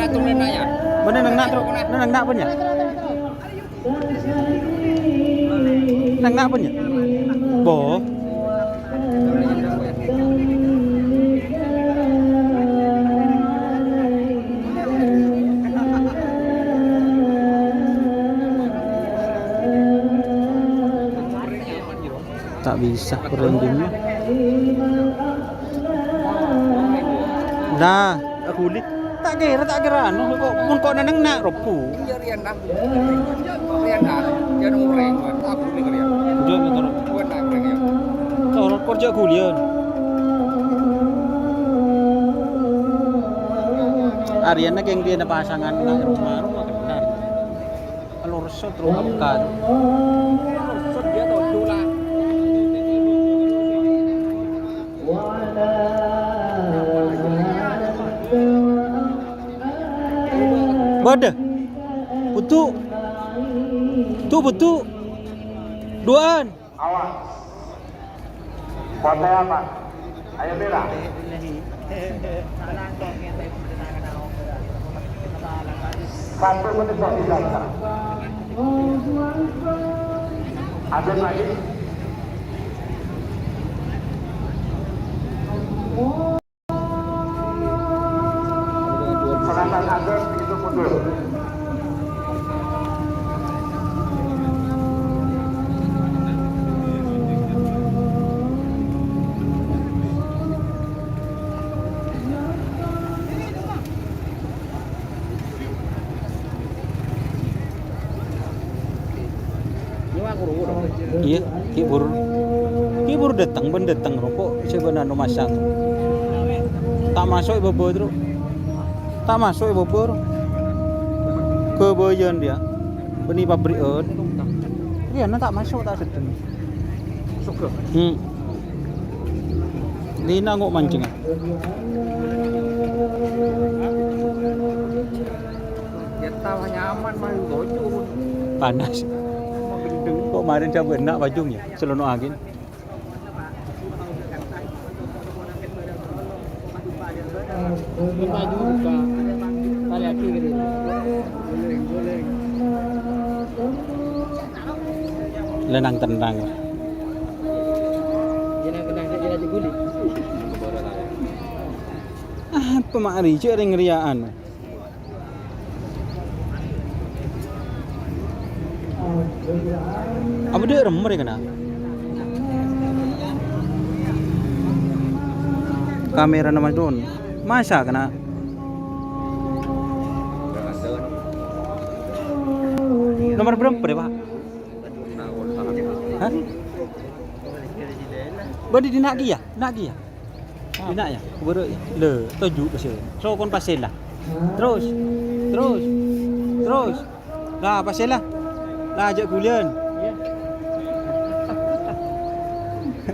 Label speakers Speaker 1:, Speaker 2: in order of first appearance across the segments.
Speaker 1: Tung lên này à?
Speaker 2: Bener nang nak terus. Nang nak punya. Nang nak punya. Bo. Tak bisa berendingnya. Nah, kulit tak kira anu kok mun kok nang nak ropu.
Speaker 1: Rian dah. Dia nong reng, aku ni kalian.
Speaker 2: Dia motor
Speaker 1: Buat nak reng ya.
Speaker 2: sorot kerja kuliah. Ariana geng dia na pasangan na rumah benar. Kalau resort terus bukan.
Speaker 1: Xuất dia tu dula.
Speaker 2: Bada. Betul. Duaan.
Speaker 3: Awas. Partai apa? Ayo bela. Satu menit lagi jatah. Ada lagi? Serahkan ada itu mundur.
Speaker 2: Iya, kibur datang rokok sebenarnya masak. Tak masuk bobo terus. Tak masuk bobo. Kebayan dia. Beni pabrikan. Iya, tak masuk tak sedeng.
Speaker 1: Masuk ke?
Speaker 2: Di nangok mancing.
Speaker 1: Dia tahu nyaman malu goju.
Speaker 2: Panas. Kok kemarin saya benak bajunya, selono angin.
Speaker 1: Baju buka. Tali aki gitu. Boleh.
Speaker 2: Lenang tendang.
Speaker 1: Jangan kena aja guli.
Speaker 2: Pemari cek ngeriaan. Apa dia remer kena? Kamera nama don. Masa kena? Nomor berapa deh, Pak? Hah? Badi di nak ya? Di nak ya? Baru le tujuh pasal. So kon pasal lah. Terus. Lah pasal lah. Lah ajak kuliah.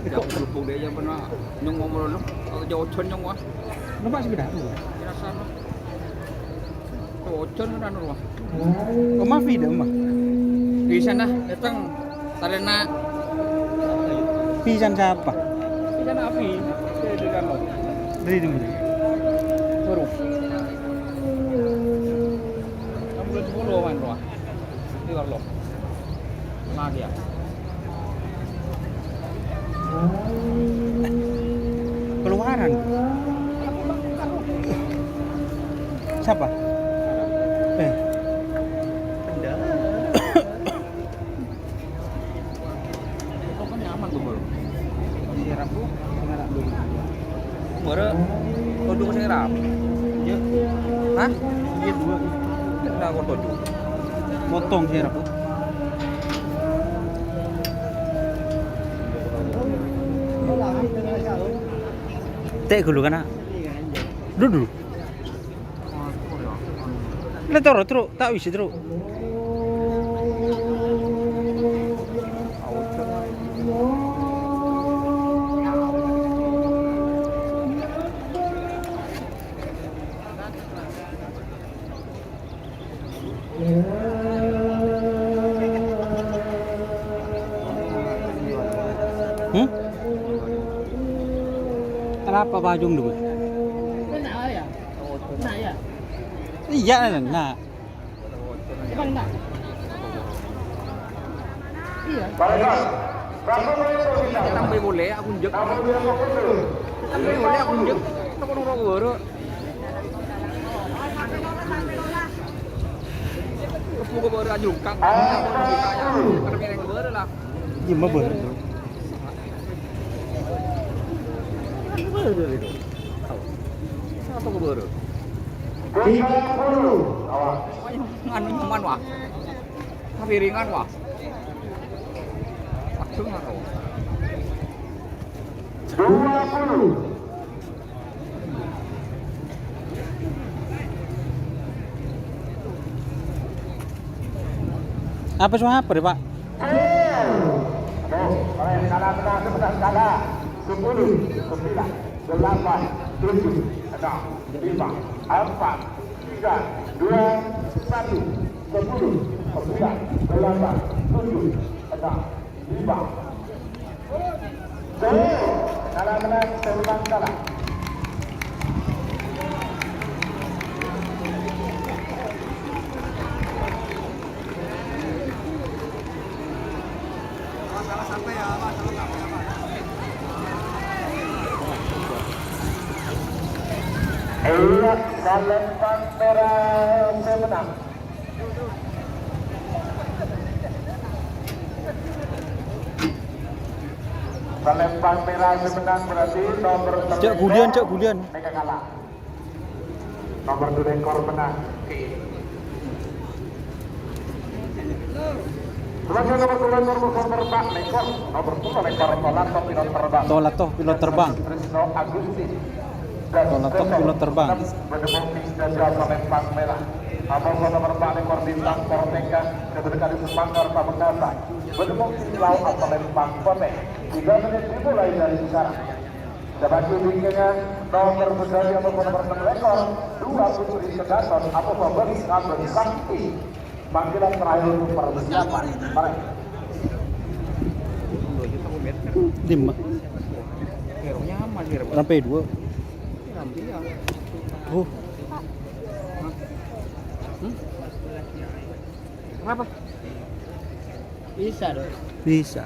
Speaker 1: Kau berhubung dia yang benar. Nyong ngomong lu. Kalau jauh cun nyong wah.
Speaker 2: Nampak sepeda tu.
Speaker 1: Rasa lu. Jauh cun kan rumah.
Speaker 2: Kau mafi dah mah.
Speaker 1: Di sana datang sarana.
Speaker 2: Pisan siapa?
Speaker 1: Di sana api. Di sana.
Speaker 2: Dari dulu.
Speaker 1: Baru. 60 man rumah. Di Warlock. Lagi ya.
Speaker 2: Keluaran. Siapa?
Speaker 1: Itu kan nyaman tuh bro. Sirap tuh nggak dulu. Baru. Tujuh sirap. Iya. Hah? Iya dua. Tidak kau tujuh.
Speaker 2: Motong sirap. Tek dulu kan? Dulu. Lah terus tak bisa terus. Kenapa bajung dulu? Iya, nah.
Speaker 3: Barisan. Satu menit tersisa.
Speaker 1: Tambah boleh aku njek.
Speaker 3: Namun dia mundur.
Speaker 1: Tambah boleh aku njek. Apa nurung baru? Kepuku baru aja kang. Aku ditanya. Karena yang baru lah.
Speaker 2: Gimana bener?
Speaker 1: Baru itu. Apa ke baru?
Speaker 3: 30. Awas.
Speaker 1: Nganu nyaman wah. Tapi ringan wah. Langsung aku.
Speaker 3: 20.
Speaker 2: Apa semua apa deh, Pak?
Speaker 3: Oleh skala menang sebentar skala 10, 9, 8, 7, 6, 5, 4, 3, 2, 1, 10, 9, 8, 7, 6, 5. Skala menang sebentar skala. Iya, Salembang merah menang. Salembang merah menang berarti nomor
Speaker 2: Cek gulian.
Speaker 3: mereka kalah. Nomor 2 ekor menang. Selanjutnya nomor 4 ekor. Nomor 2 ekor Tolato pilot terbang.
Speaker 2: Tolato pilot terbang.
Speaker 3: Trisno Agustin.
Speaker 2: Tolato pilot terbang.
Speaker 3: Menemukan dan Salembang merah. Apabila nomor 4 ekor bintang Porteka kedua kali Semanggar Pamekasan. Menemukan Lau Salembang Potek. 3 menit dimulai dari sekarang. Dapat diberikannya nomor medali atau nomor 6 ekor 2 putri Segaton atau Sobat Kabel Sakti. Panggilan terakhir untuk persiapan mereka.
Speaker 2: 5
Speaker 1: Hero-nya aman hero.
Speaker 2: sampai 2.
Speaker 1: Nanti ya. Kenapa? Bisa dong.
Speaker 2: Bisa.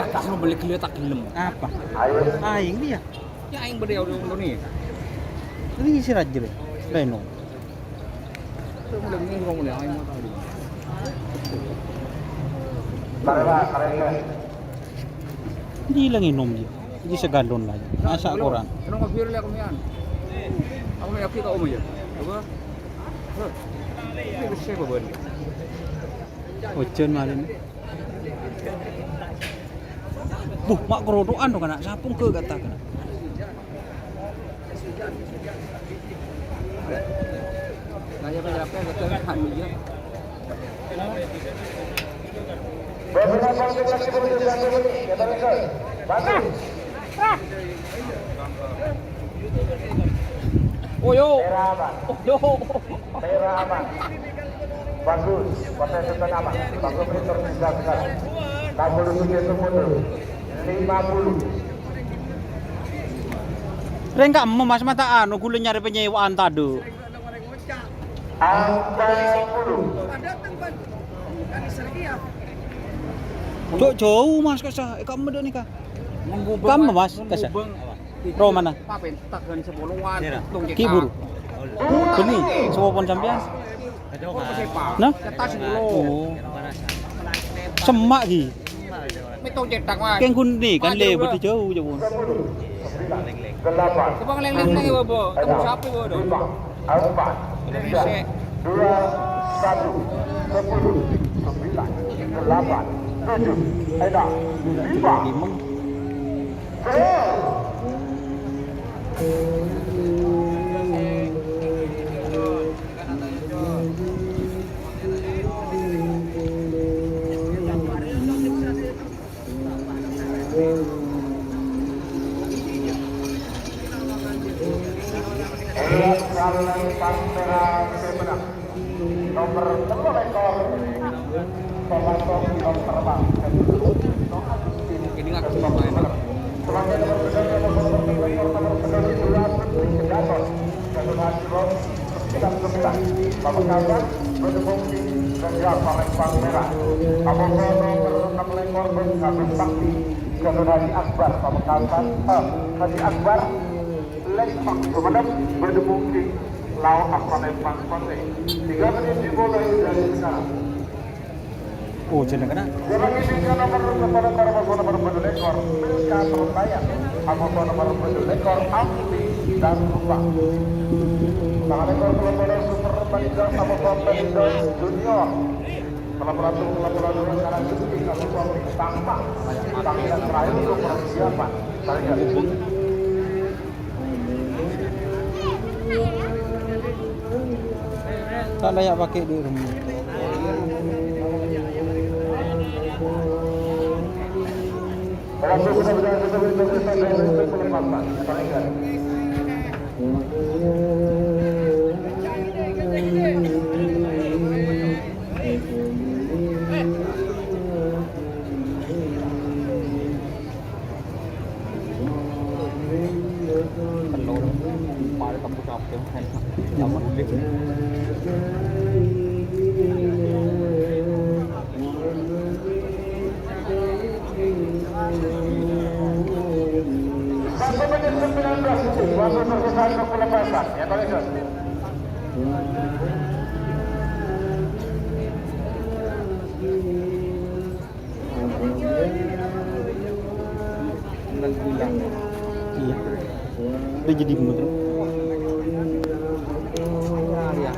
Speaker 1: Kamu beli kelihatan tak gelem.
Speaker 2: Apa? Aing dia.
Speaker 1: Ya aing berdua dulu nih.
Speaker 2: Ini isi raja deh. Reno.
Speaker 1: Itu mulai ini mulai aing mau tahu.
Speaker 2: Hindi lang inom dia. Hindi sa galon lagi. Asa orang.
Speaker 1: Ano nga beer lang yan? Ako may akita mo yan. Diba? Ini bisa ba ba?
Speaker 2: Ocean malin. Buh, mak kerodokan dong kana. Sapung ke kata kana.
Speaker 1: Nanya ke siapa kata kami ya. Oh yo. Oh yo.
Speaker 3: Merah aman. Bagus. Potensi aman. Bagus meter 13. 60 mundur. 50.
Speaker 2: Rengka emo mas mata anu gula nyari penyewaan tado.
Speaker 3: 40.
Speaker 2: Jauh jauh mas kasa. Kamu dah nikah. Kamu mas kasa. Ro mana?
Speaker 1: Papentak kan 10-an.
Speaker 2: Kibur. Beni, sepopon sampean. Nah?
Speaker 1: Cetak 10.
Speaker 2: Oh. Semak ki.
Speaker 1: Metong cetak mah.
Speaker 2: Keng kundi kan le betul jauh jauh.
Speaker 3: 8.
Speaker 1: Coba ngeleng-leng lagi bobo. Kamu siapa bobo?
Speaker 3: 4, 3, 2, 1, 10, 9, 8, 7, 6, 5, 4, 3, 2, 1, 10. Kalau yang paling merah, saya menang. nomor 6 ekor Tomato Pilot Terbang
Speaker 1: Ini nggak ketemu main.
Speaker 3: selanjutnya nomor 9 nomor 2 Kedaton Gatot Hasilon 99 Pamekasan Berdefungsi Sejak Palembang Merah Abogo nomor 6 ekor Gatot Sakti Gatot Haji Akbar Pamekasan Haji Akbar Lempang Sumenep Berdefungsi Lau Palembang Kote 3 menit dimulai dari sekarang.
Speaker 2: Oh, jeneng kena.
Speaker 3: Jalan ini nomor kepada nomor bedulekor Milka Terbayang Abogo nomor bedulekor Amli dan Lupa Tangan ekor kelompok Super Paniga Abogo Paniga Junior Kolaborasi sekarang Justi Abogo Tangma Panggilan terakhir untuk persiapan Paniga
Speaker 2: Tak layak pakai di rumah.
Speaker 3: Berhasil sudah pelepasan Paniga
Speaker 1: Mari kamu capek, jangan lift.
Speaker 3: Satu menit 19 waktu selesai pelepasan ya Paniga.
Speaker 2: Iya. Udah jadi muter.
Speaker 1: Ya.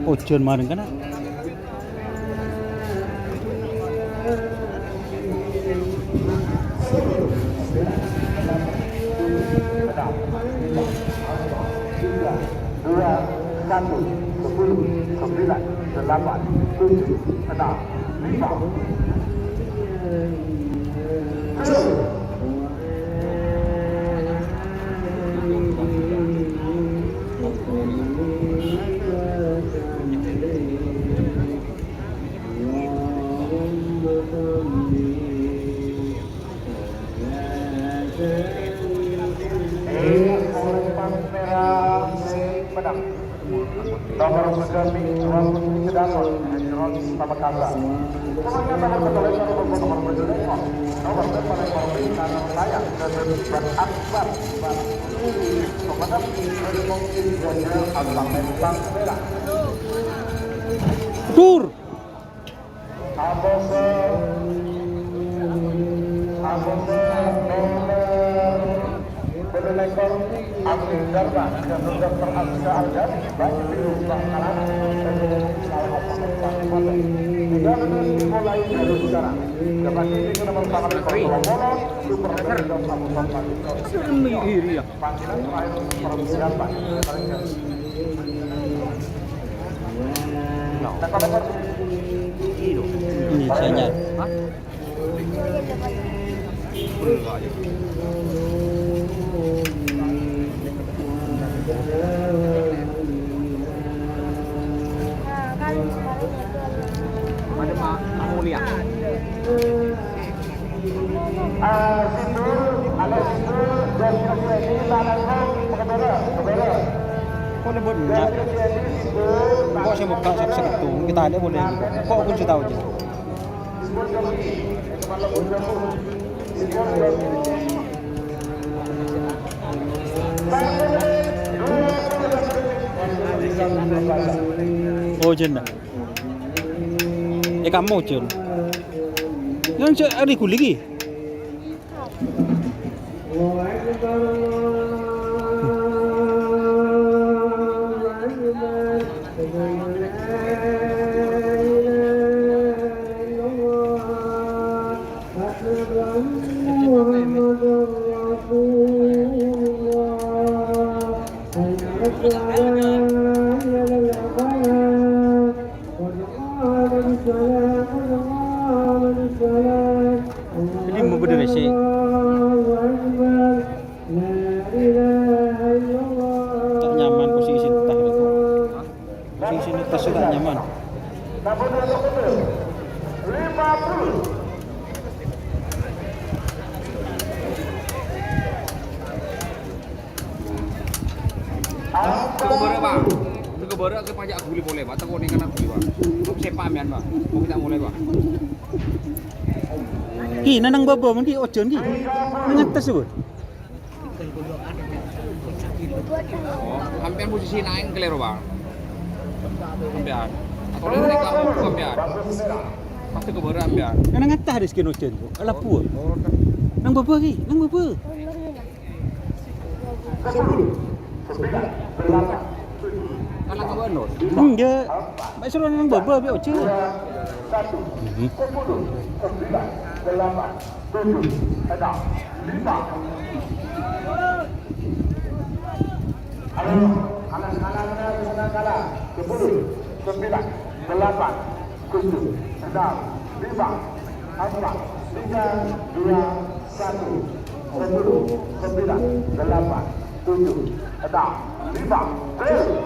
Speaker 2: Oh, John Mareng kena.
Speaker 3: Dua, satu, 10, 9, 8, 7, 6, 5. Nomor 9 Rambut Kedaton Jeron Pamekasan. Semuanya nomor kedua nomor berjelekor. Nomor depan ekor karena sayang dan Akbar. Kemudian berfungsi Jenderal Abang Lempang Merah.
Speaker 2: Tur.
Speaker 3: Abogo Berlekor Abdi Darba dan Dr. Abdi Al-Ghani baik di Bangkalan dan salah satu dan mulai dari sekarang dapat ini nomor tangan Kolomolo Super Legend Abu Bakar
Speaker 1: Iya.
Speaker 3: panggilan terakhir persiapan
Speaker 2: Ini saya.
Speaker 1: Hah? Ada Pak Amulia.
Speaker 3: Situ ada situ dan ini tangan pengendara.
Speaker 2: Kok dia buat minyak? Kok saya buka seketu? Kita ada boleh. Kok aku cerita aja. Oh Jen dah. Kamu Jen. Yang ada kulit lagi. Jadi mau berdiri sih. Tak nyaman posisi entah itu. Posisi tas tak nyaman.
Speaker 3: Namun untuk itu 50.
Speaker 1: Cukup berat bang. Cukup berat ke pajak guli boleh bang. Takut ni kena guli bang. Mau sepak mian bang. Mau kita mulai bang.
Speaker 2: Ki nanang babo mandi ojon ki. Nang atas tu.
Speaker 1: Oh, hampir posisi naik keliru bang. Hampir. Atau dia naik kamu hampir. Pasti ke berat hampir.
Speaker 2: Nang atas ada sekian ojon tu. Alah pu. Nang babo ki, nang babo.
Speaker 3: 10, 9, 8,
Speaker 1: Kan lang kamu nol.
Speaker 2: Ya. Mak suruh nang babo be ojon.
Speaker 3: 1, 10, 9, 8, 7, 6, 5. Halo, kalah-kalahnya bisa kalah. 10, 9, 8, 7, 6, 5, 4, 3, 2, 1. 10, 9, 8, 7, 6, 5, 4.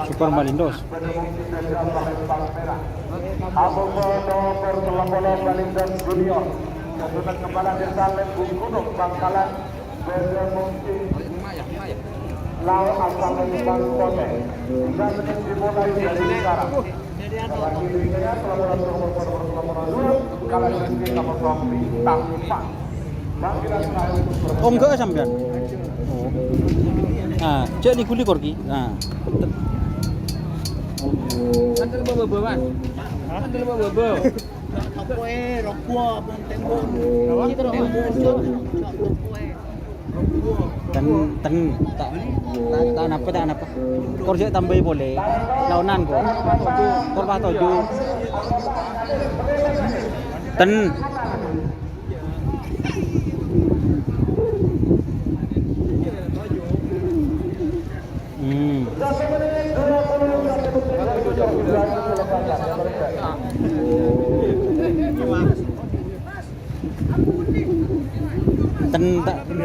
Speaker 2: Super Malindos.
Speaker 3: Junior, Kepala Desa Lembung Gunung Bangkalan,
Speaker 1: Maya.
Speaker 3: Lau asal Lembang Kote. Dan dimulai dari sekarang.
Speaker 2: Oh enggak sampean. Oh. Ah, cek ni kuli korki. Ah.
Speaker 1: Antel bobo kan? Antel bobo. Tak apa. Korja tambahi boleh. Launan ko. Korba toju. Ten.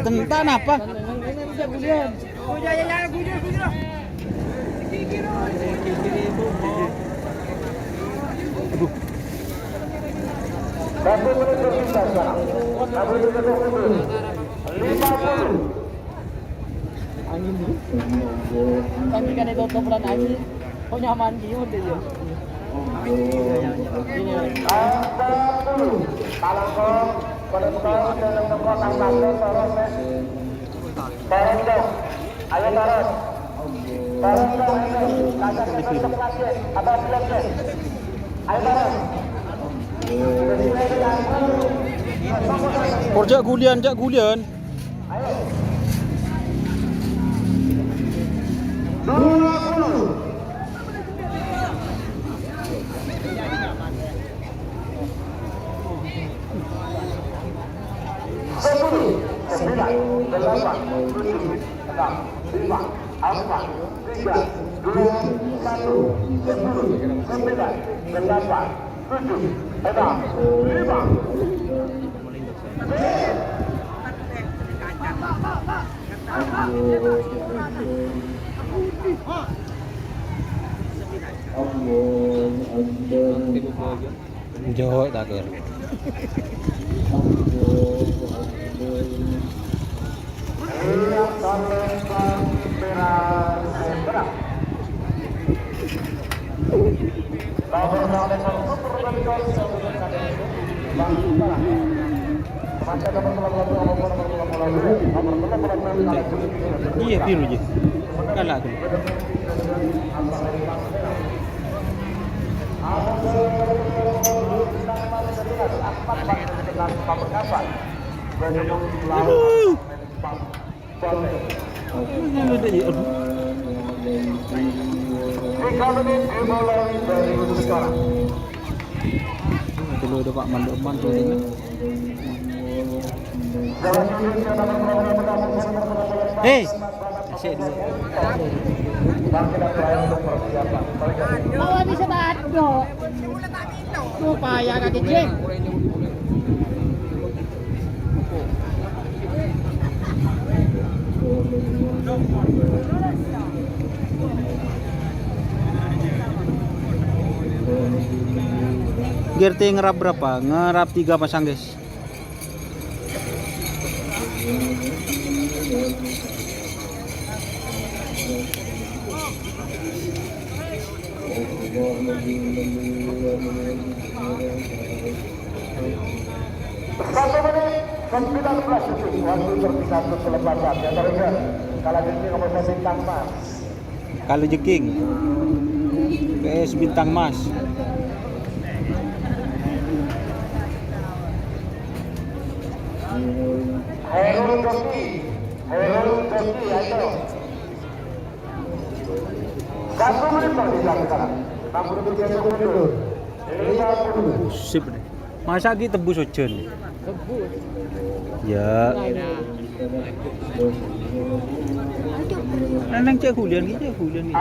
Speaker 1: Tentang apa?
Speaker 4: Tapi kan itu toperan angin, kok nyaman gitu deh ya.
Speaker 2: Korja gulian, jak gulian. Jauh tak kira. Iya biru je. Kalah tu. Lalu dia aduh.
Speaker 3: 3 menit dimulai dari sekarang.
Speaker 2: Dulu ada Pak Mandoman tu ni. Hei, asyik dulu.
Speaker 4: Bawa bisa bado. Supaya kaki cek.
Speaker 2: Gerti ngerap berapa? Ngerap 3 pasang guys.
Speaker 3: Satu menit 19 detik waktu tersisa untuk pelepasan yang teruskan kalau jadi nomor bintang mas.
Speaker 2: Kalau jeking PS bintang mas.
Speaker 3: Herul Doki ayo. 1 menit tersisa sekarang. 60 detik mundur. 50.
Speaker 2: Sip deh. Masa lagi tebus ojen.
Speaker 4: Tebus.
Speaker 2: Ya. Nang cek hulian gitu, hulian gitu.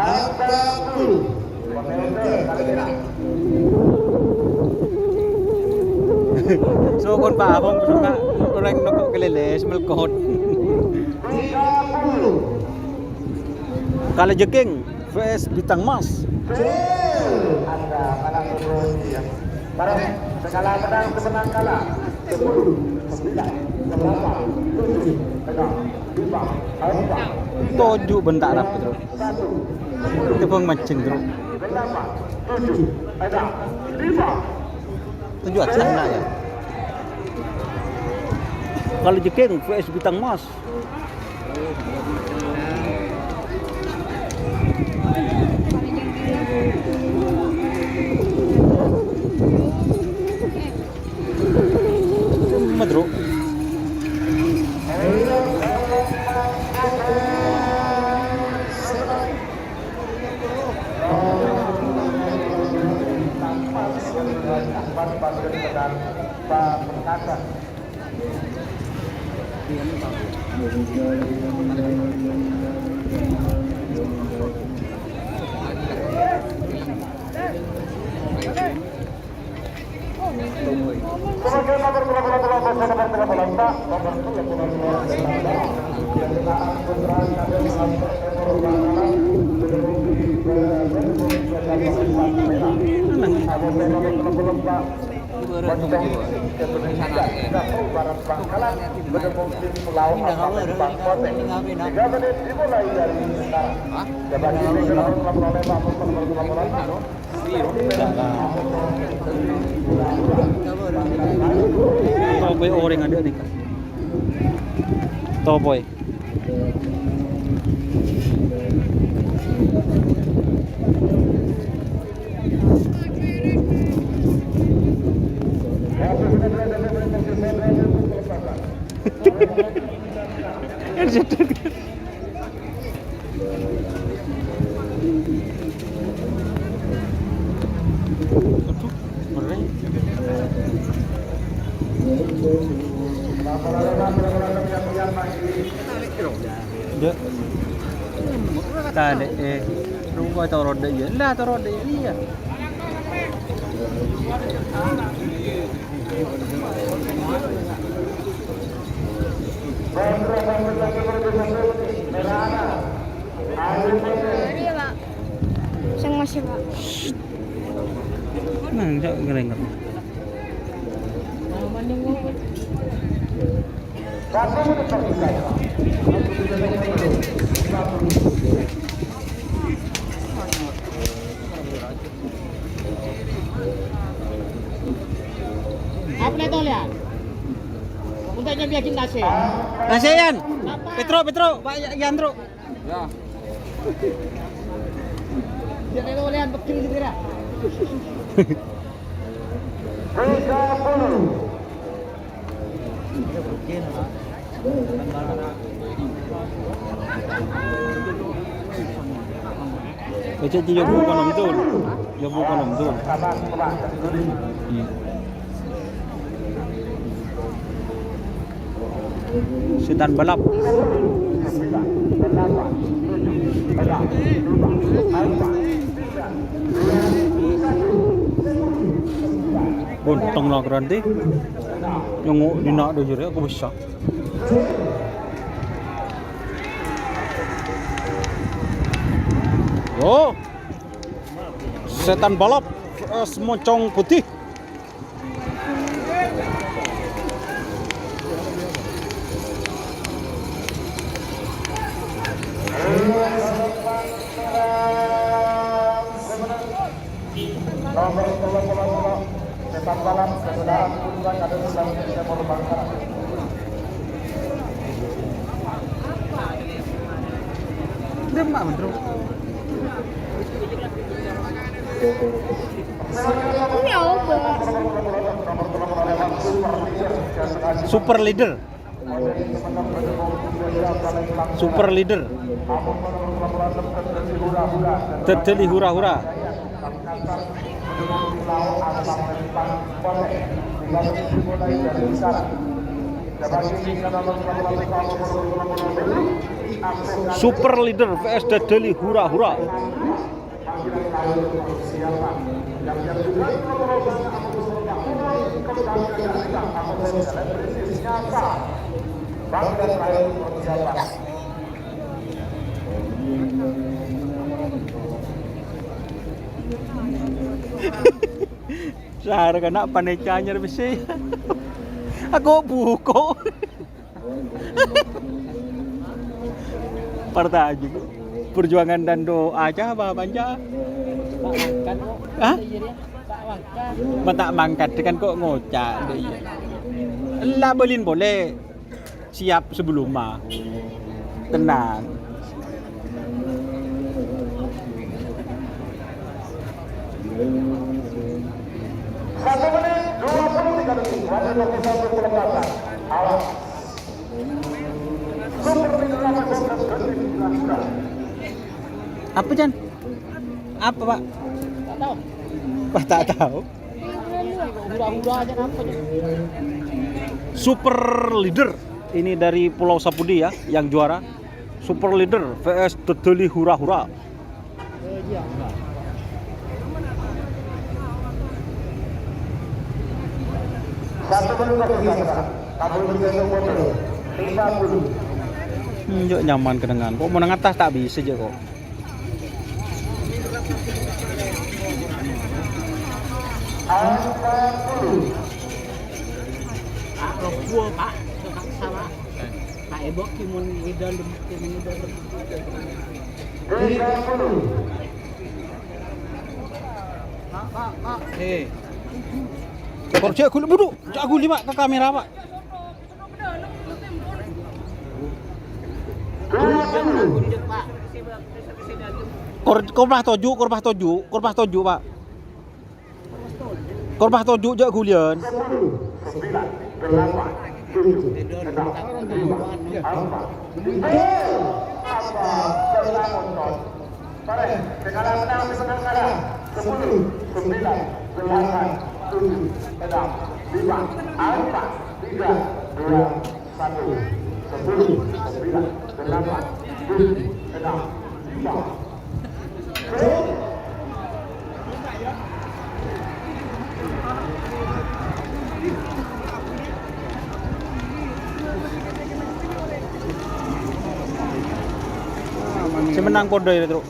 Speaker 2: So kon pa abang suka orang nokok keleles melkot. Kalau jeking VS bintang mas.
Speaker 3: Anda kalah turun ya. Para segala menang kemenang kalah. 10, 9, 8, 7, 6, 5, 4,
Speaker 2: Toju bentak rapi terus.
Speaker 3: 1,
Speaker 2: Itu pun macing terus.
Speaker 3: 8, 7, 5.
Speaker 2: Toju aja nak ya. Kalau jeking VS bintang mas. Madro. Topoy orang ada nih. Topoy. Dia tadi rumah taruh dia lah taruh dia iya.
Speaker 5: Iya, Pak. Sang masih, Pak.
Speaker 2: Nang jak ngelengap.
Speaker 4: Upload lagi nasi.
Speaker 2: Nasian. Petro, Pak Yandro.
Speaker 1: Ya.
Speaker 4: Dia kayak olehan bekil gitu ya.
Speaker 3: 30.
Speaker 2: Baca dia bukan om tu. Dia bukan om tu. Setan balap. Bontong lah keranti. Yang dinak dia jadi aku besar. Oh, setan balap semocong putih.
Speaker 3: Nomor 10 setan balap kesudahan kunjungan ada sedang Timur Bangsa.
Speaker 2: Demak bro.
Speaker 5: Ini apa?
Speaker 2: Super leader. Super leader. Terjadi hura-hura. Super leader vs Dadali hura-hura. Sahar kena panecanya besi. Aku buko. Partai juga. Perjuangan dan doa aja apa aja.
Speaker 4: Makan kok.
Speaker 2: Hah?
Speaker 4: Tak makan.
Speaker 2: Tak mangkat kan kok ngocak dia. Lah belin boleh. Siap sebelum mah. Tenang.
Speaker 3: Satu menit 23 detik. Ada 21 pelengkapan. Awas.
Speaker 2: Apa Jan? Apa Pak?
Speaker 4: Tak tahu.
Speaker 2: Pak tak tahu.
Speaker 4: Hura-hura aja nampak.
Speaker 2: Super leader ini dari Pulau Sapudi ya yang juara. Super leader vs Dadali hura-hura.
Speaker 4: Iya.
Speaker 3: Satu menit tersisa. Kabel bergeser foto. 50.
Speaker 2: Yuk nyaman kedengan. Kok menang atas tak bisa aja kok.
Speaker 4: Pak Robuo Pak, sama Pak Ebok kimun idol kimun idol.
Speaker 3: 30.
Speaker 4: Pak.
Speaker 2: Kor cek aku duduk. Cek aku lima ke kamera Pak.
Speaker 4: Kunjung Pak.
Speaker 2: Korbah toju Pak. Korbah toju jak gulian.
Speaker 3: 9, 8, 7, 6, 5, 4, 3, 2, 1. Dengan 6 sekarang 10, 9, 8, 7, 6, 5, 4, 3, 2, 1. 10, 9, 8, 7, 6, 5.
Speaker 2: Saya menang kode itu.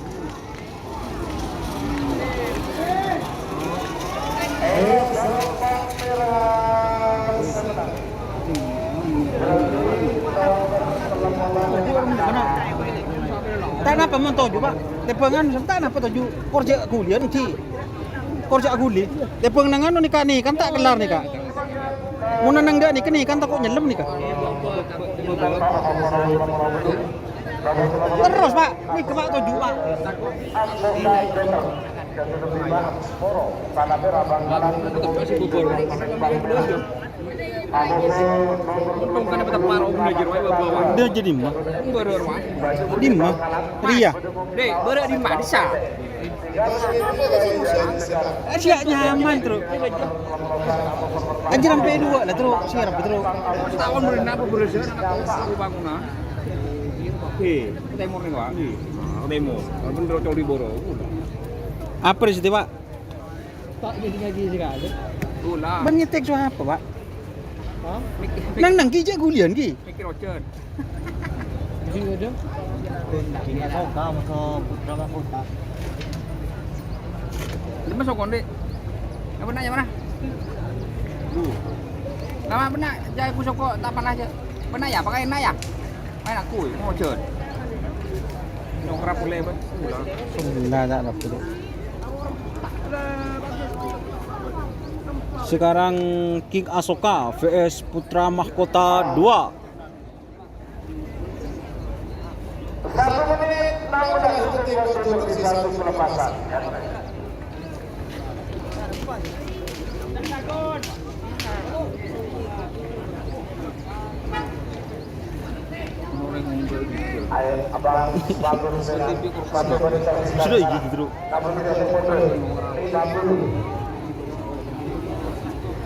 Speaker 2: Tak napa mon toju Pak. Tepengan tak napa toju. Korja gulian ti. Korja guli. Tepeng nangan nikah nih kan tak kelar nih Kak. Mau nenang dah nih, kan takut nyelam nih kak. Terus pak, nih ke pak tujuh pak.
Speaker 1: Untung kan dapat paruh belajar wae bawah.
Speaker 2: Dia jadi mah.
Speaker 1: Beureuh mah.
Speaker 2: Di mah. Ria.
Speaker 1: Dek, beureuh di mana sa?
Speaker 2: Siap nyaman terus. Anjir sampai dua lah terus siap terus.
Speaker 1: Tahun berenang apa beureuh anak bangunan. Oke, timur nih Pak. Nah, demo. Kalau bener coli boro.
Speaker 2: Apa di situ pak?
Speaker 4: Tak jadi ngaji sekali.
Speaker 1: Ulah.
Speaker 2: Banyak teks apa pak?
Speaker 4: Hah?
Speaker 2: Nang kijak gulian ki.
Speaker 1: Mikir ocean.
Speaker 4: Jadi ada.
Speaker 6: Tinggal soka masuk putra mahkota.
Speaker 1: Lima sokon dek. Yang benar yang mana? Nama benar. Jai pusoko tak pernah aja. Benar ya? Pakai enak ya? Main aku mau ocean. Yang kerap boleh bah.
Speaker 2: Nah, tak dapat dulu. Sekarang King Asoka vs Putra Mahkota 2.
Speaker 3: 1 menit 16 detik untuk di satu pelepasan. Ayo, abang, bagus dengan 1 menit
Speaker 2: Sudah gitu terus.
Speaker 3: namun tidak terputus. 50.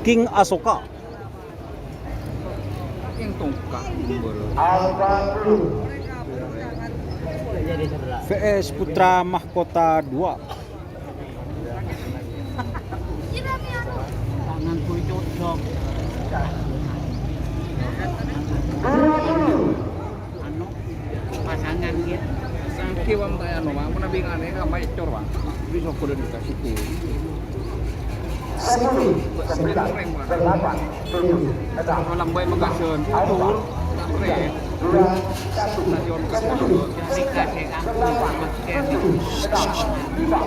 Speaker 2: King Asoka
Speaker 1: Yang tongkak beureuh.
Speaker 3: Abang dulu.
Speaker 2: vs Putra Mahkota 2.
Speaker 4: Tangan ku cocok. Anu pasangan gitu.
Speaker 1: Sangki wam tanya no, mau nabi ngane kamai cor bang. Di soko dan dikasih ku.
Speaker 3: 10, 9, 8, 7, 6,
Speaker 1: Malang baik Makassar. Tur. Tak pre.
Speaker 3: 2, 1.
Speaker 1: Stadion Makassar.
Speaker 4: Dikasih aku pakai
Speaker 3: 5,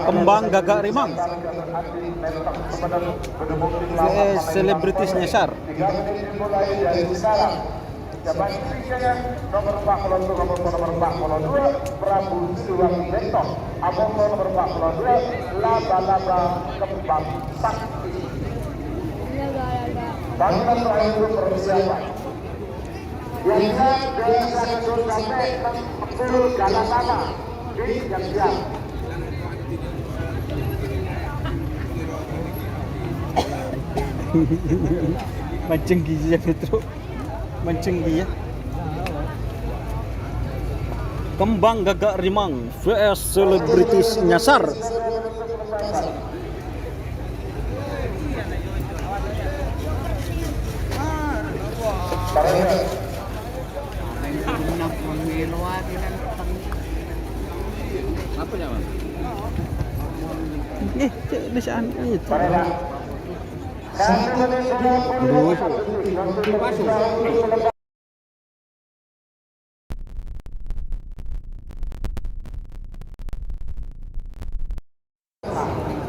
Speaker 2: Kembang Gagak Rimang vs Selebritis Nyasar.
Speaker 3: 3 menit dimulai dari sekarang. Jabat Indonesia nomor 41 nomor 42 Prabu Suwanto. Abang nomor 42 Laba-laba Kembang Sakti. Bangunan terakhir itu persiapan. Biasa biasa kecil sampai 10 jalan lama. Ini yang siap.
Speaker 2: Mancing gizi ya Petro. Mancing gizi ya. Kembang Gagak Rimang vs Selebritis Nyasar.
Speaker 1: Apa nyaman?
Speaker 2: Desaan itu.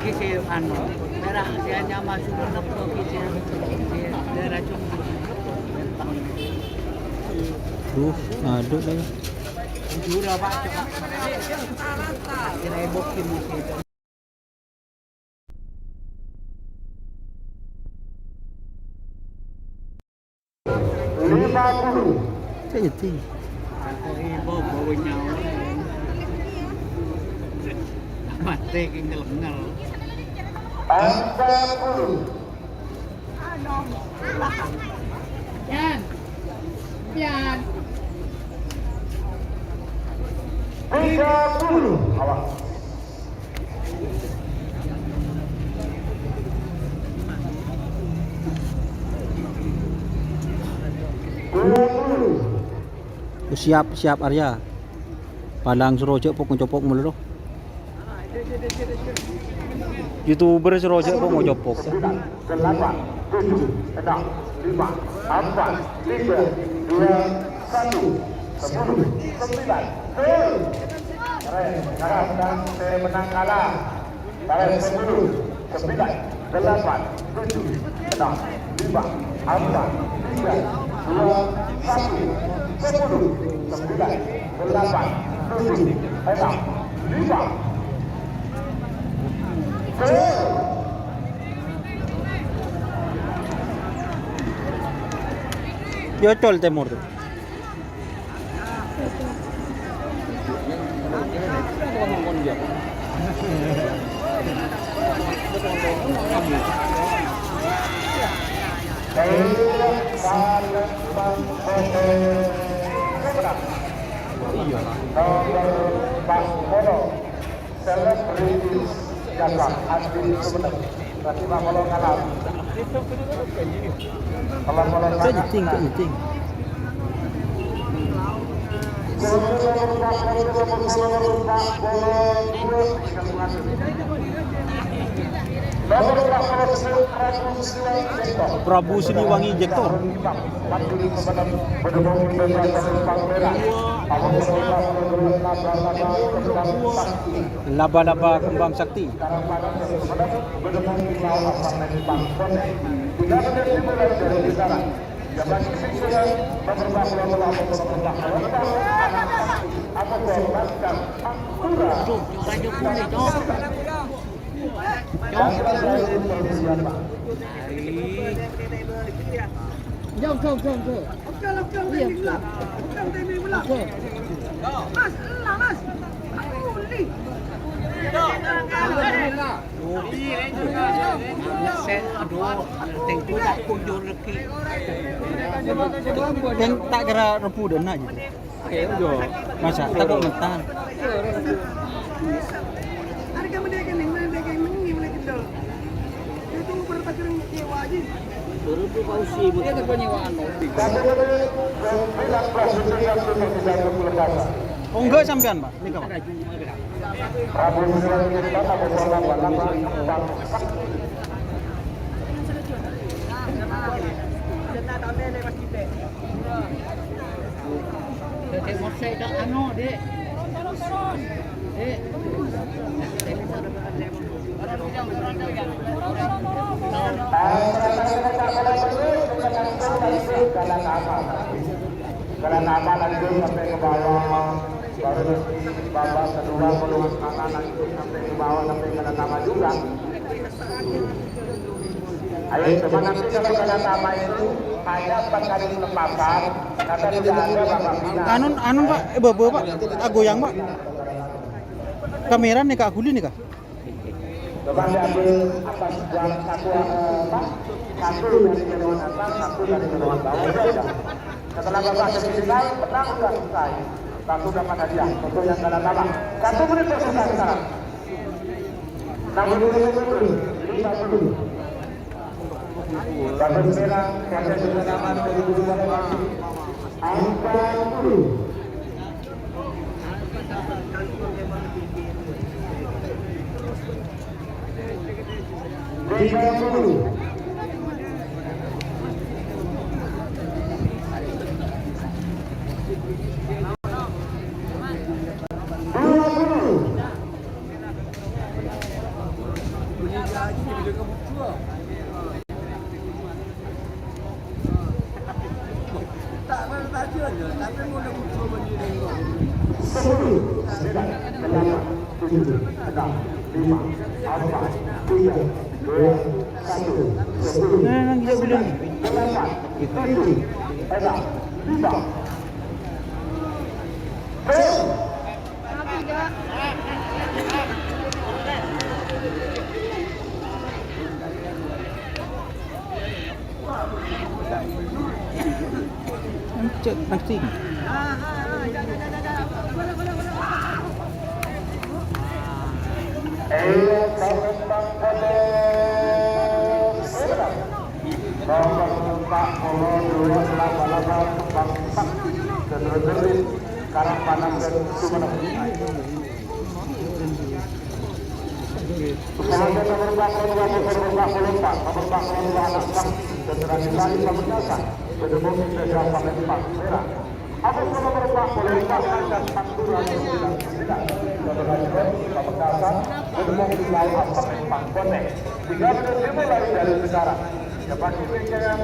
Speaker 4: Kisi anu, merah sianya masuk dalam kisi daerah Cungku.
Speaker 2: Duh, aduk lagi.
Speaker 4: Jura pak coba. Kira bokin masih.
Speaker 2: Saya itu.
Speaker 4: Ibu bawa nyawa. Mati tinggal ngel.
Speaker 5: Yan. Yan.
Speaker 3: 30. Awas.
Speaker 2: Siap Arya. Palang Surojo pok ngocopok mulu loh. YouTuber Surojo pok ngocopok.
Speaker 3: 8, 7, 6, 5, 4, 3, 2, 1, 10. Keren, sekarang sedang menang kalah. Kalian 10, 9, 8, 7, 6, 5, 4, 3, 2, 1, 10.
Speaker 2: Yo col temur tuh.
Speaker 3: Selebritis jasa Adi Sumeneb. Berarti Pak Molo kalah. Kalau Molo
Speaker 2: Kok nyeting. Prabu Siliwangi Jektor. Laba-laba kembang sakti.
Speaker 5: Jom. Iya. Mas, lah mas. Uli.
Speaker 4: Sen, aduh, tengku tak kunjung lagi.
Speaker 2: Yang tak kira repu dan nak gitu. Masa tak kok mentan.
Speaker 5: Harga mereka ni mulai kendal. Itu bertakir nyewa aja.
Speaker 4: Turun tu kau si, dia tak penyewaan.
Speaker 2: Oh enggak sampean, Pak. Ini kawan.
Speaker 4: Dek motor dah anu, Dek. Dek.
Speaker 3: Karena nama lanjut sampai ke bawah, baru babak kedua peluang kanan lanjut sampai ke bawah sampai ke nama juga. Ayo coba nanti kalau kena nama itu hanya 4 kali pelepasan, kata tidak ada babak final.
Speaker 2: Anun Pak, Pak, goyang Pak. Kamera nih Kak Guli nih Kak.
Speaker 3: Coba diambil atas yang satu dari kedua atas, satu dari kedua bawah. Setelah babak semifinal menang sudah selesai. Satu dapat hadiah untuk yang kalah nama. 1 menit tersisa sekarang. 60 dulu. 50. Babak merah, kata sudah nama 2022. Angka 10.
Speaker 2: Nah, gila bulan ni. Cek nanti.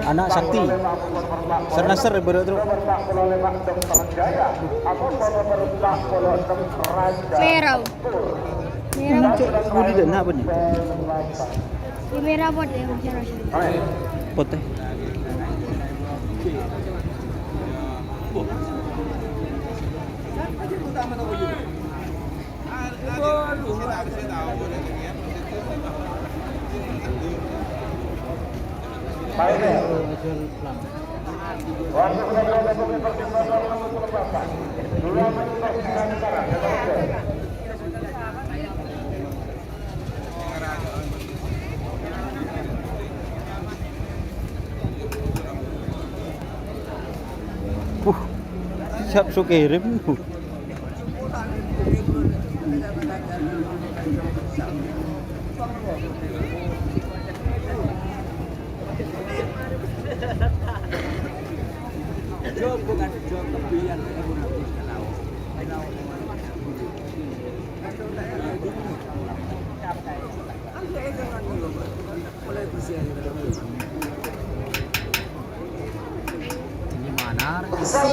Speaker 2: Anak sakti Sernasar baru tu
Speaker 7: Merah. Merah.
Speaker 2: Budi dan apa ni?
Speaker 7: Di merah pot ya, merah.
Speaker 2: Poteh. Siap su kirim.
Speaker 4: Job bukan job kebian. Ini mana?
Speaker 5: Hujan.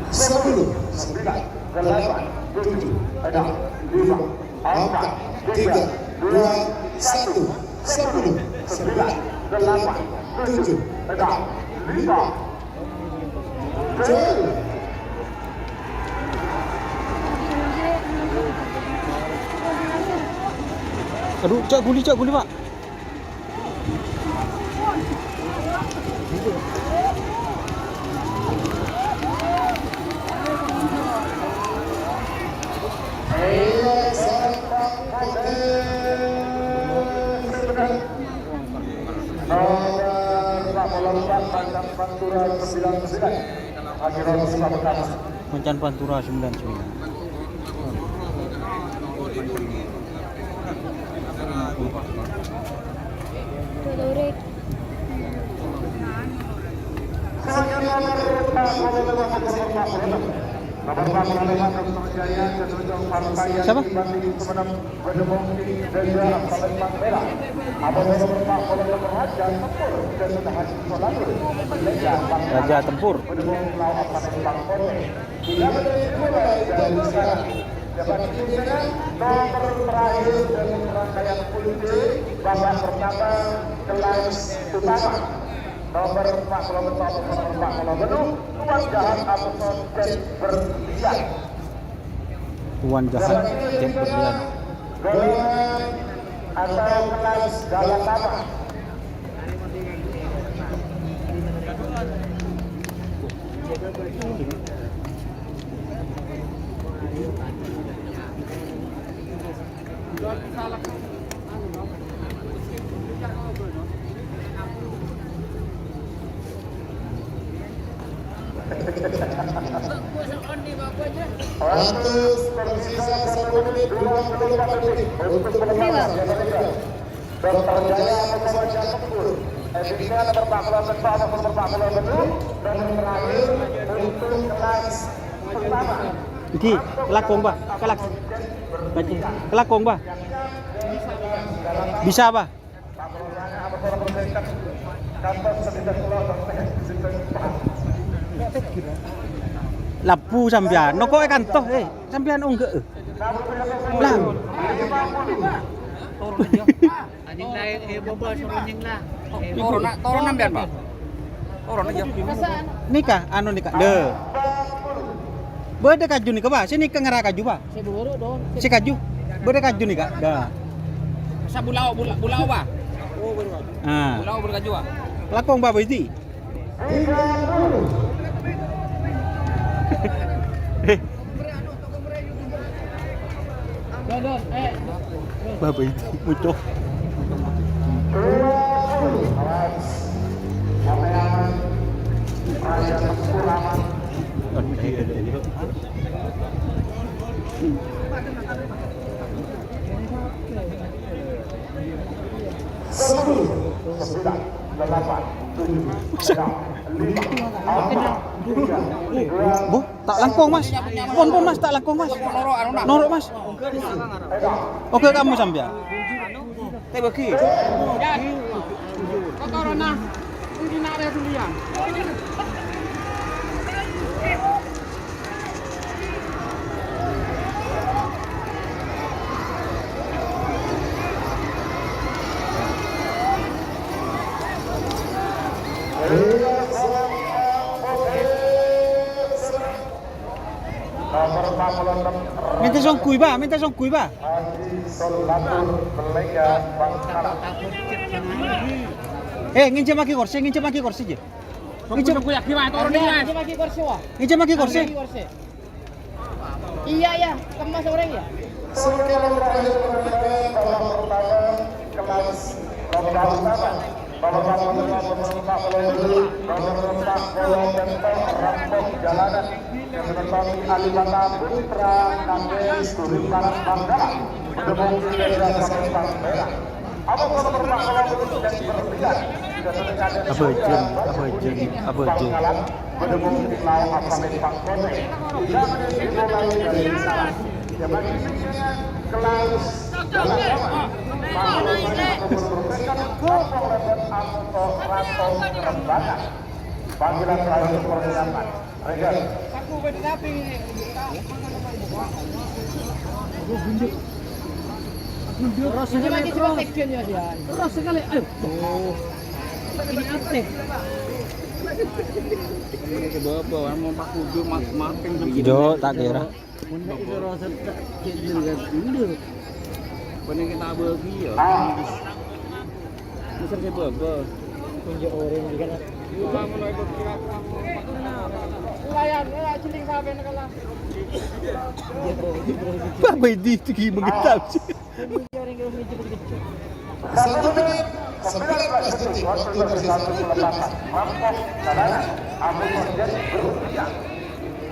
Speaker 3: 10, 9, 8, 7, 6, 5, 4, 3, 2, 1, 10, 9, 8, 7, 6, 5, 7.
Speaker 2: Aduh, cak guli Pak. Mencan Pantura 99.
Speaker 7: Tuturik.
Speaker 2: Siapa? Raja Tempur.
Speaker 3: Nomor terakhir dari rangkaian putih babak pertama kelas utama. Nomor 40 nomor 40 tuan jahat atau Jet Berlian.
Speaker 2: Tuan jahat Jet Berlian.
Speaker 3: Golongan atau kelas Galatama. Waktu tersisa 1 menit 24 detik untuk pelembaran. Dr. Jaya bersama Jatempur Edisinya nomor 41 nomor 42 dan yang terakhir untuk kelas pertama.
Speaker 2: Iki, kelakong ba? Kelakong ba? Bisa ba? Lapu sampean. No kok kantoh sampean enggak. Lah.
Speaker 4: Anjing naik bobol suruhnya lah.
Speaker 1: Toron nambian, Pak. Toron aja.
Speaker 2: Nikah anu nikah. Deh. Bede kaju nikah ba? Sini ke ngara kaju ba?
Speaker 4: Si buru dong.
Speaker 2: Si kaju. Bede kaju nikah. Dah.
Speaker 1: Sa bulau ba?
Speaker 2: Ah.
Speaker 1: Bulau berkaju ah.
Speaker 2: Lakong ba itu?
Speaker 4: Don,
Speaker 2: Bapak itu muncul. Bu, tak langkong mas. Pon mas, tak langkong mas. Norok mas. Oke kamu sampai.
Speaker 1: Teh bagi.
Speaker 4: Kotorona. Ini nak ada tulian.
Speaker 2: Minta song kui ba? Ngince maki kursi je. Ngince maki kursi.
Speaker 4: Iya, kemas orang ya.
Speaker 3: Panggilan terakhir persiapan. Regan.
Speaker 4: Aku berdapi. Terus ini lagi coba action ya dia. Terus sekali. Oh. Ini aktif.
Speaker 1: Ini ke bawah mau Pak Kudu makin
Speaker 2: Jo tak kira.
Speaker 4: Itu rasa tak juga dulu.
Speaker 1: Bener kita bagi ya. Bisa saya bawa.
Speaker 4: Tunjuk orang juga. Layan, ciling sampai nakala.
Speaker 2: Bapak itu gimana sih?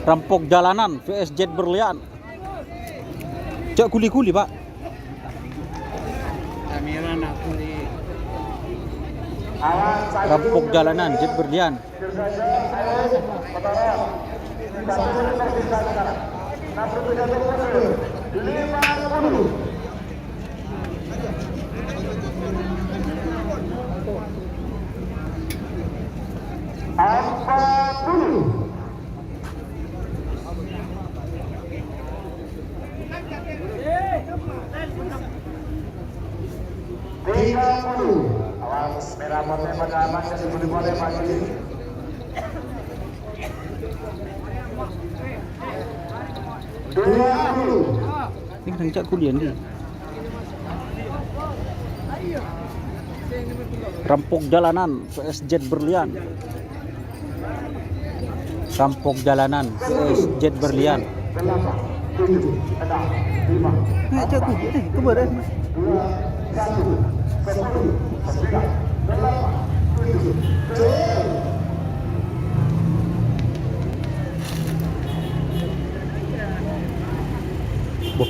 Speaker 2: Rampok jalanan VS Jet berlian. Cek kuli-kuli pak.
Speaker 4: Kamera nak kuli.
Speaker 2: Rampok jalanan Jet berlian.
Speaker 3: Awas merah putih pada amannya sebelum boleh maju.
Speaker 2: Ini kan cak kuliah nih. Rampok jalanan VS Jet berlian. Rampok jalanan VS Jet berlian. Nah, cak kuliah nih, kemarin mas. Boh.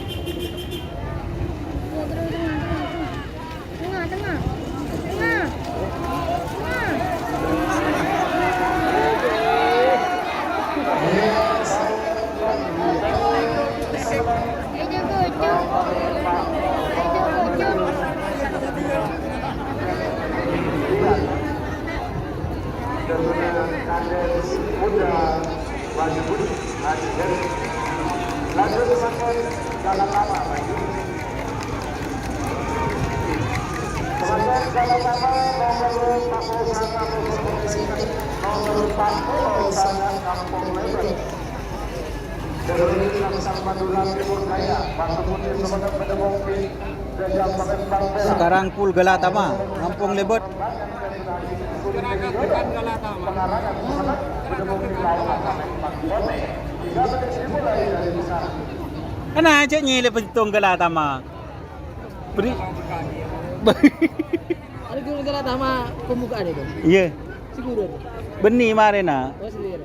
Speaker 7: Tengah.
Speaker 3: jalan lama. Kemudian jalan lama nomor 40 sangat Kampung Lebar. Dari Laksana Madura Timur Jaya, Batu Putih Semenak Bedemongki, Desa Palembang Merah.
Speaker 2: Sekarang full Galatama, Kampung Lebot.
Speaker 3: Pengarangan Semenak Bedemongki Lawan Palembang Kone. 3 menit dimulai dari sana.
Speaker 2: Kan aja nyile petong Galatama. Beri.
Speaker 4: Ada guru negara sama pembukaan itu.
Speaker 2: Iya,
Speaker 4: Si guru.
Speaker 2: benih marena.
Speaker 4: Oh sendiri.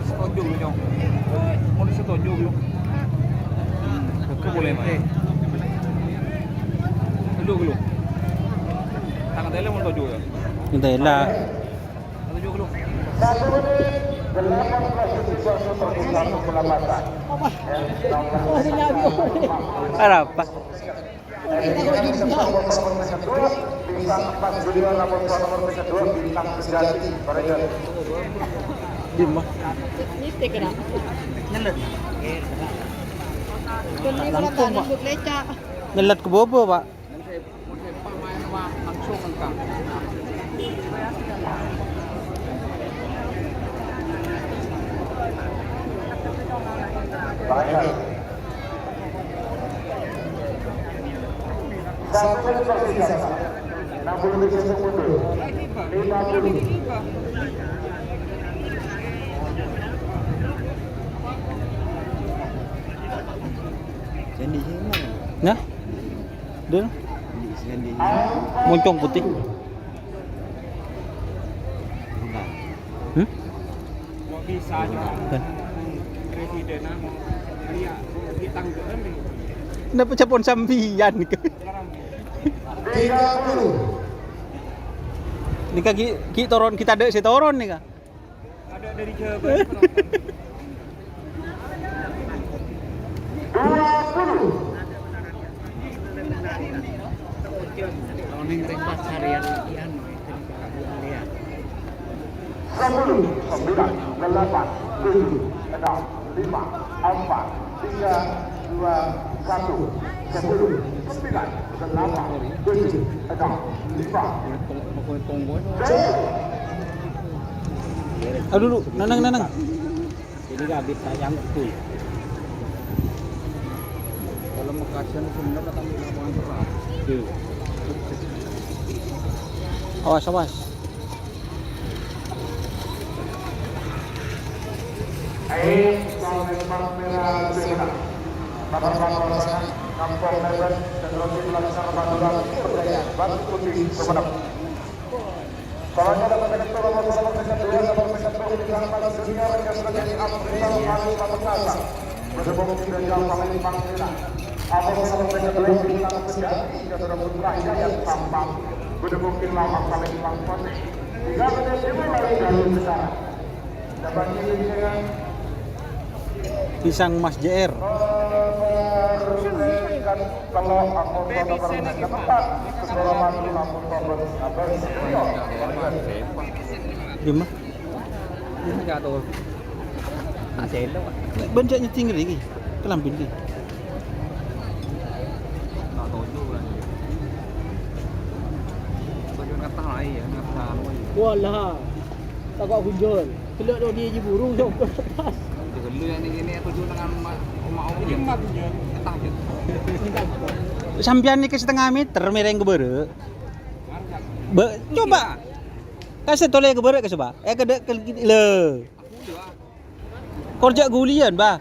Speaker 1: Setuju lu, Jong. Mau disetuju lu. Aku boleh main. Setuju lu. Tangan tele mau setuju ya.
Speaker 2: Entahlah.
Speaker 1: Setuju lu.
Speaker 3: 1 menit 18 detik waktu terpusat pelambatan.
Speaker 4: Oh senyabi.
Speaker 2: Apa?
Speaker 3: Bintang 4 junior nomor 2 bintang sejati Korea.
Speaker 2: Dimah.
Speaker 4: Nitik kena. Nyelet. Kena kalau tangan buat lecak.
Speaker 2: Nyelat ke bobo, Pak.
Speaker 1: Pemain langsung kan.
Speaker 3: Baik. 1 menit tersisa. 60 detik mundur. 50.
Speaker 6: Sandy sini.
Speaker 2: Nah. Dia
Speaker 6: Sandy.
Speaker 2: moncong putih.
Speaker 6: Bukan.
Speaker 1: Mau bisa juga.
Speaker 2: Kan.
Speaker 1: Presiden mau dia ditangguhkan nih.
Speaker 2: Kenapa capon sambian ke?
Speaker 3: 30.
Speaker 2: Ini kaki ki toron kita ada si toron nih kak.
Speaker 1: Ada dari Jawa.
Speaker 3: 20.
Speaker 6: Kalau neng rempas harian ian lihat.
Speaker 3: 10, 9, 8, 7, 6, 5, 4, 3, 2, 1, 10, 9, 8, 7, 6, 5,
Speaker 2: Aduh dulu, nanang.
Speaker 6: Jadi gabit sayang betul. Kalau Mekasian sebenarnya kata lapangan keras.
Speaker 2: Awas.
Speaker 3: Palembang Merah Semenak. Kabar-kabar pasangan Kampung Lebar dan Tim Laksana Madura Timur Jaya, Batu Putih Semenak. Soalnya dapat menekan nomor 2 nomor 1 bintang 4 junior yang sudah jadi Afrika Palu Pamekasan. Berhubung dengan Jawa Palembang Merah. Nomor 2 bintang sejati yang sudah putra Hidayat Sampang. Berhubung dengan Palembang Kone. 3 menit dimulai dari sekarang. Dapat dengan
Speaker 2: Pisang Mas JR.
Speaker 3: kalau aku tempat kesalahan namun
Speaker 2: Dimah.
Speaker 1: Ini enggak tahu. Tak selo.
Speaker 2: Banyak nyeting lagi. Kelampin di.
Speaker 1: Tak tahu juga. Tujuan kata lain ya, kata lain.
Speaker 4: Walah. Tak kau kunjul. Kelak dia je burung jom ke atas.
Speaker 1: Lu yang ini tujuan dengan mau ini mah tujuan ketangkep.
Speaker 2: Sampian nih ke setengah meter mereng kebere. Coba. Kasih toleh kebere ke coba. Kedek ke le. Kerja gulian, Bah.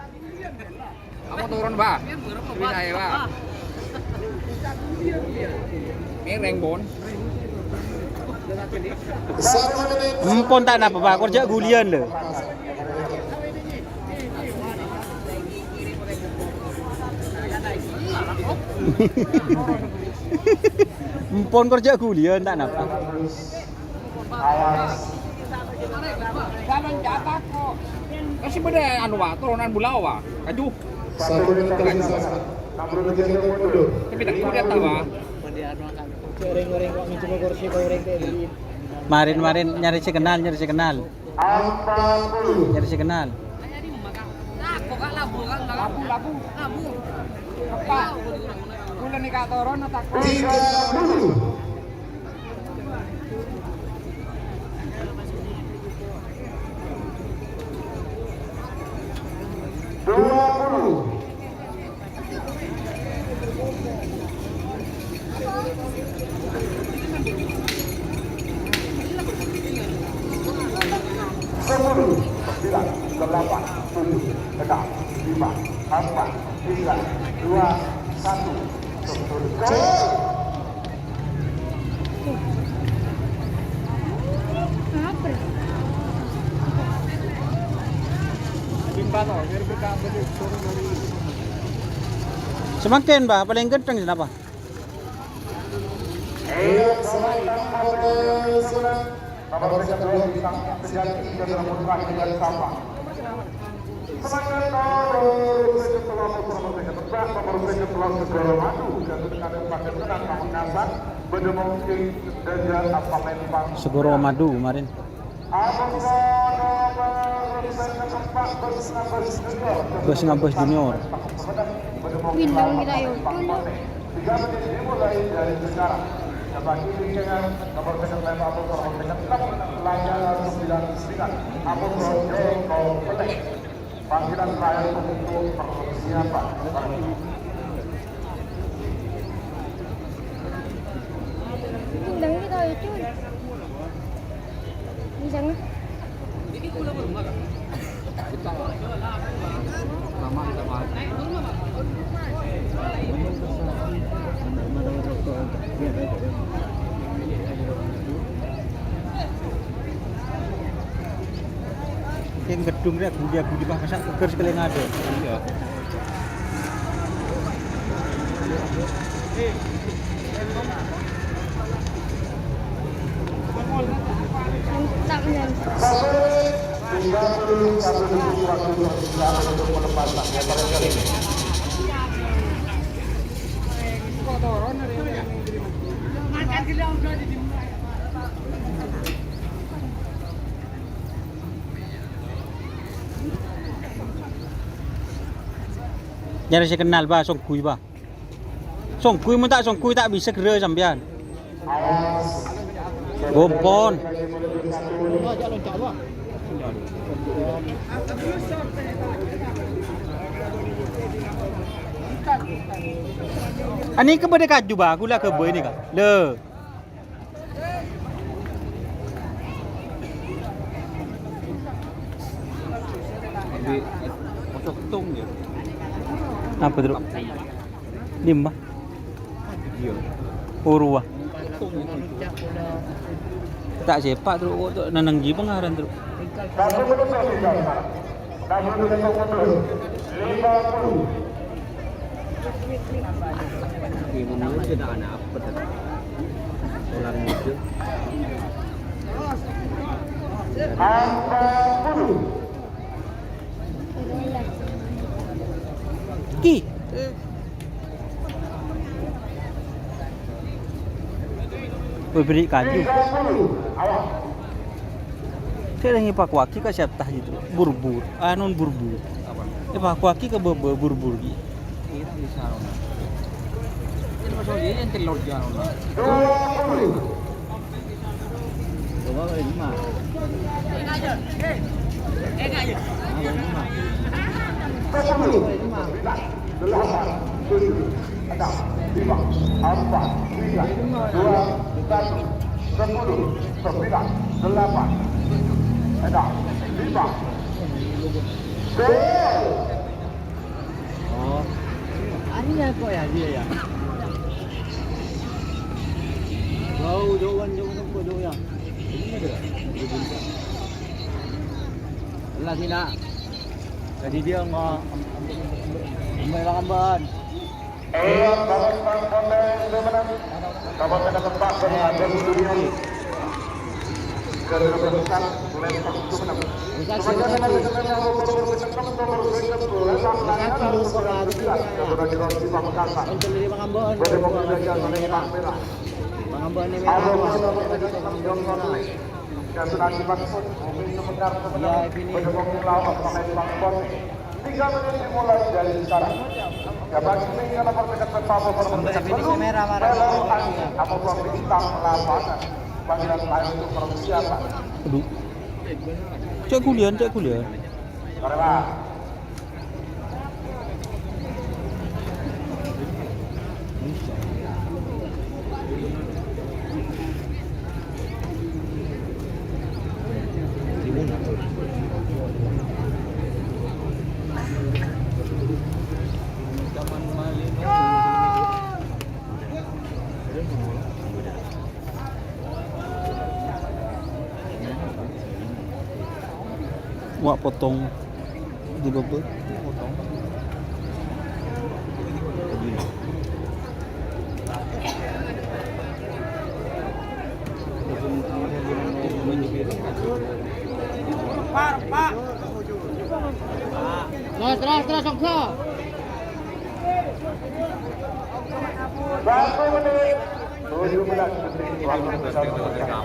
Speaker 1: Kamu turun, Bah. Bisa ya, Bah. Mereng bon.
Speaker 2: Empon tak apa, Pak. Kerja gulian le. Empon kerja gulian tak apa.
Speaker 3: awas
Speaker 1: Jalan jatah kok. sih pada anu wa turunan bulau wa. Kaju.
Speaker 3: Satu menit tersisa. 60 detik untuk mundur.
Speaker 1: Tapi tak kulihat ta wa.
Speaker 4: Goreng-goreng kok mencoba kursi goreng teh beli.
Speaker 2: Marin nyari si kenal.
Speaker 3: 40.
Speaker 2: Nyari si kenal.
Speaker 1: Labu. Apa? Kulo ni ka toron na takut.
Speaker 3: 30.
Speaker 7: Apa?
Speaker 2: Semakin bah, paling kenceng kenapa?
Speaker 3: Nomor kedua bintang sejati dan nomor terakhir dengan sama. Semangat nomor setelah segala madu dan dengan pakai tenang namun kasar benda mungkin dan apa memang
Speaker 2: Segoro Madu kemarin. Bus ngabus junior.
Speaker 7: Bintang kita yuk.
Speaker 3: 3 menit dimulai dari sekarang. Bagi dengan nomor penyertaan nomor 6 Layan 99 Abu Joko Pelek. Panggilan terakhir untuk persiapan.
Speaker 7: Bintang kita itu. Bisa nggak?
Speaker 2: Yang gedung dia gudi bah masak keker sekali ngade. Iya.
Speaker 7: Tak benar.
Speaker 3: Untuk melepas kali ini.
Speaker 2: Nyari si kenal bah, song kui bah. Song kui mun tak song kui tak bisa kira sampean. Gompon. Ani ke bade kaju bah, aku lah ke boy ni kah. Le.
Speaker 1: Di masuk tung dia.
Speaker 2: Apa tu? Lima.
Speaker 1: Iya.
Speaker 2: Urwa. Tak sepak tu nananggi pengaran tu.
Speaker 3: 1 menit tersisa. 6 menit mundur. 50.
Speaker 1: Ibu muda tidak ada apa tu. Orang muda.
Speaker 3: 40.
Speaker 2: Ki. Beri kaju.
Speaker 3: 30. Awak.
Speaker 2: Saya lagi pak waki ke siapa tah itu? Burbur. Anon burbur. Pak waki ke burbur gi.
Speaker 1: Ini di sana. Ini masuk dia yang telur jalan.
Speaker 3: 20.
Speaker 6: Coba kali 5. Oh. Aninya kok ya dia ya. Jauh ya. Ini ada. Lah sina. Jadi dia enggak lamban.
Speaker 3: kebebasan lempang Sumeneb. Sebagai nomor 6 nomor 9 Pamekasan. Berdemok Indonesia lempang merah. Sudah dimaksud mungkin sebentar berdemok lawan lempang Poni. 3 menit dimulai dari sekarang. Dapat tinggal perdekat pertama perdekat belum belok apapun bintang lapangan panggilan lain untuk persiapan.
Speaker 2: Aduh. Cek kuliah.
Speaker 3: Karena
Speaker 2: Wak potong di bebek.
Speaker 4: Terus Songso.
Speaker 3: 1 menit 17 detik waktu tersisa.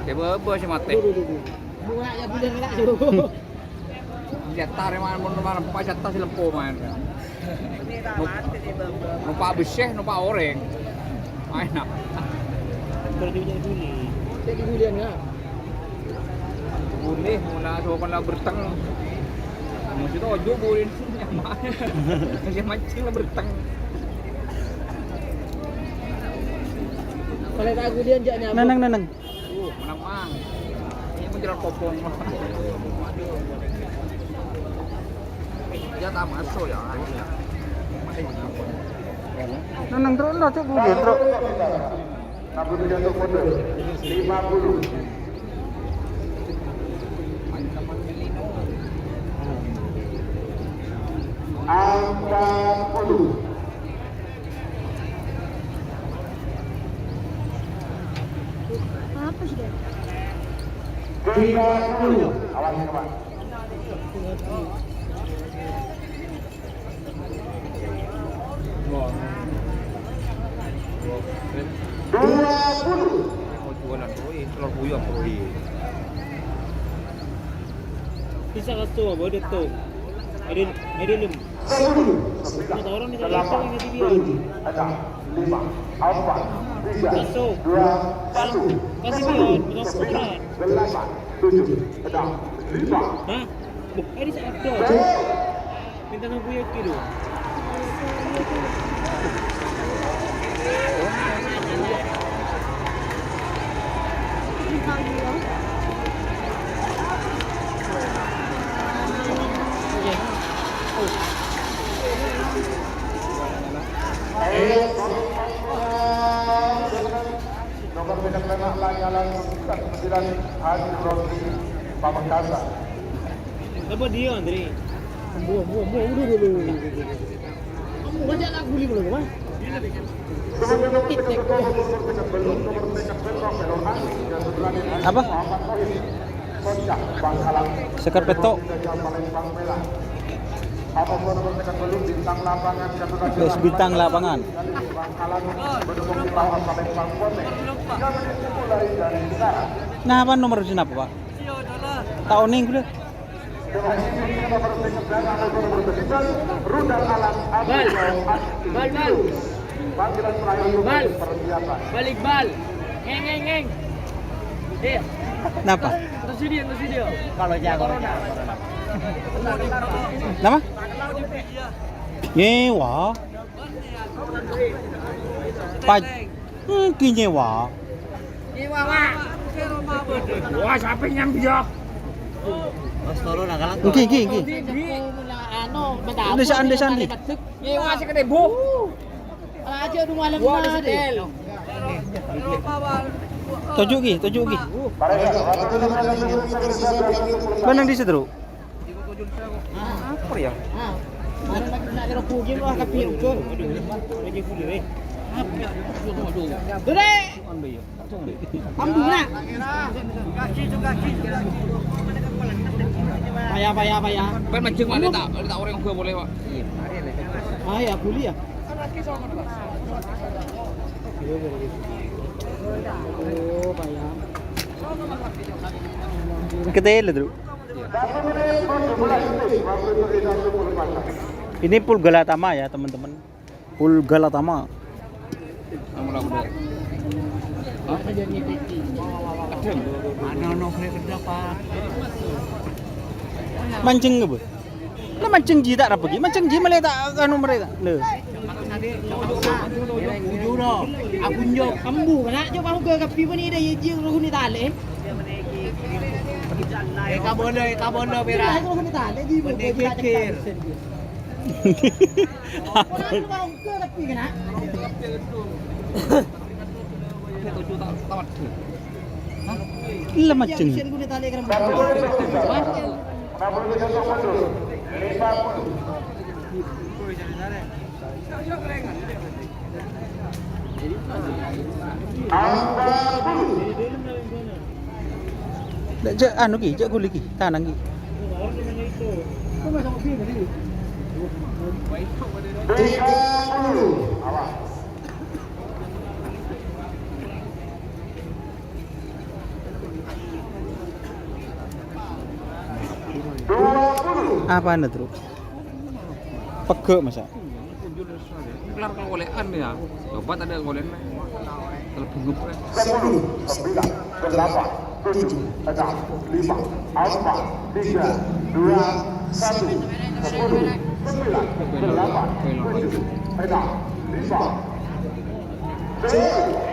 Speaker 1: Coba si mate.
Speaker 4: Bunga ya bener enggak sih.
Speaker 1: Jetar man numpak jatah si lempo man. Numpak beseh, numpak oreng. Main nak.
Speaker 4: Jadi bulian ya.
Speaker 1: Boleh, mula sopan lah berteng. Masih tu ojo boleh nyaman. Masih mancing lah berteng.
Speaker 4: Kalau tak bulian jak nyamuk.
Speaker 2: Neneng.
Speaker 1: Menamang. Ini menjelang kopong. Dia tak masuk ya.
Speaker 2: Neneng terus lah cek kuliah terus.
Speaker 3: 67 untuk mundur 50.
Speaker 7: Apa sih dia?
Speaker 3: 30. Awas teman.
Speaker 1: Mau jualan doi, telur buyang doi.
Speaker 6: Bisa kasih apa dia tu? Ada lem.
Speaker 3: 10.
Speaker 6: Ada orang ni tak
Speaker 3: 8.
Speaker 6: tahu yang TV.
Speaker 3: 7. 5. 4. 3.
Speaker 6: Masuk.
Speaker 3: 2. 1.
Speaker 6: Kasih dia bukan sekolah.
Speaker 3: 8. 7. 6. 5.
Speaker 6: Hah? Ini saya ada. Minta nombor yang kilo.
Speaker 3: Nomor dekat lemak Lanyala 9 Haji Rosli Pamekasan.
Speaker 6: Apa dia Andre?
Speaker 4: Buah dulu. Kamu banyak nak buli belum, Bang?
Speaker 2: Apa? Sekar petok. Bes bintang lapangan. Nah, apa nomor sini apa, Pak? Tak oning kuda.
Speaker 3: Bal.
Speaker 4: Balik bal. Ngeng. Dia.
Speaker 2: Kenapa?
Speaker 4: Terus dia.
Speaker 6: Kalau jago.
Speaker 2: Nama? Nyewa. Nyewa.
Speaker 1: Wah, siapa yang bijak?
Speaker 6: Mas tolong nak kalah.
Speaker 2: Ngi. Desaan.
Speaker 1: Nyewa si kedai bu.
Speaker 4: Aja du malam na deh.
Speaker 2: Tujuk gi. Benang di situ.
Speaker 1: Apa ya?
Speaker 4: Mana nak kena puji lah kapi ukur.
Speaker 6: Lagi boleh.
Speaker 4: Tuh deh. Ambu nak. Payah.
Speaker 1: Kan mancing mah tak orang yang boleh pak.
Speaker 4: Ya boleh ya. Oh, payah.
Speaker 2: Ketele tuh. Ini Pool Galatama ya teman-teman. Pool Galatama.
Speaker 1: Kamu lagu deh.
Speaker 2: Mancing nggak bu? Lah mancing ji tak apa? Mancing ji malah tak anu mereka. Loh.
Speaker 4: Aku njok ambu kana jo kamu ke kapi ni dah ye je ru ni tale. Kabono pera. Ru ni tale di bu kekir. Apa kau ke kapi kana?
Speaker 2: Lah mancing.
Speaker 4: Ru ni tale kana.
Speaker 2: Dak je anu ki, je guli ki, tanang ki.
Speaker 4: Kau masuk kapi tadi.
Speaker 2: Apa anda tuh? Pegek masa.
Speaker 1: Kelar kalau golean ya. Coba ada golean mah. Kalau bingung kan.
Speaker 3: 10, 9, 8, 7, 6, 5, 4, 3, 2, 1, 10, 9, 8, 7, 6, 5, 10.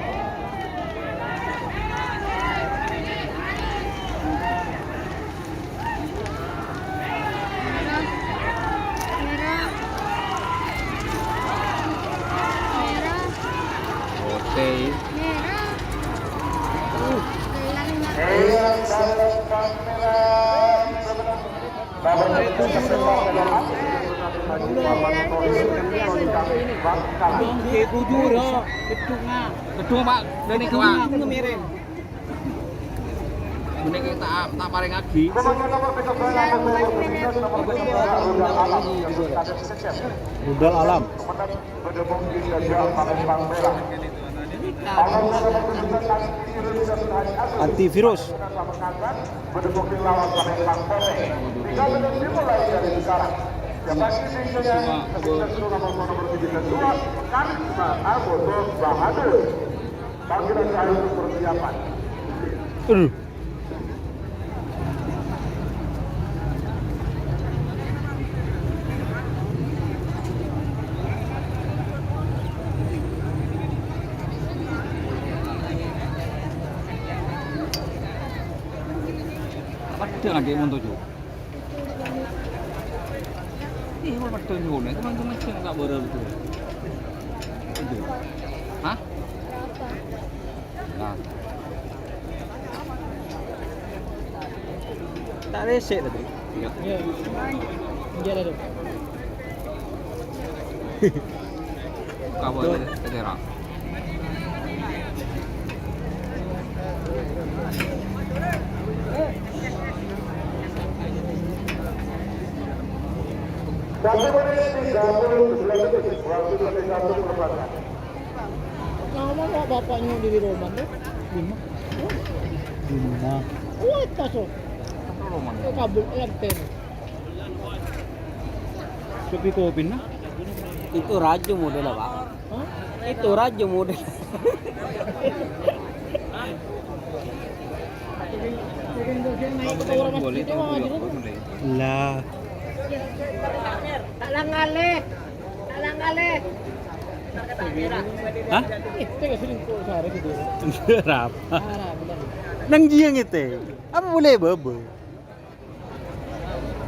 Speaker 1: Oke. Kedua pak, ini ke pak. Ini kita tak paling lagi.
Speaker 2: Rudal alam. Antivirus.
Speaker 1: Ada lagi mau tuju. Ini mau pada nyuruh, teman-teman sih nggak boleh betul. Itu, hah? Nah,
Speaker 2: Tak resek tadi.
Speaker 1: iya.
Speaker 4: Ya. Dia ada.
Speaker 1: Kabar daerah.
Speaker 4: Nama bapaknya di Roman tuh? 5.
Speaker 2: 5.
Speaker 4: Oh, itu so. Kabel RT.
Speaker 2: Kopi kopi nah.
Speaker 6: Itu raja model Pak.
Speaker 4: Hah?
Speaker 6: Itu raja model.
Speaker 4: Naik ke orang masjid itu aja.
Speaker 2: Lah.
Speaker 4: Tak langgaleh.
Speaker 2: Hah?
Speaker 4: Itu enggak sering kok sehari gitu.
Speaker 2: Berapa?
Speaker 4: Parah, benar.
Speaker 2: Nang jiang itu. Apa boleh bebe?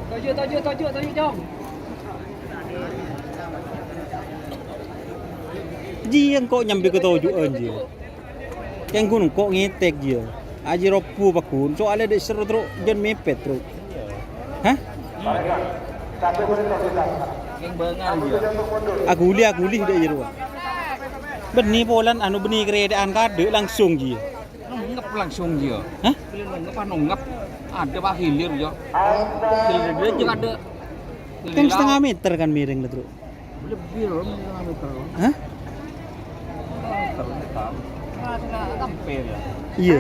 Speaker 4: Tojo jom.
Speaker 2: Jiang kok nyampe ke tujuan dia. Yang gunung kok ngetek dia. Aji ropu pakun. Soalnya dia seru terus jangan mepet terus. Hah?
Speaker 1: Yang bengal dia.
Speaker 2: Aku lih dia jeruan. Benih Polan anu benih keredaan kade langsung je.
Speaker 1: Nunggep langsung dia.
Speaker 2: Hah?
Speaker 1: Hilir nunggep apa nunggep? Ada pak hilir ya. Hilir dia juga ada.
Speaker 2: Kan setengah meter kan miring lah, Truk.
Speaker 1: Lebih loh, setengah meter.
Speaker 2: Hah?
Speaker 1: Tampil ya.
Speaker 2: Iya.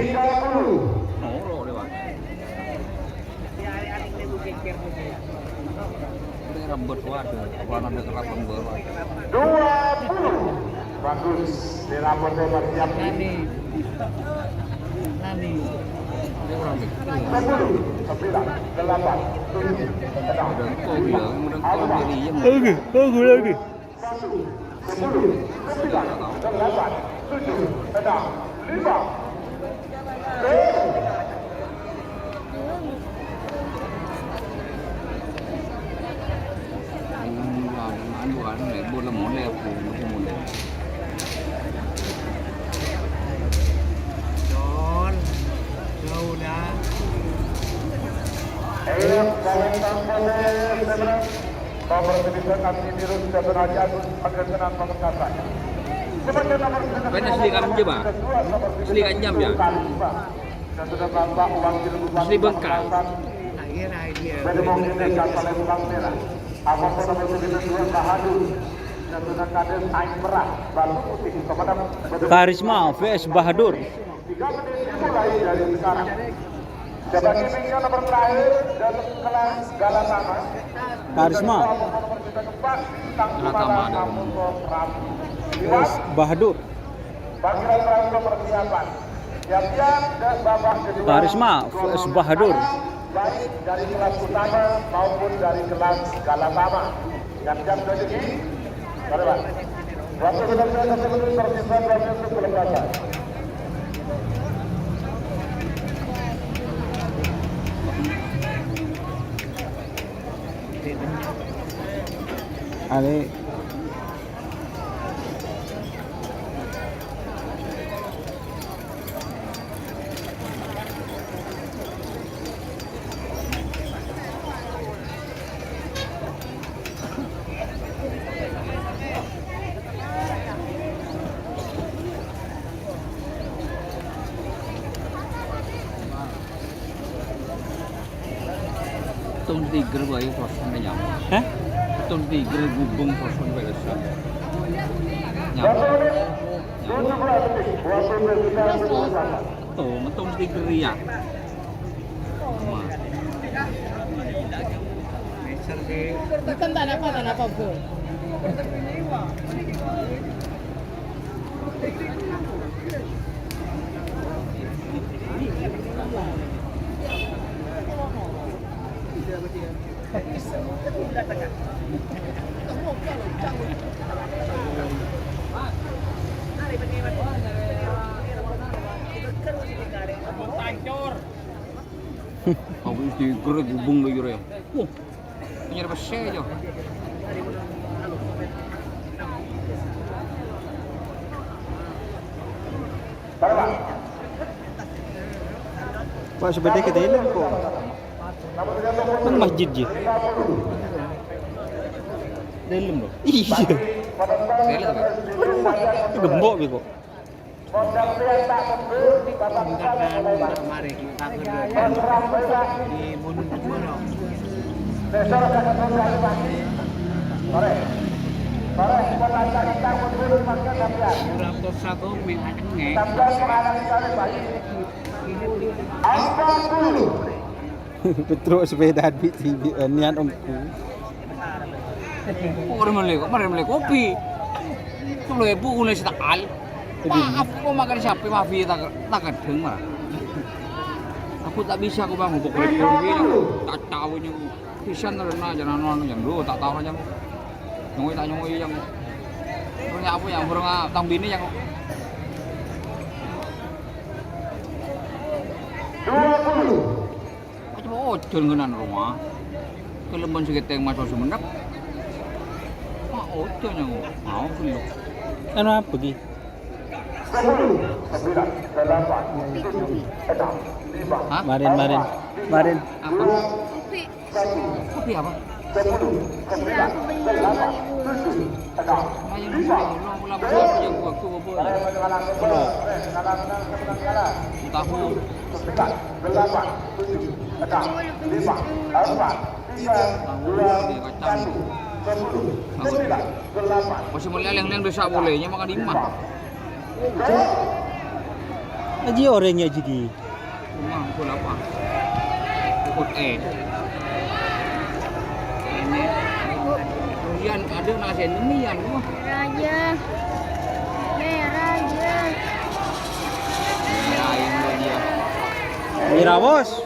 Speaker 1: Noro lewat. Ini rambut waduh, warna ada kerapang baru.
Speaker 3: 20. Bagus. Dirapotnya bersiap.
Speaker 6: Nani.
Speaker 1: Dia orang mikir.
Speaker 3: 10, 9, 8, 7, 6,
Speaker 1: Udah kau bilang, udah kau diri yang
Speaker 2: Oke, oke lagi.
Speaker 3: 10, 9, 8, 7, 6, 5,
Speaker 1: Aduan, lebur lemon lepu, lemon lepu.
Speaker 3: nomor tulisan kami biru sudah berajak pengenalan pemekasan. Sebagai nomor
Speaker 1: Kena selikan je bang, selikan jam ya.
Speaker 3: dan sudah bapak uang
Speaker 1: Asli bengkal.
Speaker 3: Dari menginginkan oleh Bang Merah. Apapun nomor tulisan 2 Bahadur dan sudah kader Sain Merah Batu Putih kepada
Speaker 2: Karisma vs Bahadur.
Speaker 3: 3 menit dimulai dari sekarang. Sebagai pilihan nomor terakhir dan kelas Galatama.
Speaker 2: Karisma
Speaker 1: Galatama ada.
Speaker 2: vs Bahadur.
Speaker 3: Panggilan transfer persiapan. Siap-siap dan babak kedua.
Speaker 2: Karisma vs Bahadur.
Speaker 3: Baik dari kelas utama maupun dari kelas Galatama. Siap-siap rezeki. Mari Pak. Waktu sudah tersisa proses pelepasan.
Speaker 2: Ale
Speaker 1: Tung tiger bayi proses nyam.
Speaker 2: Hah?
Speaker 1: Tung tiger gubung proses belesa. Nyam.
Speaker 3: 17 detik. Waktu tersisa 21.
Speaker 1: Tuh, metung tiger ya.
Speaker 4: Bukan tak apa bro.
Speaker 1: Kau tiger gubung lagi ya. Wah, punya apa sih aja.
Speaker 2: Pak sepeda kita hilang kok. Kan masjid je.
Speaker 1: Dalam loh.
Speaker 2: Iya.
Speaker 1: Dalam kan.
Speaker 2: Gembok be kok. Petruk sepeda di TV niat omku.
Speaker 1: Mari beli kopi. Kalau ibu ulai setakal. Maaf, kau makan siapa mafi tak kadang marah. Aku tak bisa aku bang untuk kopi tak tahu yang pisan terus jangan nonton yang dulu tak tahu aja. Nyoi tak nyoi yang punya apa yang burung tang bini yang
Speaker 3: 20.
Speaker 1: macam ojon genan rumah. Kelembon segeteng mas semendak. Mak ojon yang mau belum.
Speaker 2: Anu apa ki?
Speaker 3: 10, 9, 8, 7, 6, 5,
Speaker 1: Hah?
Speaker 2: Marin.
Speaker 1: Apa?
Speaker 7: Kopi.
Speaker 1: Kopi apa?
Speaker 7: Sudah aku beli 5.000.
Speaker 1: Main dulu, bola bola yang gua ku bola. Tahu. Masih mulai yang bisa bolehnya makan 5.
Speaker 2: Aji orangnya jadi.
Speaker 1: Rumah pukul apa? Pukul Ini. Kemudian ada nasi demian.
Speaker 7: Raja. Raja.
Speaker 1: Ya, ini dia.
Speaker 2: Mira bos.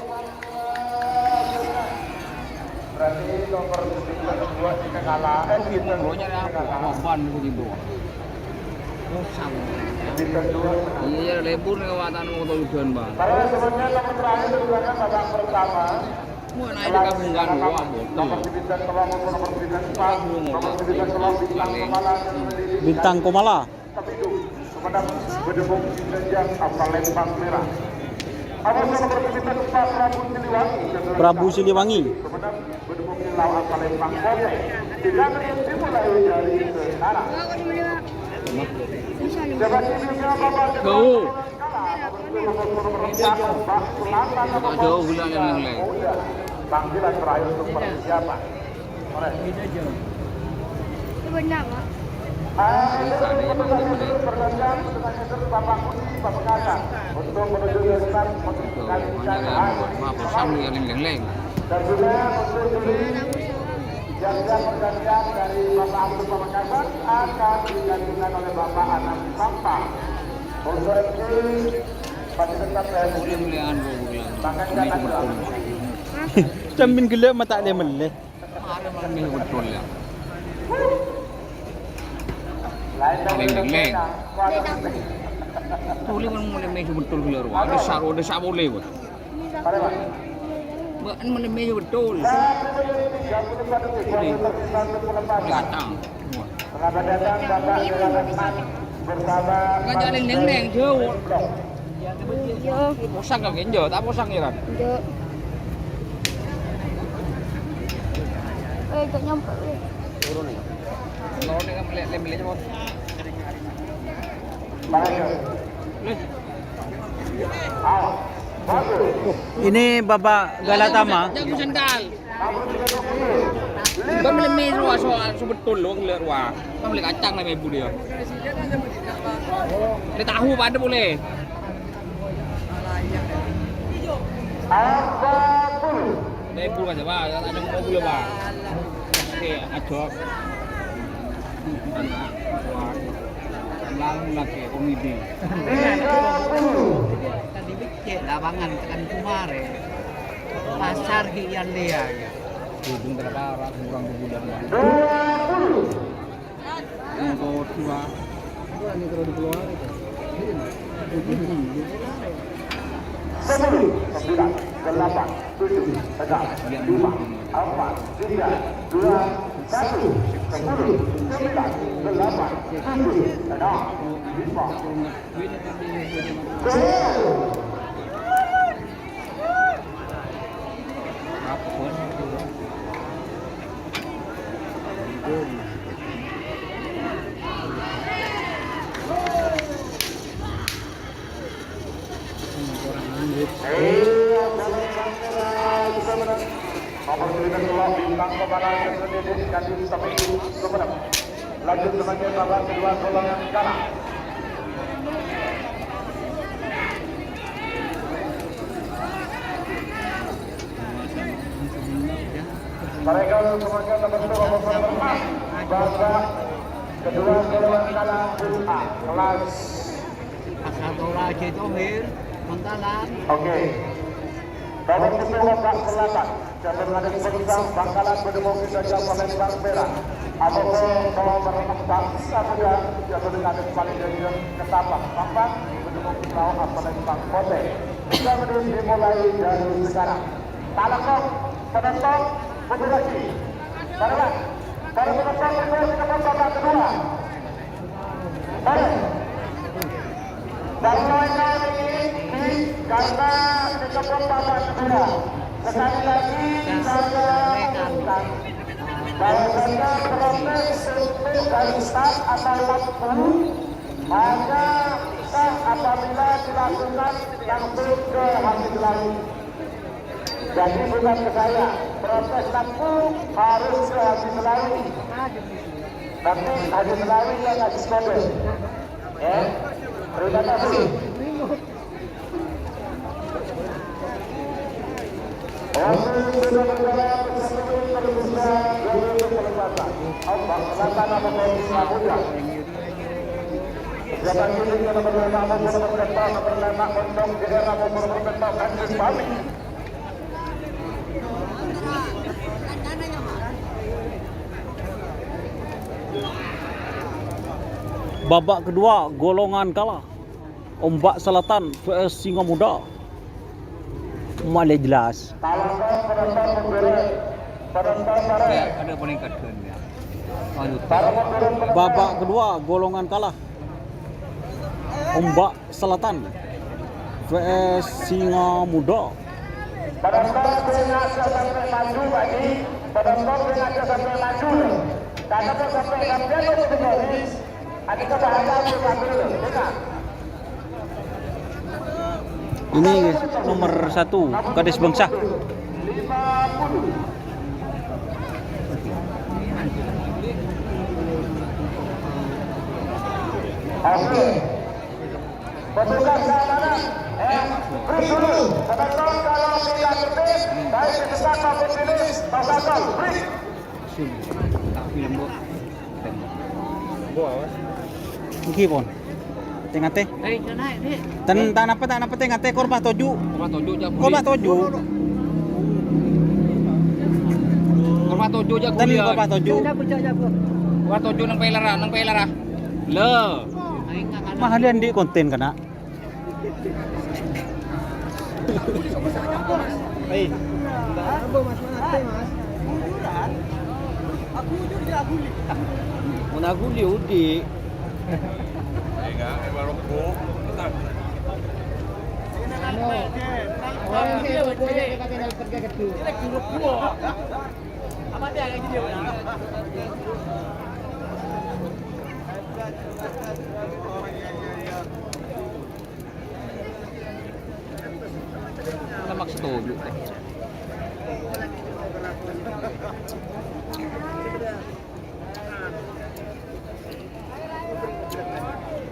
Speaker 3: Berarti nomor 92 jika kalah.
Speaker 1: Kita rohnya apa? Ban di bawah. Kosong. Iya, lebur nih kawatan motor hujan bang.
Speaker 3: Para semuanya nomor terakhir digunakan babak pertama.
Speaker 1: Mau naik di gabungan dua
Speaker 3: Nomor 9 Kelang nomor 9 Pak. Nomor 9 Kelang
Speaker 2: Bintang Komala.
Speaker 3: Tapidu. Pemadam Bedebong Sinjang Apa Lembang Merah. Nomor 9 Pak
Speaker 2: Prabu Siliwangi.
Speaker 3: Pemadam Bedebong Silau Apa Lembang Kote. Tidak dimulai dari sekarang.
Speaker 7: Aku beli Pak. Bisa 5.
Speaker 1: Go. Jauh bulan yang lain.
Speaker 3: Panggilan terakhir untuk persiapan.
Speaker 7: Itu benar Pak.
Speaker 3: Bergantian dengan header Bapak Kunci Bapak Kaca untuk menuju ke start mengkalikan dan juga untuk yang pergantian dari Bapak Abdul Pamekasan akan digantikan oleh Bapak Anam Sampah. Untuk MC masih tetap
Speaker 1: Boleh melihat
Speaker 3: bahkan jangan
Speaker 2: Camin gelap mata dia meleh.
Speaker 1: ada malam betul ya.
Speaker 3: lain
Speaker 1: Leng. Boleh mulai meja betul keluar. Ada sar boleh buat. Bukan mulai meja betul. Boleh datang.
Speaker 3: Selamat datang Bapak Irwan bersama
Speaker 1: Kan jangan leng jauh.
Speaker 7: Yo.
Speaker 1: Posang kan kenjo, tak posang ya kan.
Speaker 7: Yo. Tak nyampe.
Speaker 1: Turun nih. Turun nih kan lem coba.
Speaker 2: Ini Bapak Galatama.
Speaker 1: Jago sendal. Bang beli mie soal betul loh keluar wah. Bang beli kacang lah ibu dia. Beli tahu pada boleh. Ibu aja pak, ada mobil pak. Oke, ajok. Lang lagi komedi.
Speaker 4: Tadi bikin lapangan kan kemarin. Pasar Hian Lea ya.
Speaker 1: Hidung terparah kurang kebulan pak. Yang kedua. Ini kalau dikeluar itu.
Speaker 3: 10, 9, 8, 7, 6, 5, 4, 3, 2, 1, 10, 9, 8, 7, 6, 5, 4, 3, 2, 1, lanjut sebagai babak kedua golongan kalah. Mereka semuanya nomor 4 babak kedua golongan kalah grup A kelas
Speaker 4: Asadora Cetohir, Mentalan.
Speaker 3: Oke. Babak kedua babak selatan Jatuh Ngaden Bersang Bangkalan Bedemong Saja Palembang Merah. Apapun kalau berempat saja Jatuh Ngaden paling jauh Ketapang Pampang Bedemong Saja Palembang Kote. Kita dimulai dari sekarang. Talakok penonton moderasi. Baiklah. Para penonton bergerak ke babak kedua. Baik. Dan mulai ini karena kita babak kedua. Sekali lagi saya bahwasanya proses untuk dari start atau waktu hanya sah apabila dilakukan langsung ke hasil lari. Jadi bukan ke saya, proses lampu harus ke hasil lari. Nanti hasil lari yang ngasih kode. Ya, terima kasih. Sudah berjalan sebelum terbuka dari kelebatan. Allah selatan apa kondisi muda. Siapa ini yang bernama Muhammad berkata bernama untuk di era Muhammad berkata kanjeng Bali.
Speaker 2: Babak kedua golongan kalah. Ombak Selatan vs Singa Muda. Mulai jelas.
Speaker 1: Ada peningkatan ya.
Speaker 2: Babak kedua golongan kalah. Ombak Selatan vs Singa Muda.
Speaker 3: Penonton dengan sampai maju lagi, penonton dengan sampai maju. Karena sampai sampai itu ada kebahagiaan dulu.
Speaker 2: Ini nomor 1 Kades Bangsa.
Speaker 3: 50. Oke. Petugas keamanan, beri dulu. Penonton kalau tidak tertib, baik di depan maupun sini, pasal beri.
Speaker 2: Iki pon. Tengah teh. Tan apa tengah teh korban toju. Korban toju.
Speaker 1: Korban tojo aja
Speaker 2: Tan korban toju.
Speaker 1: Korban tojo nang pelara. Le.
Speaker 2: Mahalian di konten kana.
Speaker 1: Menaguli udi. Kita maksud dulu.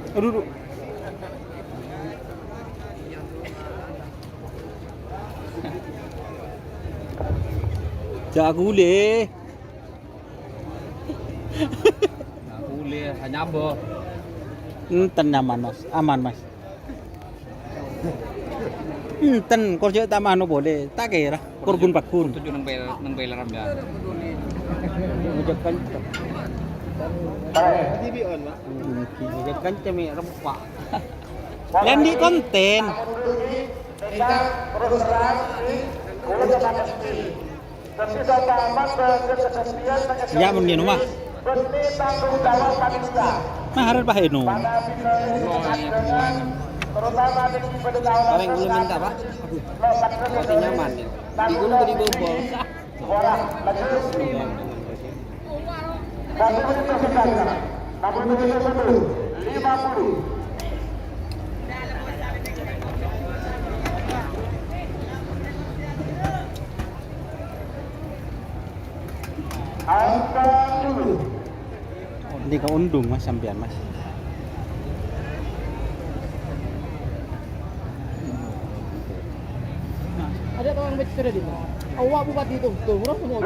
Speaker 2: Aduh. Jagule.
Speaker 1: Boleh hanya boh.
Speaker 2: Enten nyaman mas, aman mas. Enten korjo tamano boleh, tak kira korgun pakun.
Speaker 1: Tujuh nang pelara ya.
Speaker 2: Mengucapkan
Speaker 1: Kan cemi rempak.
Speaker 2: dan di konten.
Speaker 3: Terus terang, boleh dapat mesti. Ketika tamat kesepian
Speaker 2: Ya mun ngene mah.
Speaker 3: Beni tanggung jawab panitia.
Speaker 2: Mah harus paheno.
Speaker 3: Pada terutama di pedegawai.
Speaker 1: Paling belum minta pak. Masih nyaman ya. Di gunung tadi bobol.
Speaker 3: Orang lagi. Satu menit tersedia. 50. Angka dulu.
Speaker 2: Di kaundung mas sampean mas.
Speaker 4: Ada orang becerita di mana? Awak bupati itu, tuh murah semua.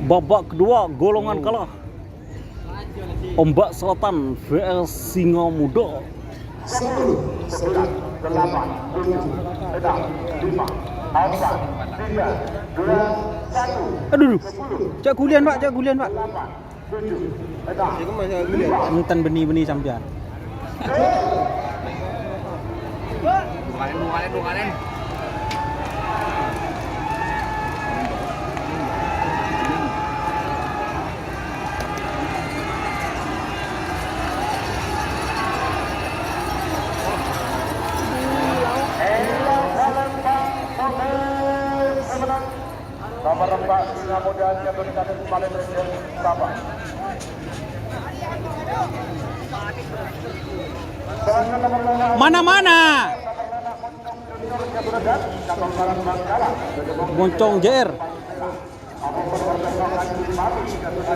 Speaker 2: Babak kedua golongan kalah. Ombak Selatan vs Singa Muda.
Speaker 3: 10, 9, 8, 7, 6, 5, 4, 3, 2, 1.
Speaker 2: Aduh. Cak gulian pak, cak gulian pak.
Speaker 3: 7, 6,
Speaker 2: Enten benih-benih sampean.
Speaker 1: Dua kalian.
Speaker 3: Nomor 4 Singa Muda jatuh di kaki kembali Presiden Sabah. Sedangkan nomor 5
Speaker 2: Mana-mana.
Speaker 3: Junior jatuh dekat Kapal Barat Bangkala.
Speaker 2: Moncong JR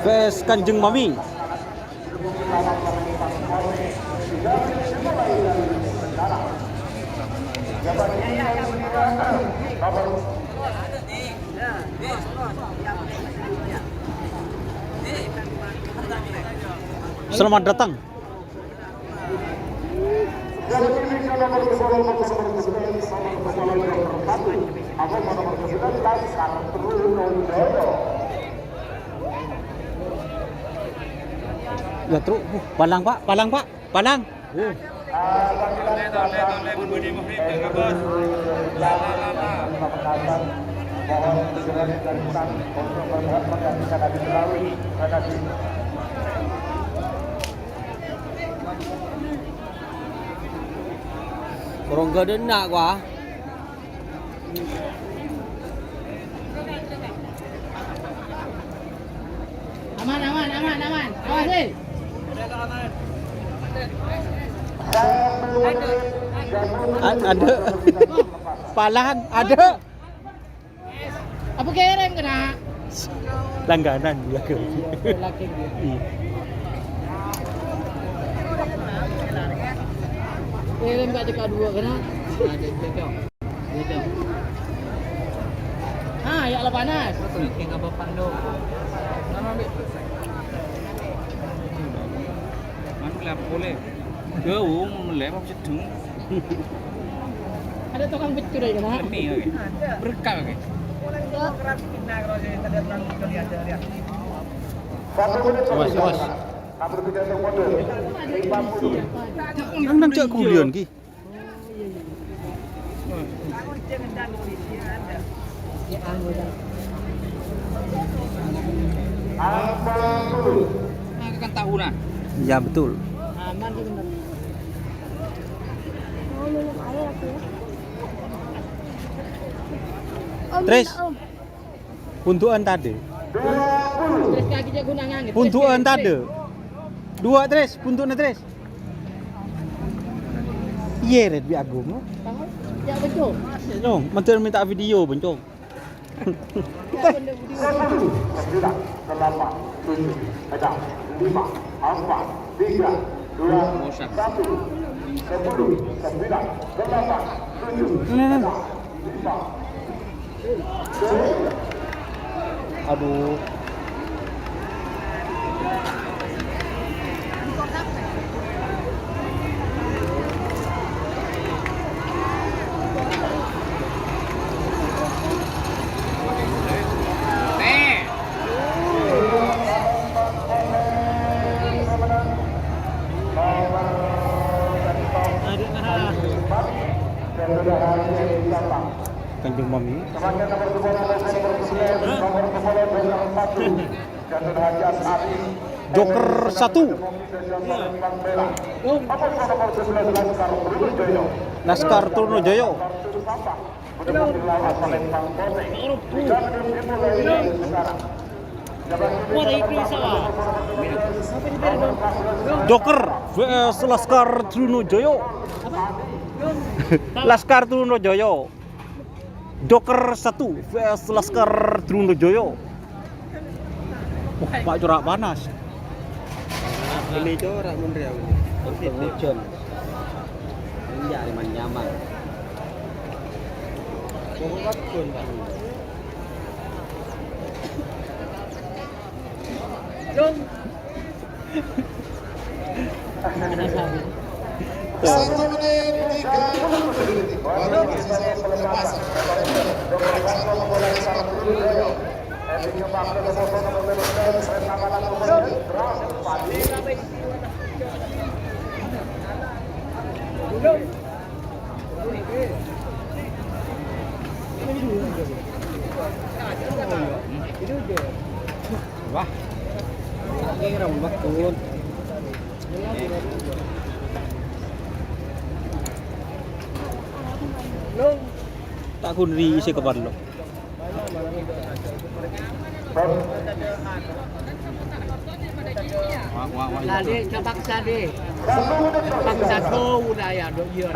Speaker 2: vs Kanjeng Mami. Selamat datang. Ya truk, palang Pak, palang Pak, palang. Orang gede nak gua.
Speaker 4: Aman, aman, aman, aman. Awas deh.
Speaker 2: Ada. Palang ada.
Speaker 4: Apa kirim kena?
Speaker 2: Langganan dia ke.
Speaker 4: Laki dia. Kirim kat dekat dua kena. Ah, ya lah panas.
Speaker 1: Tinggal bapak dong. Nama ambil. Mana kelap boleh? Jauh mulai mau cedung.
Speaker 4: Ada tukang becur aja kena.
Speaker 1: Lebih lagi. Berkah lagi.
Speaker 2: Awas, awas. Nang cak kulian ki.
Speaker 1: Kan tahu nah.
Speaker 2: Ya betul.
Speaker 4: Aman tuh benar.
Speaker 7: Oh, minum air aku ya. Om,
Speaker 2: Tres.
Speaker 7: minta, Om.
Speaker 2: Puntuan tadi.
Speaker 4: Terus kaki dia guna ngangit.
Speaker 2: Puntuan tadi. Dua Tres, puntuan Tres. Iya, red bi agung.
Speaker 4: Ya betul.
Speaker 2: Dong, menteri minta video bencong.
Speaker 4: Ya benda video.
Speaker 3: 9, 8, 7, 6, 5, 4, 3, 2, 1, 10, 9, 8, 7, 6, 5,
Speaker 2: Aduh. Kanjeng Mami. Joker 1. Laskar Trunojoyo. Joker vs Laskar Trunojoyo. Laskar Trunojoyo. Joker 1 vs Laskar Trunojoyo. Wah, Pak corak panas.
Speaker 6: Ini corak mundur ya.
Speaker 2: Hujan. Iya, liman nyaman.
Speaker 6: Pokoknya pun Pak.
Speaker 3: Satu menit 30 detik baru selesai pelepasan.
Speaker 2: Wah. Ini rambut kun. Tak kun ri isi kapan lo.
Speaker 4: Tadi coba kesana. Paksa tuh udah ya dok iya.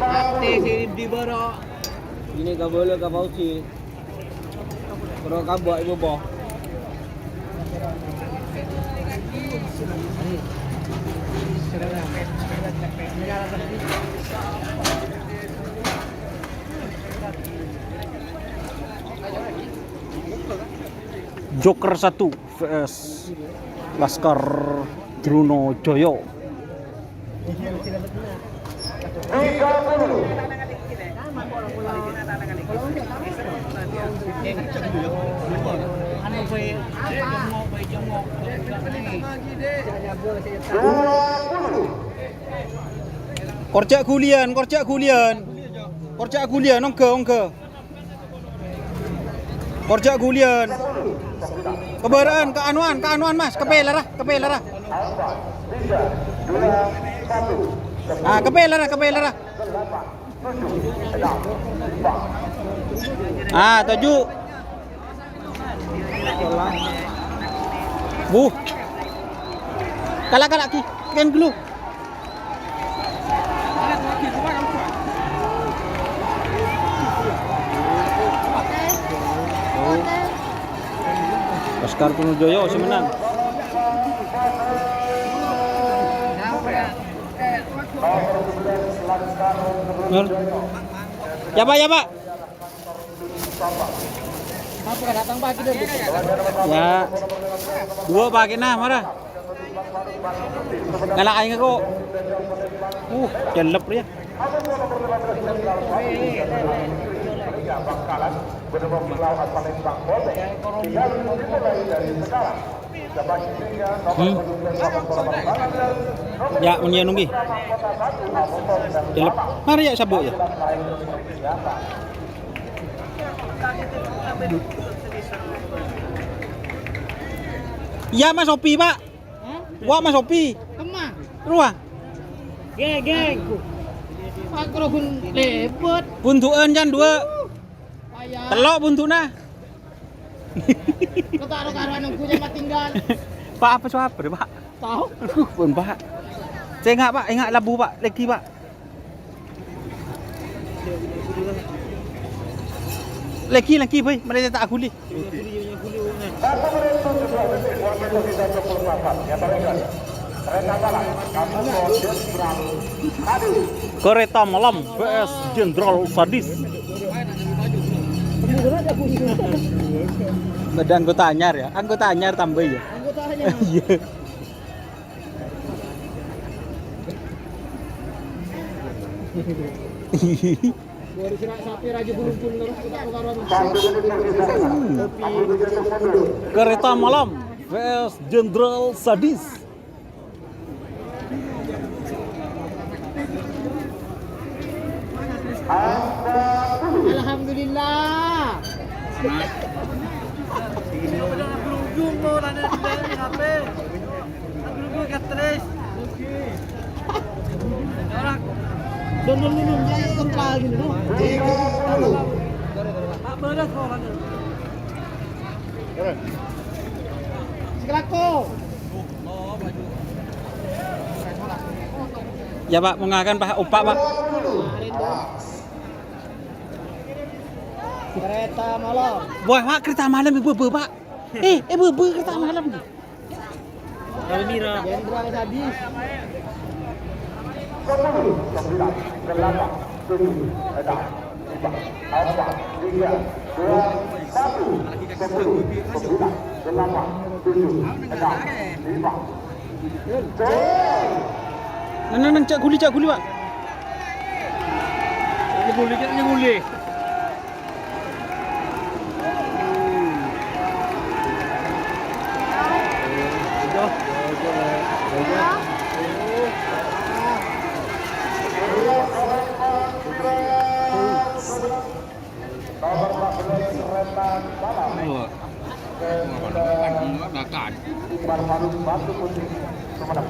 Speaker 4: Nanti di bawah.
Speaker 6: Ini ka boleh ka Fauzi. Kalau ka buat ibu boh.
Speaker 2: Joker 1 vs Laskar Truno Joyo. Korcak gulian, ongke. Korcak gulian. Kebaraan, keanuan Mas, kepelarah. Ah, kepelarah. Ah, tujuh. Buh. Kalah ki, kan dulu. Laskar Truno Joyo si menang. Ya Pak. Ya. Dua pakai nah marah. Galak aing kok. Jelep dia. Ya, menyen nunggi. Jelep. Mari ya sabuk ya. Ya Mas Opi, Pak. Wah Mas Opi.
Speaker 4: Kemah.
Speaker 2: Ruah.
Speaker 4: Geng. Aku pun lebet.
Speaker 2: Buntuan jan dua.
Speaker 4: Ayah.
Speaker 2: Telok buntuna.
Speaker 4: Lo karo anakku jangan tinggal.
Speaker 2: Pak apa suap, Pak?
Speaker 4: Tahu?
Speaker 2: Pun Pak. Saya ingat labu Pak, lagi Pak. Lagi boy, mereka tak guli. Kereta malam vs Jenderal Sadis. Ada anggota anyar tambah ya.
Speaker 4: Anggota anyar.
Speaker 2: Iya.
Speaker 4: Baru kira sapi raja bulung-bulung terus kita karo.
Speaker 2: Kereta malam vs Jenderal Sadis.
Speaker 4: Alhamdulillah. Don jangan kempal gitu. Tak beres kok. Sekelako.
Speaker 2: Ya Pak, mengakan Pak opak Pak.
Speaker 4: Kereta malam.
Speaker 2: Wah Pak, kereta malam ibu Pak. Ibu kereta malam.
Speaker 6: Kalau Mira.
Speaker 4: Jenderal Sadis.
Speaker 3: 10, 9, 8, 7, 6, 5, 4, 3, 2, 1, 10, 9, 8, 7, 6, 5.
Speaker 2: Nang cak guli Pak.
Speaker 6: Ini guli.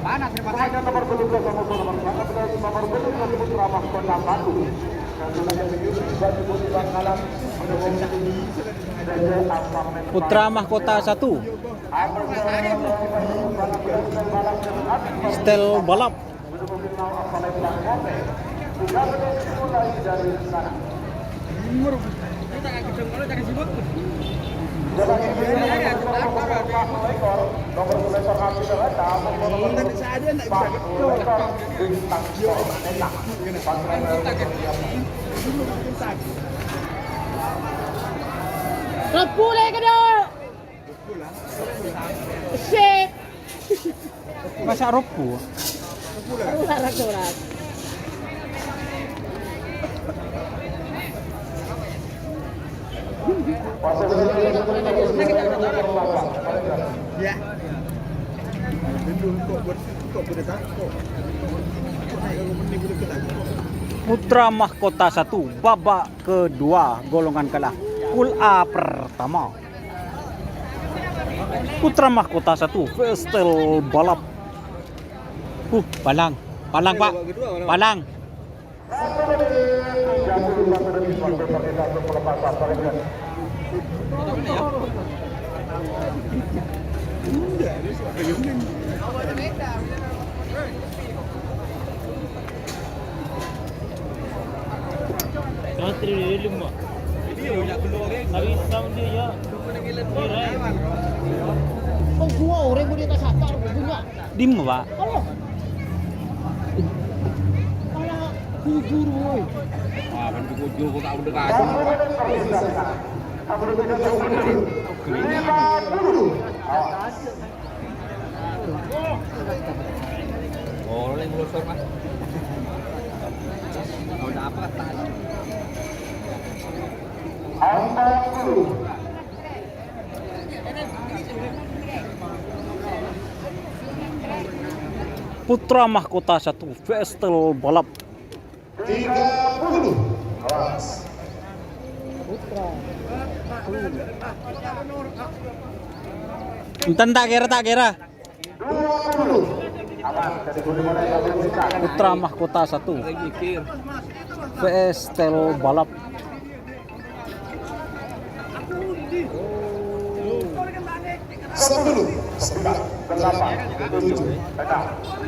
Speaker 3: Panas nomor 12 nomor 12 Putra Mahkota Batu. Dan sudah yang menyusul baju putih Bangkalan
Speaker 2: Putra Mahkota 1. Stel balap.
Speaker 4: Repulih ke dia. Sip.
Speaker 2: Masa roku.
Speaker 4: Urat.
Speaker 2: Putra Mahkota 1 babak kedua golongan kalah. Pool A pertama. Putra Mahkota 1 Vestel balap. Palang Pak. Palang.
Speaker 6: Santri dia lima. Hari sound dia ya.
Speaker 4: Oh, gua orang boleh tak satar punya.
Speaker 2: Dim Pak.
Speaker 4: Allah. Kayak kubur woi.
Speaker 1: Wah, kan kujur kok tak udah kasih. Oh, lagi melosor Mas. Mau dapat tadi.
Speaker 2: Putra Mahkota 1 Vestel balap.
Speaker 3: 30. Awas.
Speaker 2: Enten tak kira.
Speaker 3: 20. Awas dari guru modal yang berbuka.
Speaker 2: Putra Mahkota 1
Speaker 1: Lagi mikir.
Speaker 2: Vestel balap.
Speaker 3: Sepuluh, 9, 8, 7, 6,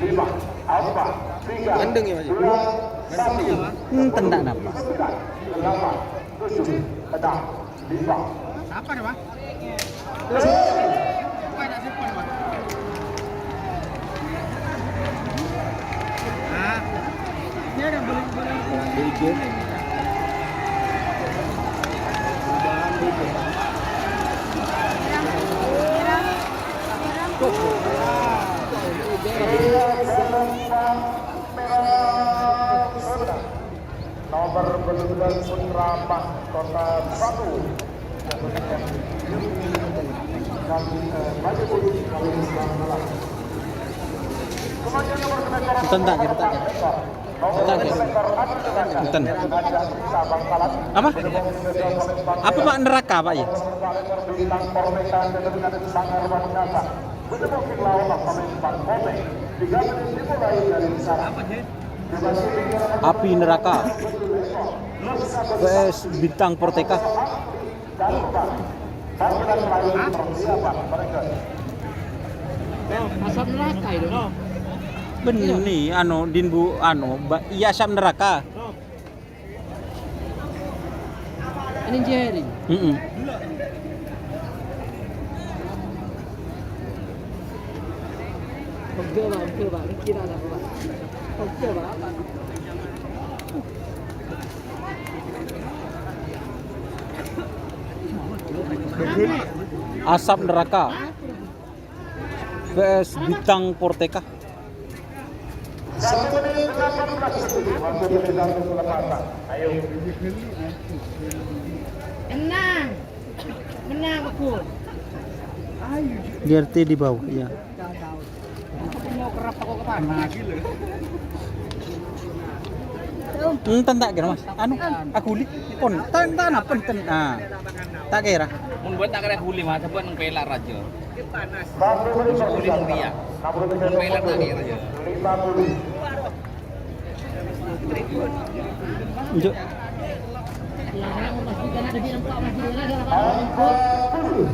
Speaker 3: 5, 4, 3,
Speaker 1: Gendeng ya Mas.
Speaker 3: 2, 1.
Speaker 2: Enten tak napa.
Speaker 3: 8, 7, 6, 5.
Speaker 5: Apa nih, Pak? Dia ada boleh.
Speaker 3: Nomor 19 Putra Mahkota 1.
Speaker 2: Enten tak kira. Enten. Apa? Apa Pak neraka Pak ya? Api neraka. PS bintang Porteka.
Speaker 4: Asap neraka itu.
Speaker 2: Bener nih, dinbu iya asap neraka.
Speaker 4: Ini Jerry. Oke Pak. Kira ada Pak. Oke Pak.
Speaker 2: Asap neraka. PS bintang Porteka.
Speaker 3: 1 menit 18 detik waktu berjalan kelepatan. Ayo.
Speaker 4: Menang aku.
Speaker 2: DRT di bawah, iya.
Speaker 4: Mau kerap aku ke panas.
Speaker 2: Enten tak kira Mas. Aku li pon tan apa enten. Nah. Tak kira.
Speaker 1: Mun buat tak kira huli Mas, buat nang pelar aja.
Speaker 5: Panas.
Speaker 1: Huli nang dia. Nang pelar tak kira aja.
Speaker 3: 50.
Speaker 2: Unjuk.
Speaker 4: Yang mau memastikan ada di nampak masih ada kalau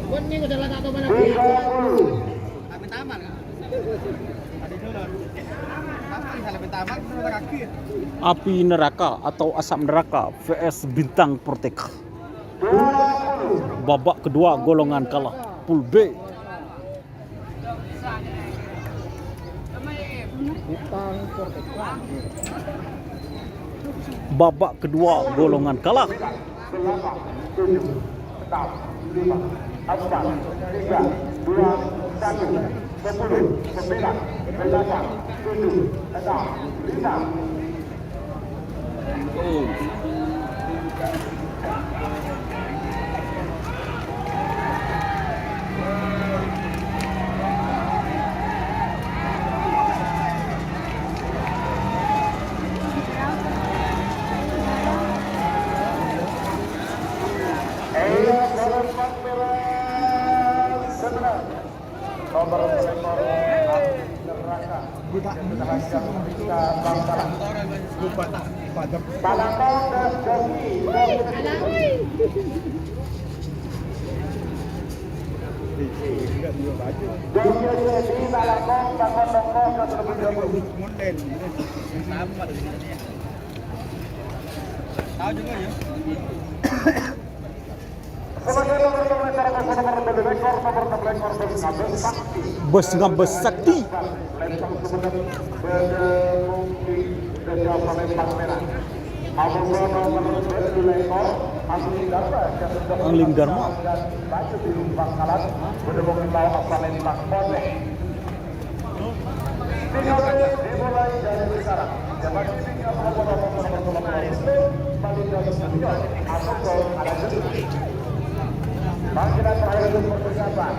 Speaker 4: Kuning udah lah tahu mana dia. Tapi taman kan? Ada dolar. Tapi salah taman itu kaki.
Speaker 2: Api neraka atau asap neraka vs bintang protek. Babak kedua golongan kalah pool B. Babak kedua golongan kalah.
Speaker 1: Tahu juga ya.
Speaker 2: Bus ngabes sakti. Angling Dharma.
Speaker 3: Dimulai dari sekarang. Panggilan terakhir untuk persiapan.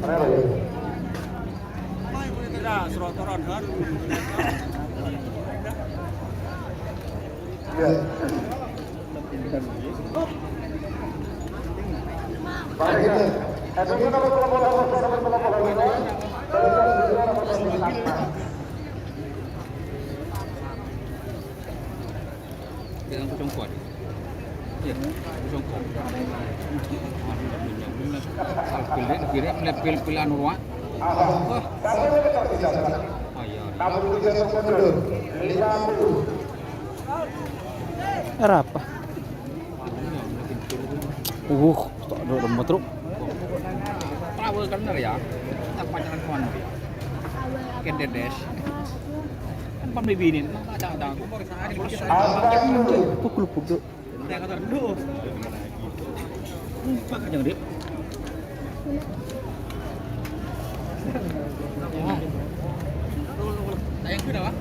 Speaker 3: Baik.
Speaker 1: Tidak, serotoran kan.
Speaker 3: Ya. Baik.
Speaker 1: Dengan kucing kuat. Iya, kucing kuat. Pilih anu ruang. Wah.
Speaker 2: Era apa? Tak ada remote truk.
Speaker 1: Travel kan ya. Apa jalan kawan ya? Kededes. Kan pembibinin, ada aku baru sehari belum.
Speaker 2: Pukul tuh.
Speaker 1: Saya kata dulu. Pakai jangan dip. Tayang sudah pak?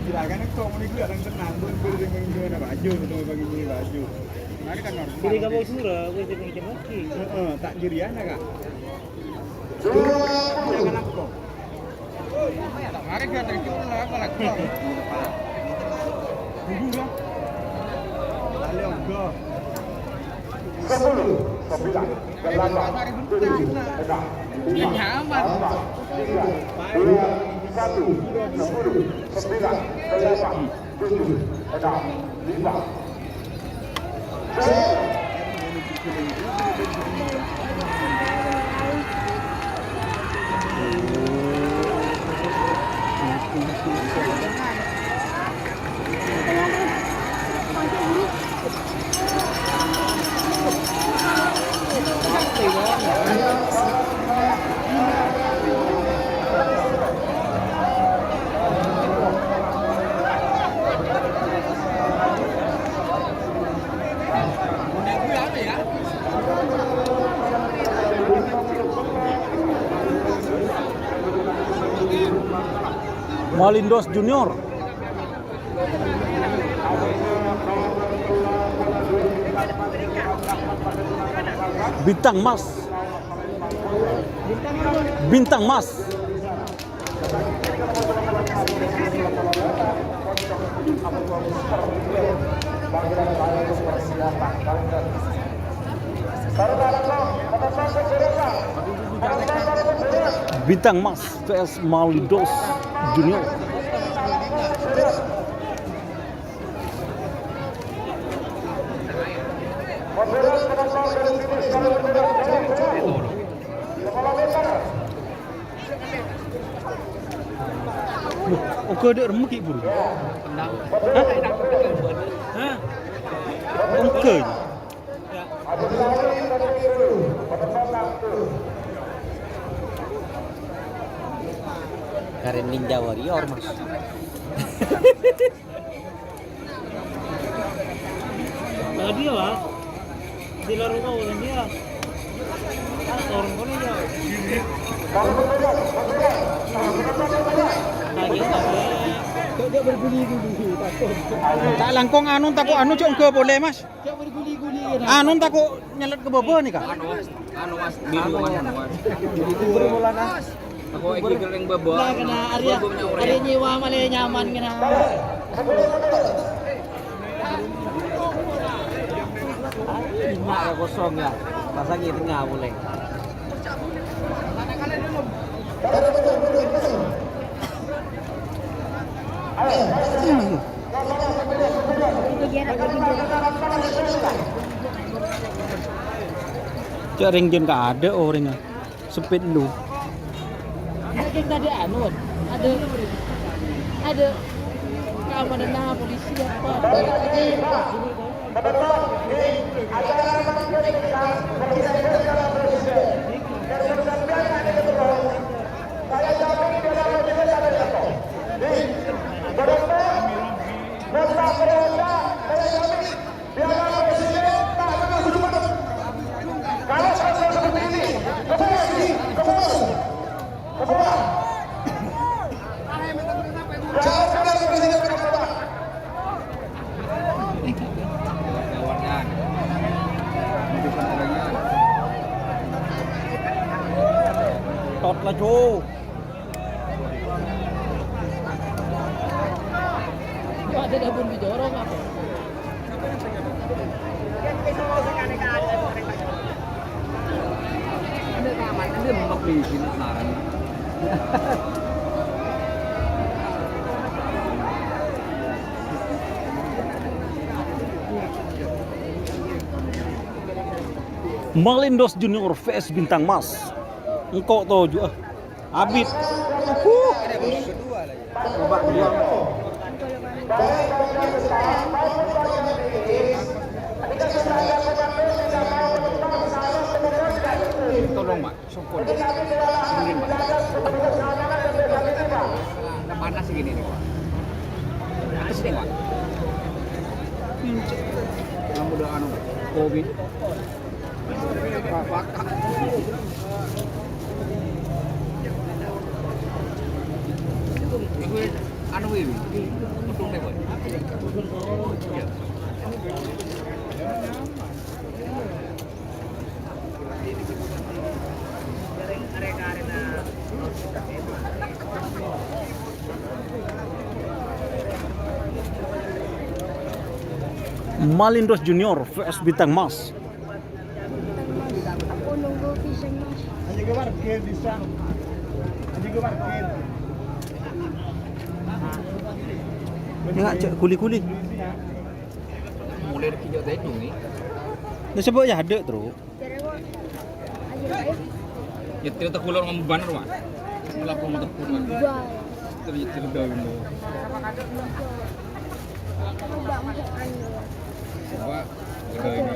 Speaker 6: Silakan kau mau ikut orang tenang, dengan baju, dengan bagi baju. Mari kan normal. Jadi kamu surah, gue jadi macam oke. Tak jurian agak. Jangan aku. Mari kita terima lah, kalau kau. Dulu lah. Ayo go.
Speaker 3: 10, 9, 8, 7, 6,
Speaker 1: Nyaman.
Speaker 3: 3, 2, 1, 10, 9, 8, 7, 6, 5.
Speaker 2: Malindos Junior. Bintang Mas. Bintang Mas. Bintang Mas vs Malindos Junior. Oke, ada remuk ibu. Hah? Oke. Karen Ninja Warrior mas.
Speaker 8: Tadi lah, di luar rumah orang dia. Orang mana ya? Dia berguli-guli takut.
Speaker 2: Tak langkong anun takut anu cok ke boleh mas.
Speaker 8: Dia berguli-guli.
Speaker 2: Anun takut nyelet ke bawah nih kak.
Speaker 1: Anu mas, biru mas.
Speaker 8: Bermulan as.
Speaker 1: Aku ikut yang bebo.
Speaker 8: Nah, kena Arya nyewa malah nyaman kena.
Speaker 1: Lima kosong ya. Pasang itu nggak boleh.
Speaker 2: Cak ringgen gak ada orangnya. Sepit lu.
Speaker 8: Kita ada anu, ada keamanan polisi apa?
Speaker 2: Tot lah cu.
Speaker 8: Ada dapur dijorong apa?
Speaker 1: Ada kamar, ada memang di sini sekarang.
Speaker 2: Malindos Junior vs Bintang Mas. Engkau tahu juga. Abid.
Speaker 1: Tolong Pak, sokon. Mungkin Pak. Panas segini nih Pak. Panas nih Pak. Kamu udah anu, Covid. Pak. Anu ini, untung deh Pak.
Speaker 2: Malindos Junior vs Bintang Mas.
Speaker 7: Aku nunggu pisang mas.
Speaker 6: Aja ke parkir bisa. Aja ke parkir.
Speaker 2: Enggak cek kuli-kuli.
Speaker 1: Mulai dari kijau tadi nih.
Speaker 2: Dia sebut ya ada terus.
Speaker 7: Jadi kok aja baik.
Speaker 1: Ya tidak terkulur ngomong banner Pak. Melapor motor kurang.
Speaker 7: Jual.
Speaker 1: Terjadi dulu.
Speaker 7: Coba masuk anu.
Speaker 1: Coba
Speaker 7: Oke,
Speaker 1: ini.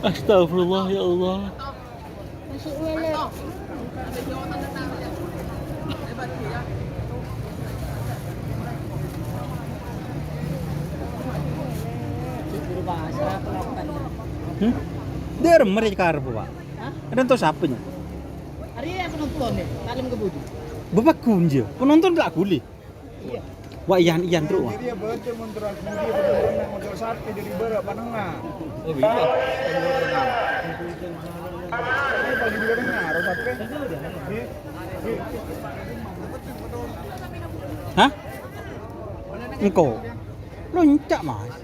Speaker 2: Astagfirullah ya Allah.
Speaker 7: Masih nyelet.
Speaker 2: Dia mereka karbu pak. Ada tahu siapanya?
Speaker 4: Hari ini penonton nih, talim ke bodoh.
Speaker 2: Bapakun je. Penonton tak boleh.
Speaker 4: Iya.
Speaker 2: Wah iyan terus.
Speaker 6: Jadi dia betul montran dia betul motor sate jadi berat panengan.
Speaker 1: Oh iya.
Speaker 6: Ini pagi juga dengar harus sate.
Speaker 2: Hah? Engkau? Loncak mas.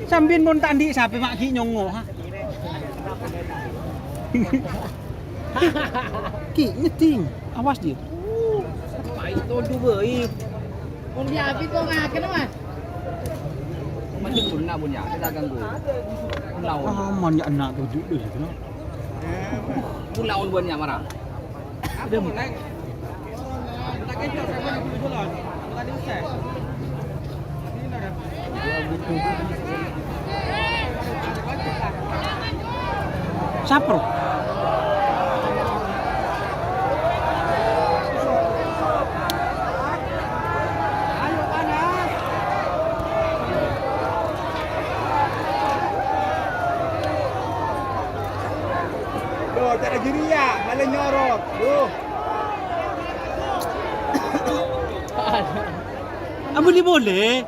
Speaker 2: Sambil pun tandi sampai maki nyongo ha. Ki nyeting, awas dia.
Speaker 1: Baik toju baik.
Speaker 4: Om dia api kok ngaken mas.
Speaker 1: Masih guna punya, kita ganggu. Pulau.
Speaker 2: Aman ya anak toju deh kenapa?
Speaker 1: Pulau buannya marah. Ada mulai.
Speaker 8: Tak kencok saya banyak bulan. Tadi usai.
Speaker 2: Sapro.
Speaker 6: Duh, tak ada gini ya, malah nyorot. Duh.
Speaker 2: Boleh boleh.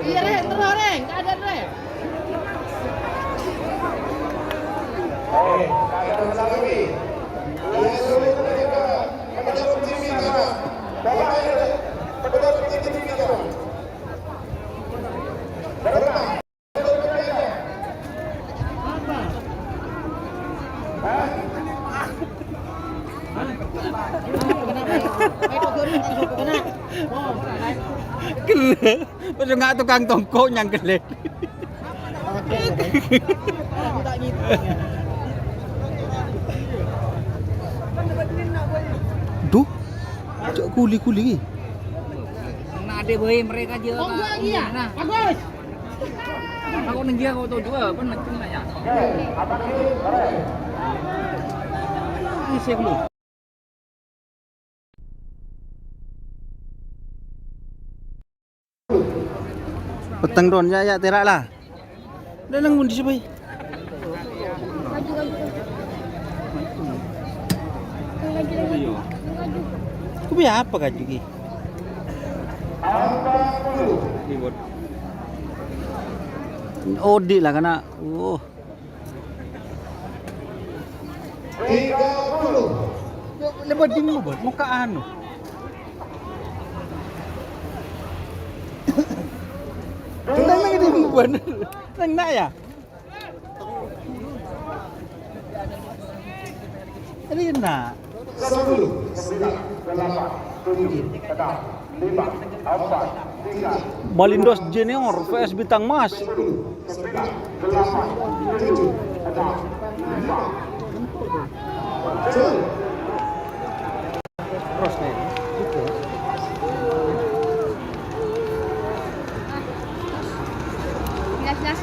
Speaker 4: Iya Reng, terus Reng, tak ada Reng.
Speaker 2: Gele. Pasal nggak tukang tongkok yang gele. Duh. Cok kuli-kuli.
Speaker 1: Nah ada bayi mereka je.
Speaker 4: Oh enggak lagi ya? Bagus.
Speaker 1: Aku nengia kau tahu juga, kan macam nanya. Ini siapa lu?
Speaker 2: Petang don ya terak lah. Dah nanggung di sebai.
Speaker 7: Lagi.
Speaker 2: Kau biar apa kan juga?
Speaker 1: Ribut.
Speaker 2: Odi lah kena. Oh.
Speaker 3: 30.
Speaker 2: Lepas ding mo buat muka anu. Tentang lagi ding mo buat. Nang na ya. Ano yun na?
Speaker 3: 10, 9, 8, 7, 6, 5, 4, 3,
Speaker 2: Malindos Junior vs Bintang Mas.
Speaker 3: 9, 8, 7, 6, 5,
Speaker 2: Terus nih. Gitu.
Speaker 7: Gas.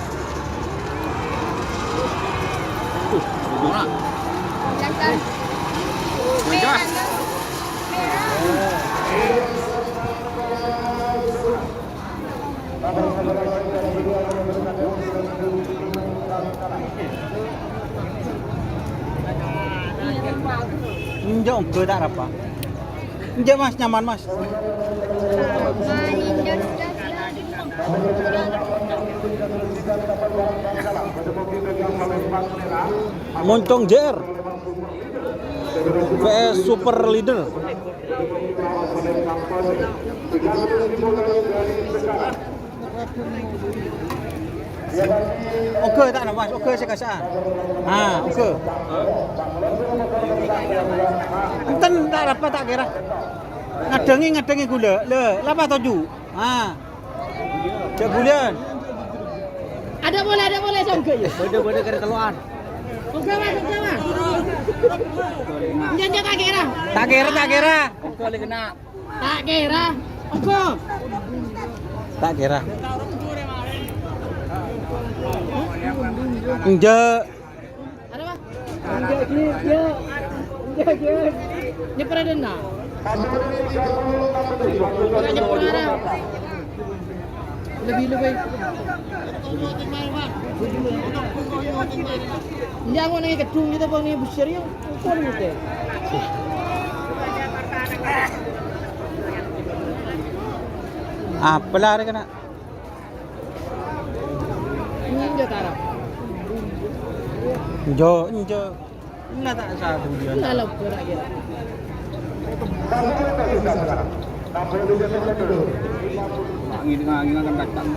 Speaker 1: Gimana?
Speaker 7: Gas.
Speaker 1: Gas.
Speaker 2: Enjak ke tak apa? Enjak Mas, nyaman Mas. Moncong JR vs Super Leader. Oke tak nak Mas? Oke saya kasih. Oke. Enten tak dapat tak kira. Ngadengi gula. Le, lapa toju. Cek bulan.
Speaker 4: Ada boleh songke ya.
Speaker 1: Beda-beda kena keluar.
Speaker 4: Oke mas. Jangan tak kira.
Speaker 2: Tak kira.
Speaker 1: Kau boleh kena.
Speaker 4: Tak kira. Oke.
Speaker 2: Tak kira. Enjak.
Speaker 4: Ada apa? Enggak. Nyeper ada nak. Bukan nyeper ada. Lebih.
Speaker 8: Jangan nang kedung kita bang ni besar yang kon gitu.
Speaker 2: Apa lah ada kena?
Speaker 8: Ini dia tarap.
Speaker 2: Jo. Enggak tak sabu dia.
Speaker 8: Enggak lah berak kira.
Speaker 1: Angin akan datang.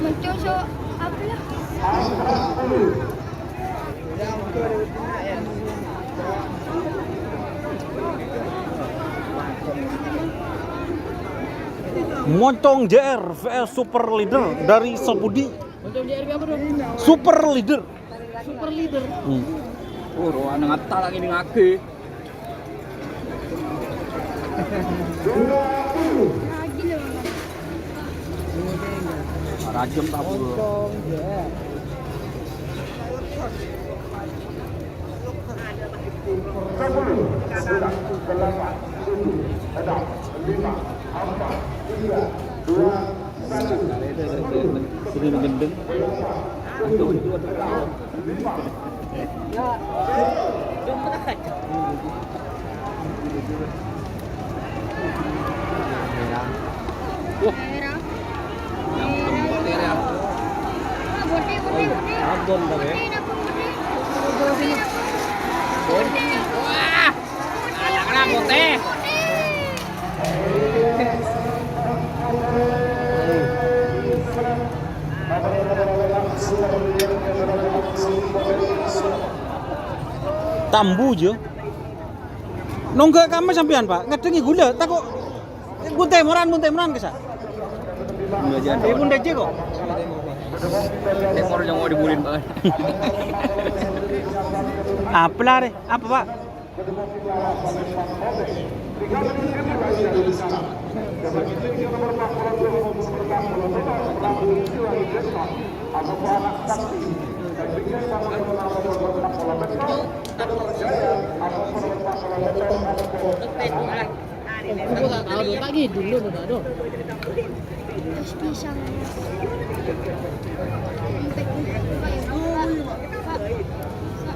Speaker 7: Mencoso apa lah?
Speaker 2: Moncong JR vs Super Leader dari Sapudi.
Speaker 8: Untuk di RB apa dong?
Speaker 2: Super Leader.
Speaker 8: Super leader.
Speaker 1: Oh, roan ngata lagi ning ake.
Speaker 7: Lagi loh.
Speaker 1: Rajem tak bro.
Speaker 8: Moncong JR.
Speaker 1: Ini gendeng.
Speaker 7: Merah. Bote.
Speaker 1: Abon dah ya. Wah. Anak-anak bote.
Speaker 2: Tambu je. Nongga kamu sampean Pak, ngadengi gula, tak kok buntai moran kesak. Bunda je kok.
Speaker 1: Ekor yang mau dibulin banget.
Speaker 2: Apa lah deh? Apa Pak?
Speaker 8: Aku tak tahu dulu, tak gitu dulu tak tahu.
Speaker 7: Es pisang.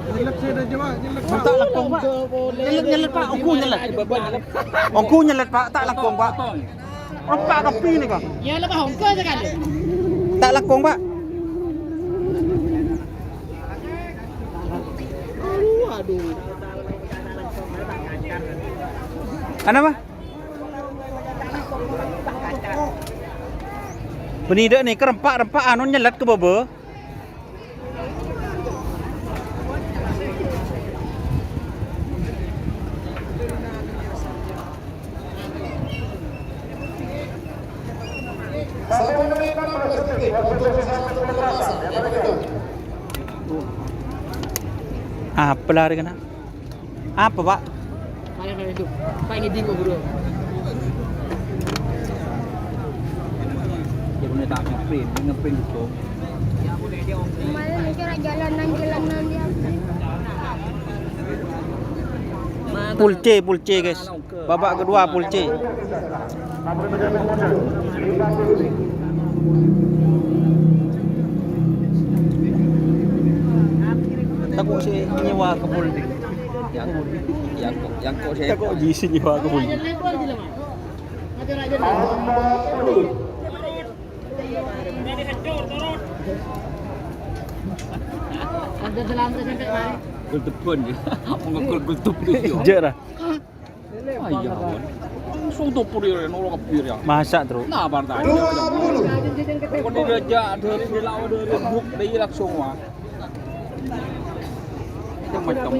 Speaker 5: Jelek saya dah jawab, jelek Pak.
Speaker 2: Tak lakong Pak. Nyelet Pak, aku nyelet. Aku nyelet Pak, tak lakong Pak. Apa kopi ni kok?
Speaker 8: Ya lepas hongkong sekali.
Speaker 2: Tak lakong Pak.
Speaker 8: Aduh.
Speaker 2: Kenapa? Penida ni kerempak-rempak anu nyelet ke bebe. Apa lah dia kena? Apa Pak?
Speaker 8: Kayak itu. Pak ini dingo bro.
Speaker 1: Dia punya tak ngeprint itu.
Speaker 7: Kemarin mikir jalanan dia.
Speaker 2: Pulce guys. Babak kedua pulce. Takut si nyewa ke pulce.
Speaker 1: Yang kok saya
Speaker 2: Takut ji si nyewa ke pulce.
Speaker 8: Lebar je lah mak. Macam nak jadi. Ada dalam sampai mari.
Speaker 1: gultepun dia. Mengekul gultup dia.
Speaker 2: Je dah.
Speaker 1: Ah iya kawan. Langsung topur dia nolong kepir ya.
Speaker 2: Masak terus.
Speaker 1: Nah partai. Kau ni diajak dari di lawan dari buk dari langsung wah. Itu macam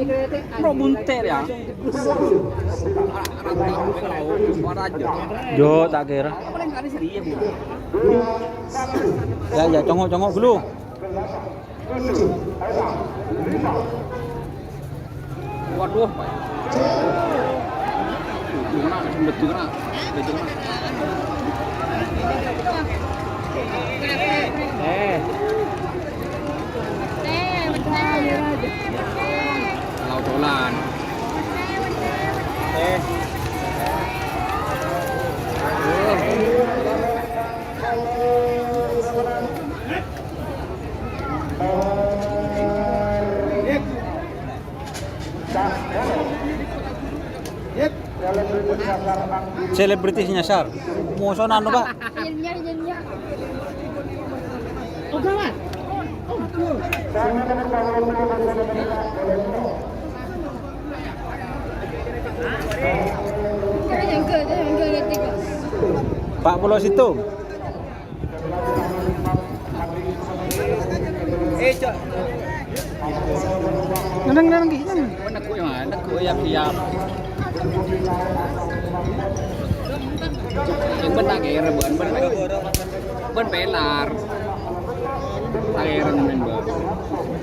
Speaker 1: pro bunter ya.
Speaker 2: Jo tak kira.
Speaker 1: Paling kali serius dia.
Speaker 2: Ya congok dulu.
Speaker 1: Waduh, Pak. Betul kena. Laut Tolan.
Speaker 2: Selebritis nyasar. Moso nano Pak?
Speaker 7: Jadinya.
Speaker 8: Oh kawan.
Speaker 7: Yang ke tiga.
Speaker 2: Pak Pulau Situng.
Speaker 1: Cok.
Speaker 2: Nang ki.
Speaker 1: Aku yang siap. Yang benar kira ben pelar. Akhirnya main ber.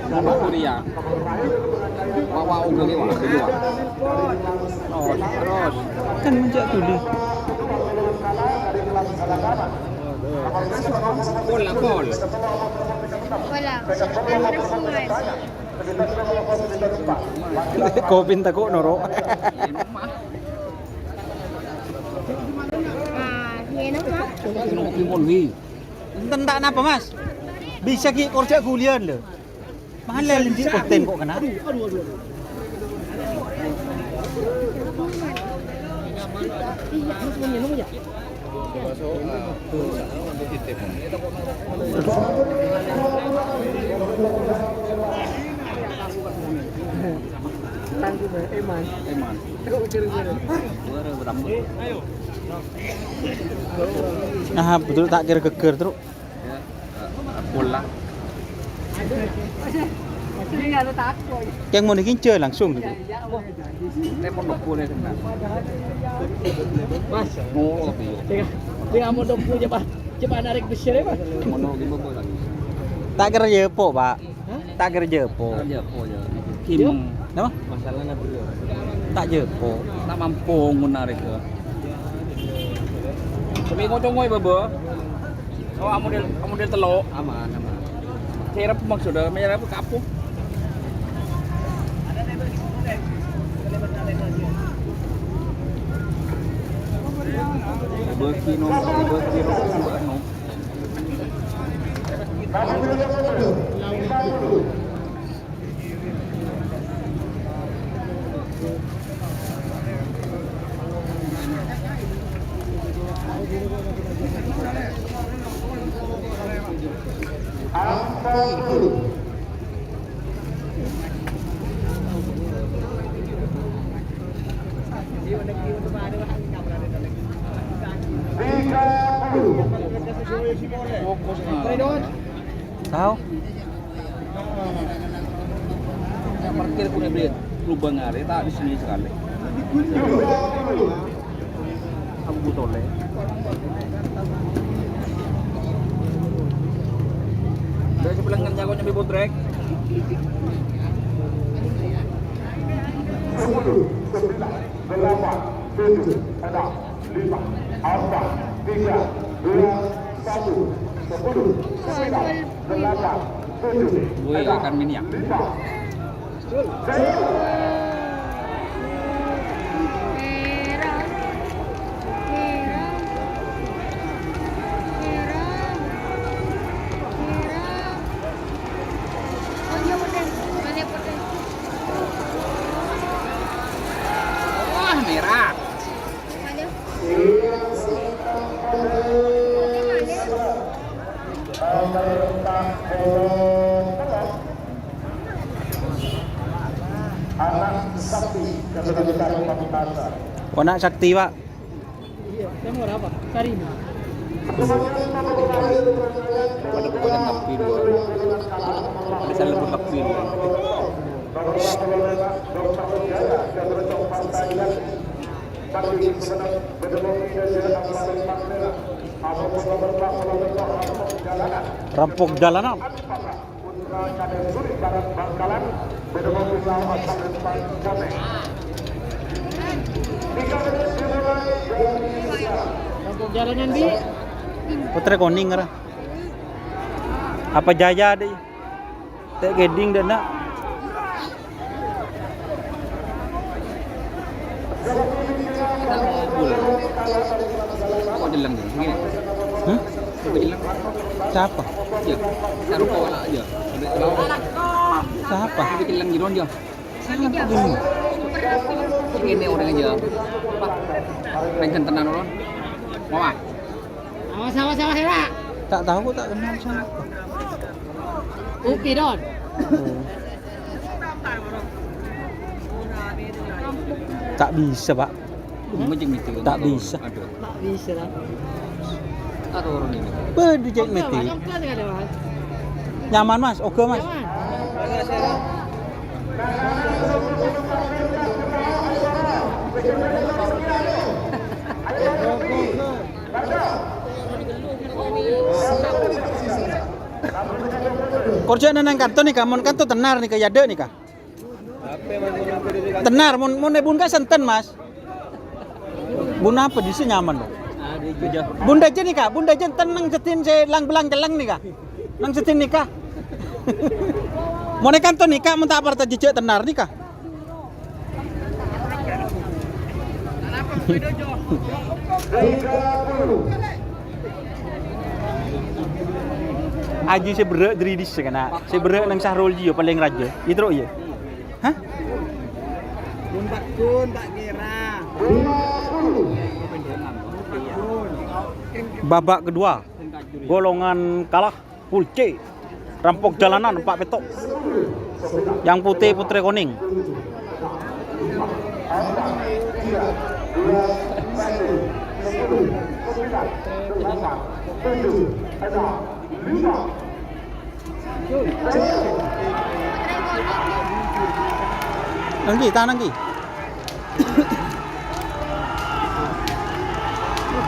Speaker 1: Nama Korea. Wawa udah lewat kedua. Terus.
Speaker 2: Kan menjak tuli.
Speaker 1: Gol.
Speaker 7: Wala.
Speaker 2: Kau pinta kok noro.
Speaker 7: Yan mah.
Speaker 1: Kinong Molwi.
Speaker 2: Tentang apa Mas? Bisa ki kerja kuliah lho. Mahal lah linci konten kok kena.
Speaker 1: Eman.
Speaker 2: Nah, betul tak kira geger terus.
Speaker 1: Bola.
Speaker 2: Yang mau dikincir langsung gitu.
Speaker 1: Telepon dokternya kena. Mas, mau tapi.
Speaker 8: Dia mau dompu coba narik besar ya Pak.
Speaker 1: Mono gimana lagi?
Speaker 2: Tak kira jepo Pak. Tak kira jepo.
Speaker 1: Aja aja. Kim.
Speaker 2: Nama?
Speaker 1: Masalahnya bro.
Speaker 2: Tak jepo.
Speaker 1: Tak mampu menarik ke. Tapi ngocong bebo. Oh, model telok aman. Serap maksudnya menyerap kapuk. Berkino.
Speaker 2: Tahu?
Speaker 1: Yang parkir punya beli lubang hari tak di sini sekali. Aku butuh le. Dari sebelah kan jago nyambi botrek. 10 gue akan minyak. Wah, merah.
Speaker 2: Anak sakti Pak.
Speaker 8: Iya, saya mau apa? Cari ini.
Speaker 1: Pada pokoknya kapil. Ada salah pun kapil.
Speaker 2: Rampok jalanan.
Speaker 8: Rampok jalanan bi.
Speaker 2: Putra koning ngara. Apa jaya deh? Tek geding dan nak.
Speaker 1: Kok jelang gini? Kok jelang?
Speaker 2: Siapa?
Speaker 1: Ya, taruh kau lah aja.
Speaker 2: Siapa?
Speaker 1: Kok jelang gitu aja.
Speaker 2: Siapa gini?
Speaker 1: Ini udah aja. Pengen tenan ulun. Mau ah?
Speaker 8: Sama Hera.
Speaker 2: Tak tahu kok, tak kenal siapa.
Speaker 8: Upi Don.
Speaker 2: Tak bisa, Pak.
Speaker 1: Macam itu.
Speaker 2: Tak bisa.
Speaker 1: Aduh.
Speaker 8: Tak bisa lah.
Speaker 1: Atau orang ini.
Speaker 2: Bedu jek
Speaker 8: Oke,
Speaker 2: meti.
Speaker 8: Mas. Oke, ada Mas.
Speaker 2: Nyaman, Mas. Oke, Mas.
Speaker 8: Nyaman.
Speaker 2: Korja nang kanto nih kah? Mon kanto tenar nih kah? Yade nih kah? Tenar, mon nebun ka senten, Mas. Bun apa di sini nyaman dong? Bunda aja nih kah? Bunda aja tenang setin saya lang belang jalang nih kah? Nang setin nih kah? Mon kanto nih kah? Mon tak aparta jejak tenar nih kah? Aji seberak dari dis kana. Seberak nang Sahrul Ji paling raja. Itu iya. Hah?
Speaker 6: Kun tak kira.
Speaker 2: Babak kedua. Golongan kalah full C. Rampok jalanan Pak Petok. Yang putih Putri Koning. Nanggi, ta nanggi.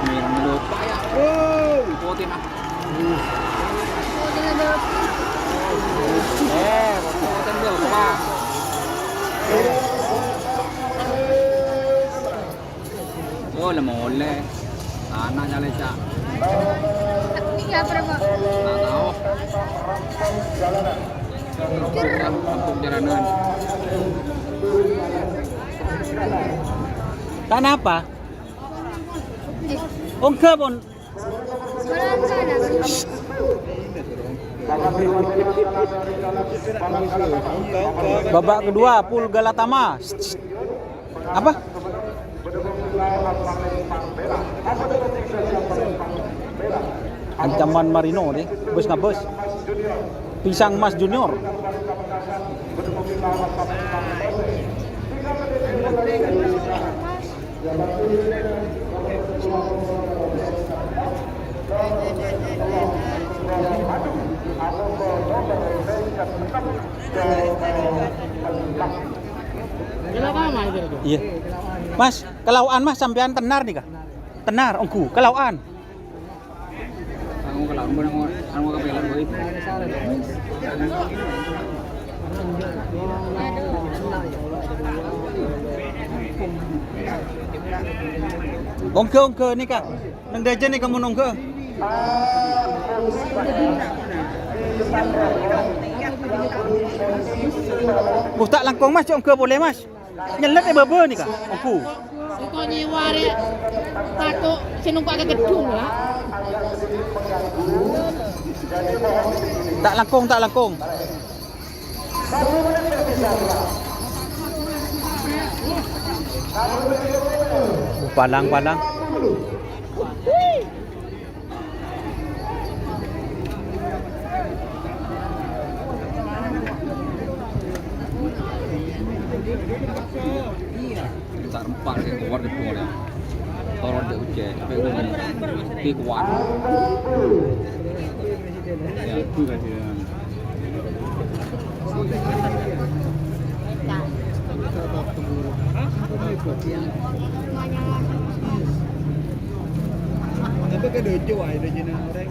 Speaker 1: Merah melupa ya. Ikutin ah. Ikutin dia apa? Oh, lemole. Anak jalan cak.
Speaker 7: Tiga berapa?
Speaker 1: Tak tahu. Kampung jalanan.
Speaker 2: Tanah apa? Ongke pun.
Speaker 7: Kanan kanan.
Speaker 2: Babak kedua Pul Galatama. Apa? Ancaman Marino nih, bus ngabus. Pisang Mas Junior. Iya. Mas, kelauan Mas sampean tenar nih kah? Tenar, ongku, kelauan.
Speaker 1: Kamu kalau anu kepelan boy.
Speaker 2: Ongke nih kah? Nang dajen nih kamu ongke. Tak langkong Mas, ongke boleh Mas. Nyelet bebe nih kah? Ongku.
Speaker 8: Kok nyewa rek. Takut sinumpak ke gedung lah.
Speaker 2: Tak langkong. Palang.
Speaker 1: Tak rempak dia keluar di bola. Kalau dia ucap, tapi dia kuat. Ya, itu kan dia.
Speaker 6: Apa ke dojo ay dojo na orang.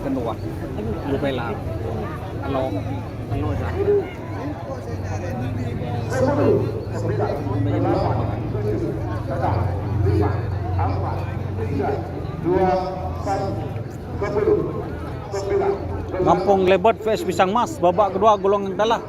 Speaker 1: Kedua, lu pelang. Kalau sah.
Speaker 2: Kampung Lebot vs Pisang Mas, babak kedua golongan kalah.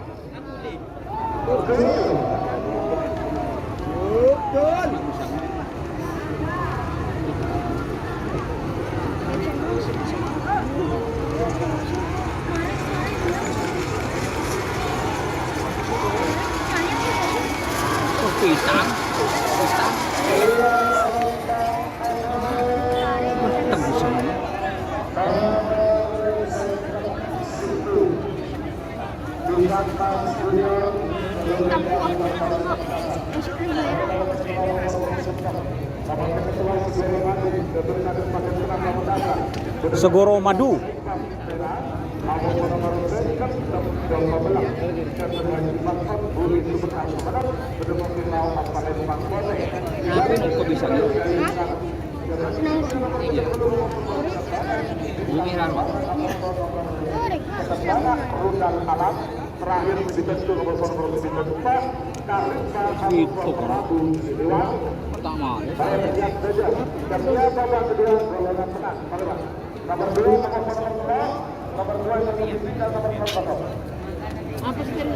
Speaker 2: Segoro Madu.
Speaker 1: Tapi kok bisa gitu? Iya. Ini kan, Pak.
Speaker 3: Terakhir ditentu nomor 4
Speaker 1: Itu kan. Pertama.
Speaker 3: Saya lihat saja. Siapa yang kedua golongan menang? Nomor 2 nomor 2 yang ditinggal nomor 4.
Speaker 7: Apa sih tadi?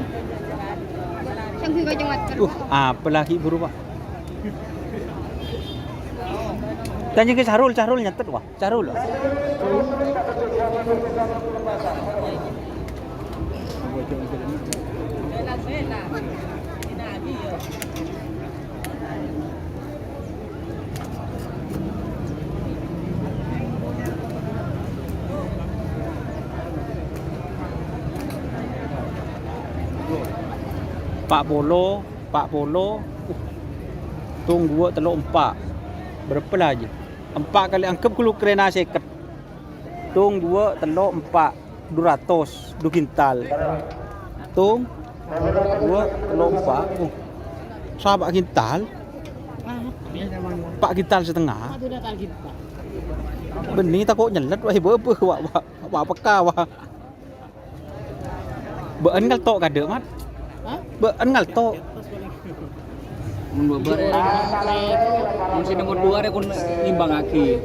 Speaker 7: Sanggup kacang mata.
Speaker 2: Apa lagi buru Pak? Tanya ke Carul nyatet wah. Carul. Pak Polo. Tung 2 teluk 4. Berapa lah aja? 4 kali anggap kulu kerena seket. Tung 2 teluk 4 200 2 kintal. Tung 2 teluk 4. Sahabat kintal. 4 kintal setengah. Benih takut nyelet wah berapa wah peka wah. Beun ngal tok kade mat. Beun ngal tok.
Speaker 1: Mun beber mun sini nomor 2 rekon nimbang lagi.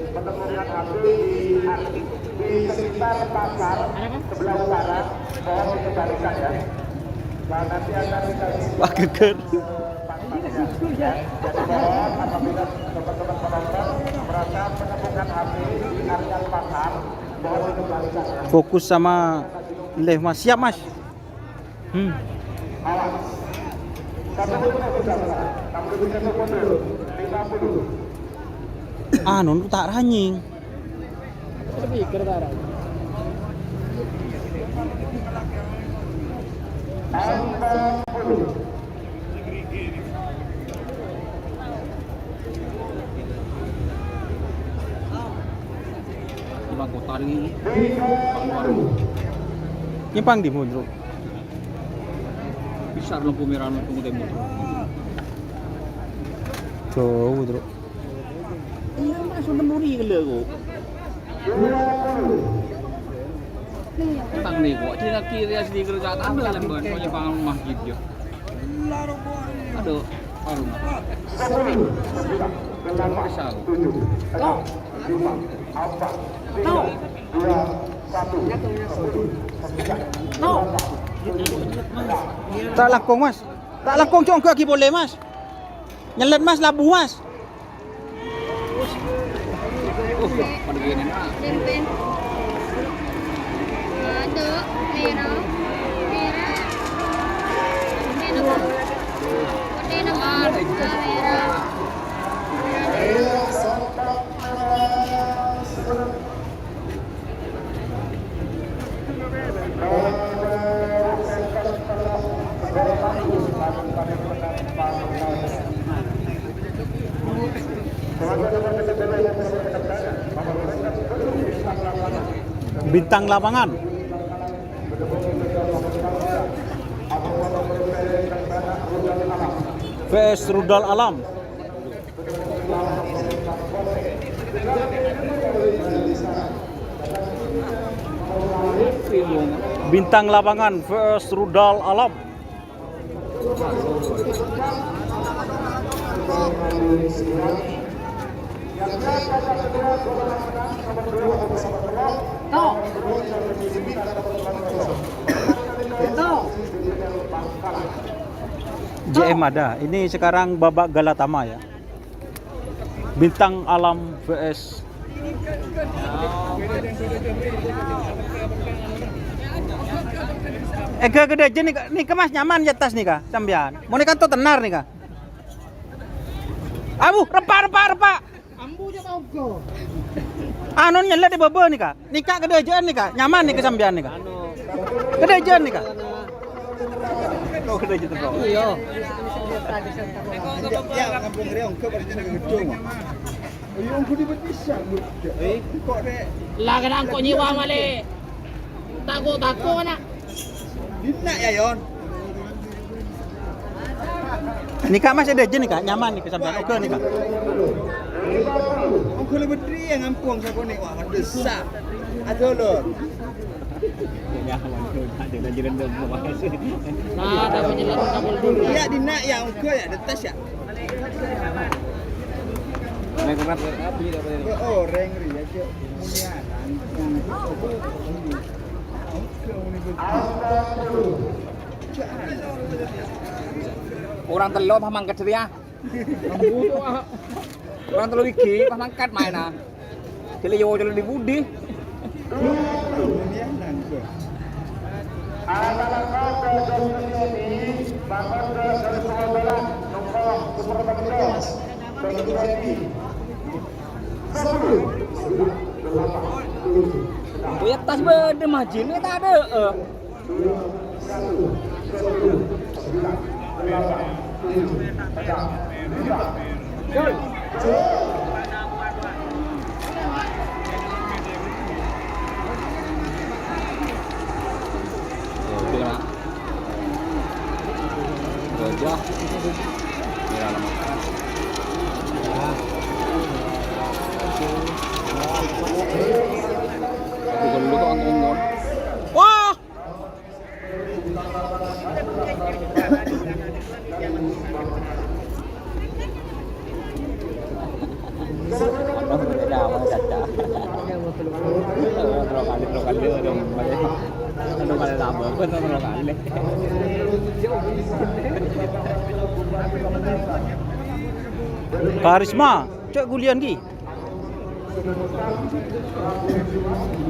Speaker 3: Di sekitar pasar sebelah utara mohon dikembalikan ya. Dan nanti akan dikasih
Speaker 2: Wah geger.
Speaker 3: jadi mohon apabila teman-teman penonton merasa menemukan HP di area pasar mohon dikembalikan ya.
Speaker 2: Fokus sama live Mas. Siap Mas.
Speaker 3: Awas. Satu sudah benar. Kamu bisa mundur 50.
Speaker 2: Anu tak ranying.
Speaker 1: Di kota ini.
Speaker 2: Nyimpang di Mundro.
Speaker 1: Bisa lampu merah lampu timur.
Speaker 2: Jauh, Bro.
Speaker 1: Iya, masuk nemuri ke lego. Tang nih kok, dia kiri asli kerja tambah lembar, kau nyepang masjid jo. Aduh, arum. Bisa.
Speaker 2: Tak lakong Mas. Tak lakong cong ke boleh Mas. Nyelet Mas labu Mas.
Speaker 1: Pada gini nak.
Speaker 7: Lempen. Ada merah. Merah. Merah.
Speaker 2: Bintang lapangan. VS Rudal Alam. Bintang lapangan VS Rudal Alam. JM ada. Ini sekarang babak Galatama ya. Bintang Alam VS gede aja nih ke Mas nyaman di atas nih kak sambian. Mau nih kanto tenar nih kak. Abu repa.
Speaker 4: Ambu je kau go.
Speaker 2: Anu nyelet di bebe nih kak. Nih kak gede aja nih kak. Nyaman nih ke sambian nih kak. Gede aja nih kak.
Speaker 1: Kok udah gitu bro?
Speaker 8: Iya.
Speaker 6: Ya ngampung reong ke pada jaga gedung. Ayo aku di bisa. Kok dek
Speaker 8: Lah kena angkot nyewa male. Tako nak.
Speaker 6: dinak ya Yon.
Speaker 2: Nikah Mas ada aja nih Kak, nyaman nih kesampean oke nih Kak.
Speaker 6: Aku lebih diri yang ngampung siapa nih? Wah, desak. Ada loh.
Speaker 8: Nah, dah penyelam kabel dulu.
Speaker 6: Iya dinak ya aku ya detas ya.
Speaker 1: Naik kerat api apa ini?
Speaker 6: Oh, reng ri ya cok.
Speaker 1: Orang telo pah mangkat dia. Orang telo iki pah mangkat main ah. Jele yo jele di budi. Ya tas bede majin tak ada. Gajah. Ya lama. Dulu kok angin-angin.
Speaker 2: Wah.
Speaker 1: Orang berbeda awal caca. Terlalu kali dong. Terlalu kali lama pun terlalu kali.
Speaker 2: Karisma, cek gulian ki.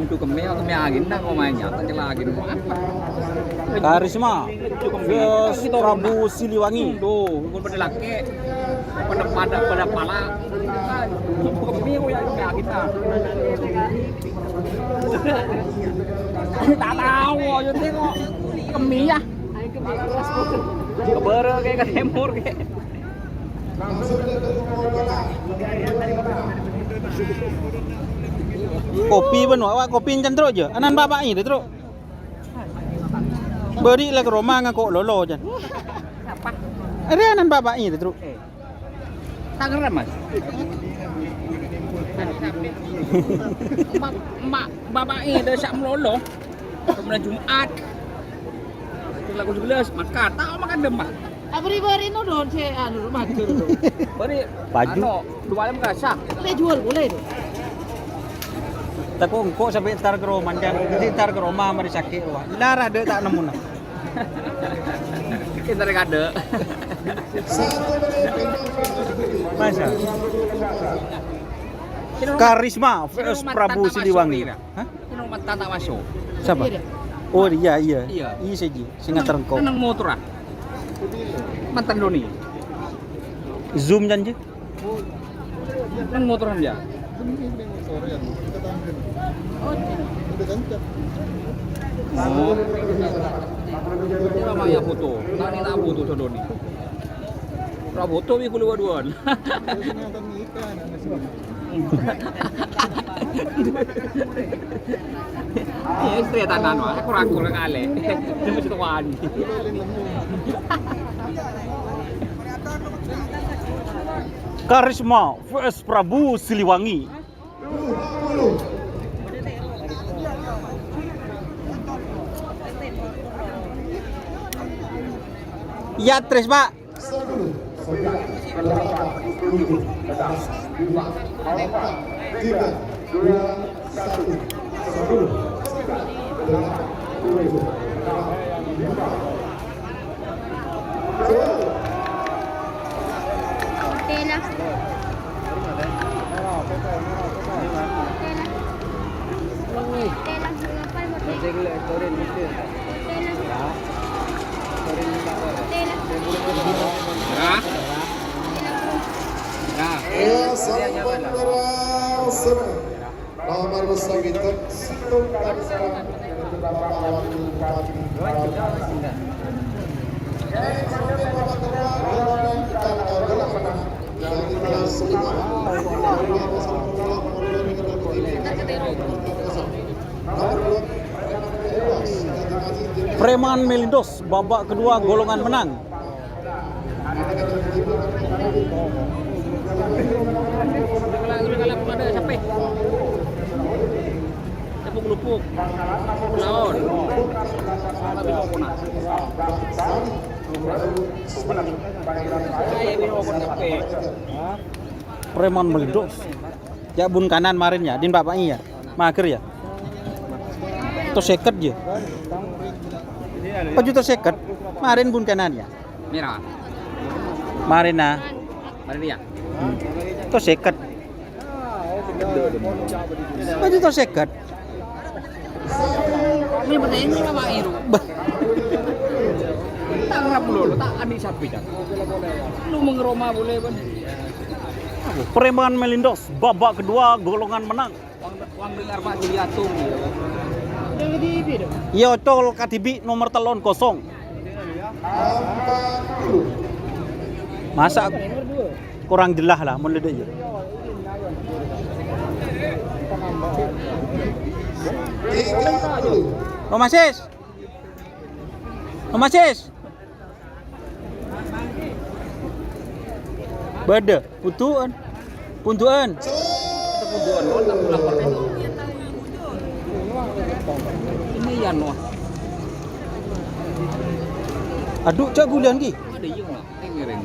Speaker 1: Itu kemih angin nak kau mainnya, tak lagi mau apa?
Speaker 2: Karisma, Yes Prabu Siliwangi.
Speaker 1: Tuh, pun pada laki, pada pala. Itu kemih kau yang angin nak. Tak tahu, yo tengok kemih ya. Kebere kayak ke timur kayak.
Speaker 2: Kopi pun awak kopi encen terus je. Anan bapak ini terus. Beri lah ke rumah ngakok lolo jan. Ada anan bapak ini terus.
Speaker 1: Tak ngerem mas. Mak bapak ini dah siap melolo. Kemudian Jumat. Lagu 11 makan, tahu makan demak.
Speaker 8: Beri no don saya anu macur tu.
Speaker 1: Beri
Speaker 2: Baju.
Speaker 1: dua lem kasah.
Speaker 8: Boleh jual boleh tu.
Speaker 2: Tapi engkau sampai tar ke rumah jan. Jadi tar ke rumah mari sakit wah. Darah dek tak nemu nah.
Speaker 1: Kita ada.
Speaker 2: Masa. Karisma vs Prabu Siliwangi. Hah?
Speaker 1: Ini mantan tak masuk.
Speaker 2: Siapa? Oh iya.
Speaker 1: Iya.
Speaker 2: Iya saja. Singa terengkau.
Speaker 1: Nang motor ah. Mantan Doni.
Speaker 2: Zoom janji.
Speaker 1: Nang motoran dia. Oh. Ini namanya foto. Tadi tak foto to Doni. Ra foto wi kulo duan. Iya, istri tanan wah, kurang kali. Dia mesti tuan.
Speaker 2: Karisma vs Prabu Siliwangi. Ya, tres Pak.
Speaker 3: Nomor bersangkutan
Speaker 2: Preman Melindos babak kedua golongan menang.
Speaker 1: Kalau ada sampai tepuk lupuk lawan
Speaker 2: Preman Melindos. Ya bun kanan marin ya, din bapaknya ya. Mager ya. Itu seket je. Oh juta seket. Marin bun kanan ya.
Speaker 1: merah
Speaker 2: Marin nah.
Speaker 1: mari dia
Speaker 2: Itu seket. Oh juta seket.
Speaker 1: ini penting ini apa itu tak ngerap dulu tak adik sapi kan lu mengeroma boleh kan
Speaker 2: Preman Melindos babak kedua golongan menang.
Speaker 1: uang dengar Pak Juliatung
Speaker 2: Yo tol KTB nomor telon kosong. Masa kurang jelas lah meledek je. Mamasis. Beda, puntuan.
Speaker 1: kebutuhan lo tak lapor ini ya no
Speaker 2: Aduh cak gulian ki.
Speaker 1: ada yang lah ini ring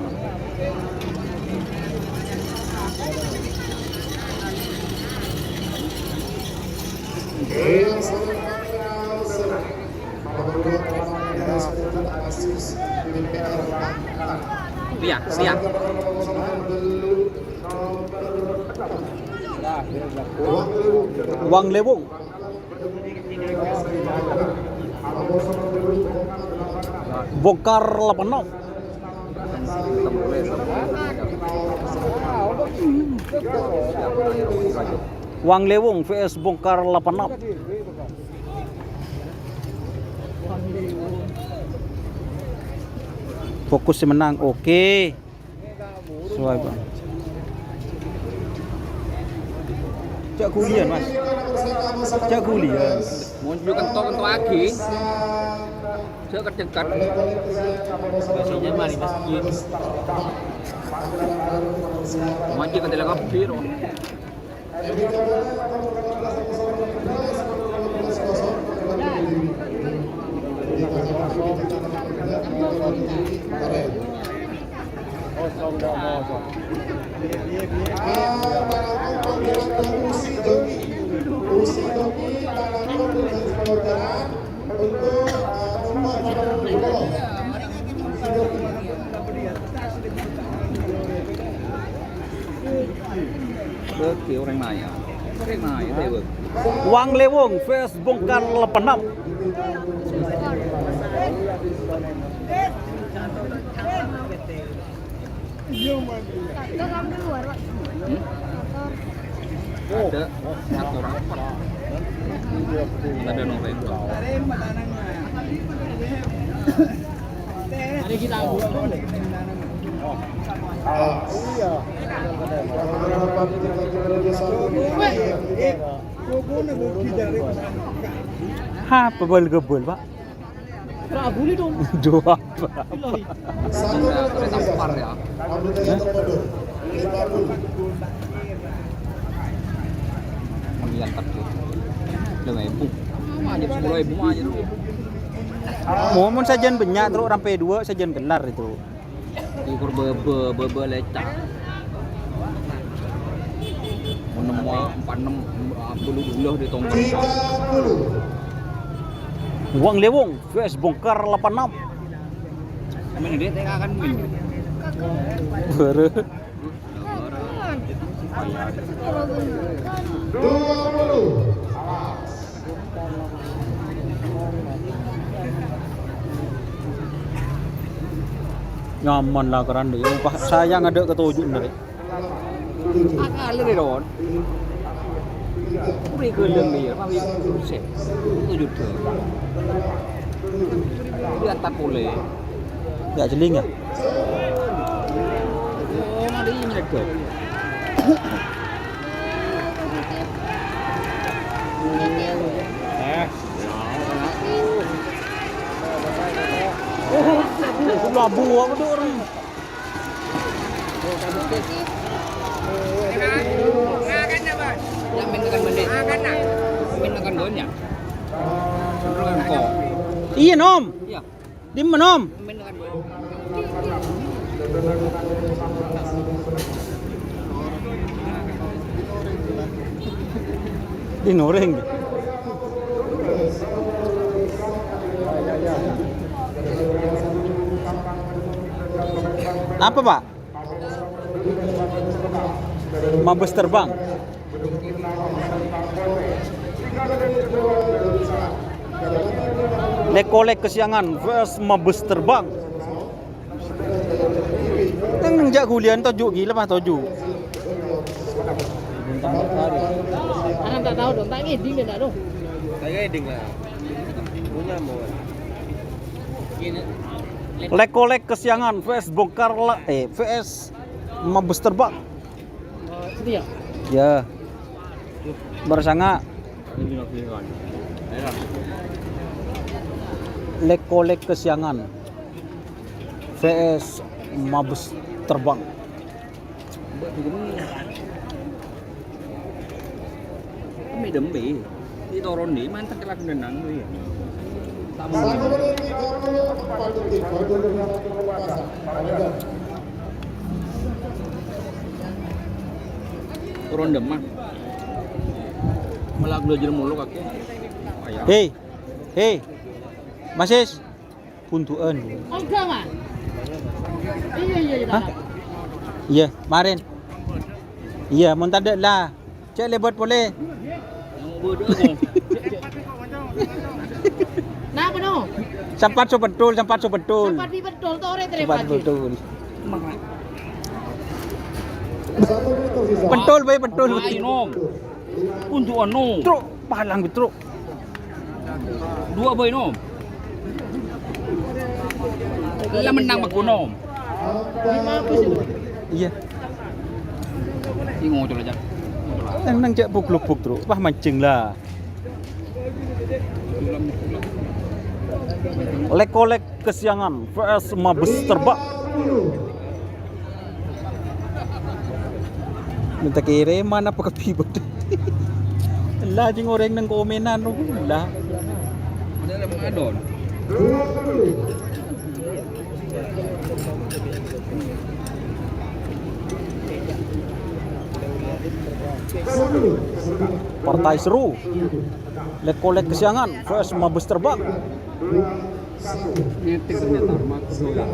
Speaker 1: siap
Speaker 2: Wang Lewong. Bongkar 86. Wang Lewong vs Bongkar 86. Fokus menang, oke. Sesuai bang. Cak kuliah mas. Cak kuliah.
Speaker 1: mau tunjukkan kentok lagi dekat
Speaker 8: Biasanya mari masjid.
Speaker 1: maju ke dalam biru Oke, orang nanya deh
Speaker 2: Wang Lewong vs Bongkar 86.
Speaker 1: ada satu rapat ada November
Speaker 8: Hari kita
Speaker 2: Ha, pebel-gebel pak.
Speaker 8: Rabu dong.
Speaker 2: Dua.
Speaker 1: sudah tampar ya mengiantar tuh 5.000 aja 10.000 aja tuh
Speaker 2: Mohon sajian banyak terus sampai 2 sajian gelar itu.
Speaker 1: ikur bebe lecak menemu 46 di tombol
Speaker 2: Wang Lewong vs Bongkar 86.
Speaker 1: ini dia tega akan min
Speaker 2: Bere. Nyaman lah keran deh. Sayang ada ketujuh nih.
Speaker 1: akal deh don beri geleng dia tapi set 7 dia tak boleh
Speaker 2: Gak jeling ya?
Speaker 1: Oh, ada ini mereka.
Speaker 2: Labu apa tuh orang? Iya nom.
Speaker 1: Iya.
Speaker 2: Di mana nom? Di noreng. Apa Pak? Mabes terbang. Lekolek kesiangan vs mabes terbang. Nang jak kuliah tojuk gila mah tojuk.
Speaker 7: Akan tak tahu dong, tak ngeding enggak dong.
Speaker 1: Saya eding lah. Punya mau.
Speaker 2: Lekolek kesiangan vs bongkar vs mabes terbang.
Speaker 7: Setia.
Speaker 2: Ya. Bersanga lekolek kesiangan vs mabes terbang.
Speaker 1: Kami dembe. Di toron ni mantap kelak nenang tu ya. Tak mau. Turun demam. Malah belajar muluk aku.
Speaker 2: Hei. Hei. Masis. Puntuan.
Speaker 7: Oh, enggak, Mas. Iya.
Speaker 2: Hah? Iya, kemarin. Iya, mun tak ada lah. Cek lebat boleh.
Speaker 1: Yang bodoh tu.
Speaker 7: Kenapa dong?
Speaker 2: Sempat so betul.
Speaker 7: Sempat di betul tuh orang terima
Speaker 2: Sempat betul. Betul, baik betul.
Speaker 1: Ai nom. Puntuan nom.
Speaker 2: Truk, palang truk.
Speaker 1: Dua boy nom. Lah menang mak nom.
Speaker 2: Iya.
Speaker 1: Ingo tu aja.
Speaker 2: Nang cek bukluk-buk truk. Wah mancing lah. Lekolek kesiangan vs mabes terbang. Minta kira mana pekepibot. Lah jing orang nang komenan lah.
Speaker 1: Ada lah mengadon.
Speaker 2: Partai seru. Lekolek kesiangan vs mabes terbang.
Speaker 1: Ngetik ternyata mak doyan.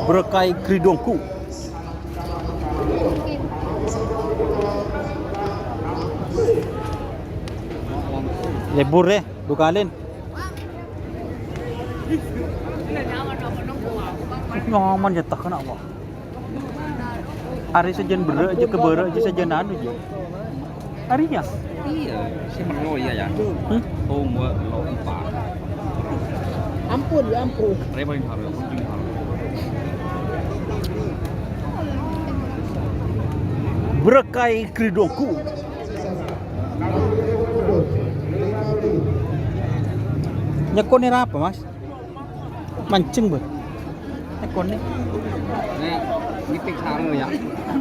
Speaker 2: Berkai kridongku. Lebur dukalin. Nyaman je tak kena apa. Hari sejen bere je ke bere je sejen anu je. Harinya.
Speaker 1: Iya, si merlo ya ya. Oh, mau lo empat.
Speaker 7: Ampun.
Speaker 1: Rebain harus, kunjung harus.
Speaker 2: Berkai kridongku. Nyekon ni apa mas? Mancing ber. kon nih.
Speaker 1: Nek ngitik sare ya.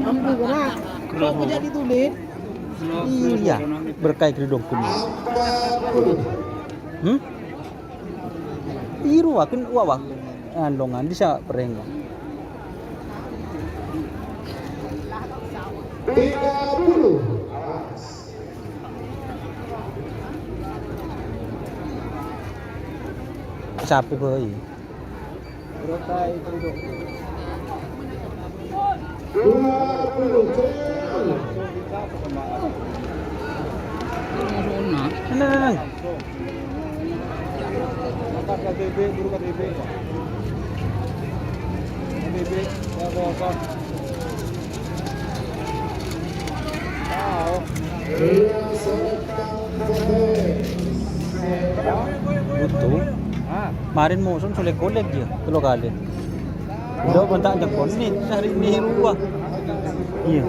Speaker 7: Ambil kena. Kok tidak ditulis?
Speaker 2: Iya, berkait ridong kuning. Iru akin wawa. Andongan bisa perenggo.
Speaker 3: 30.
Speaker 2: Sapi boy.
Speaker 6: Berkait ridong.
Speaker 3: 20.
Speaker 2: Nang.
Speaker 6: Angkat KTP, buru KTP. KTP, ya kosong. Tahu.
Speaker 2: Butuh. Marin mo sun sulit kolek dia, telo kali. Udah bentak jempol nih, hari ini ruah. Iya.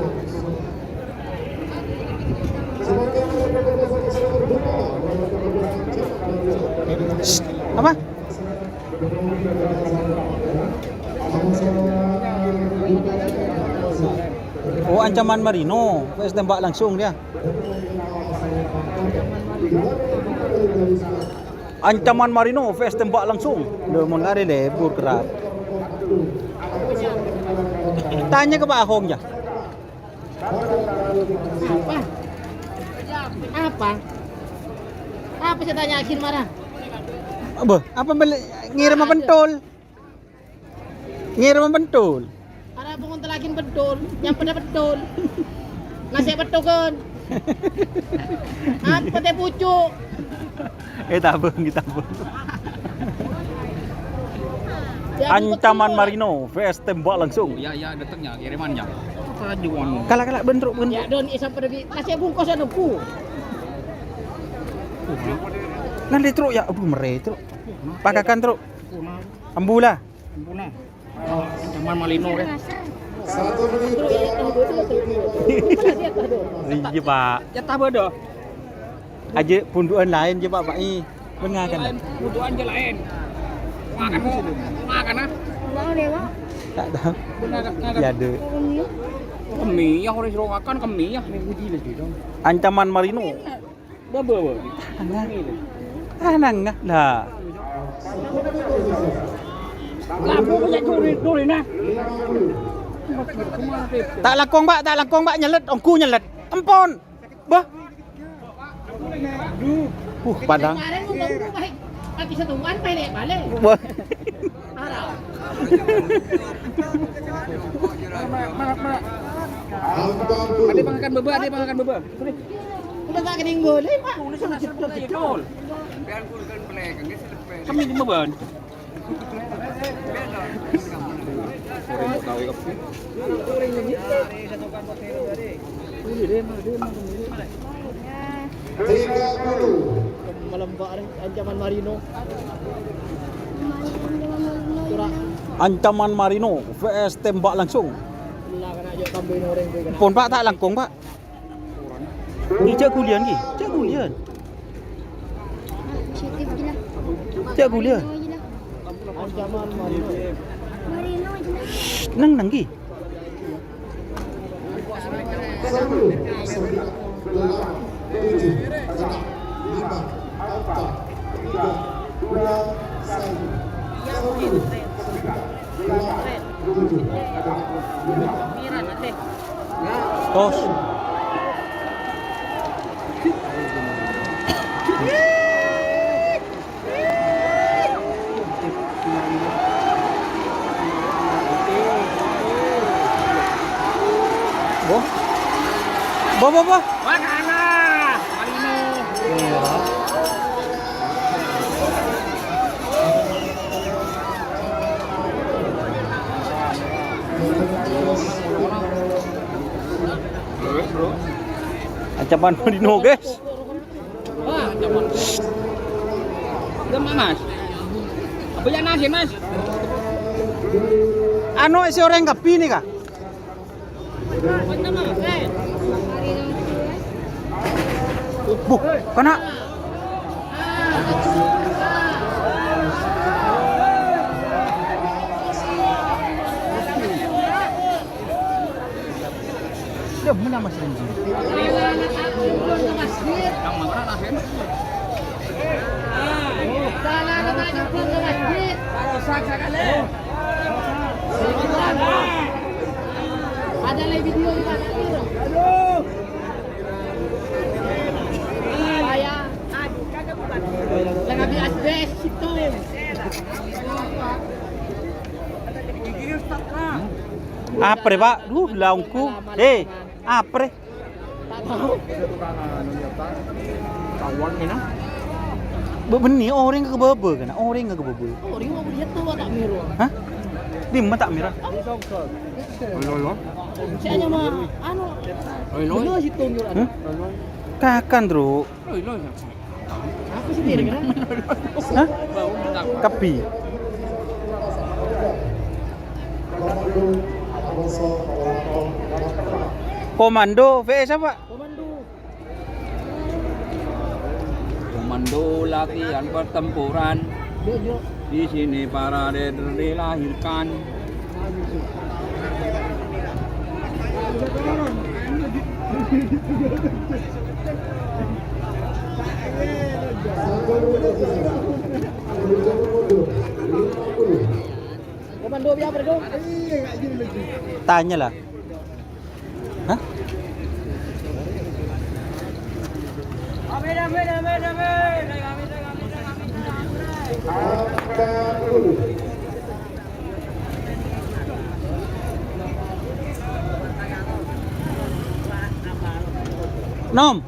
Speaker 2: Shh, apa? Oh, ancaman Marino. Wes tembak langsung dia. Ancaman Marino, Wes tembak langsung. Udah mau ngari lebur kerat. Tanya ke Pak Ahong ya.
Speaker 7: Apa? Apa saya tanya akhir marah?
Speaker 2: Apa ngirim apa pentul? Ngirim apa pentul?
Speaker 7: Ada penguntel lagi betul, yang pada betul. Nasi betul kan? Apa teh pucuk?
Speaker 2: Tabung. Ancaman Marino, VS tembak langsung.
Speaker 1: Ya datangnya kirimannya. Tajuan.
Speaker 2: Kalak bentruk.
Speaker 7: Ya don sampai lebih nasi bungkus anuku.
Speaker 2: Nanti truk ya, mere truk. Pakakan truk. Ambula.
Speaker 1: Ancaman Marino kan.
Speaker 3: 1 menit.
Speaker 2: Iya Pak.
Speaker 1: Ya tabe dah.
Speaker 2: Aja punduan lain je Pak Pak I. Benar kan?
Speaker 1: Butuhan je lain. Makan ah.
Speaker 7: Mau dewa?
Speaker 2: Tak tahu.
Speaker 1: Benar.
Speaker 2: Ya ada.
Speaker 1: Kemi ya orang suruh makan kemi ya. Uji lah dong.
Speaker 2: Ancaman Marino.
Speaker 1: Bawa.
Speaker 2: Nang lah.
Speaker 1: Lampu punya curi nah.
Speaker 2: Tak langkong Pak nyelet, ongku nyelet. Empon. Bah. Padang.
Speaker 7: Kemarin ngomong baik. Kaki setungan balik.
Speaker 2: Wah.
Speaker 1: Ada makan beba.
Speaker 7: Udah tak kening boleh, Pak.
Speaker 1: Kami di beban.
Speaker 7: Melembak ancaman Marino.
Speaker 2: Ancaman Marino VS tembak langsung.
Speaker 7: Lah kan aja kambing orang tu kan.
Speaker 2: Pon Pak tak langkong Pak. Ni cak kulian ki. Cak kulian. Cak kulian.
Speaker 7: Ancaman Marino.
Speaker 2: Nang ki. 5, 4, 3, 2, 1. Tos. Bo.
Speaker 1: Makana. Marino. Bro.
Speaker 2: Ancaman Marino guys.
Speaker 1: Wah, ancaman. Gimana Mas? Apa yang nasi Mas?
Speaker 2: Ano si orang kapi ni kah? Buh, kena. mana Mas Renji?
Speaker 7: Ke masjid.
Speaker 1: Yang mana nasi?
Speaker 7: Salah katanya pulang ke masjid. Ada lagi video di mana itu? Aduh. Saya lagi asbes itu.
Speaker 2: Apre Pak? Duh laungku. Apre?
Speaker 7: Tak tahu.
Speaker 1: Kawan ni nah.
Speaker 2: Benih orang ke kebebe kan? Orang ke kebebe.
Speaker 7: Oh, dia mau lihat tuh tak miru.
Speaker 2: Hah? Di mana tak mirah?
Speaker 1: Lolo.
Speaker 7: Saya hanya mah anu. Lolo situ nur ada.
Speaker 2: Kakan, Bro.
Speaker 1: Lolo.
Speaker 7: Aku sendiri kan.
Speaker 2: Hah? Kapi. Komando VS apa?
Speaker 1: Komando latihan pertempuran. Di sini para raider dilahirkan.
Speaker 7: Komando biar dong.
Speaker 2: Tanya lah. Hah? Nom.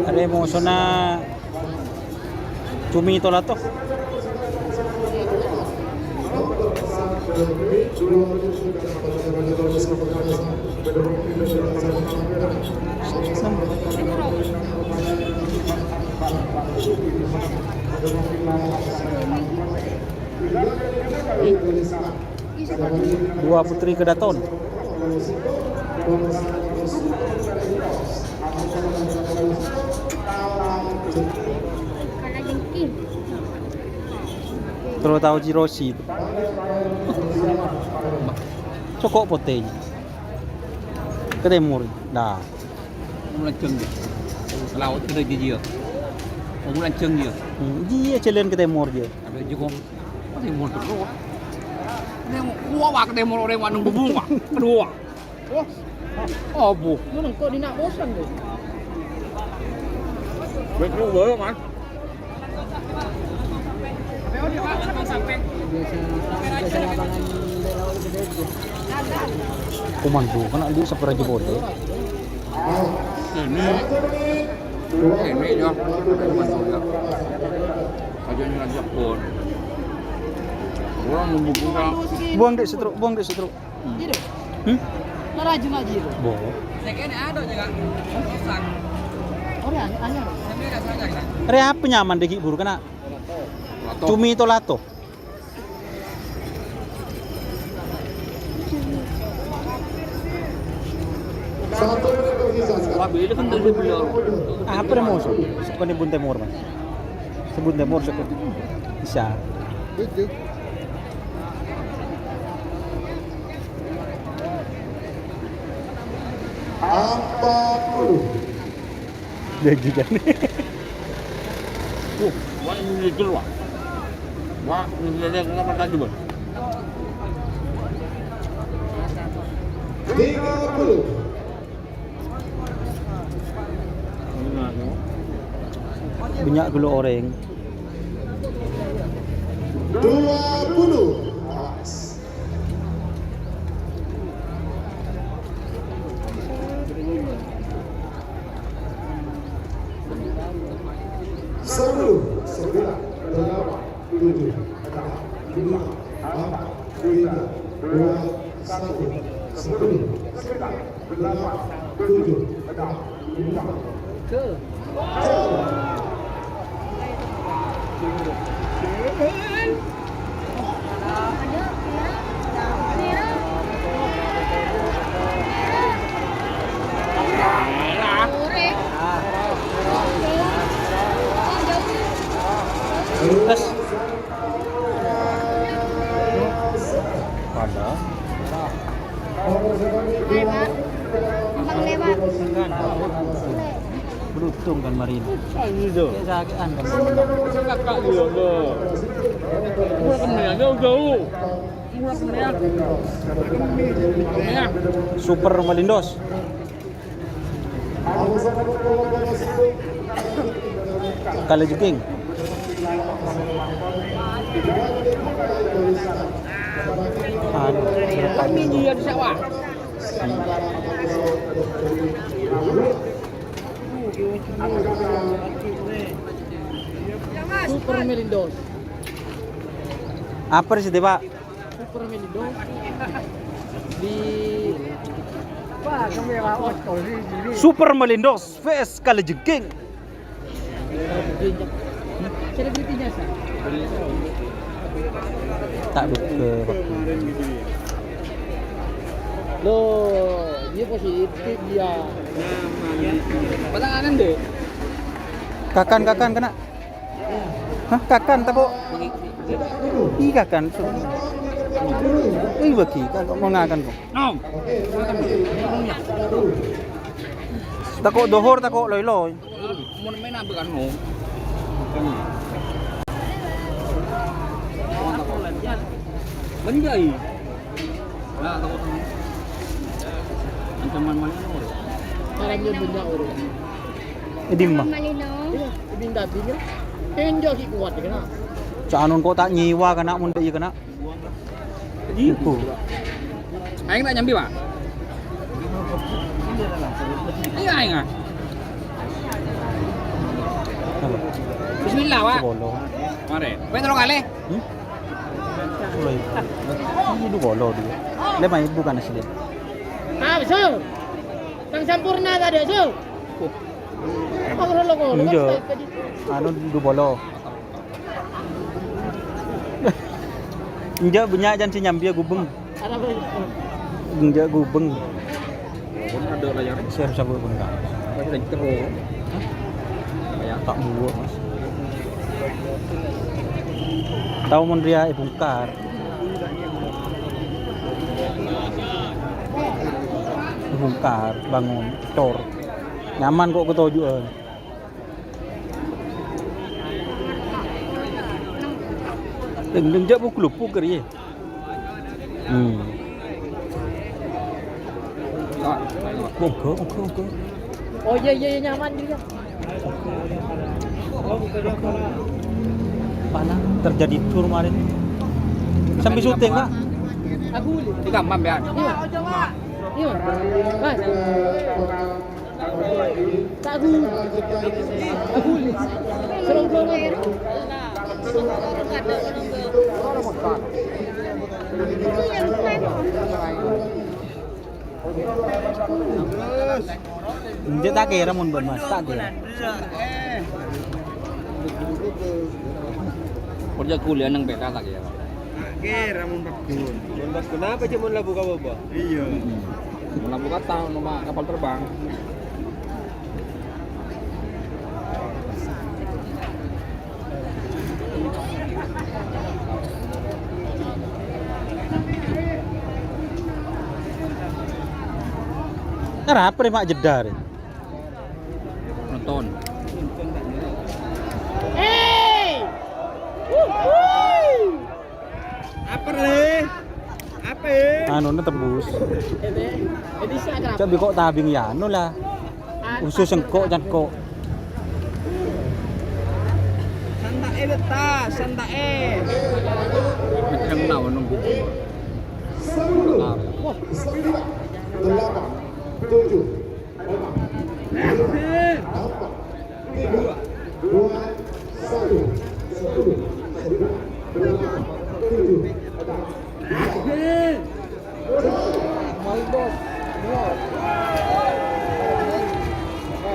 Speaker 2: Ada emosi na cumi ito na to. Dua putri kedaton. Kalau tahu Jiroshi itu cokok potenya ke timur dah
Speaker 1: Melanceng dia. Laut kena dia. Melanceng dia.
Speaker 2: Dia jalan ke timur dia.
Speaker 1: Ada juga. Timur terus. Nemo kuah ke timur orang wanung bunga. Kedua. Oh, bu.
Speaker 7: Mana kau di nak bosan tu?
Speaker 1: Baik lu boleh kan?
Speaker 2: Komando kena dia sampai Raja Bote.
Speaker 1: Ini ya. Aja ni Raja Pon. Orang membuka.
Speaker 2: Buang dek setruk.
Speaker 7: Hidup. Rajin aja itu.
Speaker 2: Boh.
Speaker 1: Ada juga. Kosan.
Speaker 7: Oh, hanya.
Speaker 2: Re apa nyaman dek buru kena cumi itu lato.
Speaker 1: Bila kan dari beliau.
Speaker 2: Apa emosi? Bukan Bun Timur mas. Sebut Timur sekut. Bisa. Jadi kan.
Speaker 1: Wah ini keluar. Wah ini kenapa tadi bos?
Speaker 2: Banyak gula oreng.
Speaker 3: 20. Sepuluh, 9, 8, 7, 6, 5, 4, 3, 2, 1. 10, 9, 8, 7, 6, 5.
Speaker 2: Terus beruntung kan Marin. Kejagaan kan.
Speaker 1: Kakak dia loh. Murah kemana jauh-jauh. Murah kemana?
Speaker 2: Super Malindos. Kalajengking.
Speaker 1: Kami dia di sawah.
Speaker 7: Super Melindos.
Speaker 2: Apa sih Pak?
Speaker 7: Super Melindos. Di
Speaker 2: Super Malindos vs Kalajengking.
Speaker 7: selebritinya sah.
Speaker 2: Tak ke
Speaker 7: Loh, dia positif dia.
Speaker 1: Pasangan deh.
Speaker 2: Kakan kena. Hah, kakan tak kok? Ih kakan. Ih bagi kalau mau ngakan kok.
Speaker 1: Nom.
Speaker 2: Tak kok dohor tak kok loy.
Speaker 1: Mau main apa kan mau? Menjai. Nah, takut ancaman malino.
Speaker 7: Parang yun din ako rin.
Speaker 2: Edim mah.
Speaker 7: Iya, ibing dati niya. Enjo si kuat ka na.
Speaker 2: Canon kok tak nyiwa kana mun iya kana. Iku.
Speaker 1: Aing tak nyambi, Pak. Iya, aing ah. Bismillah, Pak.
Speaker 2: Bolo.
Speaker 1: Mare. Kowe tolong kali.
Speaker 2: Loy. Ini bolo dia. Le mai bukan asli.
Speaker 7: Ah, so. Tang sampurna tadi, so. Apa lo ko?
Speaker 2: Enggak. Anu du bolo. Enggak banyak jan si nyambi gubeng.
Speaker 7: Ano ba?
Speaker 2: Enggak gubeng.
Speaker 1: Pun ada layar.
Speaker 2: Siap sabuk pun enggak.
Speaker 1: Masih terus. Kayak
Speaker 2: Tak buat Mas. Tahu mun dia bongkar. Bongkar, bangun, cor. Nyaman kok ketujuan. Deng jak buku lupu keri. Oke.
Speaker 7: Oh iya nyaman juga.
Speaker 2: Panas terjadi tur kemarin. Sampai syuting, Pak.
Speaker 7: Aku uli.
Speaker 1: di kamar ya.
Speaker 7: Iya. Iya. Mas. Tak aku. Aku uli. Serong-serong.
Speaker 2: Dia tak kira mun ban Mas, tak kira.
Speaker 1: Kerja kuliah nang beda tak ya.
Speaker 6: Kira mun bakun. Mun bakun apa cuma labu ka baba? Iya.
Speaker 1: Mun buka tahu nama kapal terbang.
Speaker 2: Kenapa nih Mak jedar?
Speaker 1: Nonton.
Speaker 6: Apa le?
Speaker 2: Anu tembus.
Speaker 7: Jadi saya kerap.
Speaker 2: Coba kok tabing ya anu lah. Usus engkok jan kok.
Speaker 6: Santae beta, santae.
Speaker 1: Macam mana nunggu?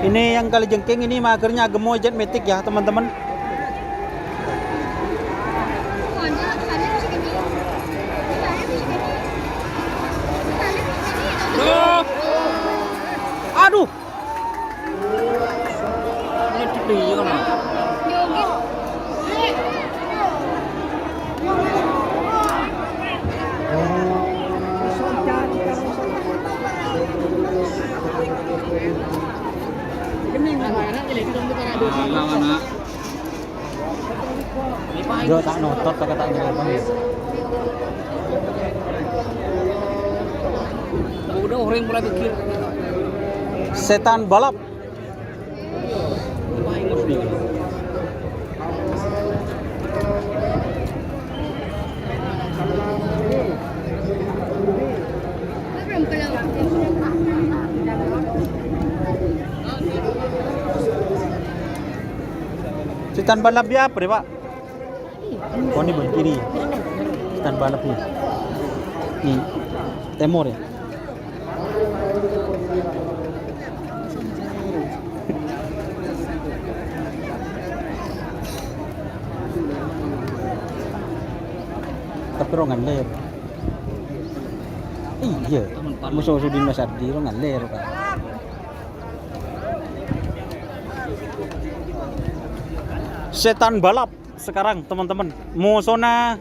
Speaker 2: Ini yang kali jengking ini magernya gemoy jet metik ya teman-teman. Aduh.
Speaker 1: Ini di kan? Anak-anak.
Speaker 2: Dia tak notot tak kata apa.
Speaker 1: Udah orang mulai pikir.
Speaker 2: Setan balap.
Speaker 1: Apa yang harus dia?
Speaker 2: Setan balap dia apa deh pak? Oh ini belah kiri. Setan balap nih. Nih, timur ya. Tapi orang ngalir. Iya, musuh di Mas Ardi orang ngalir pak. Setan balap sekarang teman-teman. Musuhnya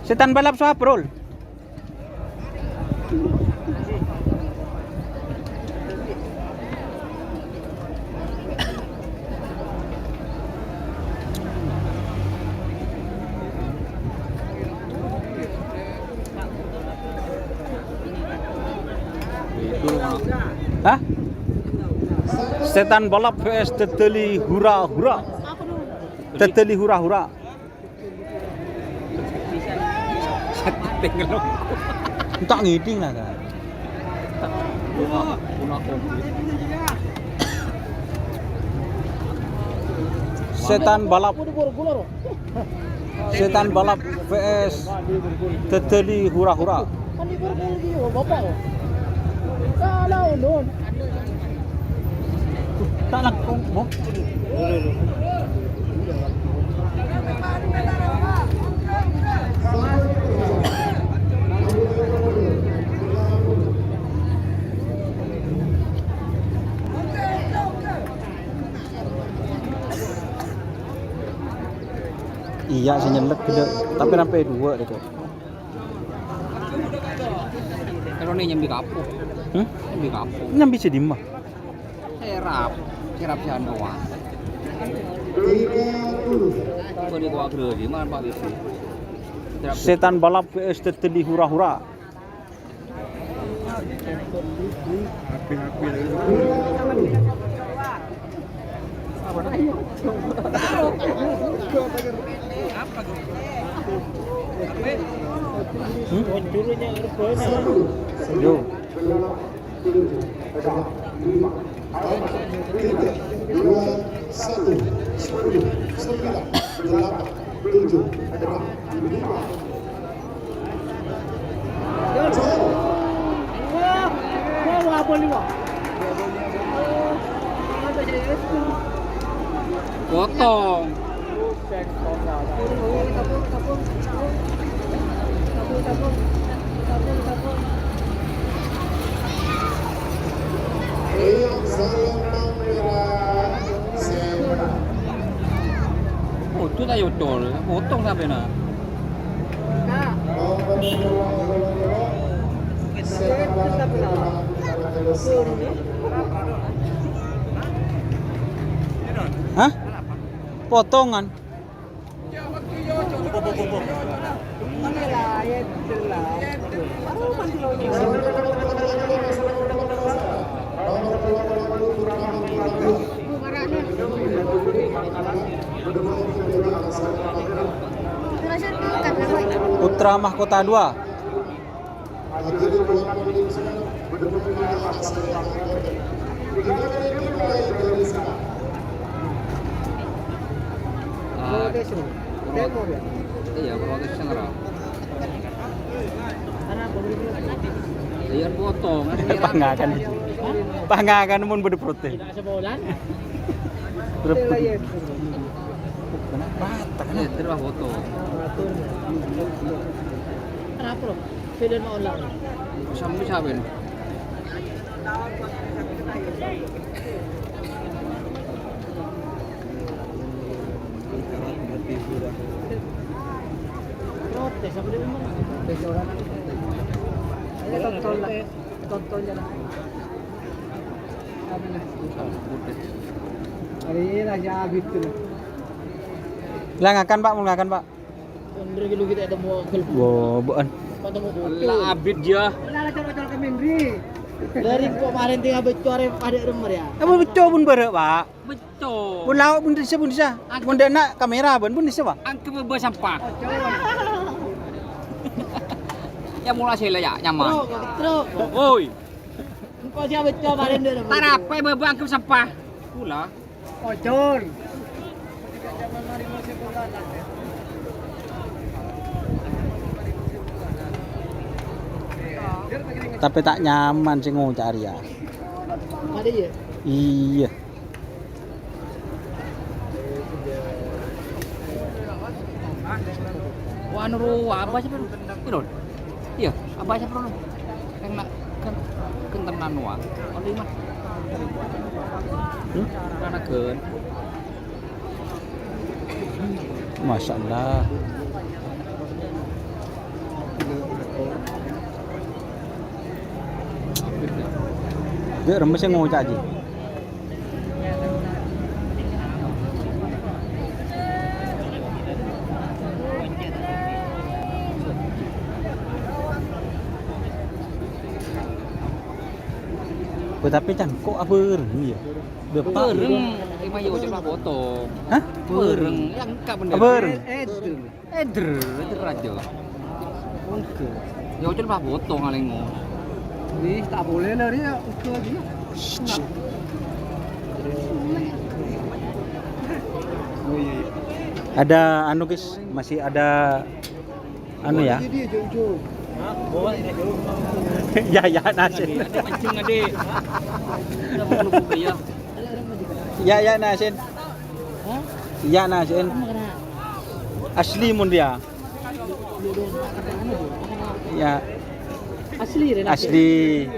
Speaker 2: setan balap siapa bro? Hah? Setan balap vs teteli hura-hura. Teteli hura-hura. Tak ngiding lah kan. Setan balap. Setan balap vs teteli hura-hura.
Speaker 7: Kan di Borgol bapak. Kalau non.
Speaker 2: Tak langkung mo. Iya sih nyelek gede, tapi sampai 2 deh kok.
Speaker 1: Kalau ini nyambi kapuk. Nyambi kapuk.
Speaker 2: Nyambi sih dimah.
Speaker 1: Serap sihan doang. Kau di gua geredi mana Pak Wifi?
Speaker 2: Setan balap vs teteli hura-hura.
Speaker 6: Happy lagi.
Speaker 2: Yo.
Speaker 1: Potong. Oh, itu tak yotol, potong sampai na.
Speaker 2: Hah? Potongan.
Speaker 5: Ini lah, ya.
Speaker 2: Putra Mahkota 2.
Speaker 1: Iya, protes ngerah. Iya, potong.
Speaker 2: Pangakan. Pangakan mun bede protes.
Speaker 7: Tidak sebulan.
Speaker 1: Iya, terus foto.
Speaker 7: Kenapa loh? Film mau ulang.
Speaker 1: Sampai siapa?
Speaker 7: Protes apa dia ngomong? Ayo tonton lah. Tonton jalan. Hari ini aja habis tuh.
Speaker 2: Langakan Pak, mulngakan Pak.
Speaker 7: Kendri dulu kita ketemu kelbu.
Speaker 2: Wo, beun.
Speaker 7: Ketemu
Speaker 1: Lah abid dia.
Speaker 7: Lah coba-coba ke Mindri. Dari kemarin tinggal becor ada rumah ya.
Speaker 2: Apa beco pun berek Pak?
Speaker 1: Betul.
Speaker 2: Pun lauk pun disa pun disa. Pun dak nak kamera pun disa Pak.
Speaker 1: Angke bebas sampah. Ya mulai sila ya nyaman.
Speaker 7: Truk.
Speaker 1: Oi.
Speaker 7: Kau siapa becor kemarin dia.
Speaker 1: Tarape bebas angke sampah. Pula.
Speaker 7: Ocon.
Speaker 2: Tapi tak nyaman sih ngucak Arya.
Speaker 7: Ada ya?
Speaker 2: Iya.
Speaker 1: Wah nuru apa sih bro? Bro. Iya, apa sih bro? Yang nak kentenan wa. Oh lima. Karena ken.
Speaker 2: Masya Allah. Dia remes yang ngucak aja. Tapi cangkok apa bereng ya?
Speaker 1: Bereng, lima yo coba foto.
Speaker 2: Hah?
Speaker 1: Bereng, yang enggak bener.
Speaker 2: Bereng.
Speaker 1: Eder aja. Oke. Yo coba foto ngalengo.
Speaker 7: Wih, tak boleh lah dia.
Speaker 2: Ada anu guys, masih ada anu ya. Ya nasin.
Speaker 1: Mancing ade. Ada perlu buka ya.
Speaker 2: Ya nasin. Ya nasin. Asli mun dia. Ya.
Speaker 7: Asli Ren.
Speaker 2: Asli.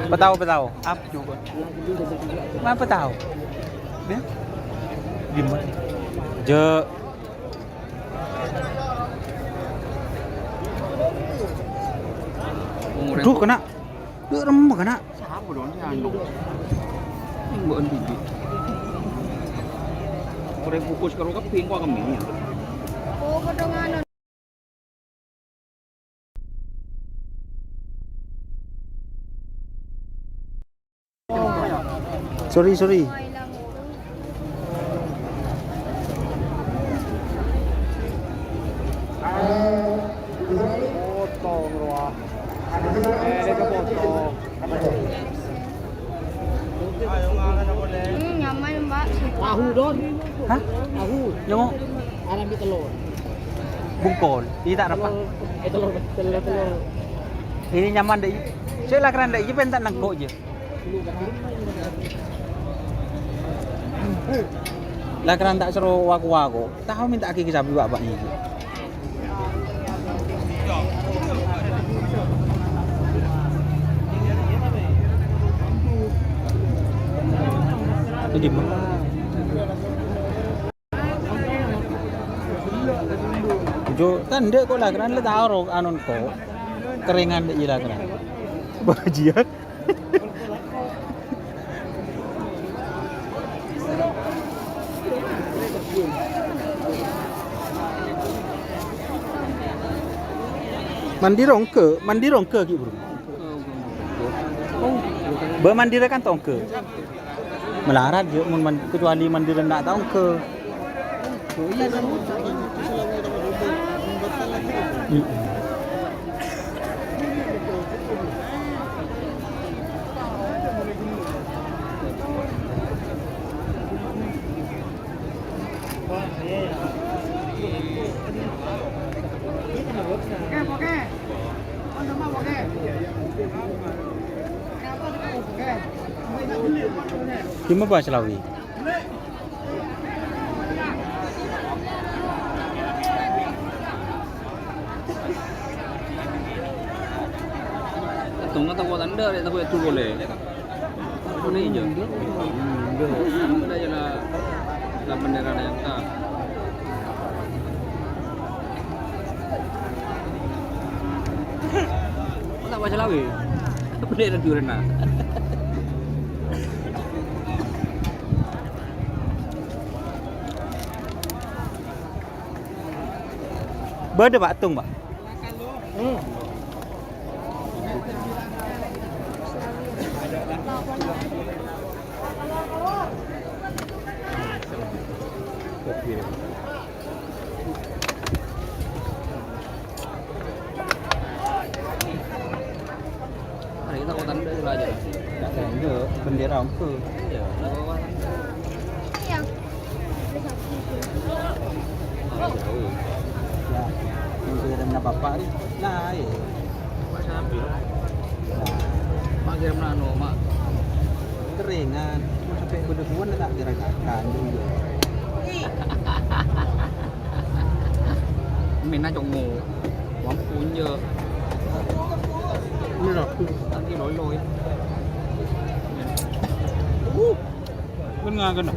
Speaker 2: Petau. Apa juga? Apa tahu? Ya? Gimana? Je. Duh kena. Duh remeh kena.
Speaker 1: Siapa dong si anu? Yang bukan bibit. Korek fokus karo keping kok kemini.
Speaker 5: Oh, kedonganan.
Speaker 2: Sorry.
Speaker 5: Nyaman mbak.
Speaker 7: Tahu don.
Speaker 2: Hah?
Speaker 7: Tahu.
Speaker 2: Yang
Speaker 7: Alam di telur.
Speaker 2: bungkol. Ini tak dapat.
Speaker 7: Telur.
Speaker 2: Ini nyaman deh. Saya lah kerana deh, pengen tak nangkok je. Lah kerana tak seru waku. Tahu minta kaki sapi bapak ni. Jadi Jo tanda kok lah kerana tahu anon ko keringan dek je lah kerana bajian. Mandi rongke ki bro. Bermandira kan tongke. Melarat je mun kecuali mandira nak tongke.
Speaker 5: Oke. Anda mau oke. Oke.
Speaker 2: Kimo ba Selawi?
Speaker 1: Tunggu tahu tanda dia tahu itu boleh. Ini je. Ada je lah bendera yang tak. Tak baca lawi. Bendera Jurena.
Speaker 2: Berde Pak Tung, Pak.
Speaker 1: Hari kita kau tanda dulu aja.
Speaker 2: Tak tanda bendera apa?
Speaker 1: Ya, bawa jauh.
Speaker 2: Ya. Bendera mana bapak ni? Nah, ya.
Speaker 1: Pak siapa? Mak kirim nano, mak.
Speaker 2: Keringan. Sampai berdebuan tak dirasakan dulu.
Speaker 1: Mình chọn ngủ món cuốn nhờ
Speaker 2: Ini lah.
Speaker 1: ăn cái lối lối
Speaker 2: Kan ngagan.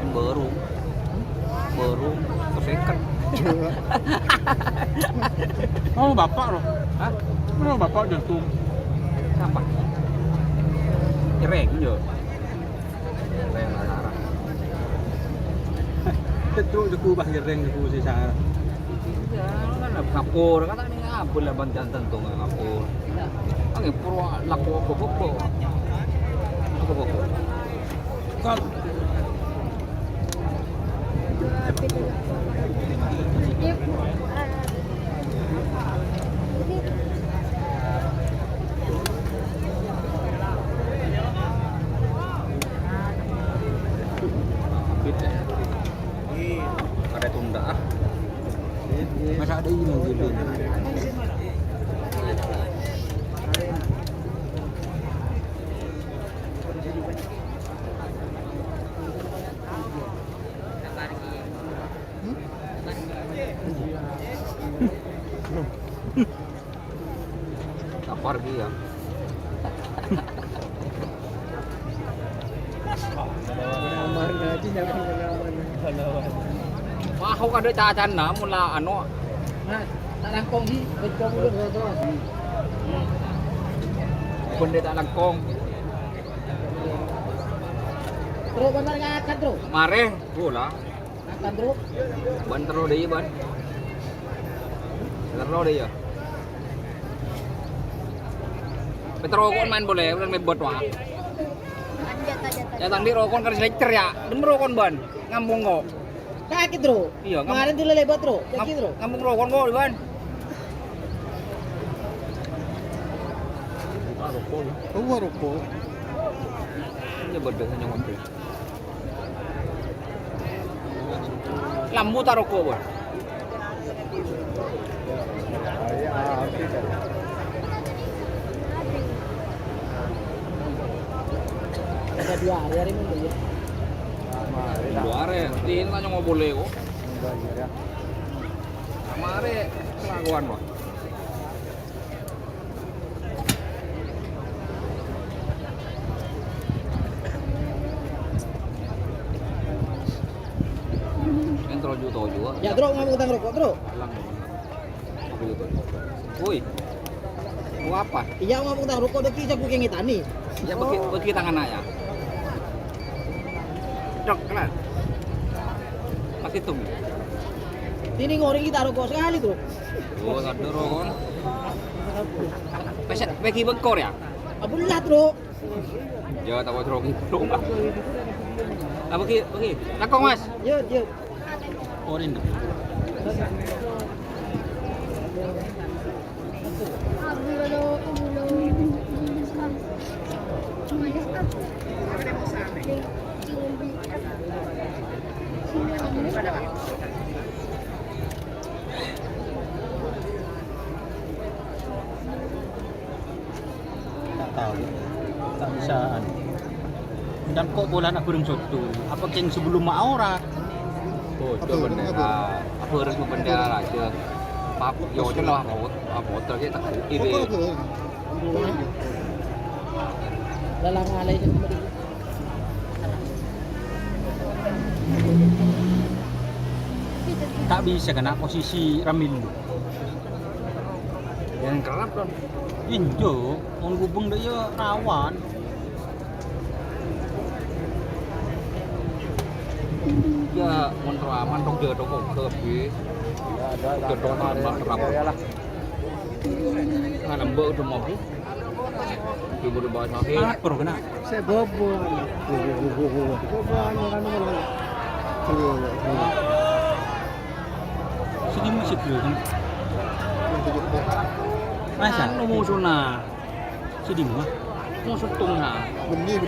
Speaker 1: em baru kesekat
Speaker 2: Oh, bapak loh.
Speaker 1: hah
Speaker 2: Oh, bapak jantung.
Speaker 1: siapa cereng nhờ cereng là darah
Speaker 2: Terus aku bah jereng aku sisa.
Speaker 1: ya kan là ngapur kata ini ngapur lah bantuan tentu nggak ngapur ang puro laku apa
Speaker 2: Kal
Speaker 1: ada tunda
Speaker 2: masa ada ini gitu.
Speaker 1: lapar dia wah kau ada cacan na mula ano
Speaker 7: Tak langkong sih, kau dulu terus.
Speaker 1: benda tak langkong
Speaker 7: Terus benar nggak akan terus?
Speaker 1: mare bola
Speaker 7: Akan terus.
Speaker 1: ban terus dia ban terus dia Petro kon main boleh, udah mebot wah. Ya tadi rokon kan selecer ya, dem rokon ban, ngambung kok.
Speaker 7: Kaki terus.
Speaker 1: Iya,
Speaker 7: Kemarin tuh lebat terus. Kaki terus.
Speaker 1: Ngambung rokon kok ban.
Speaker 2: Oh, rokok.
Speaker 1: Ini bedeng hanya ngopi. Lambu tak rokok ban.
Speaker 7: Ada 2 hari minggu ya.
Speaker 1: Luar ya, ini tanya nggak boleh kok. Mare kelakuan pak. Yang terlalu juga.
Speaker 7: Ya terus ngomong tentang rokok terus.
Speaker 1: Hilang. Aku juga. Woi. Mau apa?
Speaker 7: Iya ngomong tentang rokok deki aku kengi tani.
Speaker 1: Ya bagi tangan aja. Dok, kenal. Pakai tum.
Speaker 7: Ini ngoreng kita rokok sekali tuh.
Speaker 1: Oh, ada rokok. Peset bagi bengkor ya?
Speaker 7: Abulah bro.
Speaker 1: Ya, tak buat rokok. Apa ki? Oke. Lakong Mas.
Speaker 7: Yo yo.
Speaker 2: Orin. Tak tahu. Tak bisa. Dan kok bola nak kurang soto? Apa yang sebelum mak ora?
Speaker 1: Oh, itu bendera. Apa harus bendera aja. Pap, yo cho lo apa terus tak ini.
Speaker 7: Dalang alay sa kumari.
Speaker 2: Tak bisa kena posisi Ramil.
Speaker 1: Yang kerap dong.
Speaker 2: Injo, on gubeng dia rawan.
Speaker 1: Ya, mun aman dong dia dong kok ke. Ada dong kerap. Nah, lembek udah mau. Ibu udah bawa sakit.
Speaker 2: Apa ro kena?
Speaker 5: Saya bobo.
Speaker 2: Sini masih belum. Masa?
Speaker 1: Anu musuh nah.
Speaker 2: Sini mah.
Speaker 1: Musuh tung nah.
Speaker 6: Benih.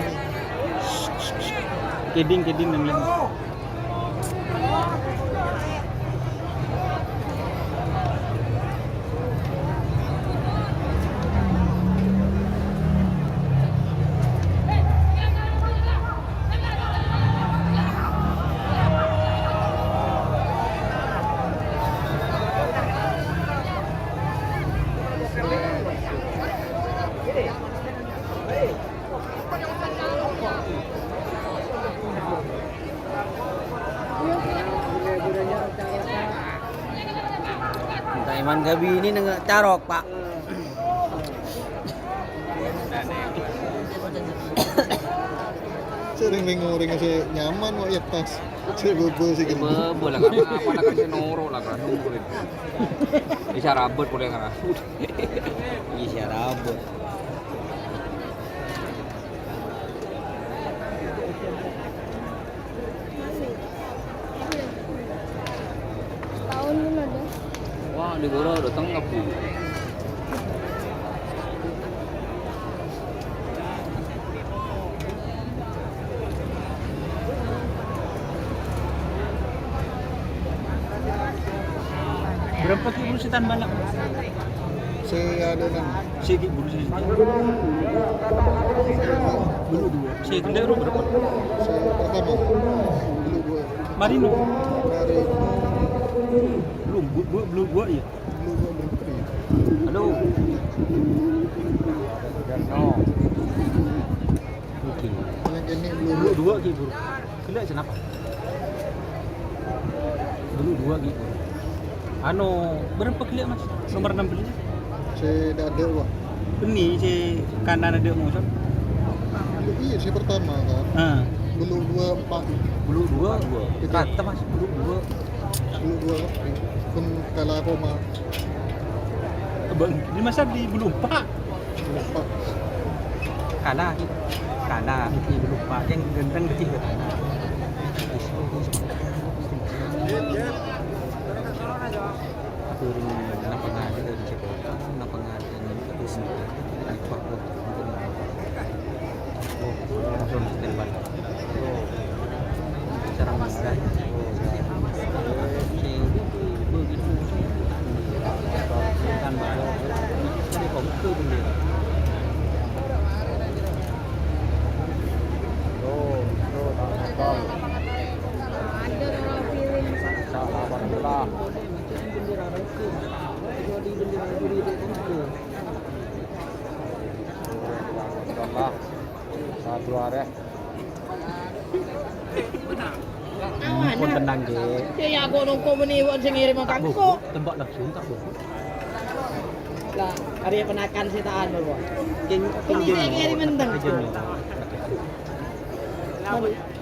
Speaker 2: Keding dan lain.
Speaker 5: Iman Gabi ini nengak carok pak.
Speaker 6: Sering ngoreng saya nyaman wah ya tas. Saya bobo sih gitu.
Speaker 1: Boleh kan apa lah kan noro lah kan nungguin. Bisa rabet boleh kan.
Speaker 5: Iya rabot.
Speaker 9: Tahun pun ada.
Speaker 1: Wah, di Goro datang ngapu.
Speaker 2: Berapa kilo setan balak?
Speaker 6: Saya ada nan.
Speaker 2: Sikit bulu sini. Bulu dua. Saya kena berapa?
Speaker 6: Saya pertama. Dulu 2.
Speaker 2: Marino.
Speaker 6: Dari
Speaker 2: Belum bulu dua ya.
Speaker 6: dulu 2 menteri.
Speaker 2: Halo.
Speaker 1: No.
Speaker 2: Okey.
Speaker 6: Yang ini
Speaker 2: Bulu
Speaker 6: belum.
Speaker 2: dua gitu. Kelak kenapa? Bulu dua gitu. Ano, berapa kelak Mas? Nomor 6 beli.
Speaker 6: Saya dah ada wah.
Speaker 2: Ini si kanan ada musuh.
Speaker 6: Iya saya pertama kan.
Speaker 2: Ha.
Speaker 6: Belum 24.
Speaker 2: Bulu dua. Kata Mas, bulu dua.
Speaker 6: Belum 2 pun kalah Roma.
Speaker 2: Abang, di masa di bulu 4.
Speaker 6: 4.
Speaker 2: Kalah gitu. Kalah di bulu 4 yang gendeng kecil ke kanan. Aku ring kenapa nggak ada di situ? Kenapa nggak ada di sini? Apa kok? Oh, langsung ditembak. Oh, cara mudah. Si begitu. Kan baru. Ini kok itu bendera. Pun tenang je.
Speaker 7: Ya aku nunggu meniwan sing ngirim
Speaker 2: Tak
Speaker 7: makan
Speaker 2: buku,
Speaker 7: kok.
Speaker 2: tembak langsung tak buku.
Speaker 7: Lah, hari penakan sitaan baru.
Speaker 2: King
Speaker 7: Ini saya ngirim menteng.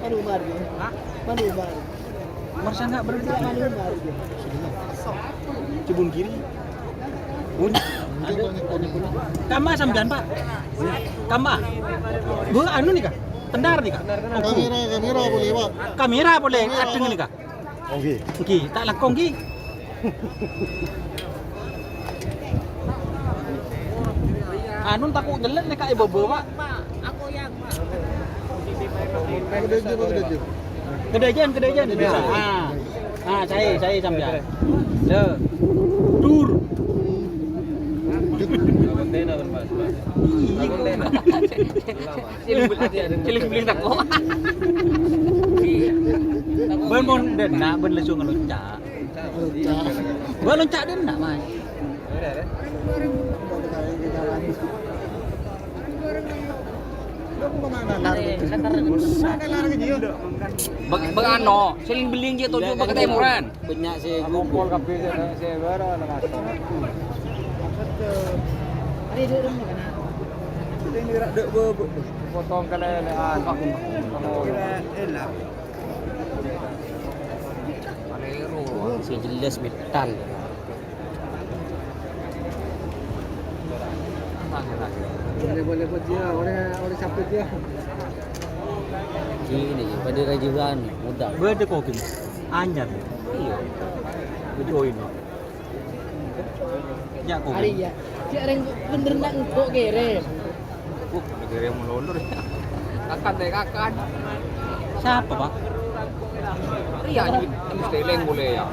Speaker 7: Manu baru. Manu baru.
Speaker 2: Marsa enggak berhenti.
Speaker 7: Manu baru.
Speaker 2: Cibun kiri. Ada. Kama sampean, Pak. Kama. Bu anu nih Kak. Tendar nih Kak.
Speaker 6: Kamera boleh, Pak.
Speaker 2: Kamera boleh adeng nih Kak.
Speaker 6: Oke.
Speaker 2: Oke, tak lakong ki. Anu takut jelek nih Kak ibu Pak. Kedajan bisa. Saya sampean. Dur. Cilik-cilik tak kok. Ben dena ben lesung loncak. Ben loncak dena, Mas.
Speaker 1: Bagano, siling beling je tujuh bagi temuran.
Speaker 2: Banyak sih
Speaker 6: Kumpul kabeh saya bara nang potong kelean aku.
Speaker 2: si jelas metal.
Speaker 6: Boleh buat dia, orang sapit dia.
Speaker 2: Gini, pada rajuan muda. Beda kok gini. Anyar. Iya. Video ini. Ya kok.
Speaker 7: Hari ya. Cik orang bener nak kok kirim.
Speaker 1: Negara yang melulur ya. Kakan.
Speaker 2: Siapa, Pak?
Speaker 1: Iya, ini mesti eleng boleh ya.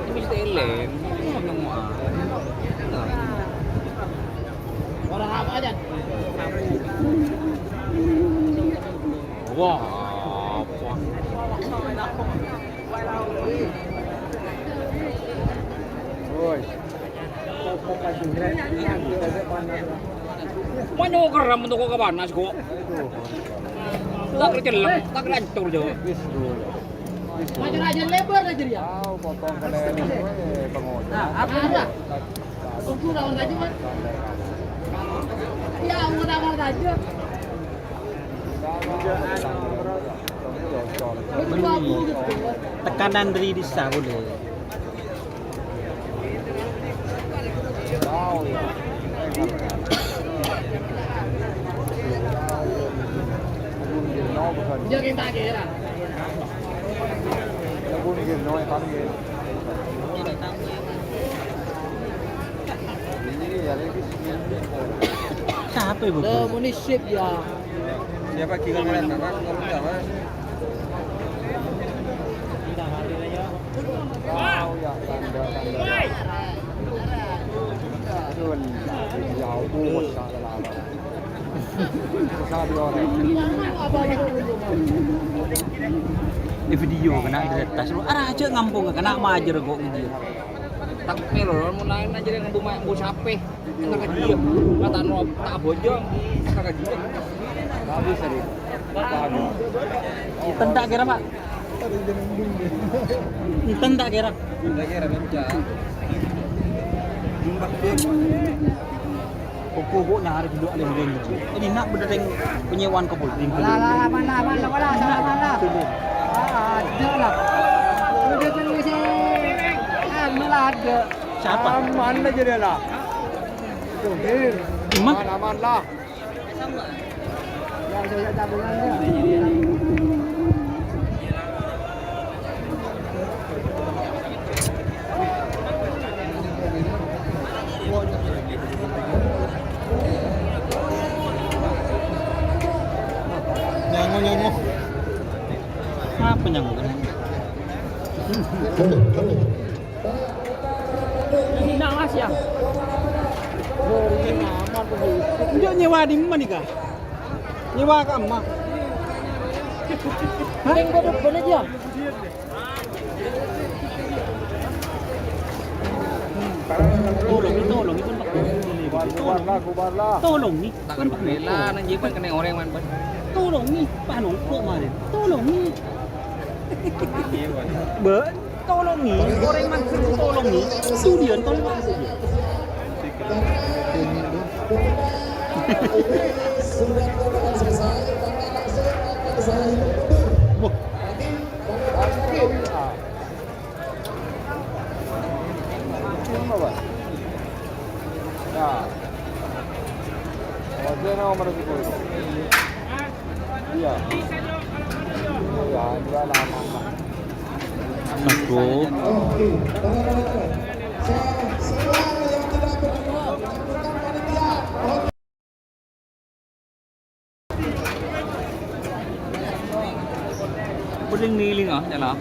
Speaker 1: Ini mesti eleng.
Speaker 7: Orang apa aja?
Speaker 1: Wah, apa?
Speaker 6: Oi.
Speaker 1: Mana keram untuk kau panas kok? Tak kerceleng, tak kerancur je.
Speaker 7: Macam aja lebar aja dia.
Speaker 6: Tahu potong kelean pengoda.
Speaker 7: Nah, apa? Tunggu lawan aja, Mas. Ya, mau tawar aja.
Speaker 2: Beli. Tekanan dari desa boleh.
Speaker 6: Tahu ya.
Speaker 7: Jangan tak kira.
Speaker 6: Kebun gitu, kan gitu. Ini ya lagi
Speaker 2: Siapa ibu?
Speaker 7: Munisip ya.
Speaker 1: Siapa kira kalian nak enggak Mas?
Speaker 6: tahu ya tanda. Aduh, jauh tuh salah. Salah orang.
Speaker 2: Di video kena diretas lu. Arah aja ngampung kena majer kok video.
Speaker 1: Tak melo mulai aja yang bu sape. Enak aja. Kata no tak bojong. Enak aja.
Speaker 6: Enggak bisa deh.
Speaker 2: Tentak kira, Pak. Tentak kira.
Speaker 1: Udah kira bencana. Jumlah
Speaker 2: Pokok nyari dulu ada yang gitu. Ini nak berdeng penyewaan kebun.
Speaker 7: Mana. Ada lah. Udah tulis ada.
Speaker 2: Siapa?
Speaker 6: Aman aja dia lah. Tuh,
Speaker 2: Emang?
Speaker 6: aman lah.
Speaker 7: Yang saya tabungannya.
Speaker 6: Nyango.
Speaker 2: Apa yang bukan?
Speaker 7: Ini nak ya.
Speaker 2: Dia nyewa di mana nih, Kak? Nyewa ke emak.
Speaker 7: Yang bener aja.
Speaker 2: Tolong itu
Speaker 6: Kubarlah.
Speaker 2: Tolong nih.
Speaker 1: tak kan bela nanti pun kena orang man.
Speaker 2: Tolong nih, Pak Nongko kemarin. Tolong nih. Tolong nih, orang maksud tolong nih. Studion tolong.
Speaker 1: nomor itu. Iya. Ya, dia lama.
Speaker 2: Aku.
Speaker 1: Niling ah, jalan.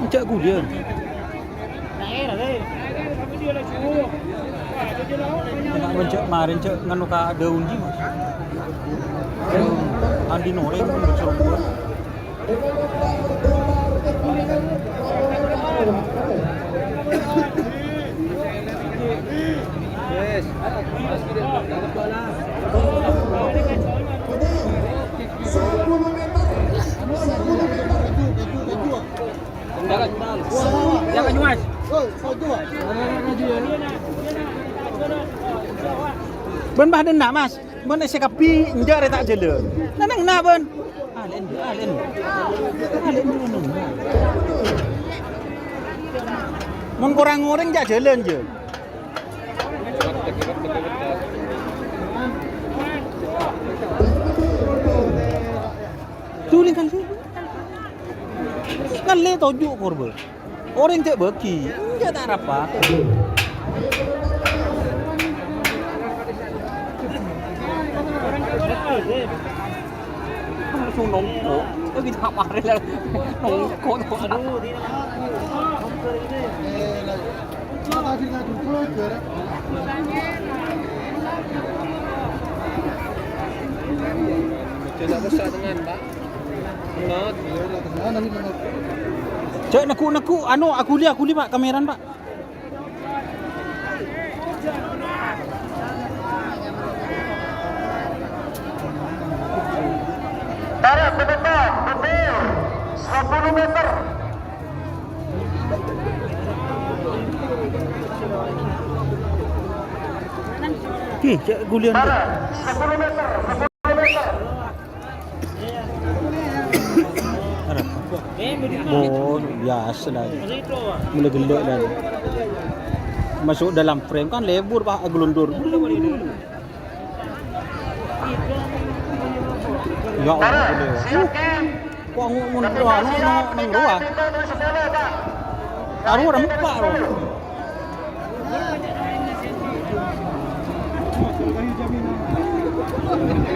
Speaker 2: Cek Gudian. Nak mencek marin cek nganu ka daun ji Mas. Daun andi noreng pun berserbuan.
Speaker 1: Yes. Jangan Mas.
Speaker 2: Ben bah nak Mas. Ben isi kapi enjar tak jele. Nanang na ben. Alen. Alen dulu. Mun kurang orang jak jalan je. Tuling kan tu. Kan le tojuk korban. Orang cek beki, enggak tak apa.
Speaker 1: Langsung nongkrong. Itu kita kemarin lah nongkrong. Aduh, tidak besar dengan Pak.
Speaker 2: Cek naku anu aku lihat Pak kameran Pak.
Speaker 3: Tarik ke depan, betul 10 meter.
Speaker 2: Cek gulian tu.
Speaker 3: 10 meter, 10 meter.
Speaker 2: Oh, biasa dah. Mula gelak dah. Masuk dalam frame kan lebur Pak gelundur. Ya Allah boleh. Kok mun doa nang doa. Taruh rempak loh.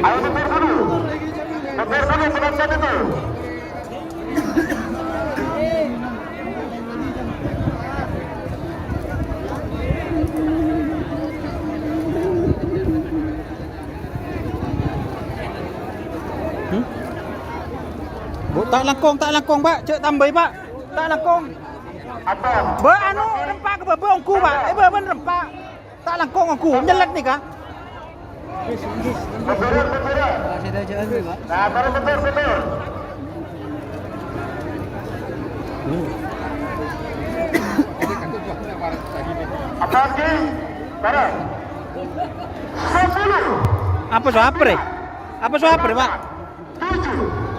Speaker 3: Ayo tepir dulu. Tepir dulu penonton itu.
Speaker 2: Tak langkong Pak. Cek tambah Pak. Tak langkong. Ba anu rempak ke ba ongku Pak. Ba ben rempak. Tak langkong aku. Nyelet ni kah?
Speaker 3: Nah, baru betul. Apa lagi? Baru. 10.
Speaker 2: Apa soapre? Apa soapre Pak?
Speaker 3: 7,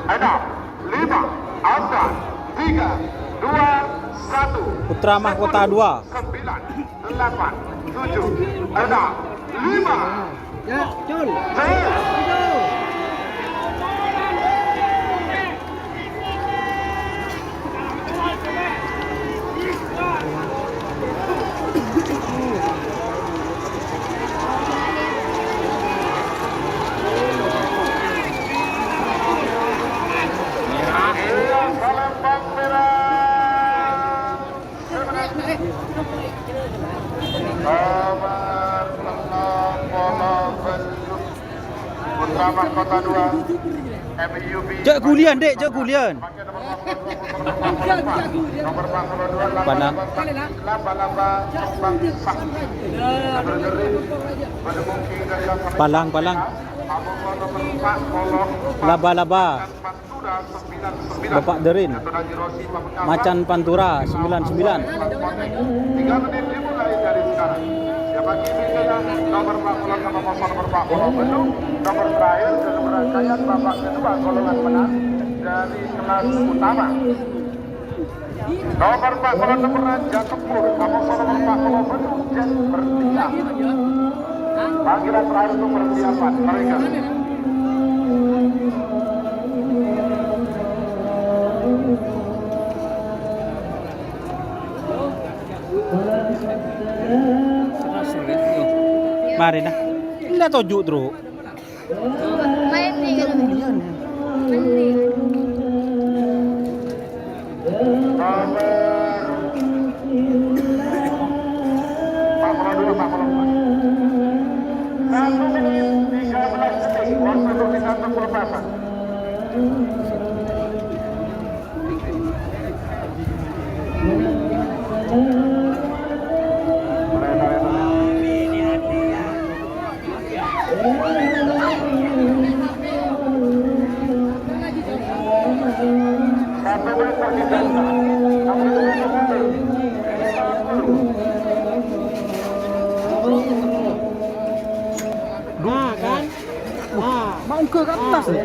Speaker 3: 6, 5, 4, 3, 2, 1.
Speaker 2: Putra Mahkota 2.
Speaker 3: 9, 8, 7, 6, 5.
Speaker 5: Ya, Jul.
Speaker 3: 4, Selamat Kota 2 MIUB.
Speaker 2: Cek gulian, Dek, cek gulian.
Speaker 3: Nomor 42
Speaker 2: Panang.
Speaker 3: laba-laba Jombang Sak.
Speaker 2: Palang. Laba-laba. Bapak Derin. Macan Pantura 99.
Speaker 3: 3 menit dimulai dari sekarang. Siapa kibinya? Nomor 40 nomor 40 Bandung. Nomor terakhir dalam rangkaian babak kedua golongan menang dari kelas utama. Nomor 40 nomor Raja Tempur. Nomor 40 Bandung Jet bertiga. Panggilan terakhir untuk persiapan mereka.
Speaker 2: Mari nah. Enggak tojuk terus.
Speaker 9: Main nih kan.
Speaker 2: Gulian.
Speaker 9: Main nih.
Speaker 7: Nah kan? Nah.
Speaker 2: Mau ke atas nih.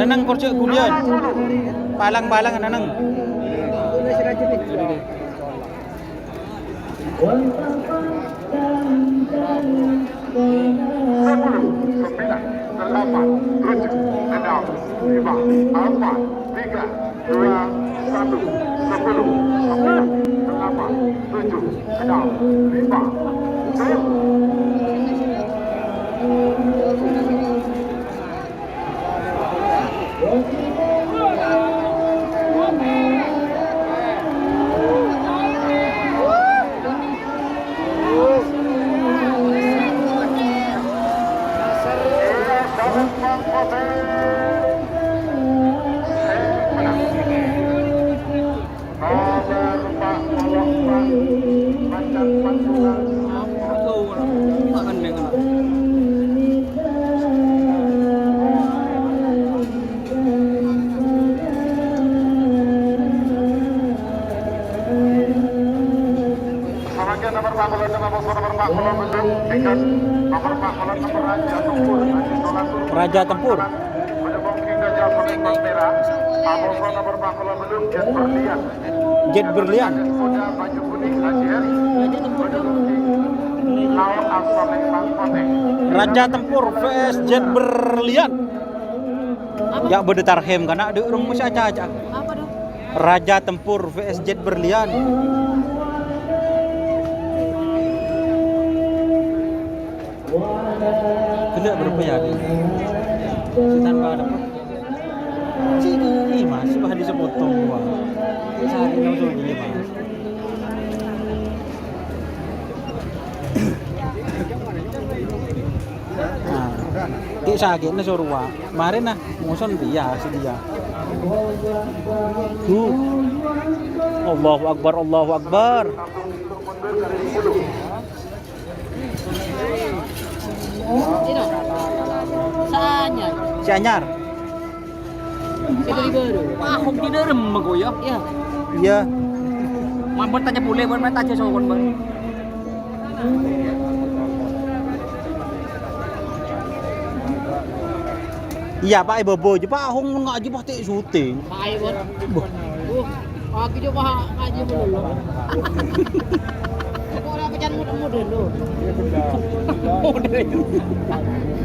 Speaker 2: Nanang porcek gulian. Palang nanang. Raja Tempur. Jet Berlian. Raja Tempur vs Jet Berlian. Ya berdetarhem karena ada orang masih aja.
Speaker 7: Apa dong?
Speaker 2: Raja Tempur vs Jet Berlian. Tidak berapa ya? Tanpa ada apa? Sini mas, sudah disepotong gua. Saat ini langsung gini mas. Nah, kayak sakit nih suruh wa. Kemarin nah, muson dia sedia. Allahu Akbar, Allahu Akbar.
Speaker 7: Sino? Saanyar.
Speaker 2: Si Anyar.
Speaker 7: Situ di baru.
Speaker 1: Ahok di dalam mago ya.
Speaker 7: Ya.
Speaker 2: Iya.
Speaker 1: Mampet aja boleh, main aja sowan bang.
Speaker 2: Iya Pak Bobo aja Pak Hong nggak aja pasti syuting.
Speaker 7: Pak Iwan. Aku coba ngaji dulu. Kok ora pecan muda-muda lho.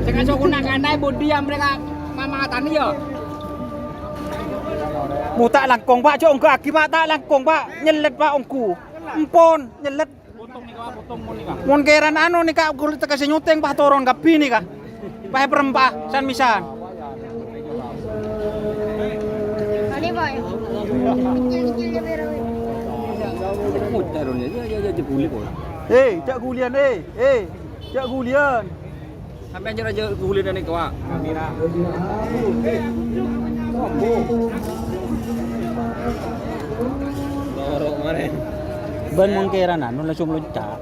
Speaker 1: Saya sok gunakan bodi yang mereka mama tani ya.
Speaker 2: Mu tak langkong Pak, cok engko aki Pak tak langkong Pak. Nyelet Pak ongku. Empon nyelet.
Speaker 1: Potong nih Kak, potong nih Kak.
Speaker 2: Mun keran anu nih Kak kulit kasih nyuteng Pak toron kapi nih Kak. Pak perempah san misan.
Speaker 9: Ini Pak. Kecil-kecilnya merah.
Speaker 1: Mudaron ya jebuli kok.
Speaker 2: Cak gulian cak gulian.
Speaker 1: Sampai aja gulian nih Kak. Kamera. Lorok mare.
Speaker 2: Ban mun keran anu langsung loncat.